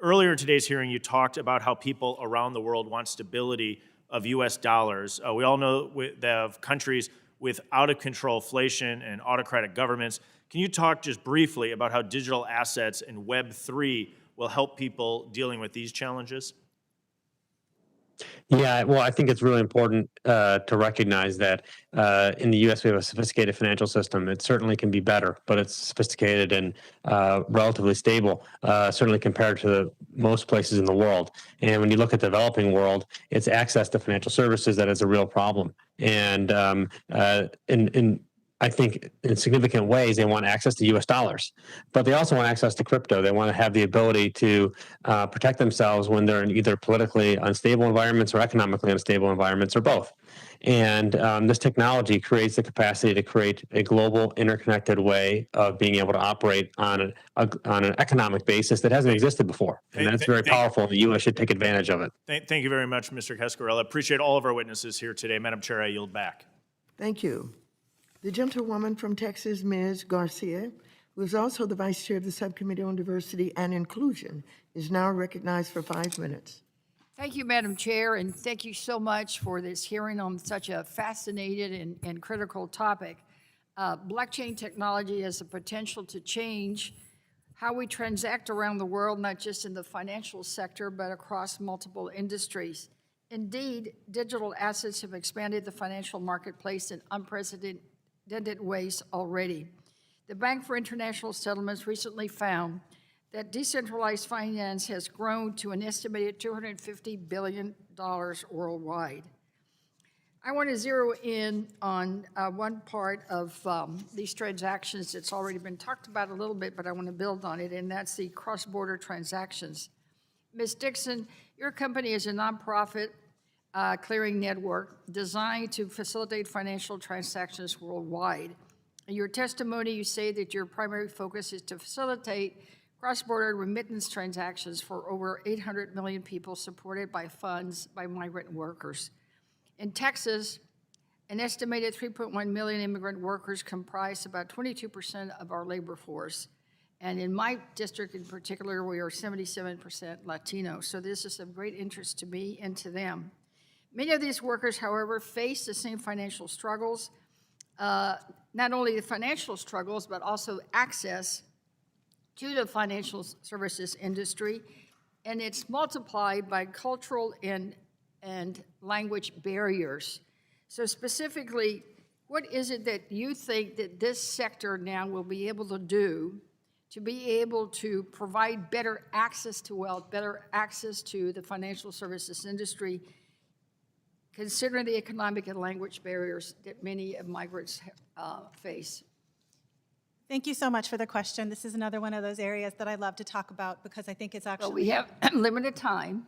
earlier in today's hearing, you talked about how people around the world want stability of U.S. dollars. We all know of countries with out-of-control inflation and autocratic governments. Can you talk just briefly about how digital assets and Web3 will help people dealing with these challenges? Yeah, well, I think it's really important to recognize that in the U.S. we have a sophisticated financial system. It certainly can be better, but it's sophisticated and relatively stable, certainly compared to most places in the world. And when you look at the developing world, it's access to financial services that is a real problem. And I think in significant ways, they want access to U.S. dollars, but they also want access to crypto. They want to have the ability to protect themselves when they're in either politically unstable environments or economically unstable environments, or both. And this technology creates the capacity to create a global, interconnected way of being able to operate on an economic basis that hasn't existed before. And that's very powerful. The U.S. should take advantage of it. Thank you very much, Mr. Cascarella. Appreciate all of our witnesses here today. Madam Chair, I yield back. Thank you. The gentlewoman from Texas, Ms. Garcia, who is also the Vice Chair of the Subcommittee on Diversity and Inclusion, is now recognized for 5 minutes. Thank you, Madam Chair, and thank you so much for this hearing on such a fascinating and critical topic. Blockchain technology has the potential to change how we transact around the world, not just in the financial sector, but across multiple industries. Indeed, digital assets have expanded the financial marketplace in unprecedented ways already. The Bank for International Settlements recently found that decentralized finance has grown to an estimated $250 billion worldwide. I want to zero in on one part of these transactions that's already been talked about a little bit, but I want to build on it, and that's the cross-border transactions. Ms. Dixon, Your company is a nonprofit clearing network designed to facilitate financial transactions worldwide. In your testimony, you say that your primary focus is to facilitate cross-border remittance transactions for over 800 million people supported by funds by migrant workers. In Texas, an estimated 3.1 million immigrant workers comprise about 22% of our labor force. And in my district in particular, we are 77% Latino. So this is of great interest to me and to them. Many of these workers, however, face the same financial struggles, not only the financial struggles, but also access to the financial services industry. And it's multiplied by cultural and language barriers. So specifically, what is it that you think that this sector now will be able to do to be able to provide better access to wealth, better access to the financial services industry, considering the economic and language barriers that many of migrants face? Thank you so much for the question. This is another one of those areas that I love to talk about because I think it's actually... Well, we have limited time.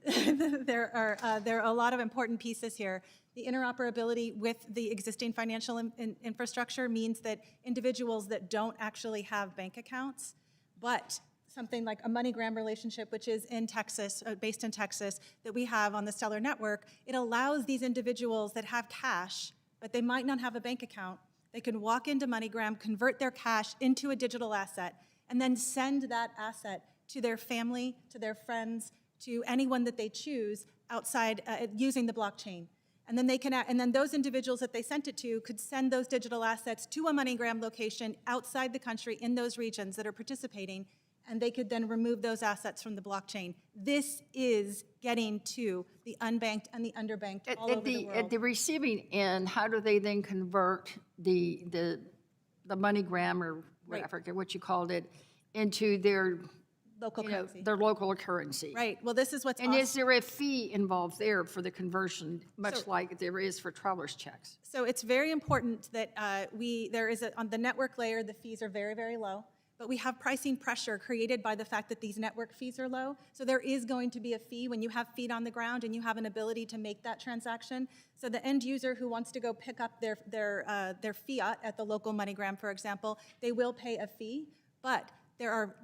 There are a lot of important pieces here. The interoperability with the existing financial infrastructure means that individuals that don't actually have bank accounts, but something like a MoneyGram relationship, which is in Texas, based in Texas, that we have on the Stellar Network, it allows these individuals that have cash, but they might not have a bank account, they can walk into MoneyGram, convert their cash into a digital asset, and then send that asset to their family, to their friends, to anyone that they choose outside using the blockchain. And then and then those individuals that they sent it to could send those digital assets to a MoneyGram location outside the country in those regions that are participating, and they could then remove those assets from the blockchain. This is getting to the unbanked and the underbanked all over the world. At the receiving end, how do they then convert the MoneyGram, or I forget what you called it, into their local currency? Their local currency. Right. Well, this is what's And is there a fee involved there for the conversion, much like there is for traveler's checks? So it's very important that on the network layer, the fees are very, very low. But we have pricing pressure created by the fact that these network fees are low. So there is going to be a fee when you have feet on the ground and you have an ability to make that transaction. So the end user who wants to go pick up their fiat at the local MoneyGram, for example, they will pay a fee. But there are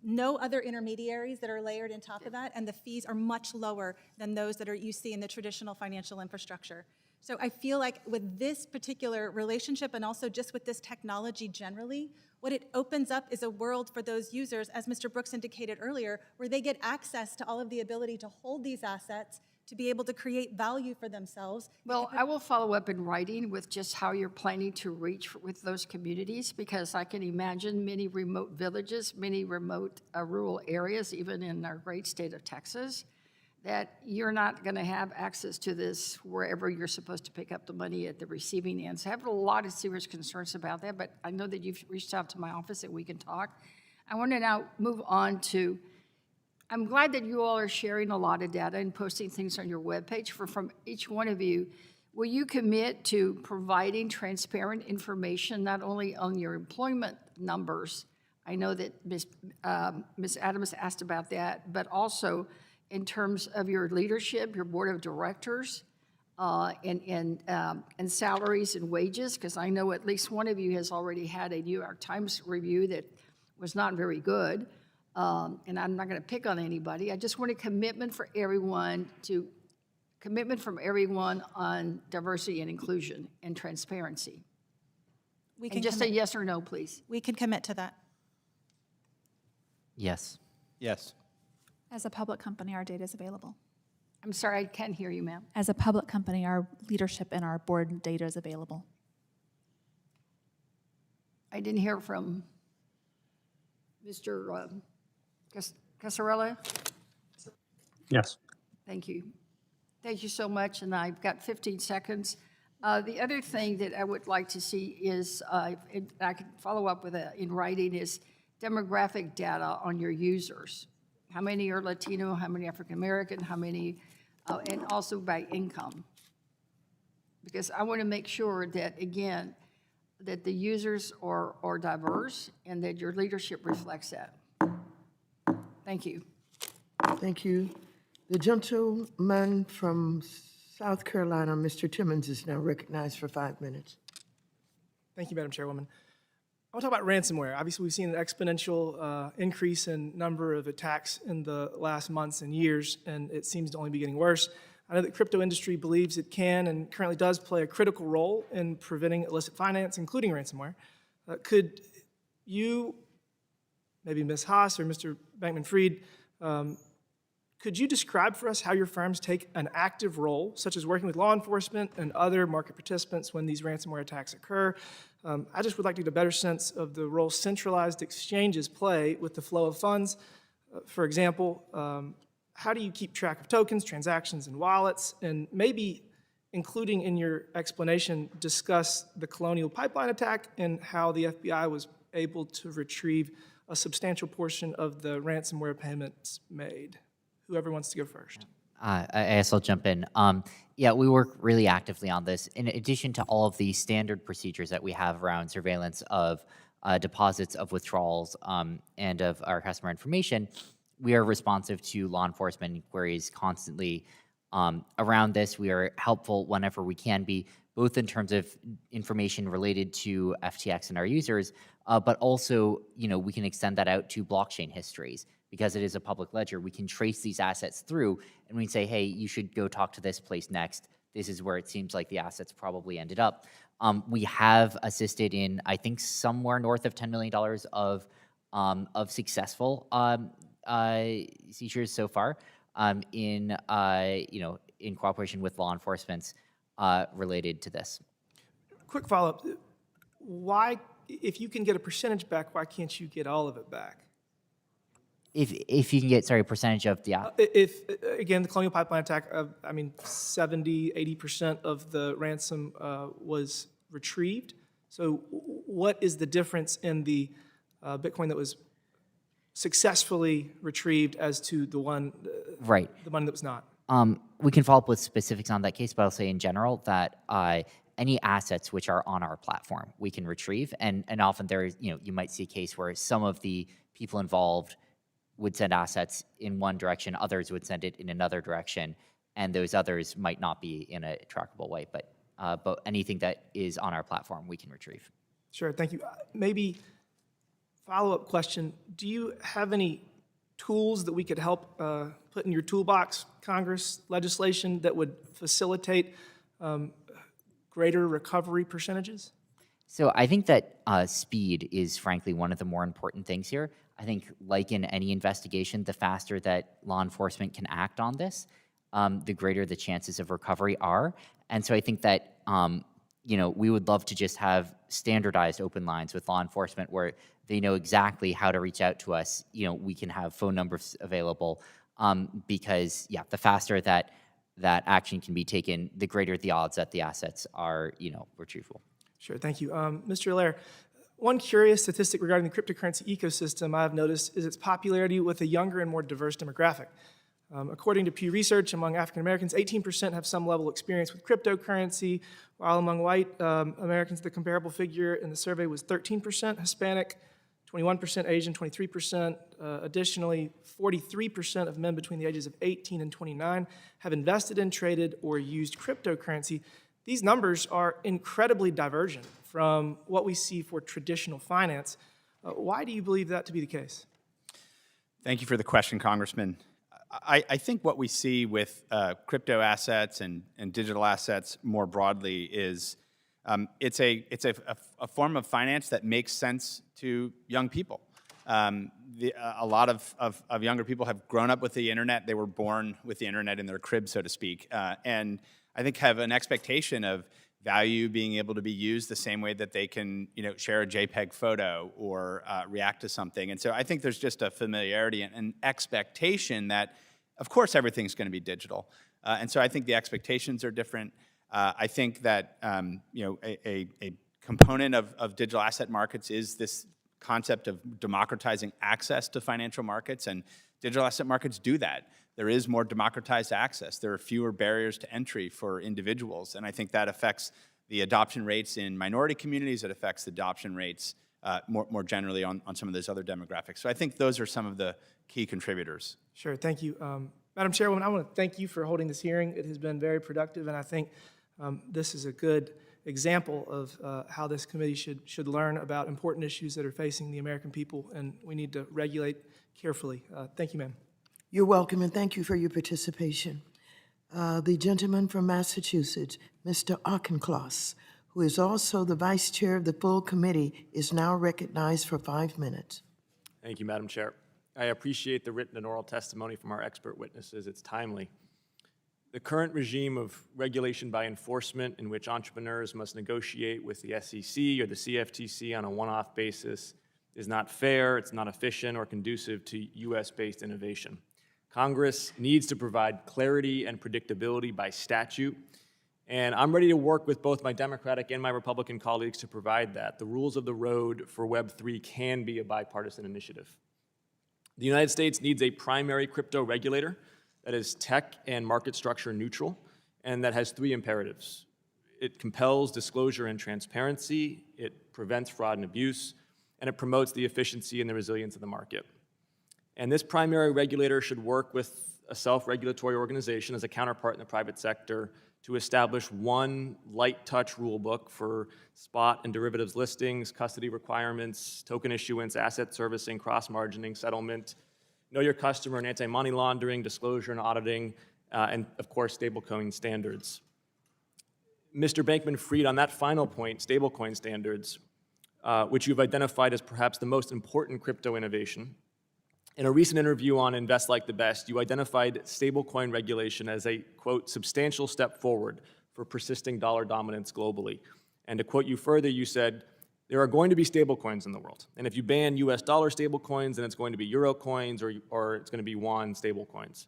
no other intermediaries that are layered on top of that, and the fees are much lower than those that you see in the traditional financial infrastructure. So I feel like with this particular relationship and also just with this technology generally, what it opens up is a world for those users, as Mr. Brooks indicated earlier, where they get access to all of the ability to hold these assets, to be able to create value for themselves. Well, I will follow up in writing with just how you're planning to reach with those communities, because I can imagine many remote villages, many remote rural areas, even in our great state of Texas, that you're not going to have access to this wherever you're supposed to pick up the money at the receiving end. So I have a lot of serious concerns about that, but I know that you've reached out to my office and we can talk. I want to now move on to, I'm glad that you all are sharing a lot of data and posting things on your webpage. From each one of you, will you commit to providing transparent information, not only on your employment numbers? I know that Ms. Adams asked about that, but also in terms of your leadership, your board of directors, and salaries and wages, because I know at least one of you has already had a New York Times review that was not very good. And I'm not going to pick on anybody. I just want a commitment from everyone on diversity and inclusion and transparency. And just a yes or no, please. We can commit to that. Yes. Yes. As a public company, our data is available. I'm sorry, I can't hear you, ma'am. As a public company, our leadership and our board data is available. I didn't hear from Mr. Casarella. Yes. Thank you. Thank you so much, and I've got 15 seconds. The other thing that I would like to see is, and I can follow up with it in writing, is demographic data on your users. How many are Latino, how many African American, how many, and also by income. Because I want to make sure that, again, that the users are diverse and that your leadership reflects that. Thank you. Thank you. The gentleman from South Carolina, Mr. Timmons, is now recognized for 5 minutes. Thank you, Madam Chairwoman. I want to talk about ransomware. Obviously, we've seen an exponential increase in number of attacks in the last months and years, and it seems to only be getting worse. I know that crypto industry believes it can and currently does play a critical role in preventing illicit finance, including ransomware. Could you, maybe Ms. Haas or Mr. Bankman-Fried, could you describe for us how your firms take an active role, such as working with law enforcement and other market participants when these ransomware attacks occur? I just would like to get a better sense of the role centralized exchanges play with the flow of funds. For example, how do you keep track of tokens, transactions, and wallets? And maybe, including in your explanation, discuss the Colonial Pipeline attack and how the FBI was able to retrieve a substantial portion of the ransomware payments made. Whoever wants to go first. I guess I'll jump in. Yeah, we work really actively on this. In addition to all of the standard procedures that we have around surveillance of deposits, of withdrawals, and of our customer information, we are responsive to law enforcement inquiries constantly. Around this, we are helpful whenever we can be, both in terms of information related to FTX and our users, but also, we can extend that out to blockchain histories. Because it is a public ledger, we can trace these assets through, and we can say, hey, you should go talk to this place next. This is where it seems like the assets probably ended up. We have assisted in, I think, somewhere north of $10 million of successful seizures so far, in cooperation with law enforcement related to this. Quick follow-up. Why, if you can get a percentage back, why can't you get all of it back? If you can get, a percentage of the... If, again, the Colonial Pipeline attack, 70, 80% of the ransom was retrieved. So what is the difference in the Bitcoin that was successfully retrieved as to the one, the money that was not? We can follow up with specifics on that case, but I'll say in general that any assets which are on our platform, we can retrieve. And often there is, you might see a case where some of the people involved would send assets in one direction, others would send it in another direction, and those others might not be in a trackable way. But anything that is on our platform, we can retrieve. Sure, thank you. Maybe follow-up question, do you have any tools that we could help put in your toolbox, Congress, legislation that would facilitate greater recovery percentages? So I think that speed is frankly one of the more important things here. I think like in any investigation, the faster that law enforcement can act on this, the greater the chances of recovery are. And so I think that, we would love to just have standardized open lines with law enforcement where they know exactly how to reach out to us. We can have phone numbers available because, the faster that action can be taken, the greater the odds that the assets are, retrievable. Sure, thank you. Mr. Allaire, one curious statistic regarding the cryptocurrency ecosystem I've noticed is its popularity with a younger and more diverse demographic. According to Pew Research, among African Americans, 18% have some level of experience with cryptocurrency, while among white Americans, the comparable figure in the survey was 13%, Hispanic, 21%, Asian, 23%. Additionally, 43% of men between the ages of 18 and 29 have invested in, traded, or used cryptocurrency. These numbers are incredibly divergent from what we see for traditional finance. Why do you believe that to be the case? Thank you for the question, Congressman. I think what we see with crypto assets and digital assets more broadly is it's a form of finance that makes sense to young people. A lot of younger people have grown up with the internet. They were born with the internet in their crib, so to speak, and I think have an expectation of value being able to be used the same way that they can, share a JPEG photo or react to something. And so I think there's just a familiarity and an expectation that, of course, everything's going to be digital. And so I think the expectations are different. I think that, a component of digital asset markets is this concept of democratizing access to financial markets, and digital asset markets do that. There is more democratized access. There are fewer barriers to entry for individuals, and I think that affects the adoption rates in minority communities. It affects the adoption rates more generally on some of those other demographics. So I think those are some of the key contributors. Sure, thank you. Madam Chairwoman, I want to thank you for holding this hearing. It has been very productive, and I think this is a good example of how this committee should learn about important issues that are facing the American people, and we need to regulate carefully. Thank you, ma'am. You're welcome, and thank you for your participation. The gentleman from Massachusetts, Mr. Auchincloss, who is also the vice chair of the full committee, is now recognized for 5 minutes. Thank you, Madam Chair. I appreciate the written and oral testimony from our expert witnesses. It's timely. The current regime of regulation by enforcement, in which entrepreneurs must negotiate with the SEC or the CFTC on a one-off basis, is not fair, it's not efficient, or conducive to U.S.-based innovation. Congress needs to provide clarity and predictability by statute, and I'm ready to work with both my Democratic and my Republican colleagues to provide that. The rules of the road for Web3 can be a bipartisan initiative. The United States needs a primary crypto regulator that is tech and market structure neutral, and that has 3 imperatives. It compels disclosure and transparency, it prevents fraud and abuse, and it promotes the efficiency and the resilience of the market. And this primary regulator should work with a self-regulatory organization as a counterpart in the private sector to establish one light-touch rulebook for spot and derivatives listings, custody requirements, token issuance, asset servicing, cross-margining, settlement, know your customer and anti-money laundering, disclosure and auditing, and of course, stablecoin standards. Mr. Bankman-Fried, on that final point, stablecoin standards, which you've identified as perhaps the most important crypto innovation, in a recent interview on Invest Like the Best, you identified stablecoin regulation as a, quote, substantial step forward for persisting dollar dominance globally. And to quote you further, you said, there are going to be stablecoins in the world. And if you ban US dollar stablecoins, then it's going to be Euro coins or it's going to be yuan stablecoins.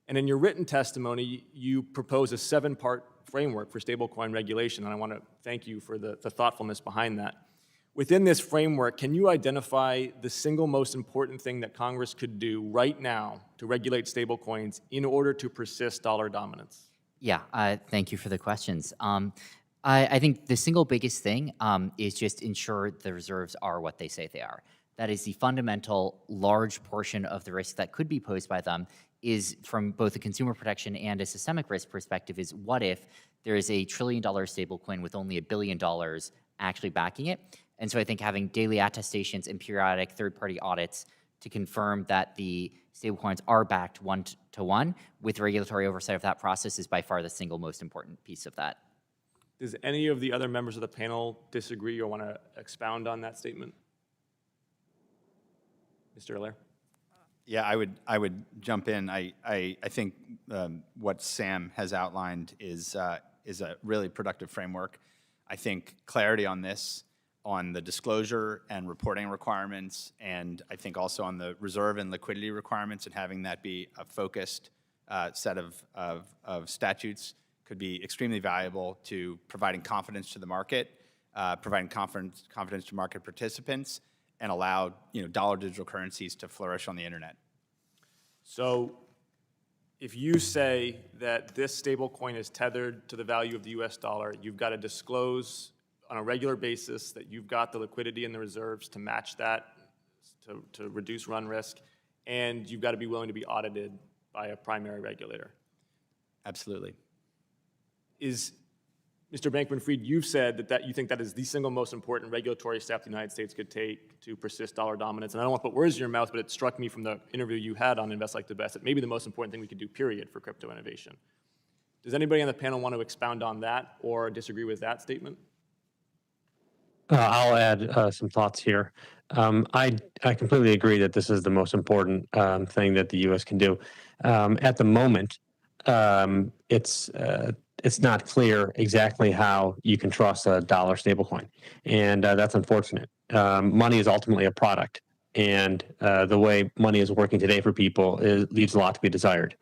And in your written testimony, you propose a 7-part framework for stablecoin regulation, and I want to thank you for the thoughtfulness behind that. Within this framework, can you identify the single most important thing that Congress could do right now to regulate stablecoins in order to persist dollar dominance? Yeah, thank you for the questions. I think the single biggest thing is just ensure the reserves are what they say they are. That is the fundamental large portion of the risk that could be posed by them is from both a consumer protection and a systemic risk perspective is what if there is a $1 trillion stablecoin with only $1 billion actually backing it? And so I think having daily attestations and periodic third-party audits to confirm that the stablecoins are backed one-to-one with regulatory oversight of that process is by far the single most important piece of that. Does any of the other members of the panel disagree or want to expound on that statement? Mr. Allaire? Yeah, I would jump in. I think what Sam has outlined is a really productive framework. I think clarity on this, on the disclosure and reporting requirements, and I think also on the reserve and liquidity requirements and having that be a focused set of statutes could be extremely valuable to providing confidence to the market, providing confidence to market participants, and allow dollar digital currencies to flourish on the internet. So if you say that this stablecoin is tethered to the value of the US dollar, you've got to disclose on a regular basis that you've got the liquidity and the reserves to match that, to reduce run risk, and you've got to be willing to be audited by a primary regulator. Absolutely. Is Mr. Bankman-Fried, you've said that you think that is the single most important regulatory step the United States could take to persist dollar dominance. And I don't want to put words in your mouth, but it struck me from the interview you had on Invest Like the Best that maybe the most important thing we could do, period, for crypto innovation. Does anybody on the panel want to expound on that or disagree with that statement? I'll add some thoughts here. I completely agree that this is the most important thing that the U.S. can do. At the moment, it's not clear exactly how you can trust a dollar stablecoin, and that's unfortunate. Money is ultimately a product, and the way money is working today for people leaves a lot to be desired.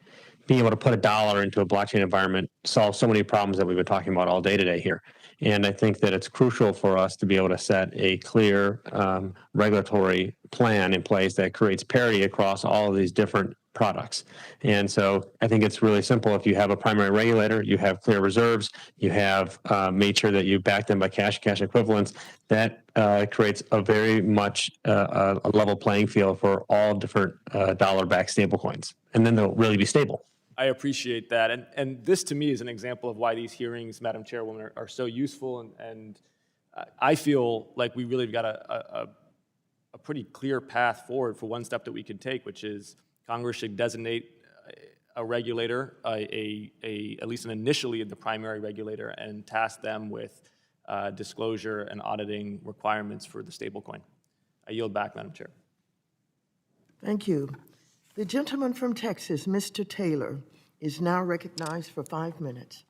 Being able to put a dollar into a blockchain environment solves so many problems that we've been talking about all day today here. And I think that it's crucial for us to be able to set a clear regulatory plan in place that creates parity across all of these different products. And so I think it's really simple. If you have a primary regulator, you have clear reserves, you have made sure that you back them by cash equivalents, that creates a very much a level playing field for all different dollar-backed stablecoins. And then they'll really be stable. I appreciate that. And this, to me, is an example of why these hearings, Madam Chairwoman, are so useful. And I feel like we really got a pretty clear path forward for one step that we could take, which is Congress should designate a regulator, at least initially the primary regulator, and task them with disclosure and auditing requirements for the stablecoin. I yield back, Madam Chair. Thank you. The gentleman from Texas, Mr. Taylor, is now recognized for 5 minutes.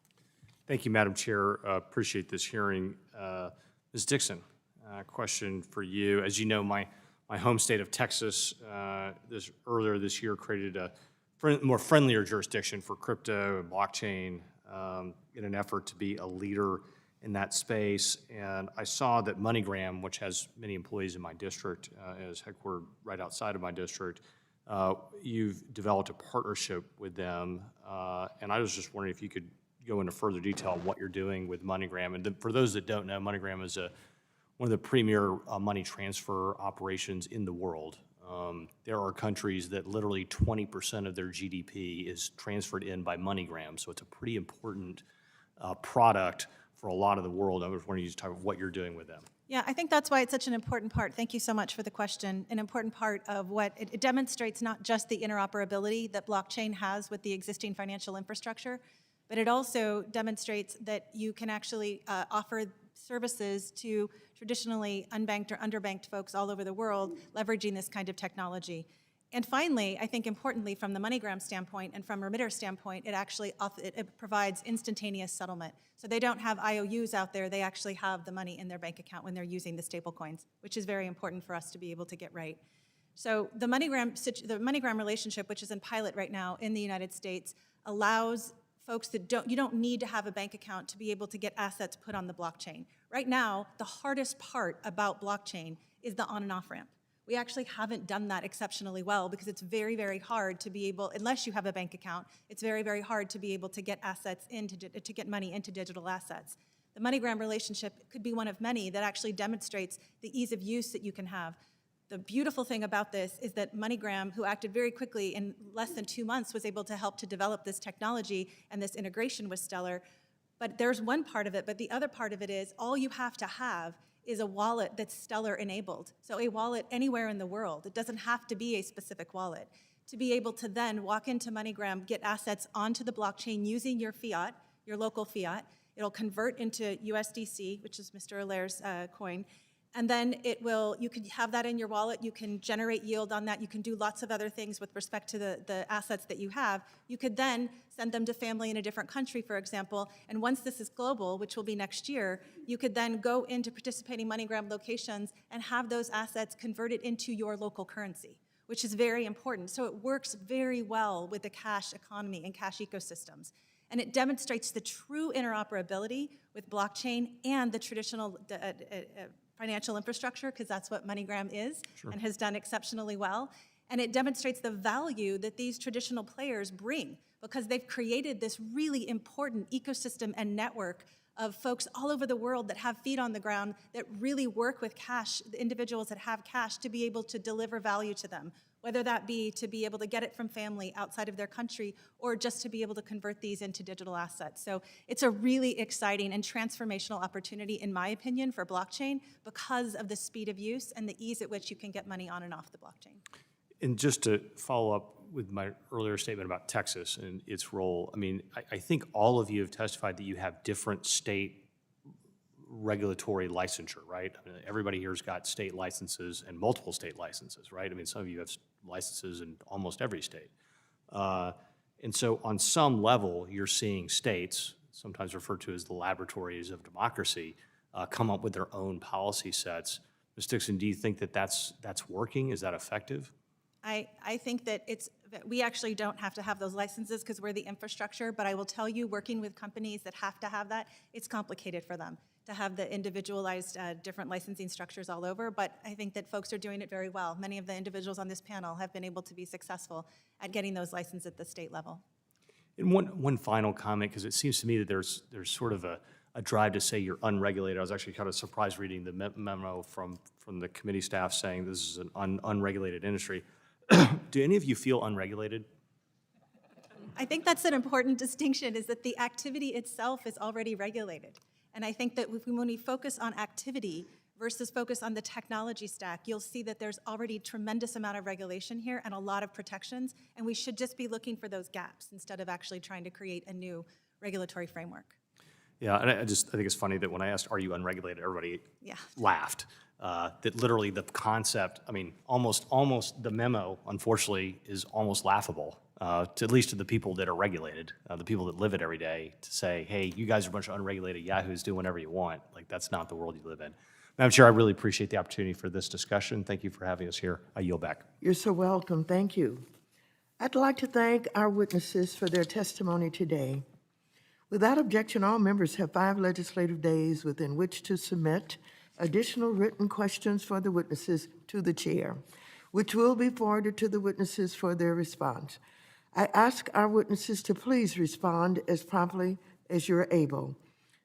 Thank you, Madam Chair. Appreciate this hearing. Ms. Dixon, question for you. As you know, my home state of Texas earlier this year created a more friendlier jurisdiction for crypto and blockchain in an effort to be a leader in that space. And I saw that MoneyGram, which has many employees in my district, is headquartered right outside of my district. You've developed a partnership with them, and I was just wondering if you could go into further detail on what you're doing with MoneyGram. And for those that don't know, MoneyGram is one of the premier money transfer operations in the world. There are countries that literally 20% of their GDP is transferred in by MoneyGram, so it's a pretty important product for a lot of the world. I was wondering you to talk about what you're doing with them. Yeah, I think that's why it's such an important part. Thank you so much for the question. An important part of what it demonstrates not just the interoperability that blockchain has with the existing financial infrastructure, but it also demonstrates that you can actually offer services to traditionally unbanked or underbanked folks all over the world leveraging this kind of technology. And finally, I think importantly from the MoneyGram standpoint and from remitter standpoint, it provides instantaneous settlement. So they don't have IOUs out there, they actually have the money in their bank account when they're using the stable coins, which is very important for us to be able to get right. So the MoneyGram relationship, which is in pilot right now in the United States, allows folks that you don't need to have a bank account to be able to get assets put on the blockchain. Right now, the hardest part about blockchain is the on and off ramp. We actually haven't done that exceptionally well because it's very, very hard to be able, unless you have a bank account, it's very, very hard to be able to get assets to get money into digital assets. The MoneyGram relationship could be one of many that actually demonstrates the ease of use that you can have. The beautiful thing about this is that MoneyGram, who acted very quickly in less than 2 months, was able to help to develop this technology and this integration with Stellar. But there's one part of it, but the other part of it is all you have to have is a wallet that's Stellar enabled. So a wallet anywhere in the world. It doesn't have to be a specific wallet. To be able to then walk into MoneyGram, get assets onto the blockchain using your fiat, your local fiat. It'll convert into USDC, which is Mr. Allaire's coin. And then you can have that in your wallet, you can generate yield on that, you can do lots of other things with respect to the assets that you have. You could then send them to family in a different country, for example, and once this is global, which will be next year, you could then go into participating MoneyGram locations and have those assets converted into your local currency, which is very important. So it works very well with the cash economy and cash ecosystems. And it demonstrates the true interoperability with blockchain and the traditional financial infrastructure, because that's what MoneyGram is and has done exceptionally well. And it demonstrates the value that these traditional players bring because they've created this really important ecosystem and network of folks all over the world that have feet on the ground that really work with cash, the individuals that have cash, to be able to deliver value to them, whether that be to be able to get it from family outside of their country or just to be able to convert these into digital assets. So it's a really exciting and transformational opportunity, in my opinion, for blockchain because of the speed of use and the ease at which you can get money on and off the blockchain. And just to follow up with my earlier statement about Texas and its role, I mean, I think all of you have testified that you have different state regulatory licensure, right? I mean, everybody here's got state licenses and multiple state licenses, right? I mean, some of you have licenses in almost every state. And so on some level, you're seeing states, sometimes referred to as the laboratories of democracy, come up with their own policy sets. Ms. Dixon, do you think that that's working? Is that effective? I think that we actually don't have to have those licenses because we're the infrastructure, but I will tell you, working with companies that have to have that, it's complicated for them. to have the individualized different licensing structures all over, but I think that folks are doing it very well. Many of the individuals on this panel have been able to be successful at getting those licenses at the state level. And one final comment, because it seems to me that there's sort of a drive to say you're unregulated. I was actually kind of surprised reading the memo from the committee staff saying this is an unregulated industry. Do any of you feel unregulated? I think that's an important distinction, is that the activity itself is already regulated. And I think that when we focus on activity versus focus on the technology stack, you'll see that there's already tremendous amount of regulation here and a lot of protections, and we should just be looking for those gaps instead of actually trying to create a new regulatory framework. Yeah, and I think it's funny that when I asked, are you unregulated, everybody laughed. That literally the concept, I mean, almost the memo, unfortunately, is almost laughable, at least to the people that are regulated, the people that live it every day, to say, hey, you guys are a bunch of unregulated yahoos, do whatever you want. Like, that's not the world you live in. Madam Chair, I really appreciate the opportunity for this discussion. Thank you for having us here. I yield back. You're so welcome. Thank you. I'd like to thank our witnesses for their testimony today. Without objection, all members have 5 legislative days within which to submit additional written questions for the witnesses to the chair, which will be forwarded to the witnesses for their response. I ask our witnesses to please respond as promptly as you're able.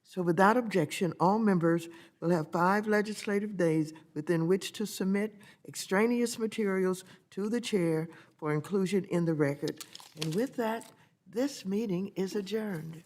So without objection, all members will have 5 legislative days within which to submit extraneous materials to the chair for inclusion in the record. And with that, this meeting is adjourned.